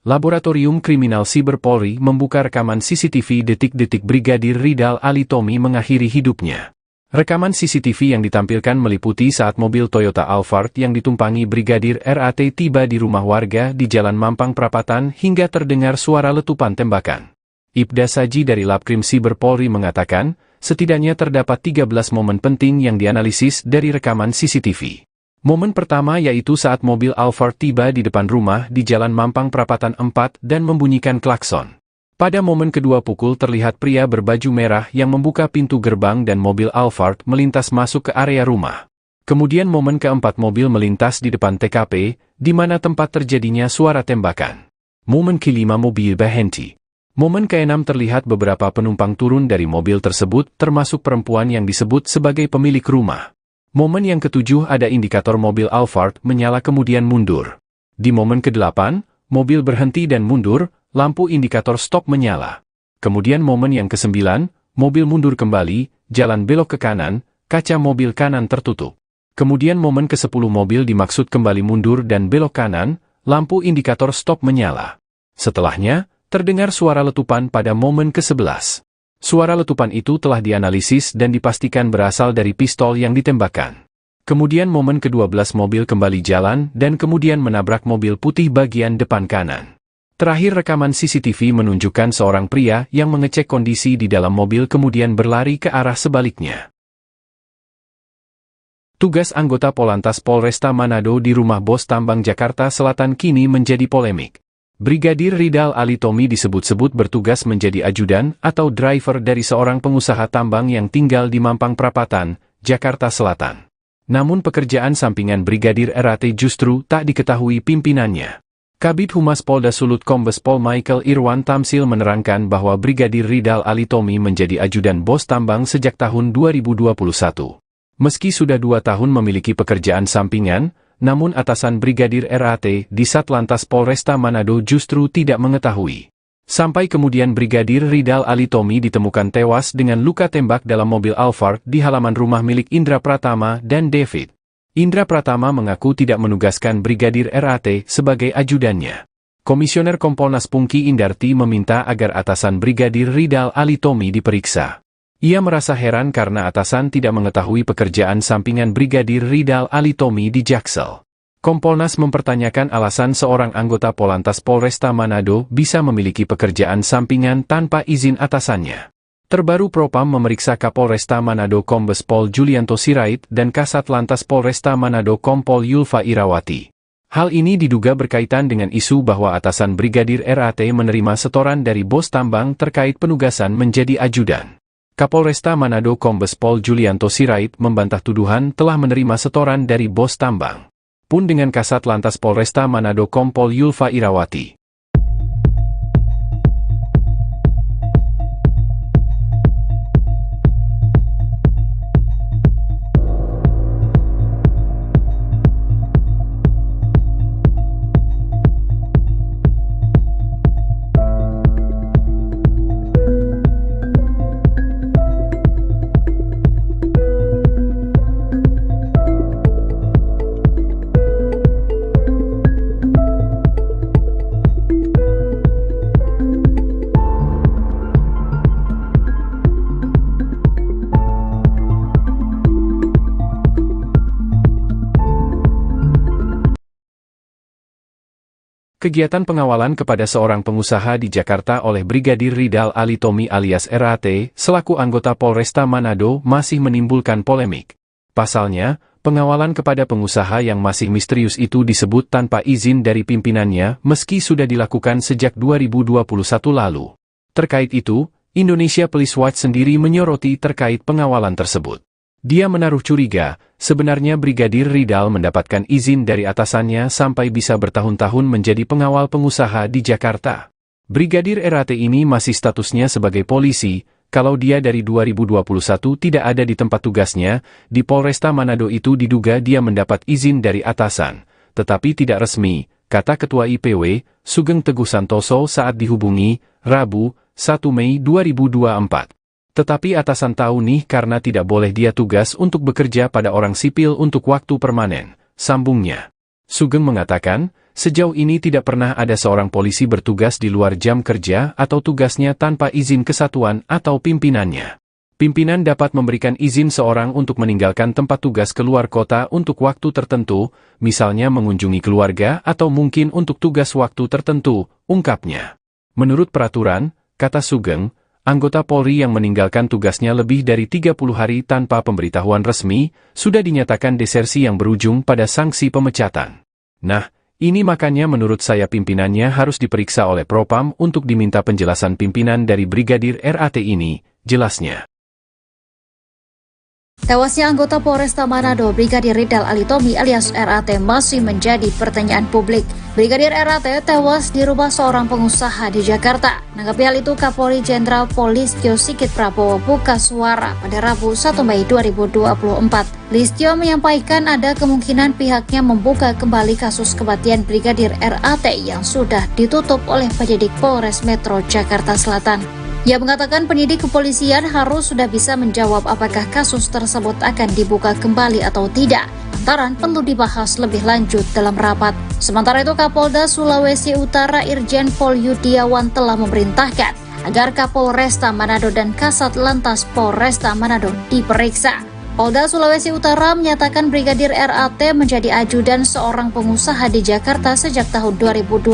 B: Laboratorium Kriminal Siber Polri membuka rekaman CCTV detik-detik Brigadir Ridal Alitomi mengakhiri hidupnya. Rekaman CCTV yang ditampilkan meliputi saat mobil Toyota Alphard yang ditumpangi Brigadir RAT tiba di rumah warga di Jalan Mampang Prapatan hingga terdengar suara letupan tembakan. Ibda Saji dari Labkrim Siber Polri mengatakan, setidaknya terdapat 13 momen penting yang dianalisis dari rekaman CCTV. Momen pertama yaitu saat mobil Alphard tiba di depan rumah di Jalan Mampang Prapatan 4 dan membunyikan klakson. Pada momen kedua pukul terlihat pria berbaju merah yang membuka pintu gerbang dan mobil Alphard melintas masuk ke area rumah. Kemudian momen keempat mobil melintas di depan TKP, di mana tempat terjadinya suara tembakan. Momen kelima mobil berhenti. Momen keenam terlihat beberapa penumpang turun dari mobil tersebut termasuk perempuan yang disebut sebagai pemilik rumah. Momen yang ketujuh ada indikator mobil Alphard menyala kemudian mundur. Di momen ke-8, mobil berhenti dan mundur, lampu indikator stop menyala. Kemudian momen yang ke-9, mobil mundur kembali, jalan belok ke kanan, kaca mobil kanan tertutup. Kemudian momen ke-10 mobil dimaksud kembali mundur dan belok kanan, lampu indikator stop menyala. Setelahnya, terdengar suara letupan pada momen ke-11. Suara letupan itu telah dianalisis dan dipastikan berasal dari pistol yang ditembakkan. Kemudian momen ke-12 mobil kembali jalan dan kemudian menabrak mobil putih bagian depan kanan. Terakhir rekaman CCTV menunjukkan seorang pria yang mengecek kondisi di dalam mobil kemudian berlari ke arah sebaliknya. Tugas anggota Polantas Polresta Manado di rumah bos tambang Jakarta Selatan kini menjadi polemik. Brigadir Ridal Alitomi disebut-sebut bertugas menjadi ajudan atau driver dari seorang pengusaha tambang yang tinggal di Mampang Prapatan, Jakarta Selatan. Namun pekerjaan sampingan Brigadir RAT justru tak diketahui pimpinannya. Kabid Humas Polda Sulut Kombes Pol Michael Irwan Tamsil menerangkan bahwa Brigadir Ridal Alitomi menjadi ajudan bos tambang sejak tahun 2021. Meski sudah 2 tahun memiliki pekerjaan sampingan, namun atasan Brigadir RAT di Satlantas Polresta Manado justru tidak mengetahui. Sampai kemudian Brigadir Ridal Alitomi ditemukan tewas dengan luka tembak dalam mobil Alphard di halaman rumah milik Indra Pratama dan David. Indra Pratama mengaku tidak menugaskan Brigadir RAT sebagai ajudannya. Komisioner Kompolnas Pungki Indarti meminta agar atasan Brigadir Ridal Alitomi diperiksa. Ia merasa heran karena atasan tidak mengetahui pekerjaan sampingan Brigadir Ridal Alitomi di Jaksel. Kompolnas mempertanyakan alasan seorang anggota Polantas Polresta Manado bisa memiliki pekerjaan sampingan tanpa izin atasannya. Terbaru Propam memeriksa Kapolresta Manado Kombes Pol Julianto Sirait dan Kasat Lantas Polresta Manado Kompol Yulfa Irawati. Hal ini diduga berkaitan dengan isu bahwa atasan Brigadir RAT menerima setoran dari bos tambang terkait penugasan menjadi ajudan. Kapolresta Manado Kombes Pol Julianto Sirait membantah tuduhan telah menerima setoran dari bos tambang. Pun dengan Kasat Lantas Polresta Manado Kompol Yulfa Irawati. Kegiatan pengawalan kepada seorang pengusaha di Jakarta oleh Brigadir Ridal Alitomi alias RAT, selaku anggota Polresta Manado masih menimbulkan polemik. Pasalnya, pengawalan kepada pengusaha yang masih misterius itu disebut tanpa izin dari pimpinannya meski sudah dilakukan sejak 2021 lalu. Terkait itu, Indonesia Police Watch sendiri menyoroti terkait pengawalan tersebut. Dia menaruh curiga, sebenarnya Brigadir Ridal mendapatkan izin dari atasannya sampai bisa bertahun-tahun menjadi pengawal pengusaha di Jakarta. Brigadir RAT ini masih statusnya sebagai polisi, kalau dia dari 2021 tidak ada di tempat tugasnya, di Polresta Manado itu diduga dia mendapat izin dari atasan, tetapi tidak resmi, kata Ketua IPW, Sugeng Teguh Santoso saat dihubungi, Rabu, 1 Mei 2024. Tetapi atasan tahu nih karena tidak boleh dia tugas untuk bekerja pada orang sipil untuk waktu permanen, sambungnya. Sugeng mengatakan, sejauh ini tidak pernah ada seorang polisi bertugas di luar jam kerja atau tugasnya tanpa izin kesatuan atau pimpinannya. Pimpinan dapat memberikan izin seorang untuk meninggalkan tempat tugas keluar kota untuk waktu tertentu, misalnya mengunjungi keluarga atau mungkin untuk tugas waktu tertentu, ungkapnya. Menurut peraturan, kata Sugeng, anggota Polri yang meninggalkan tugasnya lebih dari 30 hari tanpa pemberitahuan resmi, sudah dinyatakan desersi yang berujung pada sanksi pemecatan. Nah, ini makanya menurut saya pimpinannya harus diperiksa oleh Propam untuk diminta penjelasan pimpinan dari Brigadir RAT ini, jelasnya.
A: Tewasnya anggota Polresta Manado, Brigadir Ridal Alitomi alias RAT masih menjadi pertanyaan publik. Brigadir RAT tewas di rumah seorang pengusaha di Jakarta. Menanggapi hal itu, Kapolri Jenderal Polistio Sigit Prabowo buka suara pada Rabu 1 Mei 2024. Listio menyampaikan ada kemungkinan pihaknya membuka kembali kasus kematian Brigadir RAT yang sudah ditutup oleh penyidik Polres Metro Jakarta Selatan. Ia mengatakan penyidik kepolisian harus sudah bisa menjawab apakah kasus tersebut akan dibuka kembali atau tidak, lantaran perlu dibahas lebih lanjut dalam rapat. Sementara itu, Kapolda Sulawesi Utara Irjen Pol Yudiawan telah memerintahkan agar Kapolresta Manado dan Kasat Lantas Polresta Manado diperiksa. Polda Sulawesi Utara menyatakan Brigadir RAT menjadi ajudan seorang pengusaha di Jakarta sejak tahun 2021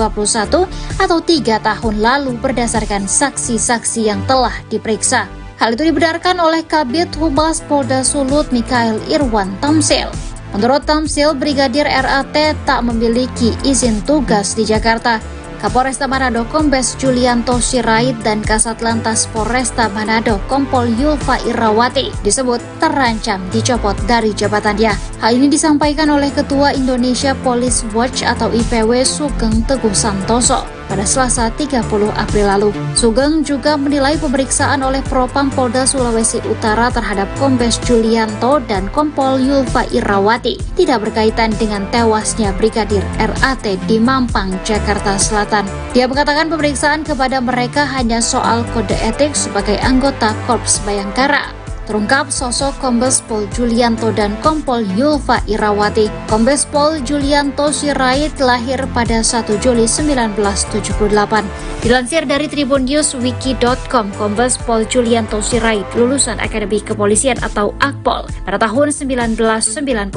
A: atau 3 tahun lalu berdasarkan saksi-saksi yang telah diperiksa. Hal itu dibenarkan oleh Kabid Humas Polda Sulut Mikael Irwan Tamsil. Menurut Tamsil, Brigadir RAT tak memiliki izin tugas di Jakarta. Kapolresta Manado Kombes Julianto Sirait dan Kasat Lantas Polresta Manado Kompol Yulfa Irawati disebut terancam dicopot dari jabatannya. Hal ini disampaikan oleh Ketua Indonesia Police Watch atau IPW Sugeng Teguh Santoso pada Selasa 30 April lalu. Sugeng juga menilai pemeriksaan oleh Propam Polda Sulawesi Utara terhadap Kombes Julianto dan Kompol Yulfa Irawati tidak berkaitan dengan tewasnya Brigadir RAT di Mampang, Jakarta Selatan. Dia mengatakan pemeriksaan kepada mereka hanya soal kode etik sebagai anggota Korps Bayangkara. Terungkap sosok Kombes Pol Julianto dan Kompol Yulfa Irawati. Kombes Pol Julianto Sirait lahir pada 1 Juli 1978. Dilansir dari tribunNewsWiki.com, Kombes Pol Julianto Sirait lulusan Akademi Kepolisian atau Akpol pada tahun 1999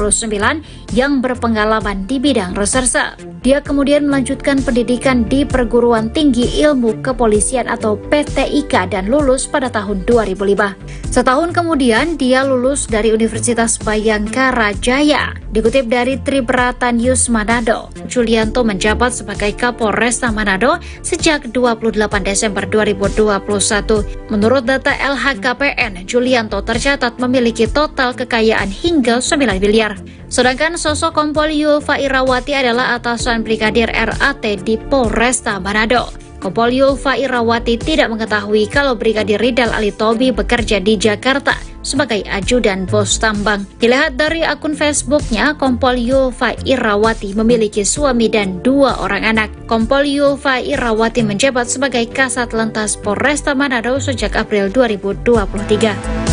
A: yang berpengalaman di bidang reserse. Dia kemudian melanjutkan pendidikan di Perguruan Tinggi Ilmu Kepolisian atau PTIK dan lulus pada tahun 2005. Setahun kemudian dia lulus dari Universitas Bayangkara Jaya. Dikutip dari Tribrata News Manado, Julianto menjabat sebagai Kapolresta Manado sejak 28 Desember 2021. Menurut data LHKPN, Julianto tercatat memiliki total kekayaan hingga 9 miliar. Sedangkan sosok Kompol Yulfa Irawati adalah atasan Brigadir RAT di Polresta Manado. Kompol Yulfa Irawati tidak mengetahui kalau Brigadir Ridal Alitomi bekerja di Jakarta sebagai ajudan bos tambang. Dilihat dari akun Facebooknya, Kompol Yulfa Irawati memiliki suami dan 2 orang anak. Kompol Yulfa Irawati menjabat sebagai Kasat Lantas Polresta Manado sejak April 2023.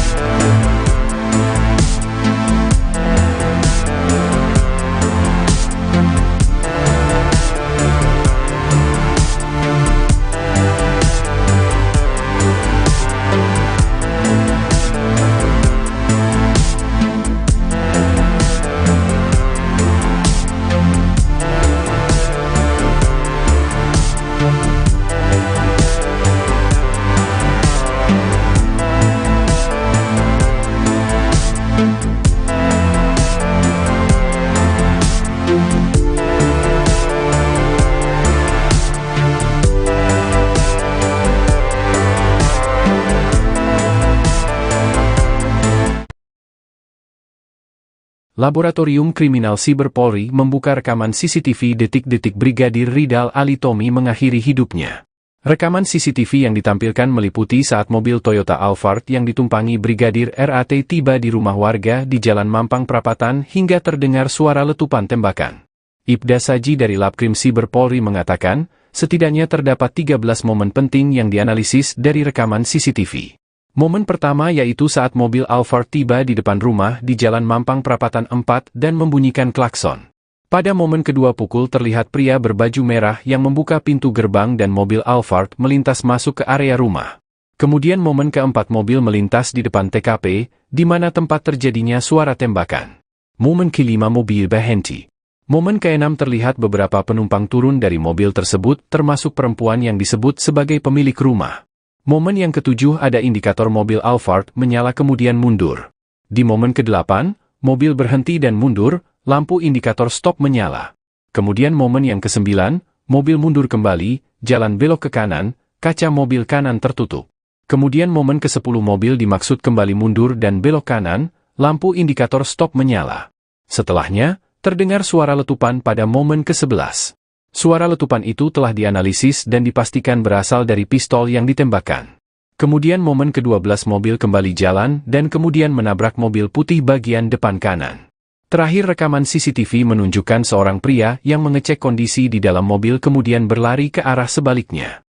B: Laboratorium Kriminal Siber Polri membuka rekaman CCTV detik-detik Brigadir Ridal Alitomi mengakhiri hidupnya. Rekaman CCTV yang ditampilkan meliputi saat mobil Toyota Alphard yang ditumpangi Brigadir RAT tiba di rumah warga di Jalan Mampang Prapatan hingga terdengar suara letupan tembakan. Ibda Saji dari Labkrim Siber Polri mengatakan, setidaknya terdapat 13 momen penting yang dianalisis dari rekaman CCTV. Momen pertama yaitu saat mobil Alphard tiba di depan rumah di Jalan Mampang Prapatan 4 dan membunyikan klakson. Pada momen kedua pukul terlihat pria berbaju merah yang membuka pintu gerbang dan mobil Alphard melintas masuk ke area rumah. Kemudian momen keempat mobil melintas di depan TKP, di mana tempat terjadinya suara tembakan. Momen kelima mobil berhenti. Momen keenam terlihat beberapa penumpang turun dari mobil tersebut termasuk perempuan yang disebut sebagai pemilik rumah. Momen yang ketujuh ada indikator mobil Alphard menyala kemudian mundur. Di momen ke-8, mobil berhenti dan mundur, lampu indikator stop menyala. Kemudian momen yang ke-9, mobil mundur kembali, jalan belok ke kanan, kaca mobil kanan tertutup. Kemudian momen ke-10 mobil dimaksud kembali mundur dan belok kanan, lampu indikator stop menyala. Setelahnya, terdengar suara letupan pada momen ke-11. Suara letupan itu telah dianalisis dan dipastikan berasal dari pistol yang ditembakkan. Kemudian momen ke-12 mobil kembali jalan dan kemudian menabrak mobil putih bagian depan kanan. Terakhir rekaman CCTV menunjukkan seorang pria yang mengecek kondisi di dalam mobil kemudian berlari ke arah sebaliknya.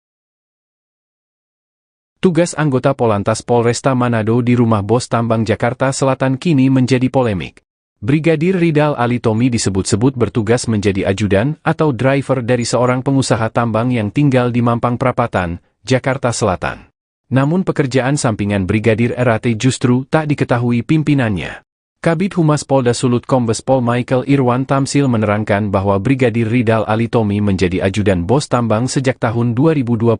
B: Tugas anggota Polantas Polresta Manado di rumah bos tambang Jakarta Selatan kini menjadi polemik. Brigadir Ridal Alitomi disebut-sebut bertugas menjadi ajudan atau driver dari seorang pengusaha tambang yang tinggal di Mampang Perapatan, Jakarta Selatan. Namun pekerjaan sampingan Brigadir RAT justru tak diketahui pimpinannya. Kabid Humas Polda Sulut Kombes Pol Michael Irwan Tamsil menerangkan bahwa Brigadir Ridal Alitomi menjadi ajudan bos tambang sejak tahun 2021.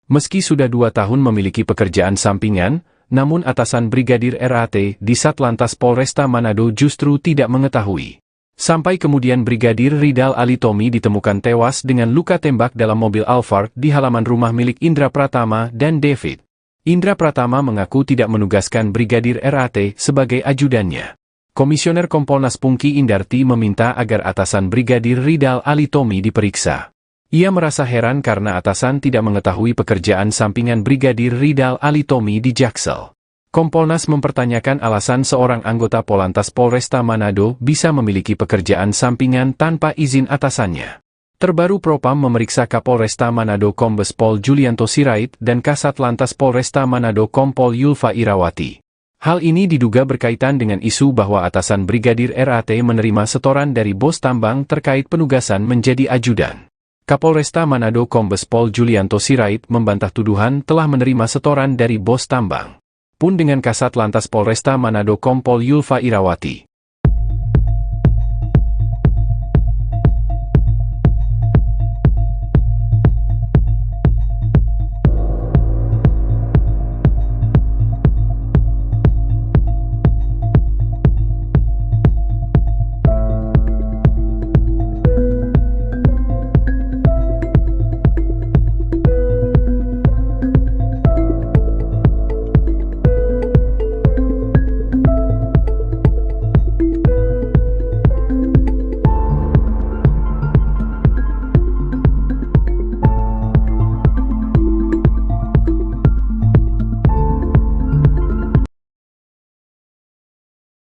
B: Meski sudah 2 tahun memiliki pekerjaan sampingan, namun atasan Brigadir RAT di Satlantas Polresta Manado justru tidak mengetahui. Sampai kemudian Brigadir Ridal Alitomi ditemukan tewas dengan luka tembak dalam mobil Alphard di halaman rumah milik Indra Pratama dan David. Indra Pratama mengaku tidak menugaskan Brigadir RAT sebagai ajudannya. Komisioner Kompolnas Pungki Indarti meminta agar atasan Brigadir Ridal Alitomi diperiksa. Ia merasa heran karena atasan tidak mengetahui pekerjaan sampingan Brigadir Ridal Alitomi di Jaksel. Kompolnas mempertanyakan alasan seorang anggota Polantas Polresta Manado bisa memiliki pekerjaan sampingan tanpa izin atasannya. Terbaru Propam memeriksa Kapolresta Manado Kombes Pol Julianto Sirait dan Kasat Lantas Polresta Manado Kompol Yulfa Irawati. Hal ini diduga berkaitan dengan isu bahwa atasan Brigadir RAT menerima setoran dari bos tambang terkait penugasan menjadi ajudan. Kapolresta Manado Kombes Pol Julianto Sirait membantah tuduhan telah menerima setoran dari bos tambang. Pun dengan Kasat Lantas Polresta Manado Kompol Yulfa Irawati.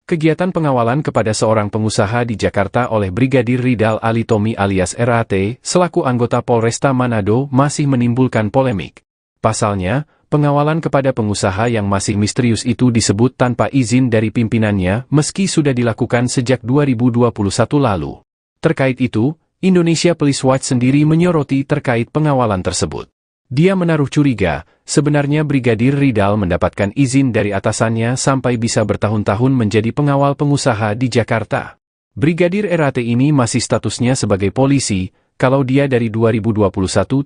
B: Kegiatan pengawalan kepada seorang pengusaha di Jakarta oleh Brigadir Ridal Alitomi alias RAT, selaku anggota Polresta Manado masih menimbulkan polemik. Pasalnya, pengawalan kepada pengusaha yang masih misterius itu disebut tanpa izin dari pimpinannya meski sudah dilakukan sejak 2021 lalu. Terkait itu, Indonesia Police Watch sendiri menyoroti terkait pengawalan tersebut. Dia menaruh curiga, sebenarnya Brigadir Ridal mendapatkan izin dari atasannya sampai bisa bertahun-tahun menjadi pengawal pengusaha di Jakarta. Brigadir RAT ini masih statusnya sebagai polisi, kalau dia dari 2021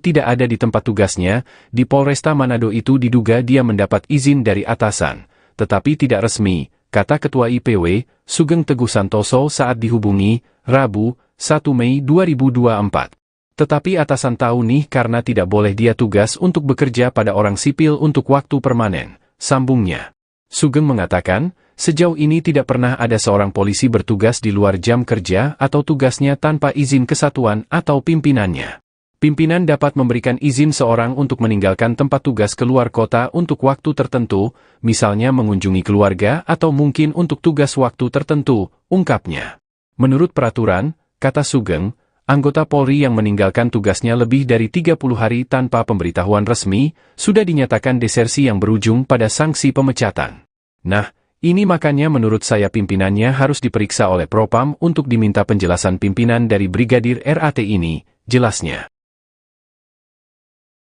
B: tidak ada di tempat tugasnya, di Polresta Manado itu diduga dia mendapat izin dari atasan, tetapi tidak resmi, kata Ketua IPW, Sugeng Teguh Santoso saat dihubungi, Rabu, 1 Mei 2024. Tetapi atasan tahu nih karena tidak boleh dia tugas untuk bekerja pada orang sipil untuk waktu permanen, sambungnya. Sugeng mengatakan, sejauh ini tidak pernah ada seorang polisi bertugas di luar jam kerja atau tugasnya tanpa izin kesatuan atau pimpinannya. Pimpinan dapat memberikan izin seorang untuk meninggalkan tempat tugas keluar kota untuk waktu tertentu, misalnya mengunjungi keluarga atau mungkin untuk tugas waktu tertentu, ungkapnya. Menurut peraturan, kata Sugeng, anggota Polri yang meninggalkan tugasnya lebih dari 30 hari tanpa pemberitahuan resmi, sudah dinyatakan desersi yang berujung pada sanksi pemecatan. Nah, Ini makanya menurut saya pimpinannya harus diperiksa oleh Propam untuk diminta penjelasan pimpinan dari Brigadir RAT ini, jelasnya.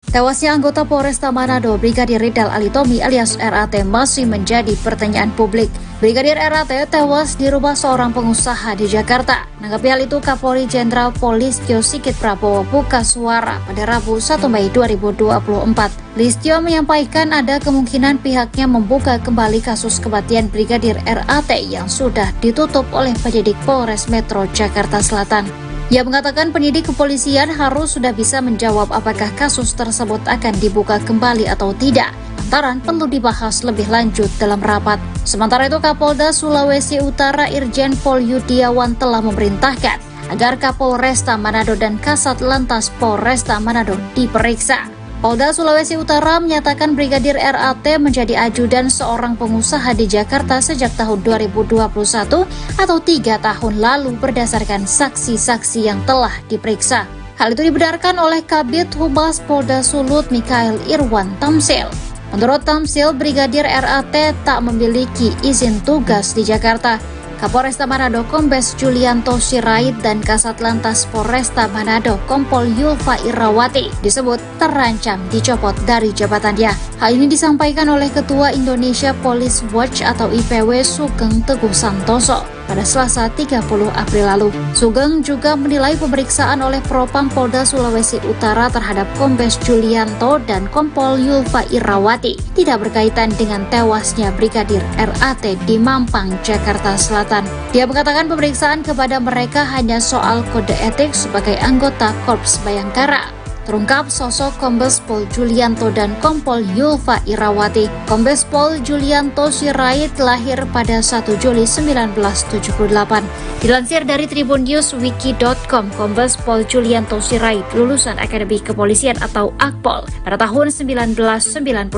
A: Tewasnya anggota Polresta Manado, Brigadir Ridal Alitomi alias RAT masih menjadi pertanyaan publik. Brigadir RAT tewas di rumah seorang pengusaha di Jakarta. Menanggapi hal itu, Kapolri Jenderal Polistio Sigit Prabowo buka suara pada Rabu 1 Mei 2024. Listio menyampaikan ada kemungkinan pihaknya membuka kembali kasus kematian Brigadir RAT yang sudah ditutup oleh penyidik Polres Metro Jakarta Selatan. Ia mengatakan penyidik kepolisian harus sudah bisa menjawab apakah kasus tersebut akan dibuka kembali atau tidak. Lantaran perlu dibahas lebih lanjut dalam rapat. Sementara itu, Kapolda Sulawesi Utara Irjen Pol Yudiawan telah memerintahkan agar Kapolresta Manado dan Kasat Lantas Polresta Manado diperiksa. Polda Sulawesi Utara menyatakan Brigadir RAT menjadi ajudan seorang pengusaha di Jakarta sejak tahun 2021 atau 3 tahun lalu berdasarkan saksi-saksi yang telah diperiksa. Hal itu dibenarkan oleh Kabid Humas Polda Sulut Mikael Irwan Tamsil. Menurut Tamsil, Brigadir RAT tak memiliki izin tugas di Jakarta. Kapolresta Manado Kombes Julianto Sirait dan Kasat Lantas Polresta Manado Kompol Yulfa Irawati disebut terancam dicopot dari jabatannya. Hal ini disampaikan oleh Ketua Indonesia Police Watch atau IPW Sugeng Teguh Santoso pada Selasa 30 April lalu. Sugeng juga menilai pemeriksaan oleh Propam Polda Sulawesi Utara terhadap Kombes Julianto dan Kompol Yulfa Irawati tidak berkaitan dengan tewasnya Brigadir RAT di Mampang, Jakarta Selatan. Dia mengatakan pemeriksaan kepada mereka hanya soal kode etik sebagai anggota Korps Bayangkara. Terungkap sosok Kombes Pol Julianto dan Kompol Yulfa Irawati. Kombes Pol Julianto Sirait lahir pada 1 Juli 1978. Dilansir dari tribunNewsWiki.com, Kombes Pol Julianto Sirait lulusan Akademi Kepolisian atau Akpol pada tahun 1999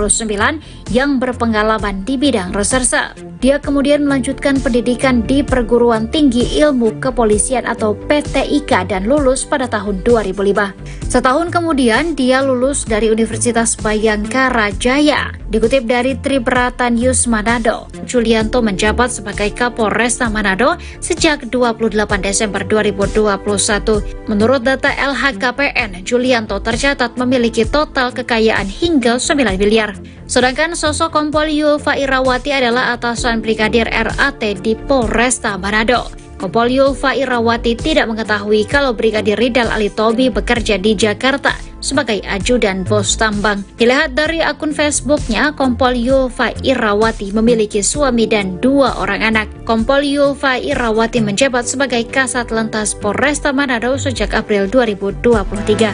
A: yang berpengalaman di bidang reserse. Dia kemudian melanjutkan pendidikan di Perguruan Tinggi Ilmu Kepolisian atau PTIK dan lulus pada tahun 2005. Setahun kemudian dia lulus dari Universitas Bayangkara Jaya. Dikutip dari Tribrata News Manado, Julianto menjabat sebagai Kapolresta Manado sejak 28 Desember 2021. Menurut data LHKPN, Julianto tercatat memiliki total kekayaan hingga 9 miliar. Sedangkan sosok Kompol Yulfa Irawati adalah atasan Brigadir RAT di Polresta Manado. Kompol Yulfa Irawati tidak mengetahui kalau Brigadir Ridal Alitomi bekerja di Jakarta sebagai ajudan bos tambang. Dilihat dari akun Facebooknya, Kompol Yulfa Irawati memiliki suami dan 2 orang anak. Kompol Yulfa Irawati menjabat sebagai Kasat Lantas Polresta Manado sejak April 2023.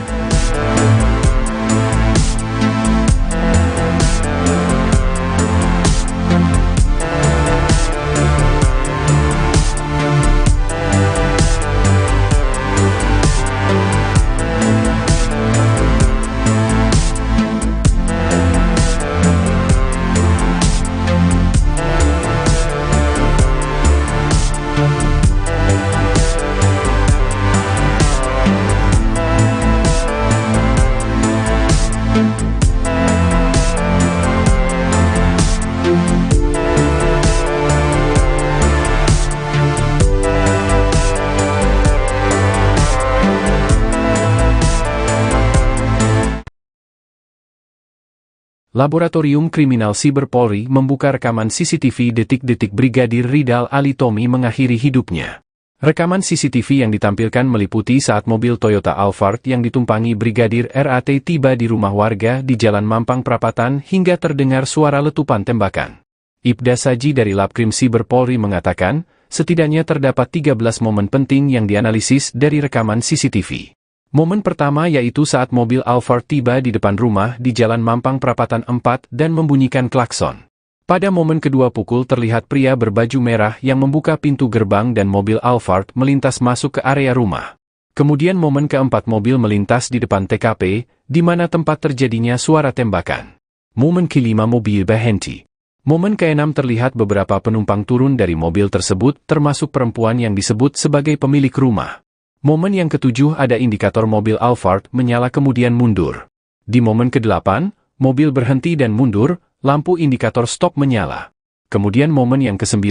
B: Laboratorium Kriminal Siber Polri membuka rekaman CCTV detik-detik Brigadir Ridal Alitomi mengakhiri hidupnya. Rekaman CCTV yang ditampilkan meliputi saat mobil Toyota Alphard yang ditumpangi Brigadir RAT tiba di rumah warga di Jalan Mampang Prapatan hingga terdengar suara letupan tembakan. Ibda Saji dari Labkrim Siber Polri mengatakan, setidaknya terdapat 13 momen penting yang dianalisis dari rekaman CCTV. Momen pertama yaitu saat mobil Alphard tiba di depan rumah di Jalan Mampang Prapatan 4 dan membunyikan klakson. Pada momen kedua pukul terlihat pria berbaju merah yang membuka pintu gerbang dan mobil Alphard melintas masuk ke area rumah. Kemudian momen keempat mobil melintas di depan TKP, di mana tempat terjadinya suara tembakan. Momen kelima mobil berhenti. Momen keenam terlihat beberapa penumpang turun dari mobil tersebut termasuk perempuan yang disebut sebagai pemilik rumah. Momen yang ketujuh ada indikator mobil Alphard menyala kemudian mundur. Di momen ke-8, mobil berhenti dan mundur, lampu indikator stop menyala. Kemudian momen yang ke-9,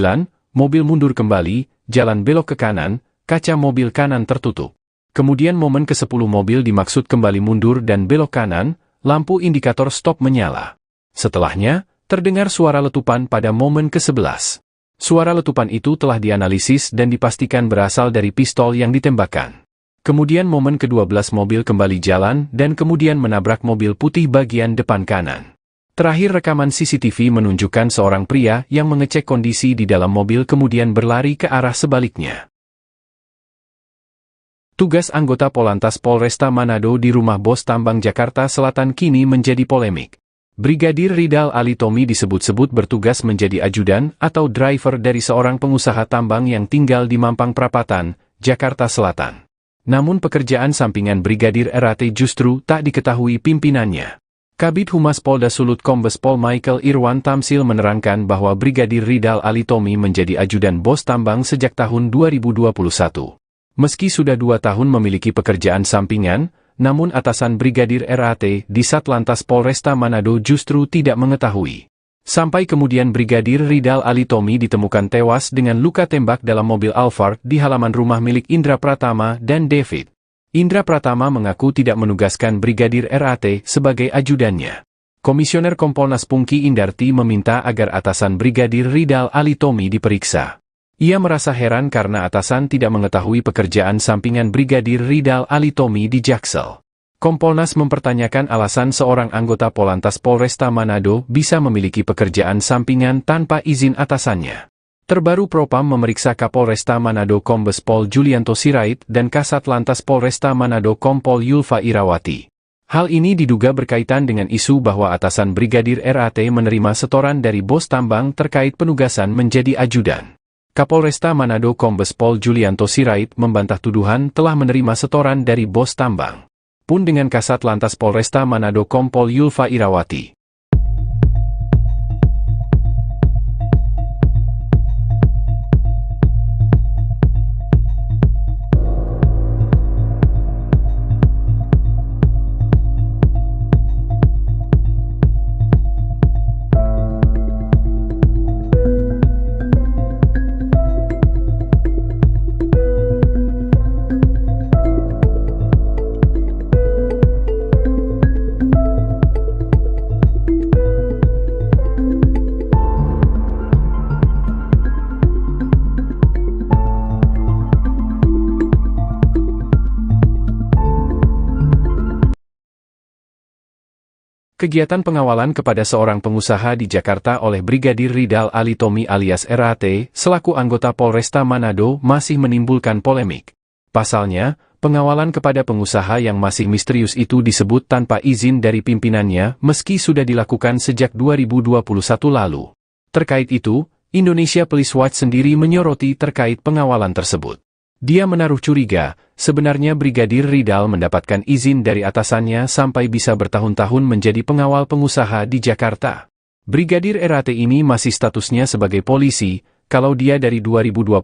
B: mobil mundur kembali, jalan belok ke kanan, kaca mobil kanan tertutup. Kemudian momen ke-10 mobil dimaksud kembali mundur dan belok kanan, lampu indikator stop menyala. Setelahnya, terdengar suara letupan pada momen ke-11. Suara letupan itu telah dianalisis dan dipastikan berasal dari pistol yang ditembakkan. Kemudian momen ke-12 mobil kembali jalan dan kemudian menabrak mobil putih bagian depan kanan. Terakhir rekaman CCTV menunjukkan seorang pria yang mengecek kondisi di dalam mobil kemudian berlari ke arah sebaliknya. Tugas anggota Polantas Polresta Manado di rumah bos tambang Jakarta Selatan kini menjadi polemik. Brigadir Ridal Alitomi disebut-sebut bertugas menjadi ajudan atau driver dari seorang pengusaha tambang yang tinggal di Mampang Perapatan, Jakarta Selatan. Namun pekerjaan sampingan Brigadir RAT justru tak diketahui pimpinannya. Kabid Humas Polda Sulut Kombes Pol Michael Irwan Tamsil menerangkan bahwa Brigadir Ridal Alitomi menjadi ajudan bos tambang sejak tahun 2021. Meski sudah 2 tahun memiliki pekerjaan sampingan, namun atasan Brigadir RAT di Satlantas Polresta Manado justru tidak mengetahui. Sampai kemudian Brigadir Ridal Alitomi ditemukan tewas dengan luka tembak dalam mobil Alphard di halaman rumah milik Indra Pratama dan David. Indra Pratama mengaku tidak menugaskan Brigadir RAT sebagai ajudannya. Komisioner Kompolnas Pungki Indarti meminta agar atasan Brigadir Ridal Alitomi diperiksa. Ia merasa heran karena atasan tidak mengetahui pekerjaan sampingan Brigadir Ridal Alitomi di Jaksel. Kompolnas mempertanyakan alasan seorang anggota Polantas Polresta Manado bisa memiliki pekerjaan sampingan tanpa izin atasannya. Terbaru Propam memeriksa Kapolresta Manado Kombes Pol Julianto Sirait dan Kasat Lantas Polresta Manado Kompol Yulfa Irawati. Hal ini diduga berkaitan dengan isu bahwa atasan Brigadir RAT menerima setoran dari bos tambang terkait penugasan menjadi ajudan. Kapolresta Manado Kombes Pol Julianto Sirait membantah tuduhan telah menerima setoran dari bos tambang. Pun dengan Kasat Lantas Polresta Manado Kompol Yulfa Irawati. Kegiatan pengawalan kepada seorang pengusaha di Jakarta oleh Brigadir Ridal Alitomi alias RAT, selaku anggota Polresta Manado masih menimbulkan polemik. Pasalnya, pengawalan kepada pengusaha yang masih misterius itu disebut tanpa izin dari pimpinannya meski sudah dilakukan sejak 2021 lalu. Terkait itu, Indonesia Police Watch sendiri menyoroti terkait pengawalan tersebut. Dia menaruh curiga, sebenarnya Brigadir Ridal mendapatkan izin dari atasannya sampai bisa bertahun-tahun menjadi pengawal pengusaha di Jakarta. Brigadir RAT ini masih statusnya sebagai polisi, kalau dia dari 2021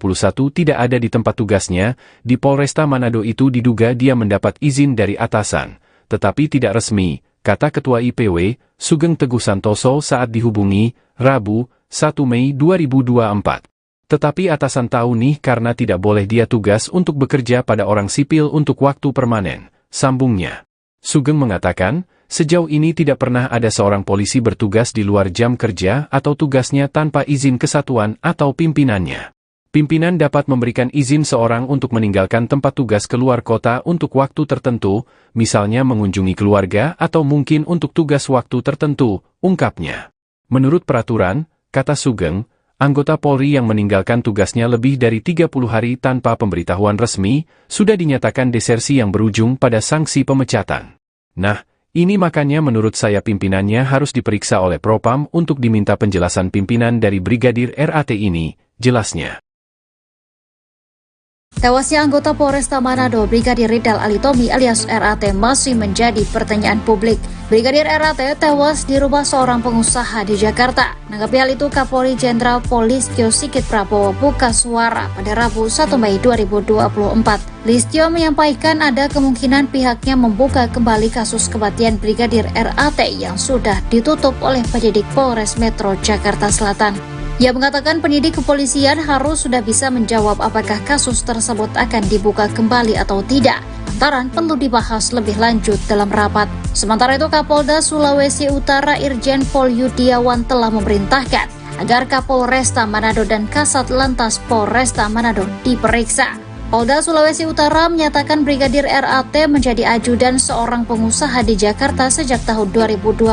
B: tidak ada di tempat tugasnya, di Polresta Manado itu diduga dia mendapat izin dari atasan, tetapi tidak resmi, kata Ketua IPW, Sugeng Teguh Santoso saat dihubungi, Rabu, 1 Mei 2024. Tetapi atasan tahu nih karena tidak boleh dia tugas untuk bekerja pada orang sipil untuk waktu permanen, sambungnya. Sugeng mengatakan, sejauh ini tidak pernah ada seorang polisi bertugas di luar jam kerja atau tugasnya tanpa izin kesatuan atau pimpinannya. Pimpinan dapat memberikan izin seorang untuk meninggalkan tempat tugas keluar kota untuk waktu tertentu, misalnya mengunjungi keluarga atau mungkin untuk tugas waktu tertentu, ungkapnya. Menurut peraturan, kata Sugeng, anggota Polri yang meninggalkan tugasnya lebih dari 30 hari tanpa pemberitahuan resmi, sudah dinyatakan desersi yang berujung pada sanksi pemecatan. Nah, ini makanya menurut saya pimpinannya harus diperiksa oleh Propam untuk diminta penjelasan pimpinan dari Brigadir RAT ini, jelasnya.
A: Tewasnya anggota Polresta Manado Brigadir Ridal Alitomi alias RAT masih menjadi pertanyaan publik. Brigadir RAT tewas di rumah seorang pengusaha di Jakarta. Menanggapi hal itu, Kapolri Jenderal Polistio Sigit Prabowo buka suara pada Rabu 1 Mei 2024. Listio menyampaikan ada kemungkinan pihaknya membuka kembali kasus kematian Brigadir RAT yang sudah ditutup oleh penyidik Polres Metro Jakarta Selatan. Ia mengatakan penyidik kepolisian harus sudah bisa menjawab apakah kasus tersebut akan dibuka kembali atau tidak. Lantaran perlu dibahas lebih lanjut dalam rapat. Sementara itu Kapolda Sulawesi Utara Irjen Pol Yudiawan telah memerintahkan agar Kapolresta Manado dan Kasat Lantas Polresta Manado diperiksa. Polda Sulawesi Utara menyatakan Brigadir RAT menjadi ajudan seorang pengusaha di Jakarta sejak tahun 2021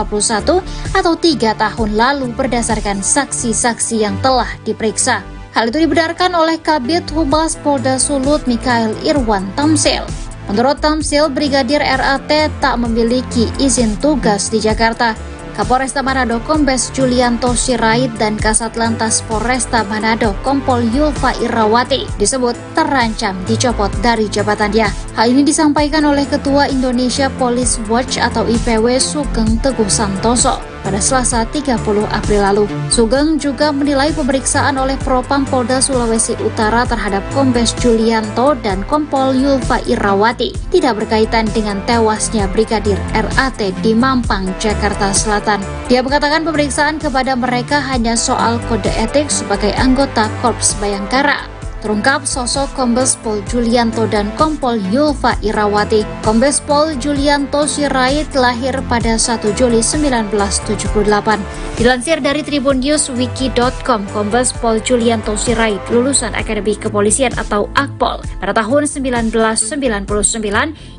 A: atau 3 tahun lalu berdasarkan saksi-saksi yang telah diperiksa. Hal itu dibenarkan oleh Kabid Humas Polda Sulut Mikael Irwan Tamsil. Menurut Tamsil, Brigadir RAT tak memiliki izin tugas di Jakarta. Kapolresta Manado Kombes Julianto Sirait dan Kasat Lantas Polresta Manado Kompol Yulfa Irawati disebut terancam dicopot dari jabatannya. Hal ini disampaikan oleh Ketua Indonesia Police Watch atau IPW Sugeng Teguh Santoso pada Selasa 30 April lalu. Sugeng juga menilai pemeriksaan oleh Propam Polda Sulawesi Utara terhadap Kombes Julianto dan Kompol Yulfa Irawati tidak berkaitan dengan tewasnya Brigadir RAT di Mampang, Jakarta Selatan. Dia mengatakan pemeriksaan kepada mereka hanya soal kode etik sebagai anggota Korps Bayangkara. Terungkap sosok Kombes Pol Julianto dan Kompol Yulfa Irawati. Kombes Pol Julianto Sirait lahir pada 1 Juli 1978. Dilansir dari tribunNewsWiki.com, Kombes Pol Julianto Sirait lulusan Akademi Kepolisian atau Akpol pada tahun 1999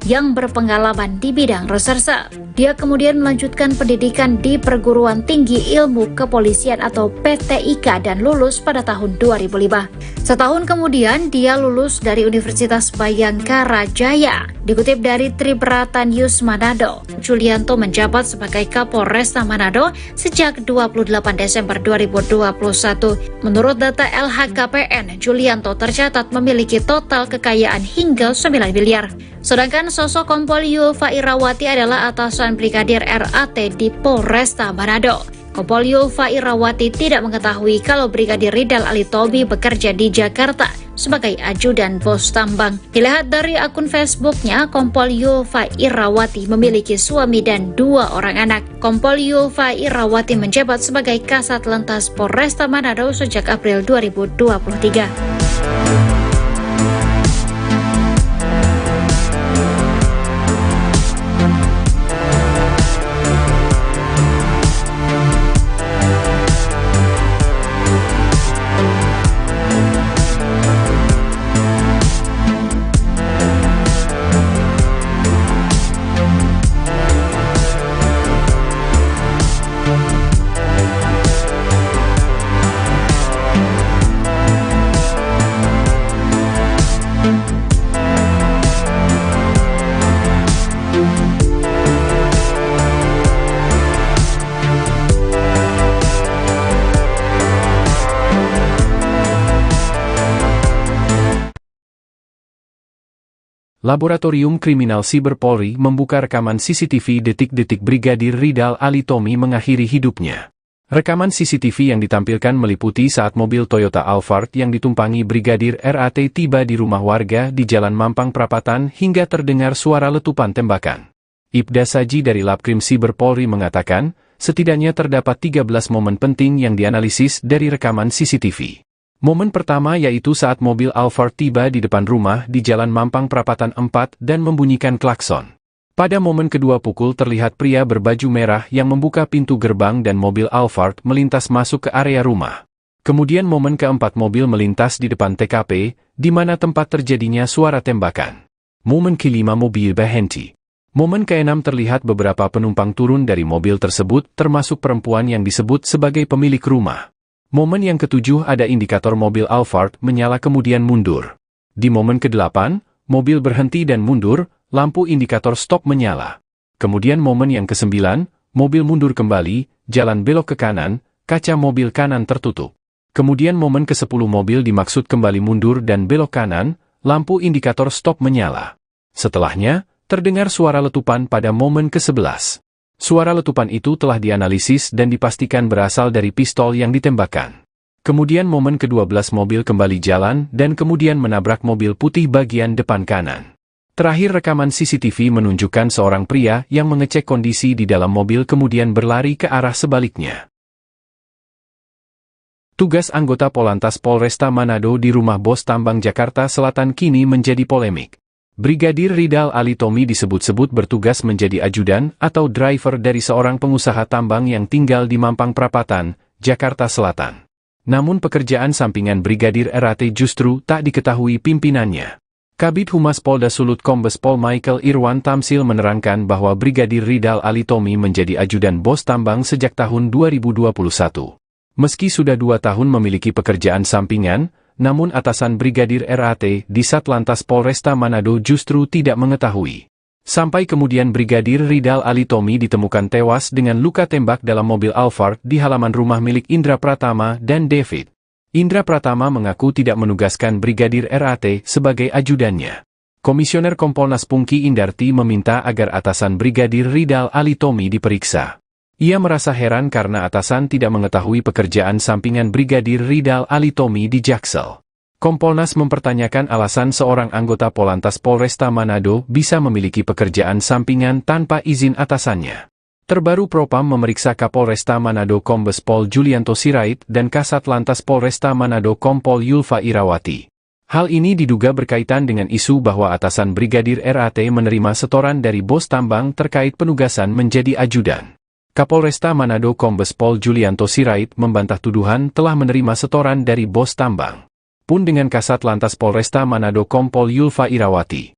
A: yang berpengalaman di bidang reserse. Dia kemudian melanjutkan pendidikan di Perguruan Tinggi Ilmu Kepolisian atau PTIK dan lulus pada tahun 2005. Setahun kemudian dia lulus dari Universitas Bayangkara Jaya. Dikutip dari Tribrata News Manado, Julianto menjabat sebagai Kapolresta Manado sejak 28 Desember 2021. Menurut data LHKPN, Julianto tercatat memiliki total kekayaan hingga 9 miliar. Sedangkan sosok Kompol Yulfa Irawati adalah atasan Brigadir RAT di Polresta Manado. Kompol Yulfa Irawati tidak mengetahui kalau Brigadir Ridal Alitomi bekerja di Jakarta sebagai ajudan bos tambang. Dilihat dari akun Facebooknya, Kompol Yulfa Irawati memiliki suami dan 2 orang anak. Kompol Yulfa Irawati menjabat sebagai Kasat Lantas Polresta Manado sejak April 2023.
B: Laboratorium Kriminal Siber Polri membuka rekaman CCTV detik-detik Brigadir Ridal Alitomi mengakhiri hidupnya. Rekaman CCTV yang ditampilkan meliputi saat mobil Toyota Alphard yang ditumpangi Brigadir RAT tiba di rumah warga di Jalan Mampang Prapatan hingga terdengar suara letupan tembakan. Ibda Saji dari Labkrim Siber Polri mengatakan, setidaknya terdapat 13 momen penting yang dianalisis dari rekaman CCTV. Momen pertama yaitu saat mobil Alphard tiba di depan rumah di Jalan Mampang Prapatan 4 dan membunyikan klakson. Pada momen kedua pukul terlihat pria berbaju merah yang membuka pintu gerbang dan mobil Alphard melintas masuk ke area rumah. Kemudian momen keempat mobil melintas di depan TKP, di mana tempat terjadinya suara tembakan. Momen kelima mobil berhenti. Momen keenam terlihat beberapa penumpang turun dari mobil tersebut termasuk perempuan yang disebut sebagai pemilik rumah. Momen yang ketujuh ada indikator mobil Alphard menyala kemudian mundur. Di momen ke-8, mobil berhenti dan mundur, lampu indikator stop menyala. Kemudian momen yang ke-9, mobil mundur kembali, jalan belok ke kanan, kaca mobil kanan tertutup. Kemudian momen ke-10 mobil dimaksud kembali mundur dan belok kanan, lampu indikator stop menyala. Setelahnya, terdengar suara letupan pada momen ke-11. Suara letupan itu telah dianalisis dan dipastikan berasal dari pistol yang ditembakkan. Kemudian momen ke-12 mobil kembali jalan dan kemudian menabrak mobil putih bagian depan kanan. Terakhir rekaman CCTV menunjukkan seorang pria yang mengecek kondisi di dalam mobil kemudian berlari ke arah sebaliknya. Tugas anggota Polantas Polresta Manado di rumah bos tambang Jakarta Selatan kini menjadi polemik. Brigadir Ridal Alitomi disebut-sebut bertugas menjadi ajudan atau driver dari seorang pengusaha tambang yang tinggal di Mampang Perapatan, Jakarta Selatan. Namun pekerjaan sampingan Brigadir RAT justru tak diketahui pimpinannya. Kabid Humas Polda Sulut Kombes Pol Michael Irwan Tamsil menerangkan bahwa Brigadir Ridal Alitomi menjadi ajudan bos tambang sejak tahun 2021. Meski sudah 2 tahun memiliki pekerjaan sampingan, namun atasan Brigadir RAT di Satlantas Polresta Manado justru tidak mengetahui. Sampai kemudian Brigadir Ridal Alitomi ditemukan tewas dengan luka tembak dalam mobil Alphard di halaman rumah milik Indra Pratama dan David. Indra Pratama mengaku tidak menugaskan Brigadir RAT sebagai ajudannya. Komisioner Kompolnas Pungki Indarti meminta agar atasan Brigadir Ridal Alitomi diperiksa. Ia merasa heran karena atasan tidak mengetahui pekerjaan sampingan Brigadir Ridal Alitomi di Jaksel. Kompolnas mempertanyakan alasan seorang anggota Polantas Polresta Manado bisa memiliki pekerjaan sampingan tanpa izin atasannya. Terbaru Propam memeriksa Kapolresta Manado Kombes Pol Julianto Sirait dan Kasat Lantas Polresta Manado Kompol Yulfa Irawati. Hal ini diduga berkaitan dengan isu bahwa atasan Brigadir RAT menerima setoran dari bos tambang terkait penugasan menjadi ajudan. Kapolresta Manado Kombes Pol Julianto Sirait membantah tuduhan telah menerima setoran dari bos tambang. Pun dengan Kasat Lantas Polresta Manado Kompol Yulfa Irawati.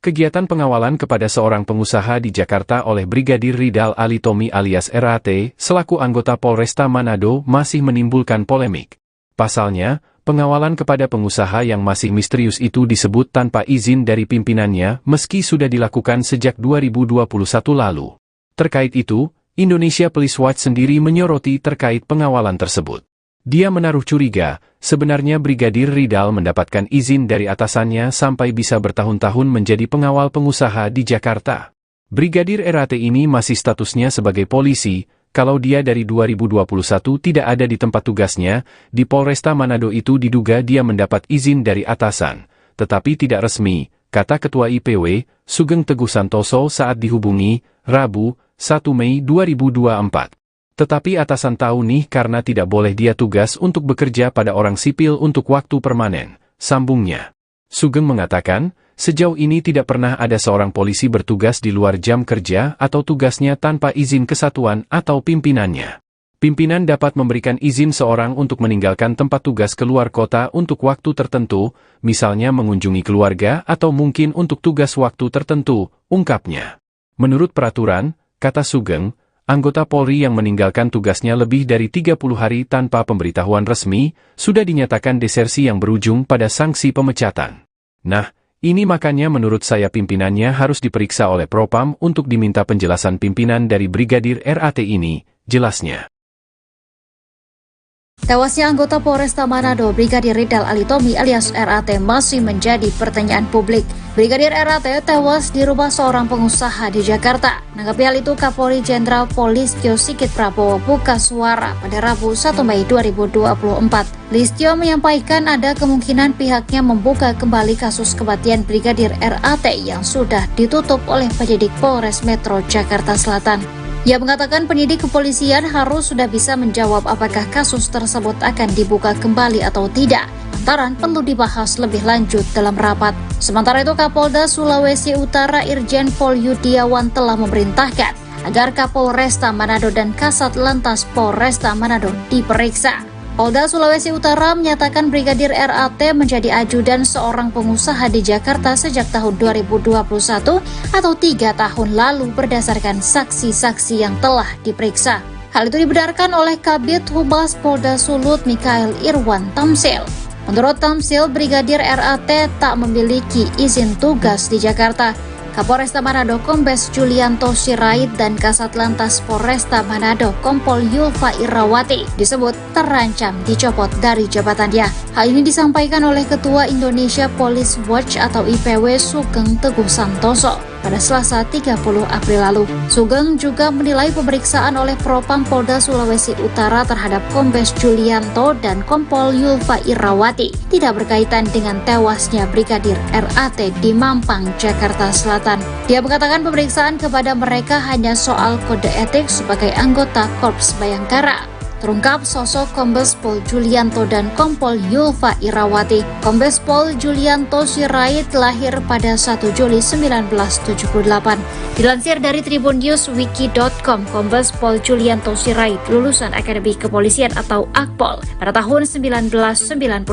B: Kegiatan pengawalan kepada seorang pengusaha di Jakarta oleh Brigadir Ridal Alitomi alias RAT, selaku anggota Polresta Manado masih menimbulkan polemik. Pasalnya, pengawalan kepada pengusaha yang masih misterius itu disebut tanpa izin dari pimpinannya meski sudah dilakukan sejak 2021 lalu. Terkait itu, Indonesia Police Watch sendiri menyoroti terkait pengawalan tersebut. Dia menaruh curiga, sebenarnya Brigadir Ridal mendapatkan izin dari atasannya sampai bisa bertahun-tahun menjadi pengawal pengusaha di Jakarta. Brigadir RAT ini masih statusnya sebagai polisi, kalau dia dari 2021 tidak ada di tempat tugasnya, di Polresta Manado itu diduga dia mendapat izin dari atasan, tetapi tidak resmi, kata Ketua IPW, Sugeng Teguh Santoso saat dihubungi, Rabu, 1 Mei 2024. Tetapi atasan tahu nih karena tidak boleh dia tugas untuk bekerja pada orang sipil untuk waktu permanen, sambungnya. Sugeng mengatakan, sejauh ini tidak pernah ada seorang polisi bertugas di luar jam kerja atau tugasnya tanpa izin kesatuan atau pimpinannya. Pimpinan dapat memberikan izin seorang untuk meninggalkan tempat tugas keluar kota untuk waktu tertentu, misalnya mengunjungi keluarga atau mungkin untuk tugas waktu tertentu, ungkapnya. Menurut peraturan, kata Sugeng, anggota Polri yang meninggalkan tugasnya lebih dari 30 hari tanpa pemberitahuan resmi, sudah dinyatakan desersi yang berujung pada sanksi pemecatan. Nah, ini makanya menurut saya pimpinannya harus diperiksa oleh Propam untuk diminta penjelasan pimpinan dari Brigadir RAT ini, jelasnya.
A: Tewasnya anggota Polresta Manado Brigadir Ridal Alitomi alias RAT masih menjadi pertanyaan publik. Brigadir RAT tewas di rumah seorang pengusaha di Jakarta. Menanggapi hal itu, Kapolri Jenderal Polistio Sigit Prabowo buka suara pada Rabu 1 Mei 2024. Listio menyampaikan ada kemungkinan pihaknya membuka kembali kasus kematian Brigadir RAT yang sudah ditutup oleh penyidik Polres Metro Jakarta Selatan. Ia mengatakan penyidik kepolisian harus sudah bisa menjawab apakah kasus tersebut akan dibuka kembali atau tidak, lantaran perlu dibahas lebih lanjut dalam rapat. Sementara itu, Kapolda Sulawesi Utara Irjen Pol Yudiawan telah memerintahkan agar Kapolresta Manado dan Kasat Lantas Polresta Manado diperiksa. Polda Sulawesi Utara menyatakan Brigadir RAT menjadi ajudan seorang pengusaha di Jakarta sejak tahun 2021 atau 3 tahun lalu berdasarkan saksi-saksi yang telah diperiksa. Hal itu dibenarkan oleh Kabid Humas Polda Sulut Mikael Irwan Tamsil. Menurut Tamsil, Brigadir RAT tak memiliki izin tugas di Jakarta. Kapolresta Manado Kombes Julianto Sirait dan Kasat Lantas Polresta Manado Kompol Yulfa Irawati disebut terancam dicopot dari jabatannya. Hal ini disampaikan oleh Ketua Indonesia Police Watch atau IPW Sugeng Teguh Santoso pada Selasa 30 April lalu. Sugeng juga menilai pemeriksaan oleh Propam Polda Sulawesi Utara terhadap Kombes Julianto dan Kompol Yulfa Irawati tidak berkaitan dengan tewasnya Brigadir RAT di Mampang, Jakarta Selatan. Dia mengatakan pemeriksaan kepada mereka hanya soal kode etik sebagai anggota Korps Bayangkara. Terungkap sosok Kombes Pol Julianto dan Kompol Yulfa Irawati. Kombes Pol Julianto Sirait lahir pada 1 Juli 1978. Dilansir dari tribunNewsWiki.com, Kombes Pol Julianto Sirait lulusan Akademi Kepolisian atau Akpol pada tahun 1999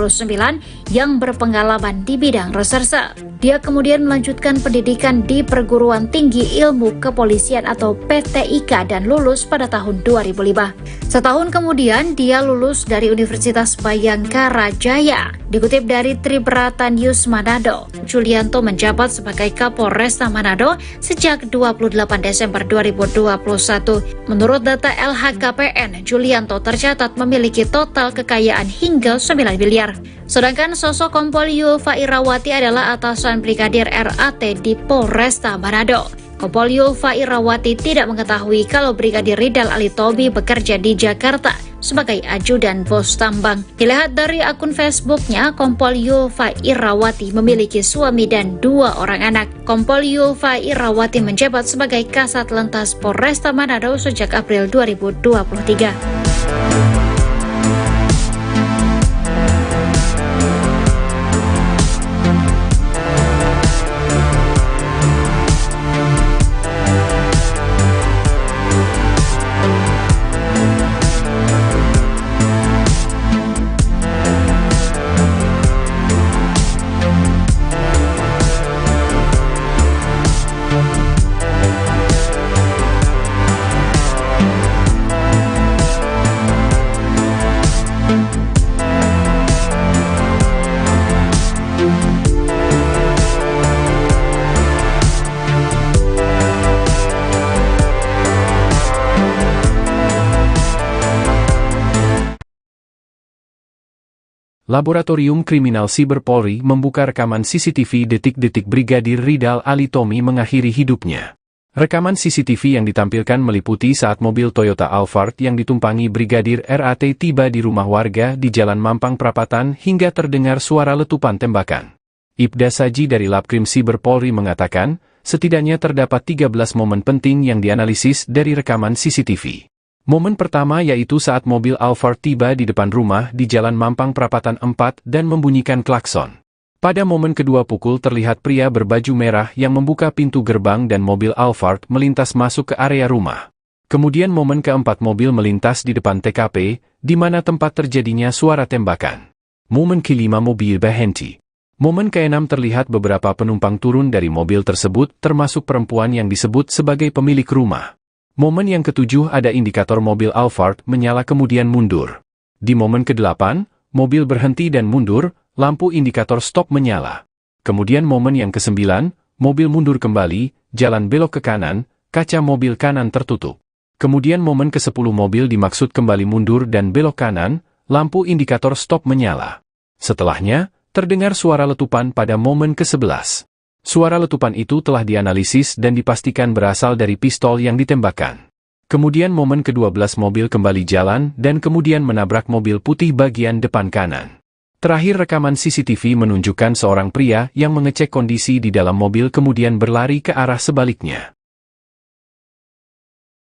A: yang berpengalaman di bidang reserse. Dia kemudian melanjutkan pendidikan di Perguruan Tinggi Ilmu Kepolisian atau PTIK dan lulus pada tahun 2005. Setahun kemudian dia lulus dari Universitas Bayangkara Jaya. Dikutip dari Tribrata News Manado, Julianto menjabat sebagai Kapolresta Manado sejak 28 Desember 2021. Menurut data LHKPN, Julianto tercatat memiliki total kekayaan hingga 9 miliar. Sedangkan sosok Kompol Yulfa Irawati adalah atasan Brigadir RAT di Polresta Manado. Kompol Yulfa Irawati tidak mengetahui kalau Brigadir Ridal Alitomi bekerja di Jakarta sebagai ajudan bos tambang. Dilihat dari akun Facebooknya, Kompol Yulfa Irawati memiliki suami dan 2 orang anak. Kompol Yulfa Irawati menjabat sebagai Kasat Lantas Polresta Manado sejak April 2023.
B: Laboratorium Kriminal Siber Polri membuka rekaman CCTV detik-detik Brigadir Ridal Alitomi mengakhiri hidupnya. Rekaman CCTV yang ditampilkan meliputi saat mobil Toyota Alphard yang ditumpangi Brigadir RAT tiba di rumah warga di Jalan Mampang Prapatan hingga terdengar suara letupan tembakan. Ibda Saji dari Labkrim Siber Polri mengatakan, setidaknya terdapat 13 momen penting yang dianalisis dari rekaman CCTV. Momen pertama yaitu saat mobil Alphard tiba di depan rumah di Jalan Mampang Prapatan 4 dan membunyikan klakson. Pada momen kedua pukul terlihat pria berbaju merah yang membuka pintu gerbang dan mobil Alphard melintas masuk ke area rumah. Kemudian momen keempat mobil melintas di depan TKP, di mana tempat terjadinya suara tembakan. Momen kelima mobil berhenti. Momen keenam terlihat beberapa penumpang turun dari mobil tersebut termasuk perempuan yang disebut sebagai pemilik rumah. Momen yang ketujuh ada indikator mobil Alphard menyala kemudian mundur. Di momen ke-8, mobil berhenti dan mundur, lampu indikator stop menyala. Kemudian momen yang ke-9, mobil mundur kembali, jalan belok ke kanan, kaca mobil kanan tertutup. Kemudian momen ke-10 mobil dimaksud kembali mundur dan belok kanan, lampu indikator stop menyala. Setelahnya, terdengar suara letupan pada momen ke-11. Suara letupan itu telah dianalisis dan dipastikan berasal dari pistol yang ditembakkan. Kemudian momen ke-12 mobil kembali jalan dan kemudian menabrak mobil putih bagian depan kanan. Terakhir rekaman CCTV menunjukkan seorang pria yang mengecek kondisi di dalam mobil kemudian berlari ke arah sebaliknya.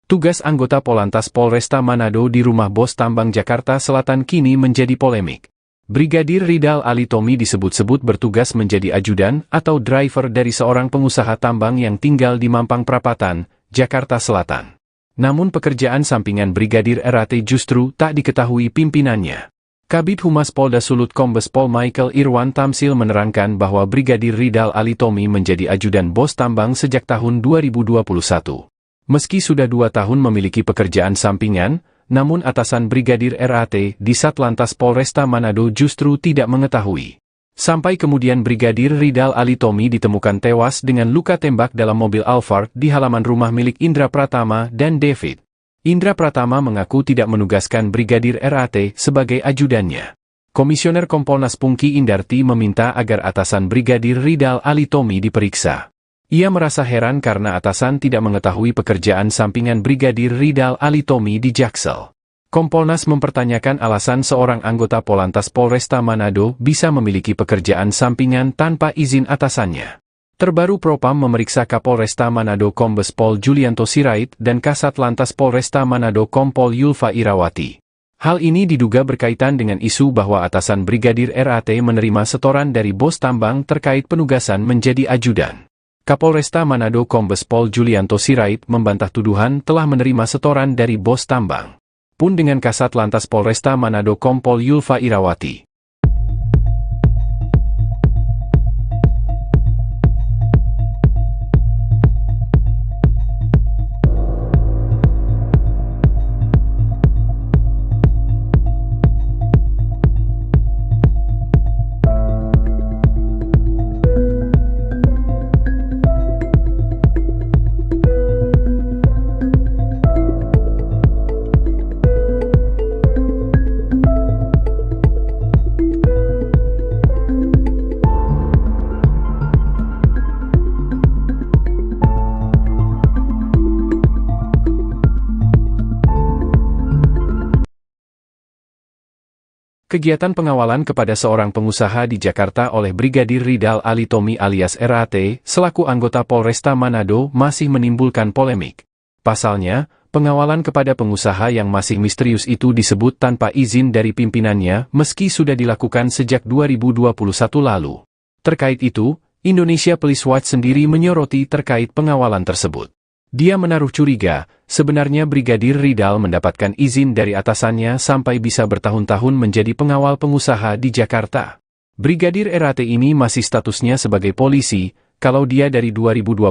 B: Tugas anggota Polantas Polresta Manado di rumah bos tambang Jakarta Selatan kini menjadi polemik. Brigadir Ridal Alitomi disebut-sebut bertugas menjadi ajudan atau driver dari seorang pengusaha tambang yang tinggal di Mampang Prapatan, Jakarta Selatan. Namun pekerjaan sampingan Brigadir RAT justru tak diketahui pimpinannya. Kabid Humas Polda Sulut Kombes Pol Mikael Irwan Tamsil menerangkan bahwa Brigadir Ridal Alitomi menjadi ajudan bos tambang sejak tahun 2021. Meski sudah 2 tahun memiliki pekerjaan sampingan, namun atasan Brigadir RAT di Satlantas Polresta Manado justru tidak mengetahui. Sampai kemudian Brigadir Ridal Alitomi ditemukan tewas dengan luka tembak dalam mobil Alphard di halaman rumah milik Indra Pratama dan David. Indra Pratama mengaku tidak menugaskan Brigadir RAT sebagai ajudannya. Komisioner Kompolnas Pungki Indarti meminta agar atasan Brigadir Ridal Alitomi diperiksa. Ia merasa heran karena atasan tidak mengetahui pekerjaan sampingan Brigadir Ridal Alitomi di Jaksel. Kompolnas mempertanyakan alasan seorang anggota Polantas Polresta Manado bisa memiliki pekerjaan sampingan tanpa izin atasannya. Terbaru Propam memeriksa Kapolresta Manado Kombes Pol Julianto Sirait dan Kasat Lantas Polresta Manado Kompol Yulfa Irawati. Hal ini diduga berkaitan dengan isu bahwa atasan Brigadir RAT menerima setoran dari bos tambang terkait penugasan menjadi ajudan. Kapolresta Manado Kombes Pol Julianto Sirait membantah tuduhan telah menerima setoran dari bos tambang. Pun dengan Kasat Lantas Polresta Manado Kompol Yulfa Irawati. Kegiatan pengawalan kepada seorang pengusaha di Jakarta oleh Brigadir Ridal Alitomi alias RAT, selaku anggota Polresta Manado masih menimbulkan polemik. Pasalnya, pengawalan kepada pengusaha yang masih misterius itu disebut tanpa izin dari pimpinannya meski sudah dilakukan sejak 2021 lalu. Terkait itu, Indonesia Police Watch sendiri menyoroti terkait pengawalan tersebut. Dia menaruh curiga, sebenarnya Brigadir Ridal mendapatkan izin dari atasannya sampai bisa bertahun-tahun menjadi pengawal pengusaha di Jakarta. Brigadir RAT ini masih statusnya sebagai polisi, kalau dia dari 2021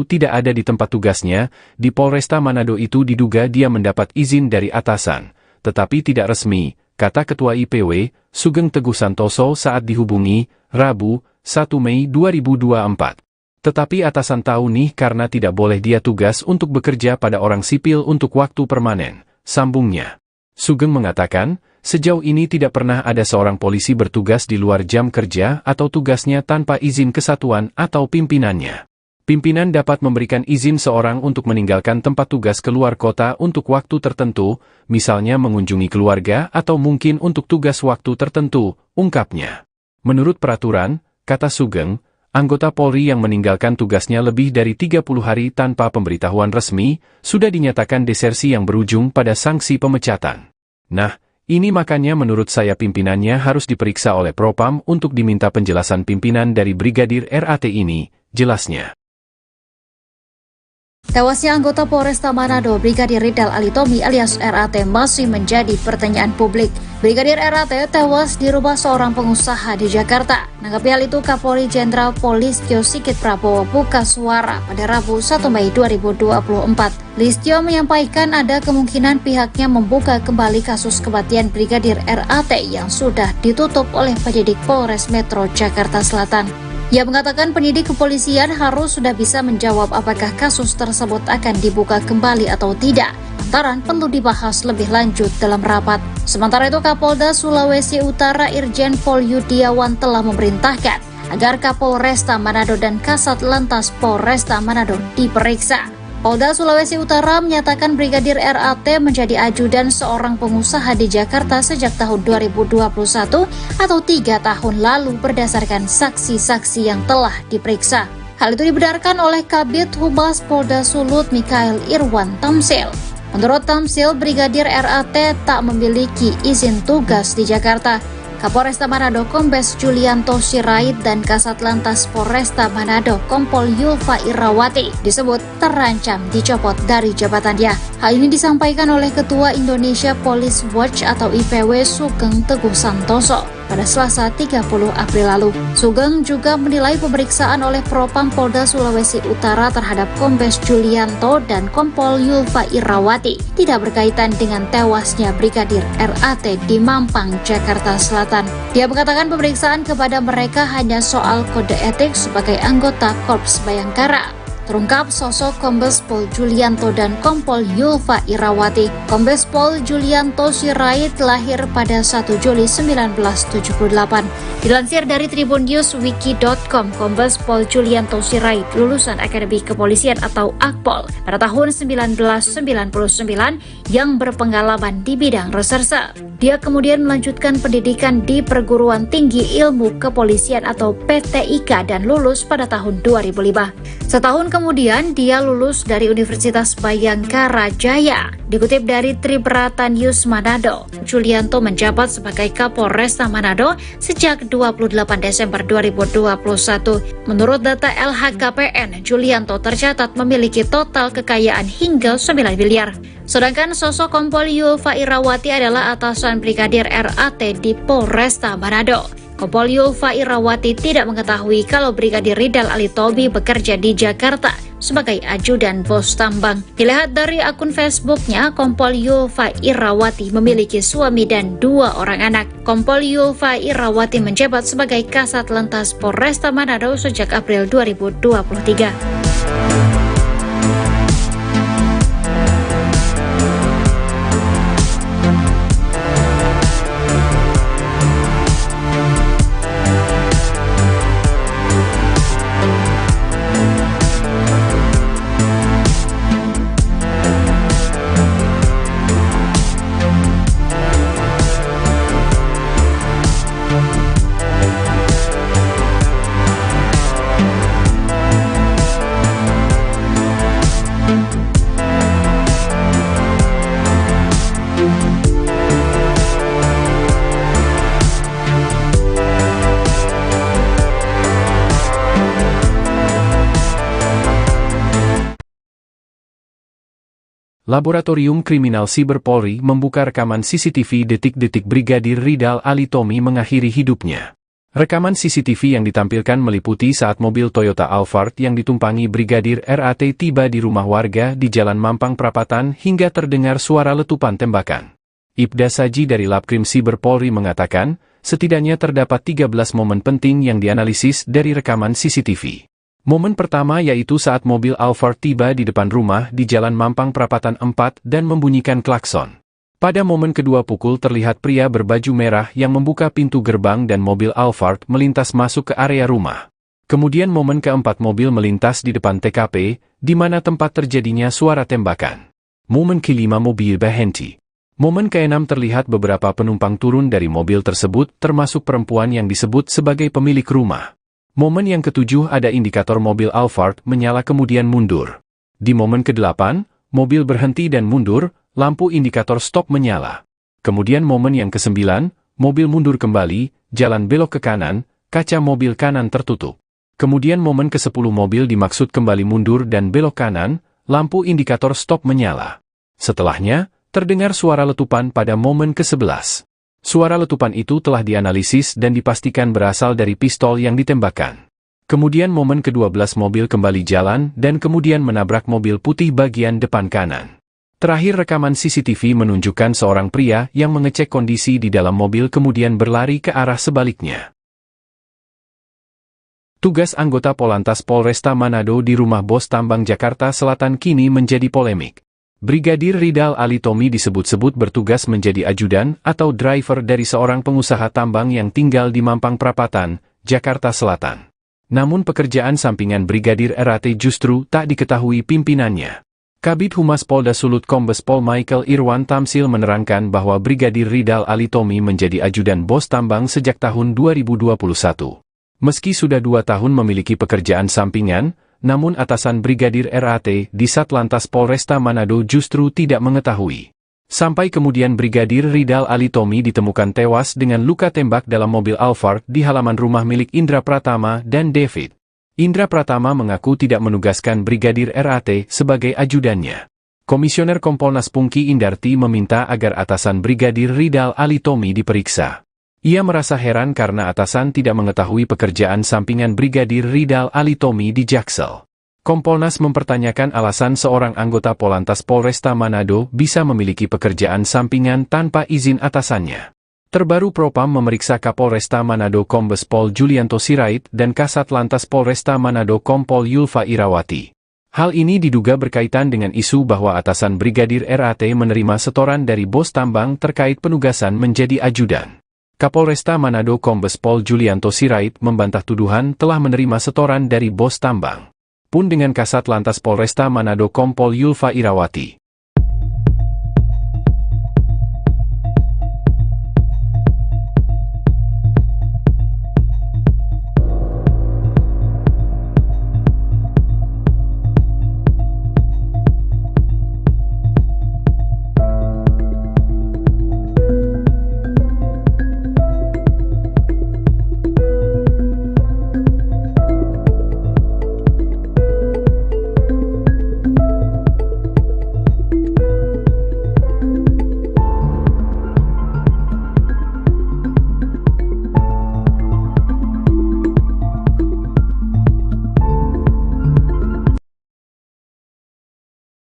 B: tidak ada di tempat tugasnya, di Polresta Manado itu diduga dia mendapat izin dari atasan, tetapi tidak resmi, kata Ketua IPW, Sugeng Teguh Santoso saat dihubungi, Rabu, 1 Mei 2024. Tetapi atasan tahu nih karena tidak boleh dia tugas untuk bekerja pada orang sipil untuk waktu permanen, sambungnya. Sugeng mengatakan, sejauh ini tidak pernah ada seorang polisi bertugas di luar jam kerja atau tugasnya tanpa izin kesatuan atau pimpinannya. Pimpinan dapat memberikan izin seorang untuk meninggalkan tempat tugas keluar kota untuk waktu tertentu, misalnya mengunjungi keluarga atau mungkin untuk tugas waktu tertentu, ungkapnya. Menurut peraturan, kata Sugeng, anggota Polri yang meninggalkan tugasnya lebih dari 30 hari tanpa pemberitahuan resmi, sudah dinyatakan desersi yang berujung pada sanksi pemecatan. Nah, ini makanya menurut saya pimpinannya harus diperiksa oleh Propam untuk diminta penjelasan pimpinan dari Brigadir RAT ini, jelasnya.
A: Tewasnya anggota Polresta Manado Brigadir Ridal Alitomi alias RAT masih menjadi pertanyaan publik. Brigadir RAT tewas di rumah seorang pengusaha di Jakarta. Menanggapi hal itu, Kapolri Jenderal Polistio Sigit Prabowo buka suara pada Rabu 1 Mei 2024. Listio menyampaikan ada kemungkinan pihaknya membuka kembali kasus kematian Brigadir RAT yang sudah ditutup oleh penyidik Polres Metro Jakarta Selatan. Ia mengatakan penyidik kepolisian harus sudah bisa menjawab apakah kasus tersebut akan dibuka kembali atau tidak, lantaran perlu dibahas lebih lanjut dalam rapat. Sementara itu, Kapolda Sulawesi Utara Irjen Pol Yudiawan telah memerintahkan agar Kapolresta Manado dan Kasat Lantas Polresta Manado diperiksa. Polda Sulawesi Utara menyatakan Brigadir RAT menjadi ajudan seorang pengusaha di Jakarta sejak tahun 2021 atau 3 tahun lalu berdasarkan saksi-saksi yang telah diperiksa. Hal itu dibenarkan oleh Kabid Humas Polda Sulut Mikael Irwan Tamsil. Menurut Tamsil, Brigadir RAT tak memiliki izin tugas di Jakarta. Kapolresta Manado Kombes Julianto Sirait dan Kasat Lantas Polresta Manado Kompol Yulfa Irawati disebut terancam dicopot dari jabatannya. Hal ini disampaikan oleh Ketua Indonesia Police Watch atau IPW Sugeng Teguh Santoso. pada Selasa 30 April lalu. Sugeng juga menilai pemeriksaan oleh Propam Polda Sulawesi Utara terhadap Kombes Julianto dan Kompol Yulfa Irawati tidak berkaitan dengan tewasnya Brigadir RAT di Mampang, Jakarta Selatan. Dia mengatakan pemeriksaan kepada mereka hanya soal kode etik sebagai anggota Korps Bayangkara. Terungkap sosok Kombes Pol Julianto dan Kompol Yulfa Irawati. Kombes Pol Julianto Sirait lahir pada 1 Juli 1978. Dilansir dari tribunNewsWiki.com, Kombes Pol Julianto Sirait lulusan Akademi Kepolisian atau Akpol pada tahun 1999 yang berpengalaman di bidang reserse. Dia kemudian melanjutkan pendidikan di Perguruan Tinggi Ilmu Kepolisian atau PTIK dan lulus pada tahun 2005. Setahun kemudian dia lulus dari Universitas Bayangkara Jaya. Dikutip dari Tribrata News Manado, Julianto menjabat sebagai Kapolresta Manado sejak 28 Desember 2021. Menurut data LHKPN, Julianto tercatat memiliki total kekayaan hingga 9 miliar. Sedangkan sosok Kompol Yulfa Irawati adalah atasan Brigadir RAT di Polresta Manado. Kompol Yulfa Irawati tidak mengetahui kalau Brigadir Ridal Alitomi bekerja di Jakarta sebagai ajudan bos tambang. Dilihat dari akun Facebooknya, Kompol Yulfa Irawati memiliki suami dan 2 orang anak. Kompol Yulfa Irawati menjabat sebagai Kasat Lantas Polresta Manado sejak April 2023.
B: Laboratorium Kriminal Siber Polri membuka rekaman CCTV detik-detik Brigadir Ridal Alitomi mengakhiri hidupnya. Rekaman CCTV yang ditampilkan meliputi saat mobil Toyota Alphard yang ditumpangi Brigadir RAT tiba di rumah warga di Jalan Mampang Prapatan hingga terdengar suara letupan tembakan. Ibda Saji dari Labkrim Siber Polri mengatakan, setidaknya terdapat 13 momen penting yang dianalisis dari rekaman CCTV. Momen pertama yaitu saat mobil Alphard tiba di depan rumah di Jalan Mampang Prapatan 4 dan membunyikan klakson. Pada momen kedua pukul terlihat pria berbaju merah yang membuka pintu gerbang dan mobil Alphard melintas masuk ke area rumah. Kemudian momen keempat mobil melintas di depan TKP, di mana tempat terjadinya suara tembakan. Momen kelima mobil berhenti. Momen keenam terlihat beberapa penumpang turun dari mobil tersebut termasuk perempuan yang disebut sebagai pemilik rumah. Momen yang ketujuh ada indikator mobil Alphard menyala kemudian mundur. Di momen ke-8, mobil berhenti dan mundur, lampu indikator stop menyala. Kemudian momen yang ke-9, mobil mundur kembali, jalan belok ke kanan, kaca mobil kanan tertutup. Kemudian momen ke-10 mobil dimaksud kembali mundur dan belok kanan, lampu indikator stop menyala. Setelahnya, terdengar suara letupan pada momen ke-11. Suara letupan itu telah dianalisis dan dipastikan berasal dari pistol yang ditembakkan. Kemudian momen ke-12 mobil kembali jalan dan kemudian menabrak mobil putih bagian depan kanan. Terakhir rekaman CCTV menunjukkan seorang pria yang mengecek kondisi di dalam mobil kemudian berlari ke arah sebaliknya. Tugas anggota Polantas Polresta Manado di rumah bos tambang Jakarta Selatan kini menjadi polemik. Brigadir Ridal Alitomi disebut-sebut bertugas menjadi ajudan atau driver dari seorang pengusaha tambang yang tinggal di Mampang Prapatan, Jakarta Selatan. Namun pekerjaan sampingan Brigadir RAT justru tak diketahui pimpinannya. Kabid Humas Polda Sulut Kombes Pol Michael Irwan Tamsil menerangkan bahwa Brigadir Ridal Alitomi menjadi ajudan bos tambang sejak tahun 2021. Meski sudah 2 tahun memiliki pekerjaan sampingan, namun atasan Brigadir RAT di Satlantas Polresta Manado justru tidak mengetahui. Sampai kemudian Brigadir Ridal Alitomi ditemukan tewas dengan luka tembak dalam mobil Alphard di halaman rumah milik Indra Pratama dan David. Indra Pratama mengaku tidak menugaskan Brigadir RAT sebagai ajudannya. Komisioner Kompolnas Pungki Indarti meminta agar atasan Brigadir Ridal Alitomi diperiksa. Ia merasa heran karena atasan tidak mengetahui pekerjaan sampingan Brigadir Ridal Alitomi di Jaksel. Kompolnas mempertanyakan alasan seorang anggota Polantas Polresta Manado bisa memiliki pekerjaan sampingan tanpa izin atasannya. Terbaru Propam memeriksa Kapolresta Manado Kombes Pol Julianto Sirait dan Kasat Lantas Polresta Manado Kompol Yulfa Irawati. Hal ini diduga berkaitan dengan isu bahwa atasan Brigadir RAT menerima setoran dari bos tambang terkait penugasan menjadi ajudan. Kapolresta Manado Kombes Pol Julianto Sirait membantah tuduhan telah menerima setoran dari bos tambang. Pun dengan Kasat Lantas Polresta Manado Kompol Yulfa Irawati.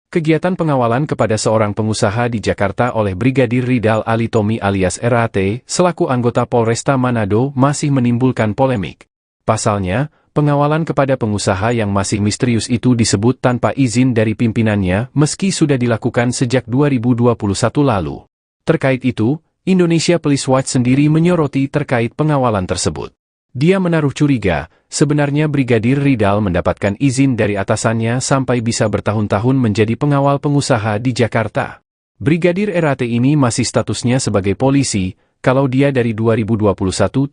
B: Kegiatan pengawalan kepada seorang pengusaha di Jakarta oleh Brigadir Ridal Alitomi alias RAT, selaku anggota Polresta Manado masih menimbulkan polemik. Pasalnya, pengawalan kepada pengusaha yang masih misterius itu disebut tanpa izin dari pimpinannya meski sudah dilakukan sejak 2021 lalu. Terkait itu, Indonesia Police Watch sendiri menyoroti terkait pengawalan tersebut. Dia menaruh curiga, sebenarnya Brigadir Ridal mendapatkan izin dari atasannya sampai bisa bertahun-tahun menjadi pengawal pengusaha di Jakarta. Brigadir RAT ini masih statusnya sebagai polisi, kalau dia dari 2021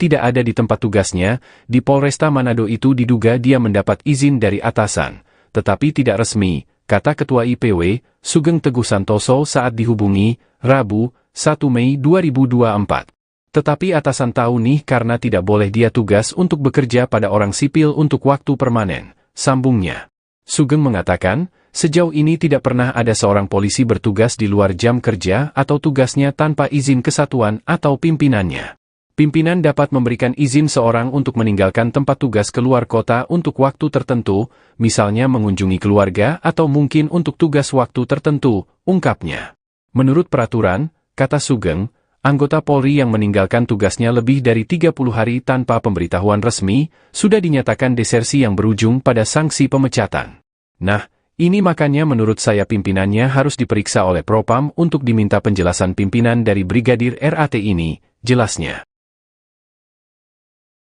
B: tidak ada di tempat tugasnya, di Polresta Manado itu diduga dia mendapat izin dari atasan, tetapi tidak resmi, kata Ketua IPW, Sugeng Teguh Santoso saat dihubungi, Rabu, 1 Mei 2024. Tetapi atasan tahu nih karena tidak boleh dia tugas untuk bekerja pada orang sipil untuk waktu permanen, sambungnya. Sugeng mengatakan, sejauh ini tidak pernah ada seorang polisi bertugas di luar jam kerja atau tugasnya tanpa izin kesatuan atau pimpinannya. Pimpinan dapat memberikan izin seorang untuk meninggalkan tempat tugas keluar kota untuk waktu tertentu, misalnya mengunjungi keluarga atau mungkin untuk tugas waktu tertentu, ungkapnya. Menurut peraturan, kata Sugeng, anggota Polri yang meninggalkan tugasnya lebih dari 30 hari tanpa pemberitahuan resmi, sudah dinyatakan desersi yang berujung pada sanksi pemecatan. Nah, ini makanya menurut saya pimpinannya harus diperiksa oleh Propam untuk diminta penjelasan pimpinan dari Brigadir RAT ini, jelasnya.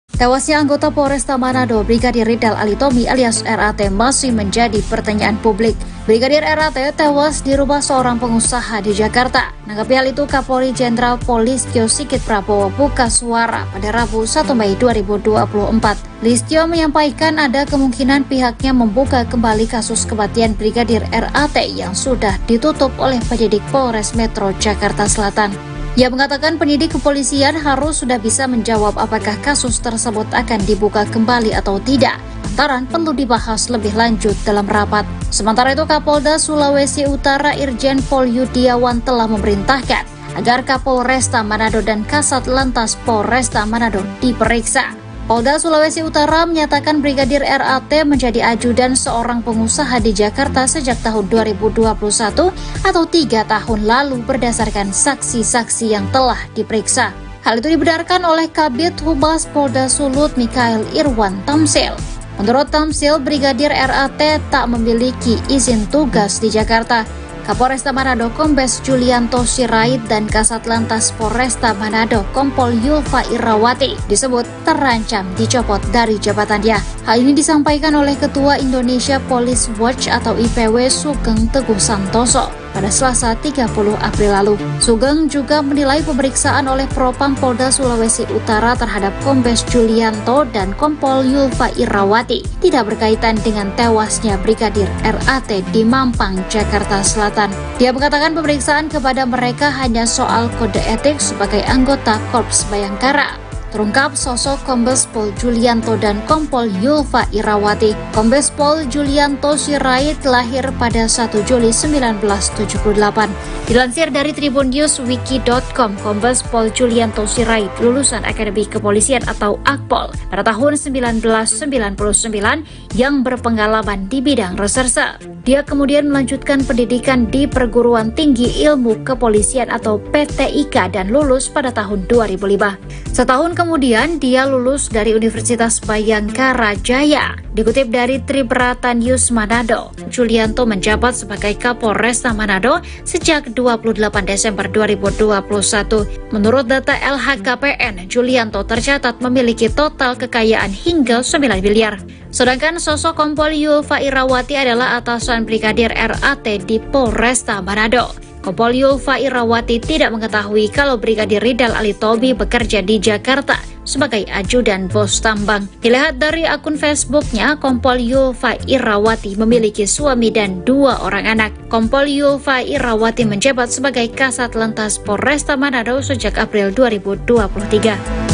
A: Tewasnya anggota Polresta Manado Brigadir Ridal Alitomi alias RAT masih menjadi pertanyaan publik. Brigadir RAT tewas di rumah seorang pengusaha di Jakarta. Menanggapi hal itu, Kapolri Jenderal Polistio Sigit Prabowo buka suara pada Rabu 1 Mei 2024. Listio menyampaikan ada kemungkinan pihaknya membuka kembali kasus kematian Brigadir RAT yang sudah ditutup oleh penyidik Polres Metro Jakarta Selatan. Ia mengatakan penyidik kepolisian harus sudah bisa menjawab apakah kasus tersebut akan dibuka kembali atau tidak, lantaran perlu dibahas lebih lanjut dalam rapat. Sementara itu, Kapolda Sulawesi Utara Irjen Pol Yudiawan telah memerintahkan agar Kapolresta Manado dan Kasat Lantas Polresta Manado diperiksa. Polda Sulawesi Utara menyatakan Brigadir RAT menjadi ajudan seorang pengusaha di Jakarta sejak tahun 2021 atau 3 tahun lalu berdasarkan saksi-saksi yang telah diperiksa. Hal itu dibenarkan oleh Kabid Humas Polda Sulut Mikael Irwan Tamsil. Menurut Tamsil, Brigadir RAT tak memiliki izin tugas di Jakarta. Kapolresta Manado Kombes Julianto Sirait dan Kasat Lantas Polresta Manado Kompol Yulfa Irawati disebut terancam dicopot dari jabatannya. Hal ini disampaikan oleh Ketua Indonesia Police Watch atau IPW Sugeng Teguh Santoso pada Selasa 30 April lalu. Sugeng juga menilai pemeriksaan oleh Propam Polda Sulawesi Utara terhadap Kombes Julianto dan Kompol Yulfa Irawati tidak berkaitan dengan tewasnya Brigadir RAT di Mampang, Jakarta Selatan. Dia mengatakan pemeriksaan kepada mereka hanya soal kode etik sebagai anggota Korps Bayangkara. terungkap sosok Kombes Pol Julianto dan Kompol Yulfa Irawati. Kombes Pol Julianto Sirait lahir pada 1 Juli 1978. Dilansir dari tribunNewsWiki.com, Kombes Pol Julianto Sirait lulusan Akademi Kepolisian atau Akpol pada tahun 1999 yang berpengalaman di bidang reserse. Dia kemudian melanjutkan pendidikan di Perguruan Tinggi Ilmu Kepolisian atau PTIK dan lulus pada tahun 2005. Setahun kemudian dia lulus dari Universitas Bayangkara Jaya. Dikutip dari Tribrata News Manado, Julianto menjabat sebagai Kapolresta Manado sejak 28 Desember 2021. Menurut data LHKPN, Julianto tercatat memiliki total kekayaan hingga 9 miliar. Sedangkan sosok Kompol Yulfa Irawati adalah atasan Brigadir RAT di Polresta Manado. Kompol Yulfa Irawati tidak mengetahui kalau Brigadir Ridal Alitomi bekerja di Jakarta sebagai ajudan bos tambang. Dilihat dari akun Facebooknya, Kompol Yulfa Irawati memiliki suami dan 2 orang anak. Kompol Yulfa Irawati menjabat sebagai Kasat Lantas Polresta Manado sejak April 2023.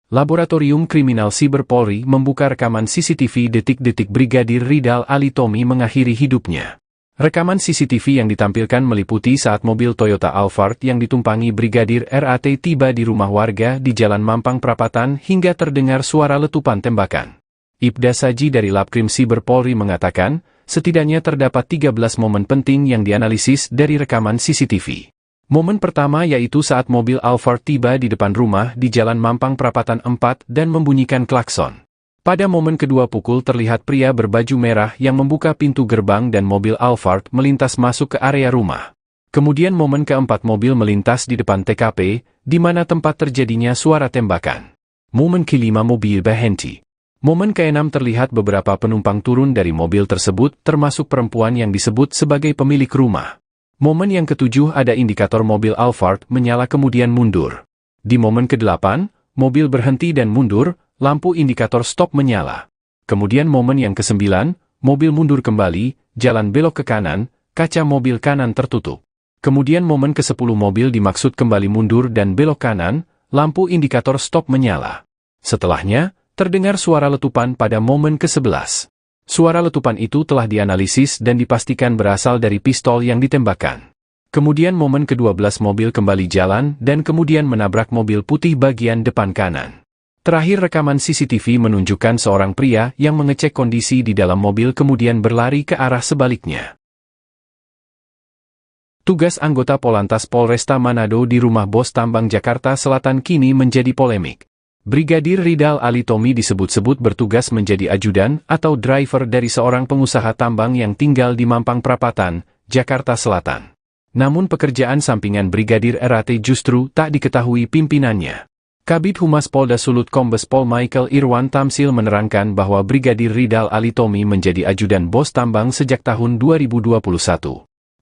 B: Laboratorium Kriminal Siber Polri membuka rekaman CCTV detik-detik Brigadir Ridal Alitomi mengakhiri hidupnya. Rekaman CCTV yang ditampilkan meliputi saat mobil Toyota Alphard yang ditumpangi Brigadir RAT tiba di rumah warga di Jalan Mampang Prapatan hingga terdengar suara letupan tembakan. Ibda Saji dari Labkrim Siber Polri mengatakan, setidaknya terdapat 13 momen penting yang dianalisis dari rekaman CCTV. Momen pertama yaitu saat mobil Alphard tiba di depan rumah di Jalan Mampang Prapatan 4 dan membunyikan klakson. Pada momen kedua pukul terlihat pria berbaju merah yang membuka pintu gerbang dan mobil Alphard melintas masuk ke area rumah. Kemudian momen keempat mobil melintas di depan TKP, di mana tempat terjadinya suara tembakan. Momen kelima mobil berhenti. Momen keenam terlihat beberapa penumpang turun dari mobil tersebut termasuk perempuan yang disebut sebagai pemilik rumah. Momen yang ketujuh ada indikator mobil Alphard menyala kemudian mundur. Di momen ke-8, mobil berhenti dan mundur, lampu indikator stop menyala. Kemudian momen yang ke-9, mobil mundur kembali, jalan belok ke kanan, kaca mobil kanan tertutup. Kemudian momen ke-10 mobil dimaksud kembali mundur dan belok kanan, lampu indikator stop menyala. Setelahnya, terdengar suara letupan pada momen ke-11. Suara letupan itu telah dianalisis dan dipastikan berasal dari pistol yang ditembakkan. Kemudian momen ke-12 mobil kembali jalan dan kemudian menabrak mobil putih bagian depan kanan. Terakhir rekaman CCTV menunjukkan seorang pria yang mengecek kondisi di dalam mobil kemudian berlari ke arah sebaliknya. Tugas anggota Polantas Polresta Manado di rumah bos tambang Jakarta Selatan kini menjadi polemik. Brigadir Ridal Alitomi disebut-sebut bertugas menjadi ajudan atau driver dari seorang pengusaha tambang yang tinggal di Mampang Prapatan, Jakarta Selatan. Namun pekerjaan sampingan Brigadir RAT justru tak diketahui pimpinannya. Kabid Humas Polda Sulut Kombes Pol Michael Irwan Tamsil menerangkan bahwa Brigadir Ridal Alitomi menjadi ajudan bos tambang sejak tahun 2021.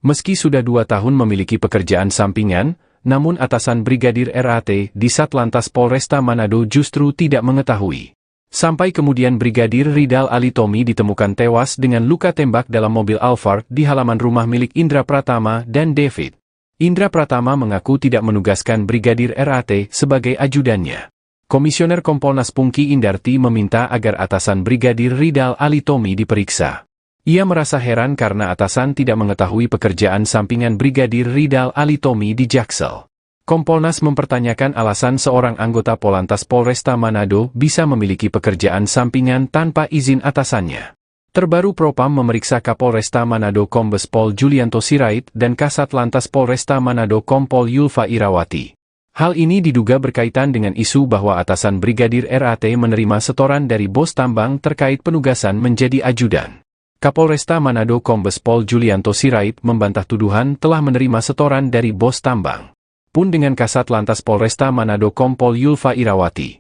B: Meski sudah 2 tahun memiliki pekerjaan sampingan, namun atasan Brigadir RAT di Satlantas Polresta Manado justru tidak mengetahui. Sampai kemudian Brigadir Ridal Alitomi ditemukan tewas dengan luka tembak dalam mobil Alphard di halaman rumah milik Indra Pratama dan David. Indra Pratama mengaku tidak menugaskan Brigadir RAT sebagai ajudannya. Komisioner Kompolnas Pungki Indarti meminta agar atasan Brigadir Ridal Alitomi diperiksa. Ia merasa heran karena atasan tidak mengetahui pekerjaan sampingan Brigadir Ridal Alitomi di Jaksel. Kompolnas mempertanyakan alasan seorang anggota Polantas Polresta Manado bisa memiliki pekerjaan sampingan tanpa izin atasannya. Terbaru Propam memeriksa Kapolresta Manado Kombes Pol Julianto Sirait dan Kasat Lantas Polresta Manado Kompol Yulfa Irawati. Hal ini diduga berkaitan dengan isu bahwa atasan Brigadir RAT menerima setoran dari bos tambang terkait penugasan menjadi ajudan. Kapolresta Manado Kombes Pol Julianto Sirait membantah tuduhan telah menerima setoran dari bos tambang. Pun dengan Kasat Lantas Polresta Manado Kompol Yulfa Irawati.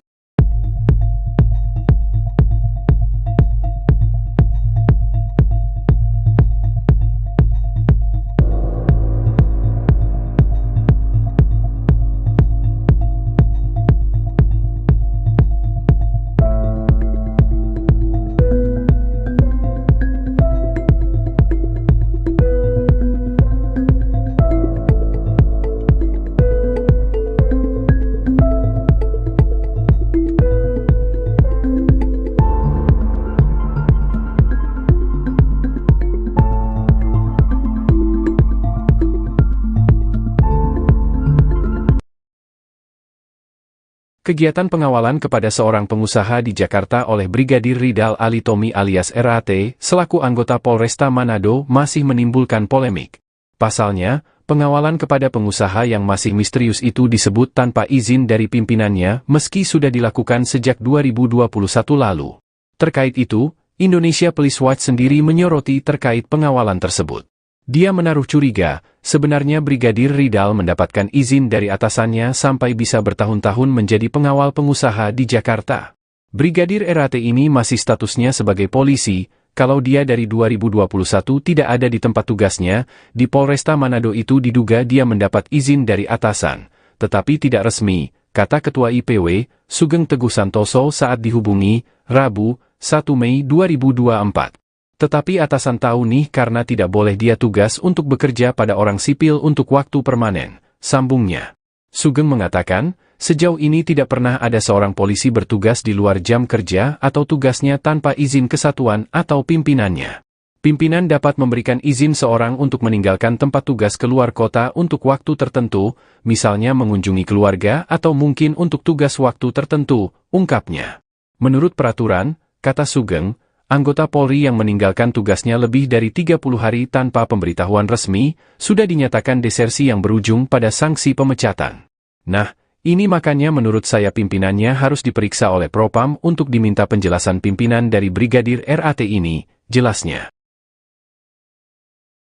B: Kegiatan pengawalan kepada seorang pengusaha di Jakarta oleh Brigadir Ridal Alitomi alias RAT, selaku anggota Polresta Manado masih menimbulkan polemik. Pasalnya, pengawalan kepada pengusaha yang masih misterius itu disebut tanpa izin dari pimpinannya meski sudah dilakukan sejak 2021 lalu. Terkait itu, Indonesia Police Watch sendiri menyoroti terkait pengawalan tersebut. Dia menaruh curiga, sebenarnya Brigadir Ridal mendapatkan izin dari atasannya sampai bisa bertahun-tahun menjadi pengawal pengusaha di Jakarta. Brigadir RAT ini masih statusnya sebagai polisi, kalau dia dari 2021 tidak ada di tempat tugasnya, di Polresta Manado itu diduga dia mendapat izin dari atasan, tetapi tidak resmi, kata Ketua IPW, Sugeng Teguh Santoso saat dihubungi, Rabu, 1 Mei 2024. Tetapi atasan tahu nih karena tidak boleh dia tugas untuk bekerja pada orang sipil untuk waktu permanen, sambungnya. Sugeng mengatakan, sejauh ini tidak pernah ada seorang polisi bertugas di luar jam kerja atau tugasnya tanpa izin kesatuan atau pimpinannya. Pimpinan dapat memberikan izin seorang untuk meninggalkan tempat tugas keluar kota untuk waktu tertentu, misalnya mengunjungi keluarga atau mungkin untuk tugas waktu tertentu, ungkapnya. Menurut peraturan, kata Sugeng, anggota Polri yang meninggalkan tugasnya lebih dari 30 hari tanpa pemberitahuan resmi, sudah dinyatakan desersi yang berujung pada sanksi pemecatan. Nah, ini makanya menurut saya pimpinannya harus diperiksa oleh Propam untuk diminta penjelasan pimpinan dari Brigadir RAT ini, jelasnya.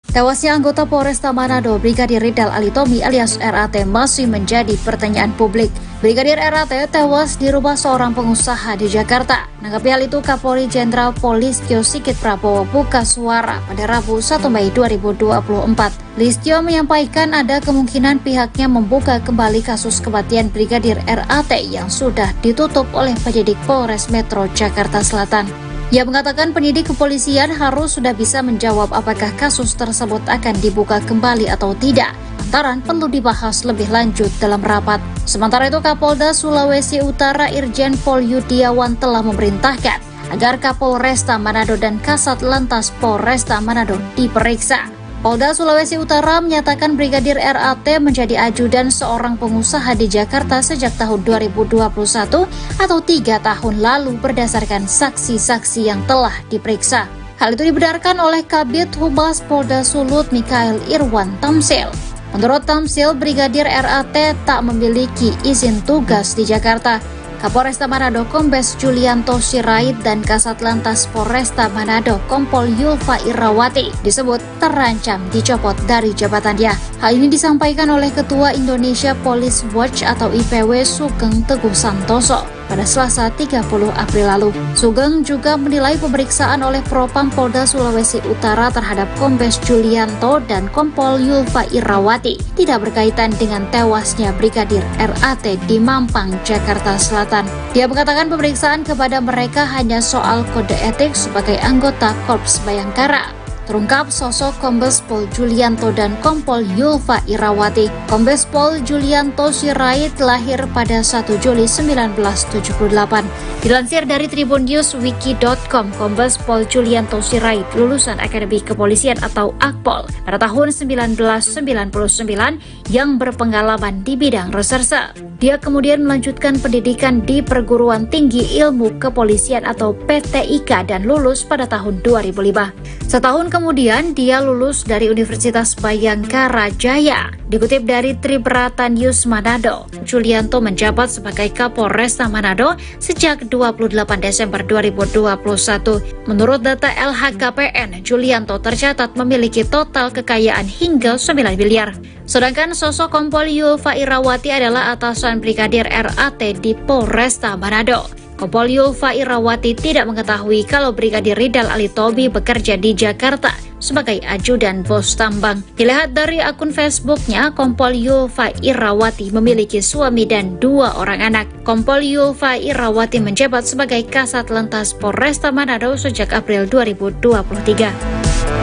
A: Tewasnya anggota Polresta Manado Brigadir Ridal Alitomi alias RAT masih menjadi pertanyaan publik. Brigadir RAT tewas di rumah seorang pengusaha di Jakarta. Menanggapi hal itu, Kapolri Jenderal Polistio Sigit Prabowo buka suara pada Rabu 1 Mei 2024. Listio menyampaikan ada kemungkinan pihaknya membuka kembali kasus kematian Brigadir RAT yang sudah ditutup oleh penyidik Polres Metro Jakarta Selatan. Ia mengatakan penyidik kepolisian harus sudah bisa menjawab apakah kasus tersebut akan dibuka kembali atau tidak, lantaran perlu dibahas lebih lanjut dalam rapat. Sementara itu, Kapolda Sulawesi Utara Irjen Pol Yudiawan telah memerintahkan agar Kapolresta Manado dan Kasat Lantas Polresta Manado diperiksa. Polda Sulawesi Utara menyatakan Brigadir RAT menjadi ajudan seorang pengusaha di Jakarta sejak tahun 2021 atau 3 tahun lalu berdasarkan saksi-saksi yang telah diperiksa. Hal itu dibenarkan oleh Kabid Humas Polda Sulut Mikael Irwan Tamsil. Menurut Tamsil, Brigadir RAT tak memiliki izin tugas di Jakarta. Kapolresta Manado Kombes Julianto Sirait dan Kasat Lantas Polresta Manado Kompol Yulfa Irawati disebut terancam dicopot dari jabatannya. Hal ini disampaikan oleh Ketua Indonesia Police Watch atau IPW Sugeng Teguh Santoso pada Selasa 30 April lalu. Sugeng juga menilai pemeriksaan oleh Propam Polda Sulawesi Utara terhadap Kombes Julianto dan Kompol Yulfa Irawati tidak berkaitan dengan tewasnya Brigadir RAT di Mampang, Jakarta Selatan. Dia mengatakan pemeriksaan kepada mereka hanya soal kode etik sebagai anggota Korps Bayangkara. Terungkap sosok Kombes Pol Julianto dan Kompol Yulfa Irawati. Kombes Pol Julianto Sirait lahir pada 1 Juli 1978. Dilansir dari tribunNewsWiki.com, Kombes Pol Julianto Sirait lulusan Akademi Kepolisian atau Akpol pada tahun 1999 yang berpengalaman di bidang reserse. Dia kemudian melanjutkan pendidikan di Perguruan Tinggi Ilmu Kepolisian atau PTIK dan lulus pada tahun 2005. Setahun kemudian dia lulus dari Universitas Bayangkara Jaya. Dikutip dari Tribrata News Manado, Julianto menjabat sebagai Kapolresta Manado sejak 28 Desember 2021. Menurut data LHKPN, Julianto tercatat memiliki total kekayaan hingga 9 miliar. Sedangkan sosok Kompol Yulfa Irawati adalah atasan Brigadir RAT di Polresta Manado. Kompol Yulfa Irawati tidak mengetahui kalau Brigadir Ridal Alitomi bekerja di Jakarta sebagai ajudan bos tambang. Dilihat dari akun Facebooknya, Kompol Yulfa Irawati memiliki suami dan 2 orang anak. Kompol Yulfa Irawati menjabat sebagai Kasat Lantas Polresta Manado sejak April 2023.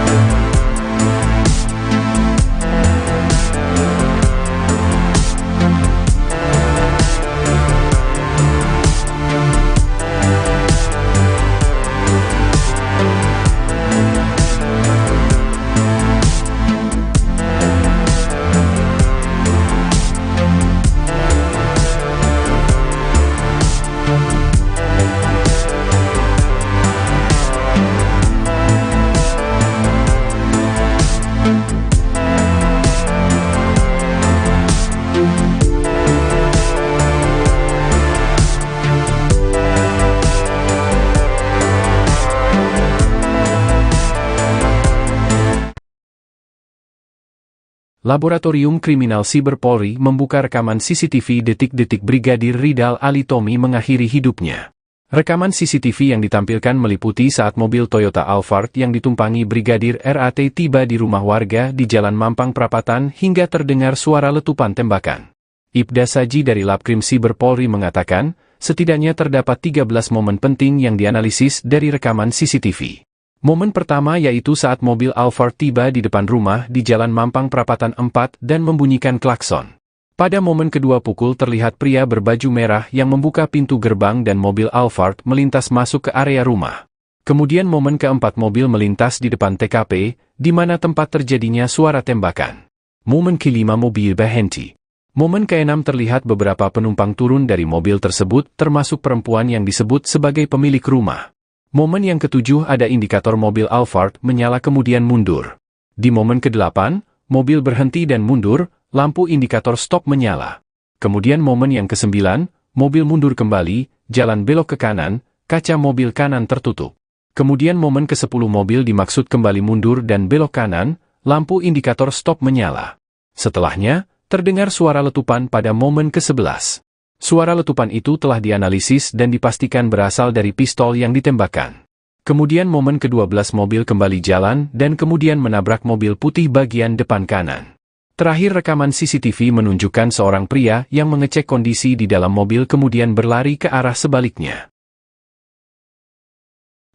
B: Laboratorium Kriminal Siber Polri membuka rekaman CCTV detik-detik Brigadir Ridal Alitomi mengakhiri hidupnya. Rekaman CCTV yang ditampilkan meliputi saat mobil Toyota Alphard yang ditumpangi Brigadir RAT tiba di rumah warga di Jalan Mampang Prapatan hingga terdengar suara letupan tembakan. Ibda Saji dari Labkrim Siber Polri mengatakan, setidaknya terdapat 13 momen penting yang dianalisis dari rekaman CCTV. Momen pertama yaitu saat mobil Alphard tiba di depan rumah di Jalan Mampang Prapatan 4 dan membunyikan klakson. Pada momen kedua pukul terlihat pria berbaju merah yang membuka pintu gerbang dan mobil Alphard melintas masuk ke area rumah. Kemudian momen keempat mobil melintas di depan TKP, di mana tempat terjadinya suara tembakan. Momen kelima mobil berhenti. Momen keenam terlihat beberapa penumpang turun dari mobil tersebut termasuk perempuan yang disebut sebagai pemilik rumah. Momen yang ketujuh ada indikator mobil Alphard menyala kemudian mundur. Di momen ke-8, mobil berhenti dan mundur, lampu indikator stop menyala. Kemudian momen yang ke-9, mobil mundur kembali, jalan belok ke kanan, kaca mobil kanan tertutup. Kemudian momen ke-10 mobil dimaksud kembali mundur dan belok kanan, lampu indikator stop menyala. Setelahnya, terdengar suara letupan pada momen ke-11. Suara letupan itu telah dianalisis dan dipastikan berasal dari pistol yang ditembakkan. Kemudian momen ke-12 mobil kembali jalan dan kemudian menabrak mobil putih bagian depan kanan. Terakhir rekaman CCTV menunjukkan seorang pria yang mengecek kondisi di dalam mobil kemudian berlari ke arah sebaliknya.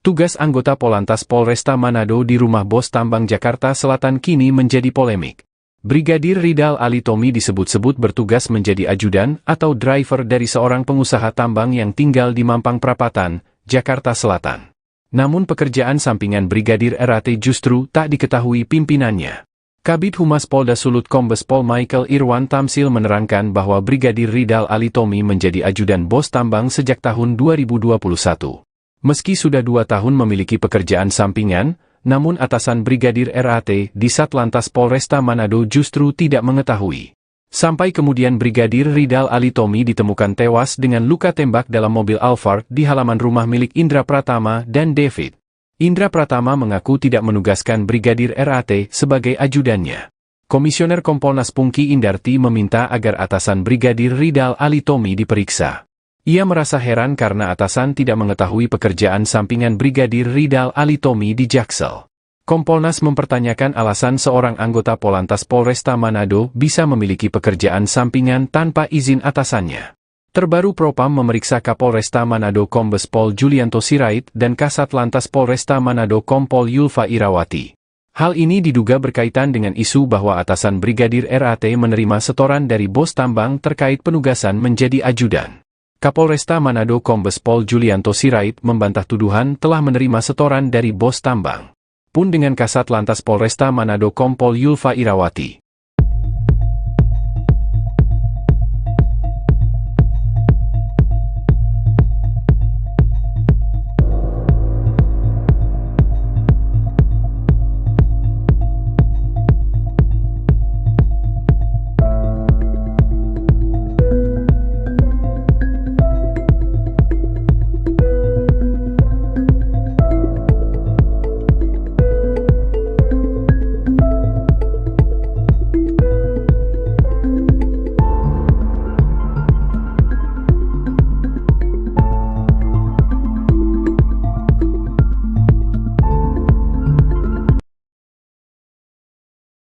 B: Tugas anggota Polantas Polresta Manado di rumah bos tambang Jakarta Selatan kini menjadi polemik. Brigadir Ridal Alitomi disebut-sebut bertugas menjadi ajudan atau driver dari seorang pengusaha tambang yang tinggal di Mampang Prapatan, Jakarta Selatan. Namun pekerjaan sampingan Brigadir RAT justru tak diketahui pimpinannya. Kabid Humas Polda Sulut Kombes Pol Michael Irwan Tamsil menerangkan bahwa Brigadir Ridal Alitomi menjadi ajudan bos tambang sejak tahun 2021. Meski sudah 2 tahun memiliki pekerjaan sampingan, namun atasan Brigadir RAT di Satlantas Polresta Manado justru tidak mengetahui. Sampai kemudian Brigadir Ridal Alitomi ditemukan tewas dengan luka tembak dalam mobil Alphard di halaman rumah milik Indra Pratama dan David. Indra Pratama mengaku tidak menugaskan Brigadir RAT sebagai ajudannya. Komisioner Kompolnas Pungki Indarti meminta agar atasan Brigadir Ridal Alitomi diperiksa. Ia merasa heran karena atasan tidak mengetahui pekerjaan sampingan Brigadir Ridal Alitomi di Jaksel. Kompolnas mempertanyakan alasan seorang anggota Polantas Polresta Manado bisa memiliki pekerjaan sampingan tanpa izin atasannya. Terbaru Propam memeriksa Kapolresta Manado Kombes Pol Julianto Sirait dan Kasat Lantas Polresta Manado Kompol Yulfa Irawati. Hal ini diduga berkaitan dengan isu bahwa atasan Brigadir RAT menerima setoran dari bos tambang terkait penugasan menjadi ajudan. Kapolresta Manado Kombes Pol Julianto Sirait membantah tuduhan telah menerima setoran dari bos tambang. Pun dengan Kasat Lantas Polresta Manado Kompol Yulfa Irawati.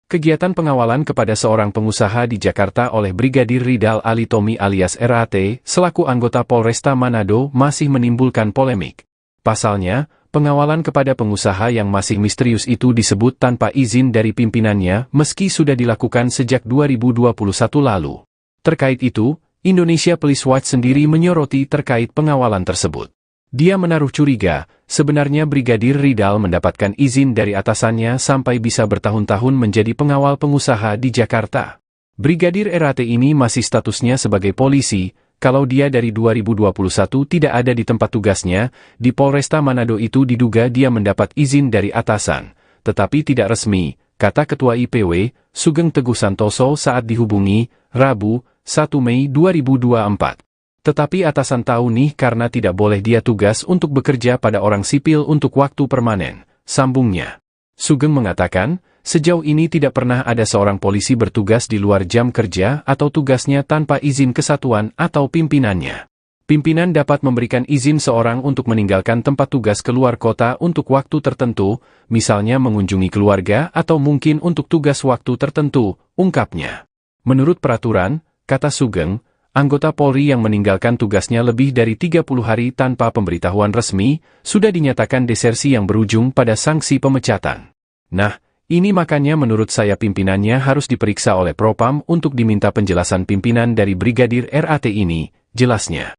B: Kegiatan pengawalan kepada seorang pengusaha di Jakarta oleh Brigadir Ridal Alitomi alias RAT, selaku anggota Polresta Manado masih menimbulkan polemik. Pasalnya, pengawalan kepada pengusaha yang masih misterius itu disebut tanpa izin dari pimpinannya meski sudah dilakukan sejak 2021 lalu. Terkait itu, Indonesia Police Watch sendiri menyoroti terkait pengawalan tersebut. Dia menaruh curiga, sebenarnya Brigadir Ridal mendapatkan izin dari atasannya sampai bisa bertahun-tahun menjadi pengawal pengusaha di Jakarta. Brigadir RAT ini masih statusnya sebagai polisi, kalau dia dari 2021 tidak ada di tempat tugasnya, di Polresta Manado itu diduga dia mendapat izin dari atasan, tetapi tidak resmi, kata Ketua IPW, Sugeng Teguh Santoso saat dihubungi, Rabu, 1 Mei 2024. Tetapi atasan tahu nih karena tidak boleh dia tugas untuk bekerja pada orang sipil untuk waktu permanen, sambungnya. Sugeng mengatakan, sejauh ini tidak pernah ada seorang polisi bertugas di luar jam kerja atau tugasnya tanpa izin kesatuan atau pimpinannya. Pimpinan dapat memberikan izin seorang untuk meninggalkan tempat tugas keluar kota untuk waktu tertentu, misalnya mengunjungi keluarga atau mungkin untuk tugas waktu tertentu, ungkapnya. Menurut peraturan, kata Sugeng, anggota Polri yang meninggalkan tugasnya lebih dari 30 hari tanpa pemberitahuan resmi, sudah dinyatakan desersi yang berujung pada sanksi pemecatan. Nah, ini makanya menurut saya pimpinannya harus diperiksa oleh Propam untuk diminta penjelasan pimpinan dari Brigadir RAT ini, jelasnya.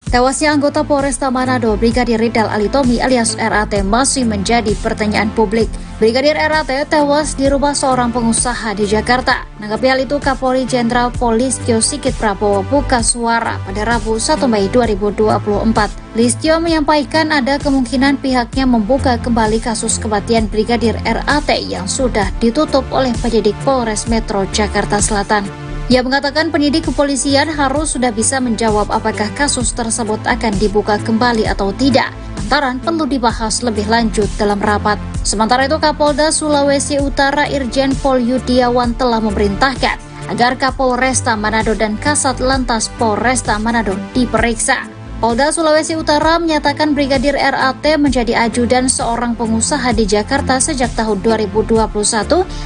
A: Tewasnya anggota Polresta Manado, Brigadir Ridal Alitomi alias RAT masih menjadi pertanyaan publik. Brigadir RAT tewas di rumah seorang pengusaha di Jakarta. Menanggapi hal itu, Kapolri Jenderal Polistio Sigit Prabowo buka suara pada Rabu 1 Mei 2024. Listio menyampaikan ada kemungkinan pihaknya membuka kembali kasus kematian Brigadir RAT yang sudah ditutup oleh penyidik Polres Metro Jakarta Selatan. Ia mengatakan penyidik kepolisian harus sudah bisa menjawab apakah kasus tersebut akan dibuka kembali atau tidak. Lantaran perlu dibahas lebih lanjut dalam rapat. Sementara itu, Kapolda Sulawesi Utara Irjen Pol Yudiawan telah memerintahkan agar Kapolresta Manado dan Kasat Lantas Polresta Manado diperiksa. Polda Sulawesi Utara menyatakan Brigadir RAT menjadi ajudan seorang pengusaha di Jakarta sejak tahun 2021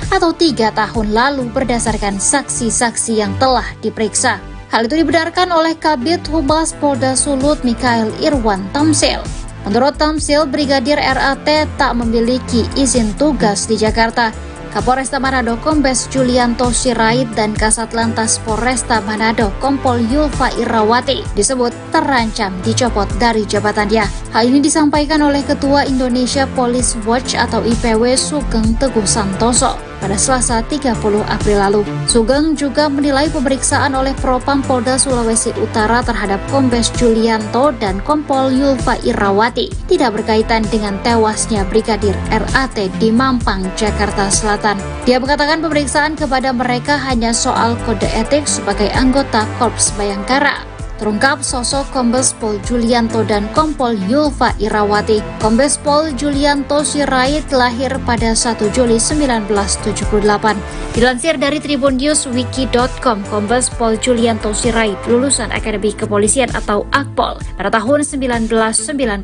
A: atau 3 tahun lalu berdasarkan saksi-saksi yang telah diperiksa. Hal itu dibenarkan oleh Kabid Humas Polda Sulut Mikael Irwan Tamsil. Menurut Tamsil, Brigadir RAT tak memiliki izin tugas di Jakarta. Kapolresta Manado Kombes Julianto Sirait dan Kasat Lantas Polresta Manado Kompol Yulfa Irawati disebut terancam dicopot dari jabatannya. Hal ini disampaikan oleh Ketua Indonesia Police Watch atau IPW Sugeng Teguh Santoso pada Selasa 30 April lalu. Sugeng juga menilai pemeriksaan oleh Propam Polda Sulawesi Utara terhadap Kombes Julianto dan Kompol Yulfa Irawati tidak berkaitan dengan tewasnya Brigadir RAT di Mampang, Jakarta Selatan. Dia mengatakan pemeriksaan kepada mereka hanya soal kode etik sebagai anggota Korps Bayangkara. Terungkap sosok Kombes Pol Julianto dan Kompol Yulfa Irawati. Kombes Pol Julianto Sirait lahir pada 1 Juli 1978. Dilansir dari tribunNewsWiki.com, Kombes Pol Julianto Sirait lulusan Akademi Kepolisian atau Akpol pada tahun 1999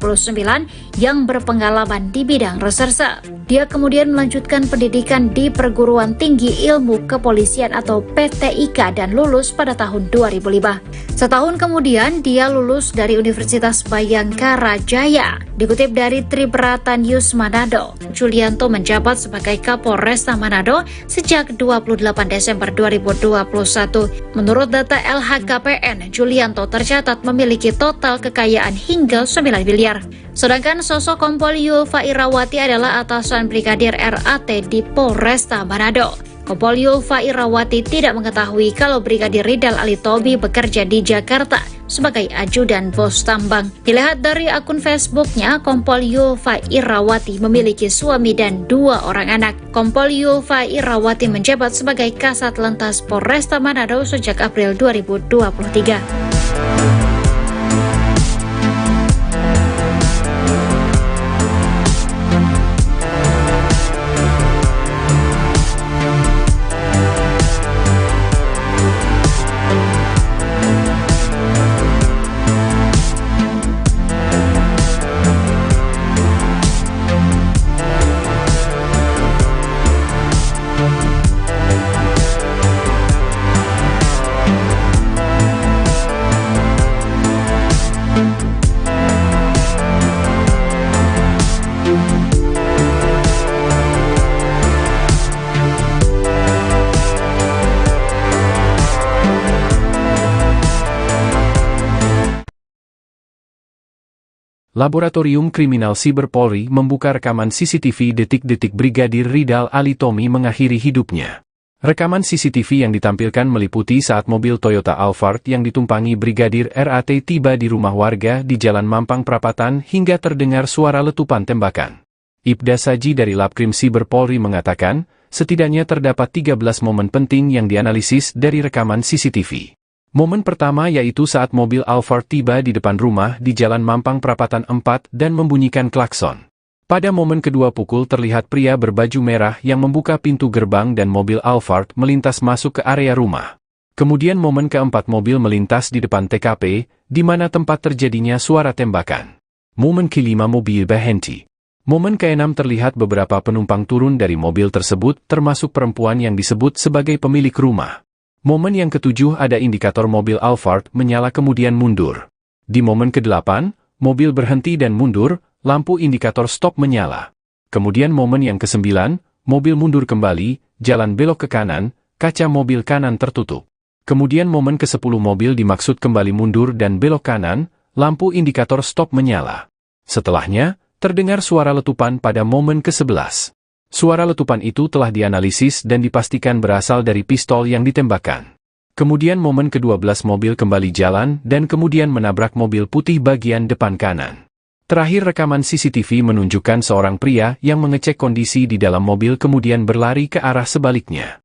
A: yang berpengalaman di bidang reserse. Dia kemudian melanjutkan pendidikan di Perguruan Tinggi Ilmu Kepolisian atau PTIK dan lulus pada tahun 2005. Setahun kemudian dia lulus dari Universitas Bayangkara Jaya. Dikutip dari Tribrata News Manado, Julianto menjabat sebagai Kapolresta Manado sejak 28 Desember 2021. Menurut data LHKPN, Julianto tercatat memiliki total kekayaan hingga 9 miliar. Sedangkan sosok Kompol Yulfa Irawati adalah atasan Brigadir RAT di Polresta Manado. Kompol Yulfa Irawati tidak mengetahui kalau Brigadir Ridal Alitomi bekerja di Jakarta sebagai ajudan bos tambang. Dilihat dari akun Facebooknya, Kompol Yulfa Irawati memiliki suami dan 2 orang anak. Kompol Yulfa Irawati menjabat sebagai Kasat Lantas Polresta Manado sejak April 2023.
B: Laboratorium Kriminal Siber Polri membuka rekaman CCTV detik-detik Brigadir Ridal Alitomi mengakhiri hidupnya. Rekaman CCTV yang ditampilkan meliputi saat mobil Toyota Alphard yang ditumpangi Brigadir RAT tiba di rumah warga di Jalan Mampang Prapatan hingga terdengar suara letupan tembakan. Ibda Saji dari Labkrim Siber Polri mengatakan, setidaknya terdapat 13 momen penting yang dianalisis dari rekaman CCTV. Momen pertama yaitu saat mobil Alphard tiba di depan rumah di Jalan Mampang Prapatan 4 dan membunyikan klakson. Pada momen kedua pukul terlihat pria berbaju merah yang membuka pintu gerbang dan mobil Alphard melintas masuk ke area rumah. Kemudian momen keempat mobil melintas di depan TKP, di mana tempat terjadinya suara tembakan. Momen kelima mobil berhenti. Momen keenam terlihat beberapa penumpang turun dari mobil tersebut termasuk perempuan yang disebut sebagai pemilik rumah. Momen yang ketujuh ada indikator mobil Alphard menyala kemudian mundur. Di momen ke-8, mobil berhenti dan mundur, lampu indikator stop menyala. Kemudian momen yang ke-9, mobil mundur kembali, jalan belok ke kanan, kaca mobil kanan tertutup. Kemudian momen ke-10 mobil dimaksud kembali mundur dan belok kanan, lampu indikator stop menyala. Setelahnya, terdengar suara letupan pada momen ke-11. Suara letupan itu telah dianalisis dan dipastikan berasal dari pistol yang ditembakkan. Kemudian momen ke-12 mobil kembali jalan dan kemudian menabrak mobil putih bagian depan kanan. Terakhir rekaman CCTV menunjukkan seorang pria yang mengecek kondisi di dalam mobil kemudian berlari ke arah sebaliknya.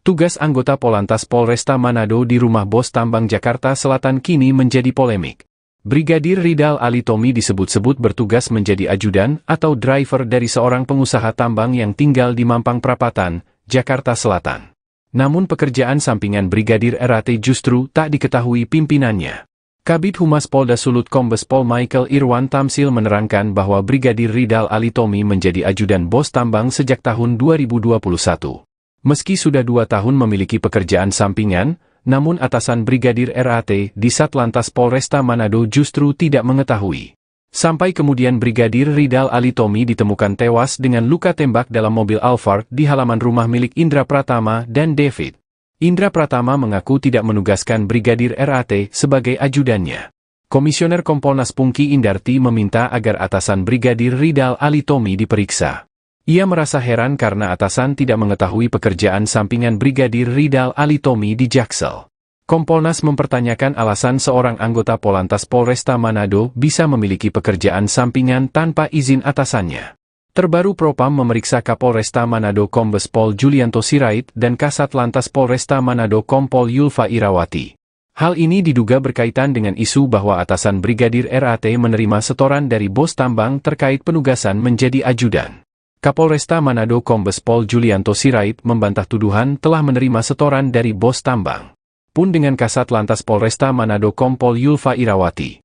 B: Tugas anggota Polantas Polresta Manado di rumah bos tambang Jakarta Selatan kini menjadi polemik. Brigadir Ridal Alitomi disebut-sebut bertugas menjadi ajudan atau driver dari seorang pengusaha tambang yang tinggal di Mampang Prapatan, Jakarta Selatan. Namun pekerjaan sampingan Brigadir RAT justru tak diketahui pimpinannya. Kabid Humas Polda Sulut Kombes Pol Michael Irwan Tamsil menerangkan bahwa Brigadir Ridal Alitomi menjadi ajudan bos tambang sejak tahun 2021. Meski sudah 2 tahun memiliki pekerjaan sampingan, namun atasan Brigadir RAT di Satlantas Polresta Manado justru tidak mengetahui. Sampai kemudian Brigadir Ridal Alitomi ditemukan tewas dengan luka tembak dalam mobil Alphard di halaman rumah milik Indra Pratama dan David. Indra Pratama mengaku tidak menugaskan Brigadir RAT sebagai ajudannya. Komisioner Kompolnas Pungki Indarti meminta agar atasan Brigadir Ridal Alitomi diperiksa. Ia merasa heran karena atasan tidak mengetahui pekerjaan sampingan Brigadir Ridal Alitomi di Jaksel. Kompolnas mempertanyakan alasan seorang anggota Polantas Polresta Manado bisa memiliki pekerjaan sampingan tanpa izin atasannya. Terbaru Propam memeriksa Kapolresta Manado Kombes Pol Julianto Sirait dan Kasat Lantas Polresta Manado Kompol Yulfa Irawati. Hal ini diduga berkaitan dengan isu bahwa atasan Brigadir RAT menerima setoran dari bos tambang terkait penugasan menjadi ajudan. Kapolresta Manado Kombes Pol Julianto Sirait membantah tuduhan telah menerima setoran dari bos tambang. Pun dengan Kasat Lantas Polresta Manado Kompol Yulfa Irawati.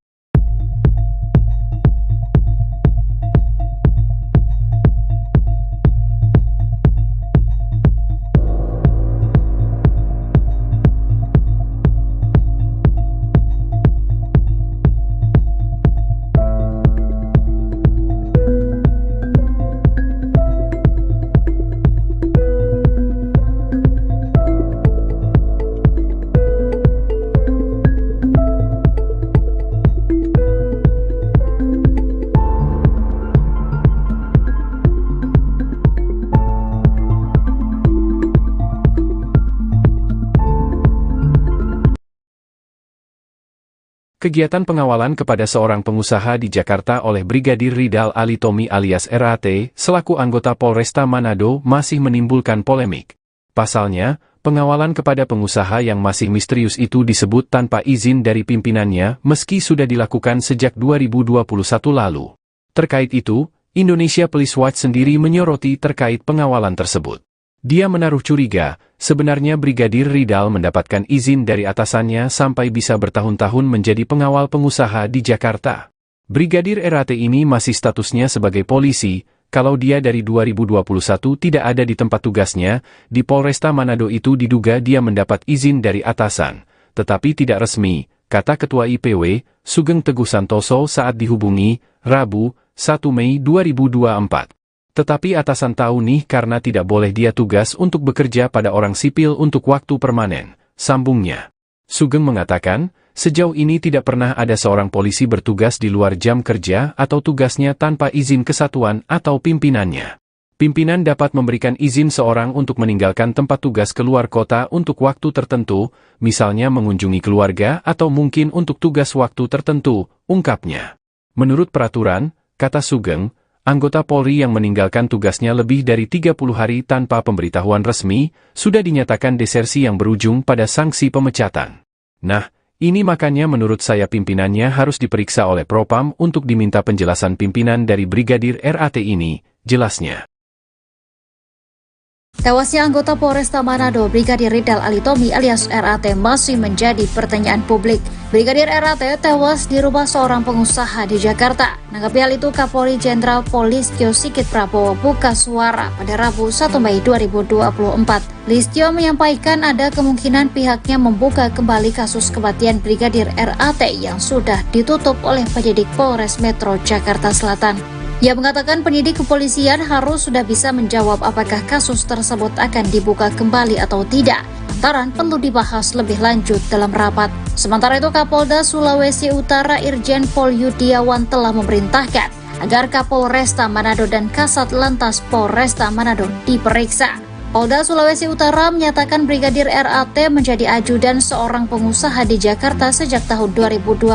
B: Kegiatan pengawalan kepada seorang pengusaha di Jakarta oleh Brigadir Ridal Alitomi alias RAT, selaku anggota Polresta Manado masih menimbulkan polemik. Pasalnya, pengawalan kepada pengusaha yang masih misterius itu disebut tanpa izin dari pimpinannya meski sudah dilakukan sejak 2021 lalu. Terkait itu, Indonesia Police Watch sendiri menyoroti terkait pengawalan tersebut. Dia menaruh curiga, sebenarnya Brigadir Ridal mendapatkan izin dari atasannya sampai bisa bertahun-tahun menjadi pengawal pengusaha di Jakarta. Brigadir RAT ini masih statusnya sebagai polisi, kalau dia dari 2021 tidak ada di tempat tugasnya, di Polresta Manado itu diduga dia mendapat izin dari atasan, tetapi tidak resmi, kata Ketua IPW, Sugeng Teguh Santoso saat dihubungi, Rabu, 1 Mei 2024. Tetapi atasan tahu nih karena tidak boleh dia tugas untuk bekerja pada orang sipil untuk waktu permanen, sambungnya. Sugeng mengatakan, sejauh ini tidak pernah ada seorang polisi bertugas di luar jam kerja atau tugasnya tanpa izin kesatuan atau pimpinannya. Pimpinan dapat memberikan izin seorang untuk meninggalkan tempat tugas keluar kota untuk waktu tertentu, misalnya mengunjungi keluarga atau mungkin untuk tugas waktu tertentu, ungkapnya. Menurut peraturan, kata Sugeng, anggota Polri yang meninggalkan tugasnya lebih dari 30 hari tanpa pemberitahuan resmi, sudah dinyatakan desersi yang berujung pada sanksi pemecatan. Nah, ini makanya menurut saya pimpinannya harus diperiksa oleh Propam untuk diminta penjelasan pimpinan dari Brigadir RAT ini, jelasnya.
A: Tewasnya anggota Polresta Manado, Brigadir Ridal Alitomi alias RAT masih menjadi pertanyaan publik. Brigadir RAT tewas di rumah seorang pengusaha di Jakarta. Menanggapi hal itu, Kapolri Jenderal Polistio Sigit Prabowo buka suara pada Rabu 1 Mei 2024. Listio menyampaikan ada kemungkinan pihaknya membuka kembali kasus kematian Brigadir RAT yang sudah ditutup oleh penyidik Polres Metro Jakarta Selatan. Ia mengatakan penyidik kepolisian harus sudah bisa menjawab apakah kasus tersebut akan dibuka kembali atau tidak. Lantaran perlu dibahas lebih lanjut dalam rapat. Sementara itu, Kapolda Sulawesi Utara Irjen Pol Yudiawan telah memerintahkan agar Kapolresta Manado dan Kasat Lantas Polresta Manado diperiksa. Polda Sulawesi Utara menyatakan Brigadir RAT menjadi ajudan seorang pengusaha di Jakarta sejak tahun 2021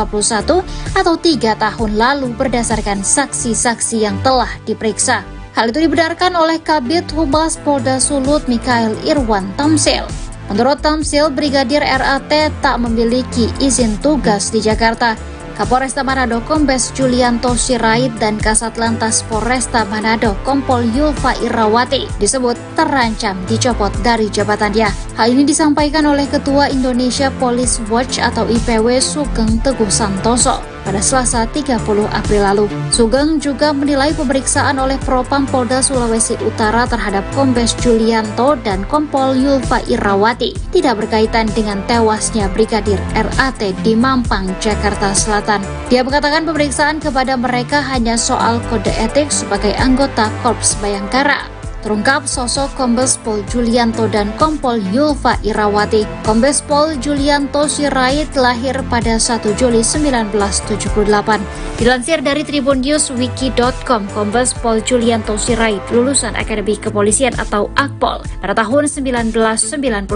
A: atau 3 tahun lalu berdasarkan saksi-saksi yang telah diperiksa. Hal itu dibenarkan oleh Kabid Humas Polda Sulut Mikael Irwan Tamsil. Menurut Tamsil, Brigadir RAT tak memiliki izin tugas di Jakarta. Kapolresta Manado Kombes Julianto Sirait dan Kasat Lantas Polresta Manado Kompol Yulfa Irawati disebut terancam dicopot dari jabatannya. Hal ini disampaikan oleh Ketua Indonesia Police Watch atau IPW Sugeng Teguh Santoso pada Selasa 30 April lalu. Sugeng juga menilai pemeriksaan oleh Propam Polda Sulawesi Utara terhadap Kombes Julianto dan Kompol Yulfa Irawati tidak berkaitan dengan tewasnya Brigadir RAT di Mampang, Jakarta Selatan. Dia mengatakan pemeriksaan kepada mereka hanya soal kode etik sebagai anggota Korps Bayangkara. Terungkap sosok Kombes Pol Julianto dan Kompol Yulfa Irawati. Kombes Pol Julianto Sirait lahir pada 1 Juli 1978. Dilansir dari tribunNewsWiki.com, Kombes Pol Julianto Sirait lulusan Akademi Kepolisian atau Akpol pada tahun 1999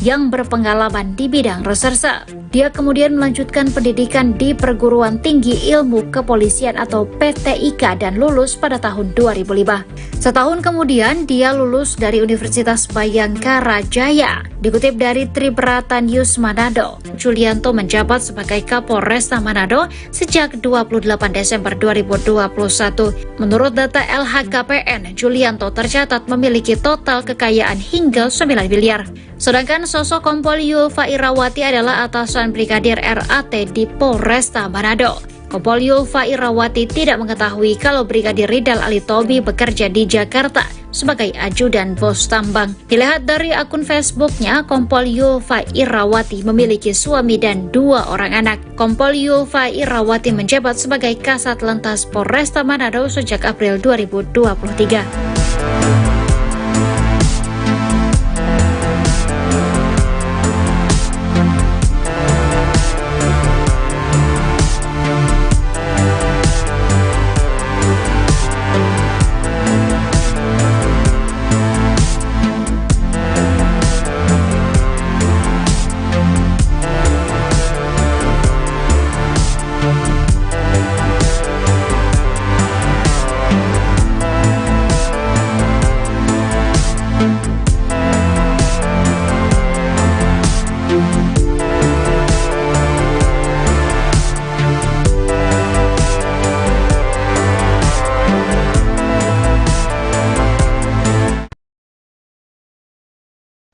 A: yang berpengalaman di bidang reserse. Dia kemudian melanjutkan pendidikan di Perguruan Tinggi Ilmu Kepolisian atau PTIK dan lulus pada tahun 2005. Setahun kemudian dia lulus dari Universitas Bayangkara Jaya. Dikutip dari Tribrata News Manado, Julianto menjabat sebagai Kapolresta Manado sejak 28 Desember 2021. Menurut data LHKPN, Julianto tercatat memiliki total kekayaan hingga 9 miliar. Sedangkan sosok Kompol Yulfa Irawati adalah atasan Brigadir RAT di Polresta Manado. Kompol Yulfa Irawati tidak mengetahui kalau Brigadir Ridal Alitomi bekerja di Jakarta sebagai ajudan bos tambang. Dilihat dari akun Facebooknya, Kompol Yulfa Irawati memiliki suami dan 2 orang anak. Kompol Yulfa Irawati menjabat sebagai Kasat Lantas Polresta Manado sejak April 2023.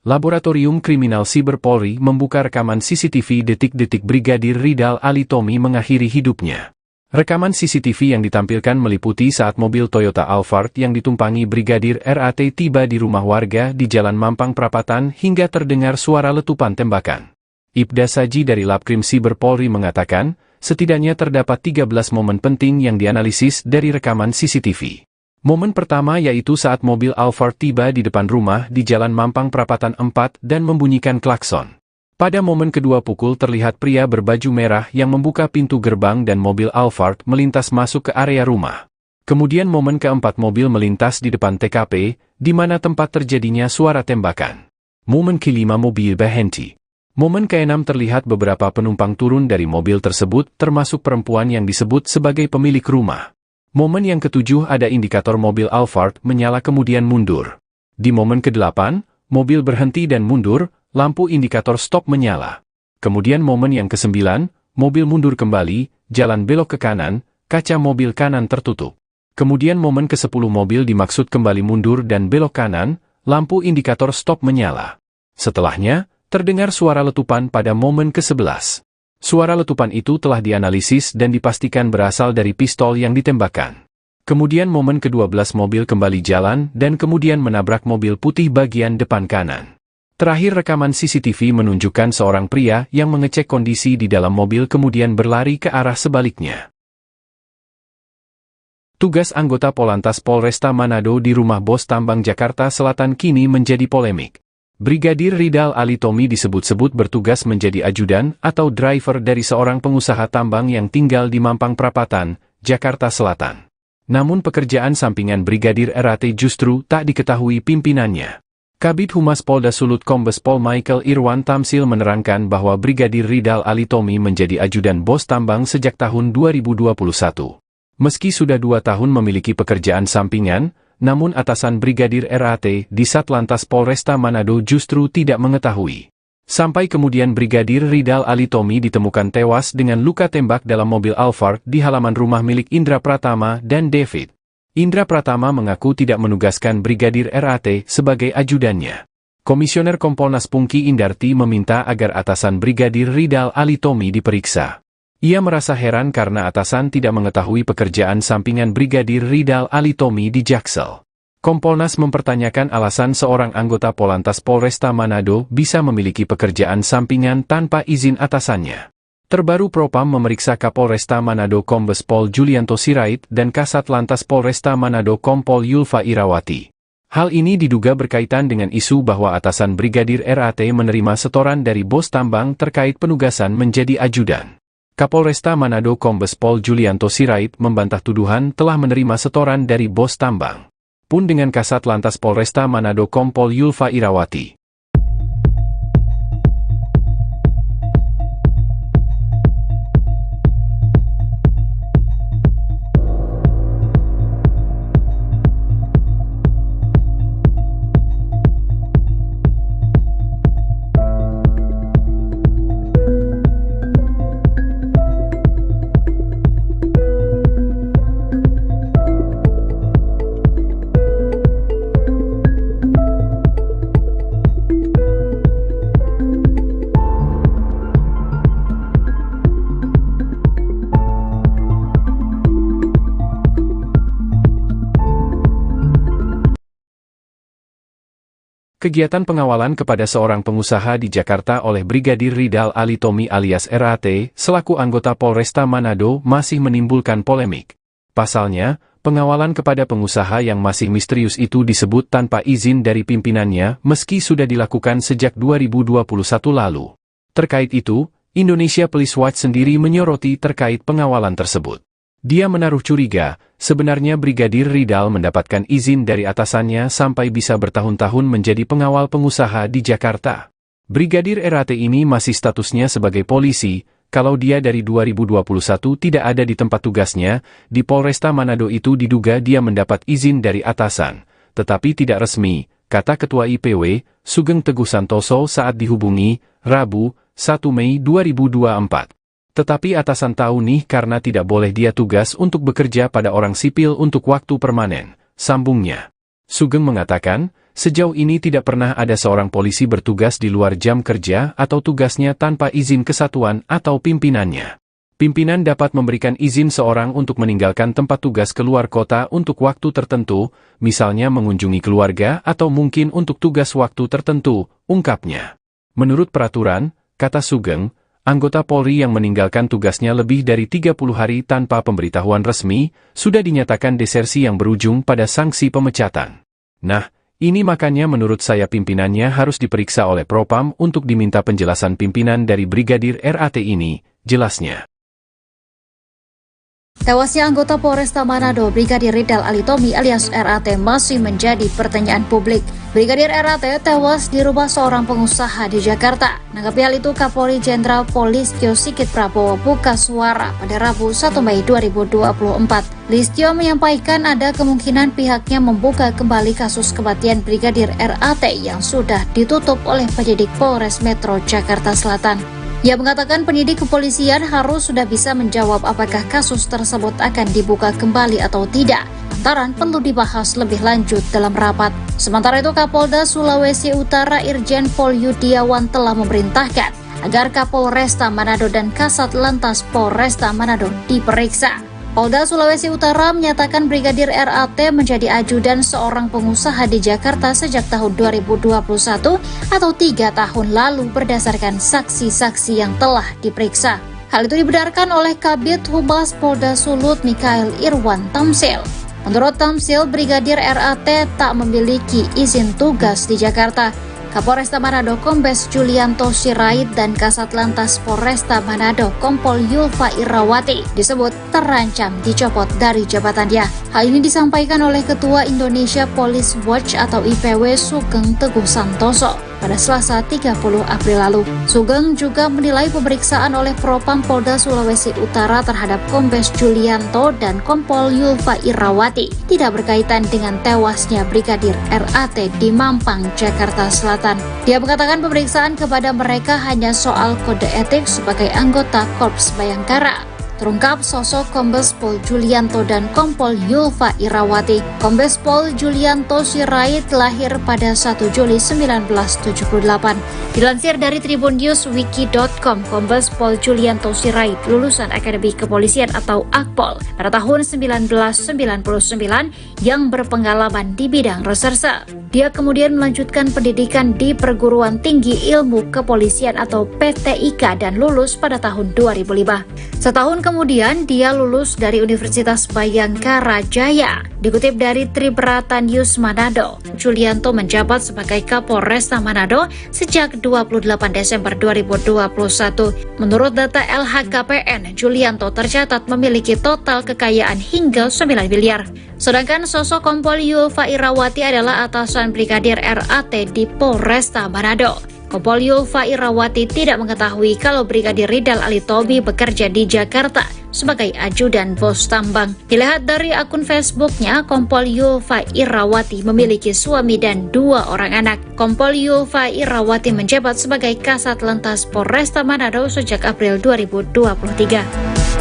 B: Laboratorium Kriminal Siber Polri membuka rekaman CCTV detik-detik Brigadir Ridal Alitomi mengakhiri hidupnya. Rekaman CCTV yang ditampilkan meliputi saat mobil Toyota Alphard yang ditumpangi Brigadir RAT tiba di rumah warga di Jalan Mampang Prapatan hingga terdengar suara letupan tembakan. Ibda Saji dari Labkrim Siber Polri mengatakan, setidaknya terdapat 13 momen penting yang dianalisis dari rekaman CCTV. Momen pertama yaitu saat mobil Alphard tiba di depan rumah di Jalan Mampang Prapatan 4 dan membunyikan klakson. Pada momen kedua pukul terlihat pria berbaju merah yang membuka pintu gerbang dan mobil Alphard melintas masuk ke area rumah. Kemudian momen keempat mobil melintas di depan TKP, di mana tempat terjadinya suara tembakan. Momen kelima mobil berhenti. Momen keenam terlihat beberapa penumpang turun dari mobil tersebut termasuk perempuan yang disebut sebagai pemilik rumah. Momen yang ketujuh ada indikator mobil Alphard menyala kemudian mundur. Di momen kedelapan, mobil berhenti dan mundur, lampu indikator stop menyala. Kemudian momen yang kesembilan, mobil mundur kembali, jalan belok ke kanan, kaca mobil kanan tertutup. Kemudian momen ke-10 mobil dimaksud kembali mundur dan belok kanan, lampu indikator stop menyala. Setelahnya, terdengar suara letupan pada momen ke-11. Suara letupan itu telah dianalisis dan dipastikan berasal dari pistol yang ditembakkan. Kemudian momen ke-12 mobil kembali jalan dan kemudian menabrak mobil putih bagian depan kanan. Terakhir rekaman CCTV menunjukkan seorang pria yang mengecek kondisi di dalam mobil kemudian berlari ke arah sebaliknya. Tugas anggota Polantas Polresta Manado di rumah bos tambang Jakarta Selatan kini menjadi polemik. Brigadir Ridal Alitomi disebut-sebut bertugas menjadi ajudan atau driver dari seorang pengusaha tambang yang tinggal di Mampang Perapatan, Jakarta Selatan. Namun pekerjaan sampingan Brigadir RAT justru tak diketahui pimpinannya. Kabid Humas Polda Sulut Kombes Pol Michael Irwan Tamsil menerangkan bahwa Brigadir Ridal Alitomi menjadi ajudan bos tambang sejak tahun 2021. Meski sudah 2 tahun memiliki pekerjaan sampingan, namun atasan Brigadir RAT di Satlantas Polresta Manado justru tidak mengetahui. Sampai kemudian Brigadir Ridal Alitomi ditemukan tewas dengan luka tembak dalam mobil Alphard di halaman rumah milik Indra Pratama dan David. Indra Pratama mengaku tidak menugaskan Brigadir RAT sebagai ajudannya. Komisioner Kompolnas Pungki Indarti meminta agar atasan Brigadir Ridal Alitomi diperiksa. Ia merasa heran karena atasan tidak mengetahui pekerjaan sampingan Brigadir Ridal Alitomi di Jaksel. Kompolnas mempertanyakan alasan seorang anggota Polantas Polresta Manado bisa memiliki pekerjaan sampingan tanpa izin atasannya. Terbaru Propam memeriksa Kapolresta Manado Kombes Pol Julianto Sirait dan Kasat Lantas Polresta Manado Kompol Yulfa Irawati. Hal ini diduga berkaitan dengan isu bahwa atasan Brigadir RAT menerima setoran dari bos tambang terkait penugasan menjadi ajudan. Kapolresta Manado Kombes Pol Julianto Sirait membantah tuduhan telah menerima setoran dari bos tambang. Pun dengan Kasat Lantas Polresta Manado Kompol Yulfa Irawati. Kegiatan pengawalan kepada seorang pengusaha di Jakarta oleh Brigadir Ridal Alitomi alias RAT, selaku anggota Polresta Manado masih menimbulkan polemik. Pasalnya, pengawalan kepada pengusaha yang masih misterius itu disebut tanpa izin dari pimpinannya meski sudah dilakukan sejak 2021 lalu. Terkait itu, Indonesia Police Watch sendiri menyoroti terkait pengawalan tersebut. Dia menaruh curiga, sebenarnya Brigadir Ridal mendapatkan izin dari atasannya sampai bisa bertahun-tahun menjadi pengawal pengusaha di Jakarta. Brigadir RAT ini masih statusnya sebagai polisi, kalau dia dari 2021 tidak ada di tempat tugasnya, di Polresta Manado itu diduga dia mendapat izin dari atasan, tetapi tidak resmi, kata Ketua IPW, Sugeng Teguh Santoso saat dihubungi, Rabu, 1 Mei 2024. Tetapi atasan tahu nih karena tidak boleh dia tugas untuk bekerja pada orang sipil untuk waktu permanen, sambungnya. Sugeng mengatakan, sejauh ini tidak pernah ada seorang polisi bertugas di luar jam kerja atau tugasnya tanpa izin kesatuan atau pimpinannya. Pimpinan dapat memberikan izin seorang untuk meninggalkan tempat tugas keluar kota untuk waktu tertentu, misalnya mengunjungi keluarga atau mungkin untuk tugas waktu tertentu, ungkapnya. Menurut peraturan, kata Sugeng, anggota Polri yang meninggalkan tugasnya lebih dari 30 hari tanpa pemberitahuan resmi, sudah dinyatakan desersi yang berujung pada sanksi pemecatan. Nah, Ini makanya menurut saya pimpinannya harus diperiksa oleh Propam untuk diminta penjelasan pimpinan dari Brigadir RAT ini, jelasnya.
A: Tewasnya anggota Polresta Manado, Brigadir Ridal Alitomi alias RAT masih menjadi pertanyaan publik. Brigadir RAT tewas di rumah seorang pengusaha di Jakarta. Menanggapi hal itu, Kapolri Jenderal Polistio Sigit Prabowo buka suara pada Rabu 1 Mei 2024. Listio menyampaikan ada kemungkinan pihaknya membuka kembali kasus kematian Brigadir RAT yang sudah ditutup oleh penyidik Polres Metro Jakarta Selatan. Ia mengatakan penyidik kepolisian harus sudah bisa menjawab apakah kasus tersebut akan dibuka kembali atau tidak, lantaran perlu dibahas lebih lanjut dalam rapat. Sementara itu, Kapolda Sulawesi Utara Irjen Pol Yudiawan telah memerintahkan agar Kapolresta Manado dan Kasat Lantas Polresta Manado diperiksa. Polda Sulawesi Utara menyatakan Brigadir RAT menjadi ajudan seorang pengusaha di Jakarta sejak tahun 2021 atau 3 tahun lalu berdasarkan saksi-saksi yang telah diperiksa. Hal itu dibenarkan oleh Kabid Humas Polda Sulut Mikael Irwan Tamsil. Menurut Tamsil, Brigadir RAT tak memiliki izin tugas di Jakarta. Kapolresta Manado Kombes Julianto Sirait dan Kasat Lantas Polresta Manado Kompol Yulfa Irawati disebut terancam dicopot dari jabatannya. Hal ini disampaikan oleh Ketua Indonesia Police Watch atau IPW Sugeng Teguh Santoso pada Selasa 30 April lalu. Sugeng juga menilai pemeriksaan oleh Propam Polda Sulawesi Utara terhadap Kombes Julianto dan Kompol Yulfa Irawati tidak berkaitan dengan tewasnya Brigadir RAT di Mampang, Jakarta Selatan. Dia mengatakan pemeriksaan kepada mereka hanya soal kode etik sebagai anggota Korps Bayangkara. Terungkap sosok Kombes Pol Julianto dan Kompol Yulfa Irawati. Kombes Pol Julianto Sirait lahir pada 1 Juli 1978. Dilansir dari tribunNewsWiki.com, Kombes Pol Julianto Sirait lulusan Akademi Kepolisian atau Akpol pada tahun 1999 yang berpengalaman di bidang reserse. Dia kemudian melanjutkan pendidikan di Perguruan Tinggi Ilmu Kepolisian atau PTIK dan lulus pada tahun 2005. Setahun kemudian dia lulus dari Universitas Bayangkara Jaya. Dikutip dari Tribrata News Manado, Julianto menjabat sebagai Kapolresta Manado sejak 28 Desember 2021. Menurut data LHKPN, Julianto tercatat memiliki total kekayaan hingga 9 miliar. Sedangkan sosok Kompol Yulfa Irawati adalah atasan Brigadir RAT di Polresta Manado. Kompol Yulfa Irawati tidak mengetahui kalau Brigadir Ridal Alitomi bekerja di Jakarta sebagai ajudan bos tambang. Dilihat dari akun Facebooknya, Kompol Yulfa Irawati memiliki suami dan 2 orang anak. Kompol Yulfa Irawati menjabat sebagai Kasat Lantas Polresta Manado sejak April 2023.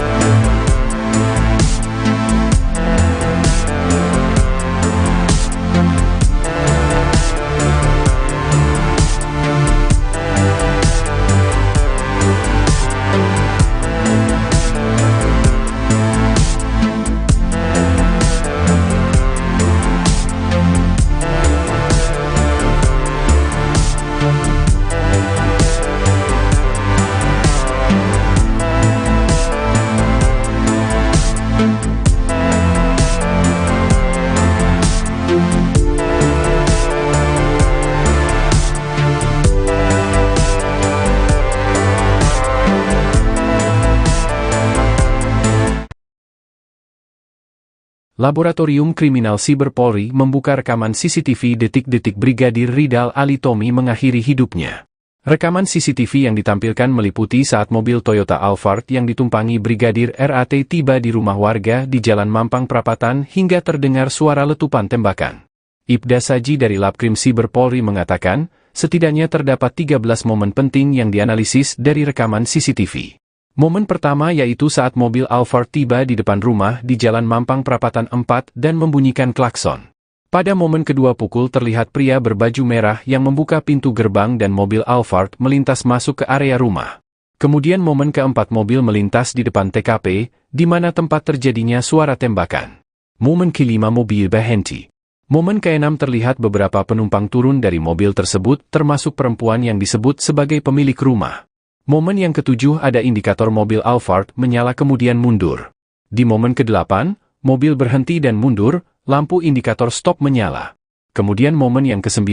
B: Laboratorium Kriminal Siber Polri membuka rekaman CCTV detik-detik Brigadir Ridal Alitomi mengakhiri hidupnya. Rekaman CCTV yang ditampilkan meliputi saat mobil Toyota Alphard yang ditumpangi Brigadir RAT tiba di rumah warga di Jalan Mampang Prapatan hingga terdengar suara letupan tembakan. Ibda Saji dari Labkrim Siber Polri mengatakan, setidaknya terdapat 13 momen penting yang dianalisis dari rekaman CCTV. Momen pertama yaitu saat mobil Alphard tiba di depan rumah di Jalan Mampang Prapatan 4 dan membunyikan klakson. Pada momen kedua pukul terlihat pria berbaju merah yang membuka pintu gerbang dan mobil Alphard melintas masuk ke area rumah. Kemudian momen keempat mobil melintas di depan TKP, di mana tempat terjadinya suara tembakan. Momen kelima mobil berhenti. Momen keenam terlihat beberapa penumpang turun dari mobil tersebut termasuk perempuan yang disebut sebagai pemilik rumah. Momen yang ketujuh ada indikator mobil Alphard menyala kemudian mundur. Di momen ke-8, mobil berhenti dan mundur, lampu indikator stop menyala. Kemudian momen yang ke-9,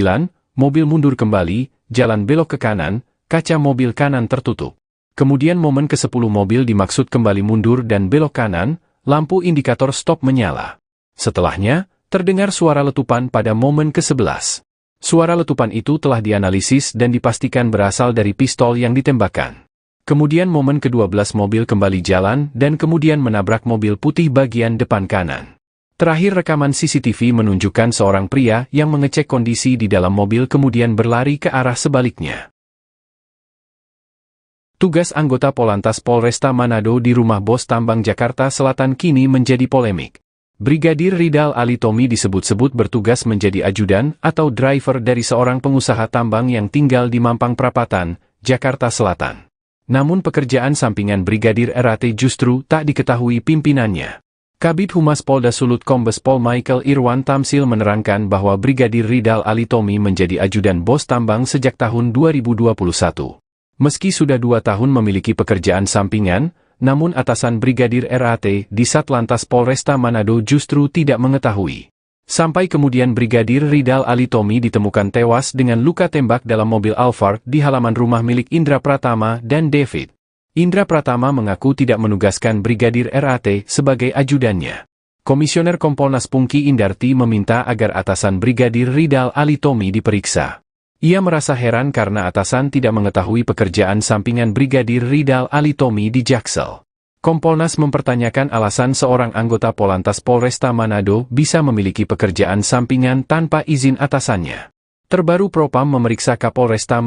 B: mobil mundur kembali, jalan belok ke kanan, kaca mobil kanan tertutup. Kemudian momen ke-10 mobil dimaksud kembali mundur dan belok kanan, lampu indikator stop menyala. Setelahnya, terdengar suara letupan pada momen ke-11. Suara letupan itu telah dianalisis dan dipastikan berasal dari pistol yang ditembakkan. Kemudian momen ke-12 mobil kembali jalan dan kemudian menabrak mobil putih bagian depan kanan. Terakhir rekaman CCTV menunjukkan seorang pria yang mengecek kondisi di dalam mobil kemudian berlari ke arah sebaliknya. Tugas anggota Polantas Polresta Manado di rumah bos tambang Jakarta Selatan kini menjadi polemik. Brigadir Ridal Alitomi disebut-sebut bertugas menjadi ajudan atau driver dari seorang pengusaha tambang yang tinggal di Mampang Perapatan, Jakarta Selatan. Namun pekerjaan sampingan Brigadir RAT justru tak diketahui pimpinannya. Kabid Humas Polda Sulut Kombes Pol Michael Irwan Tamsil menerangkan bahwa Brigadir Ridal Alitomi menjadi ajudan bos tambang sejak tahun 2021. Meski sudah 2 tahun memiliki pekerjaan sampingan, namun atasan Brigadir RAT di Satlantas Polresta Manado justru tidak mengetahui. Sampai kemudian Brigadir Ridal Alitomi ditemukan tewas dengan luka tembak dalam mobil Alphard di halaman rumah milik Indra Pratama dan David. Indra Pratama mengaku tidak menugaskan Brigadir RAT sebagai ajudannya. Komisioner Kompolnas Pungki Indarti meminta agar atasan Brigadir Ridal Alitomi diperiksa. Ia merasa heran karena atasan tidak mengetahui pekerjaan sampingan Brigadir Ridal Alitomi di Jaksel. Kompolnas mempertanyakan alasan seorang anggota Polantas Polresta Manado bisa memiliki pekerjaan sampingan tanpa izin atasannya. Terbaru Propam memeriksa Kapolresta Manado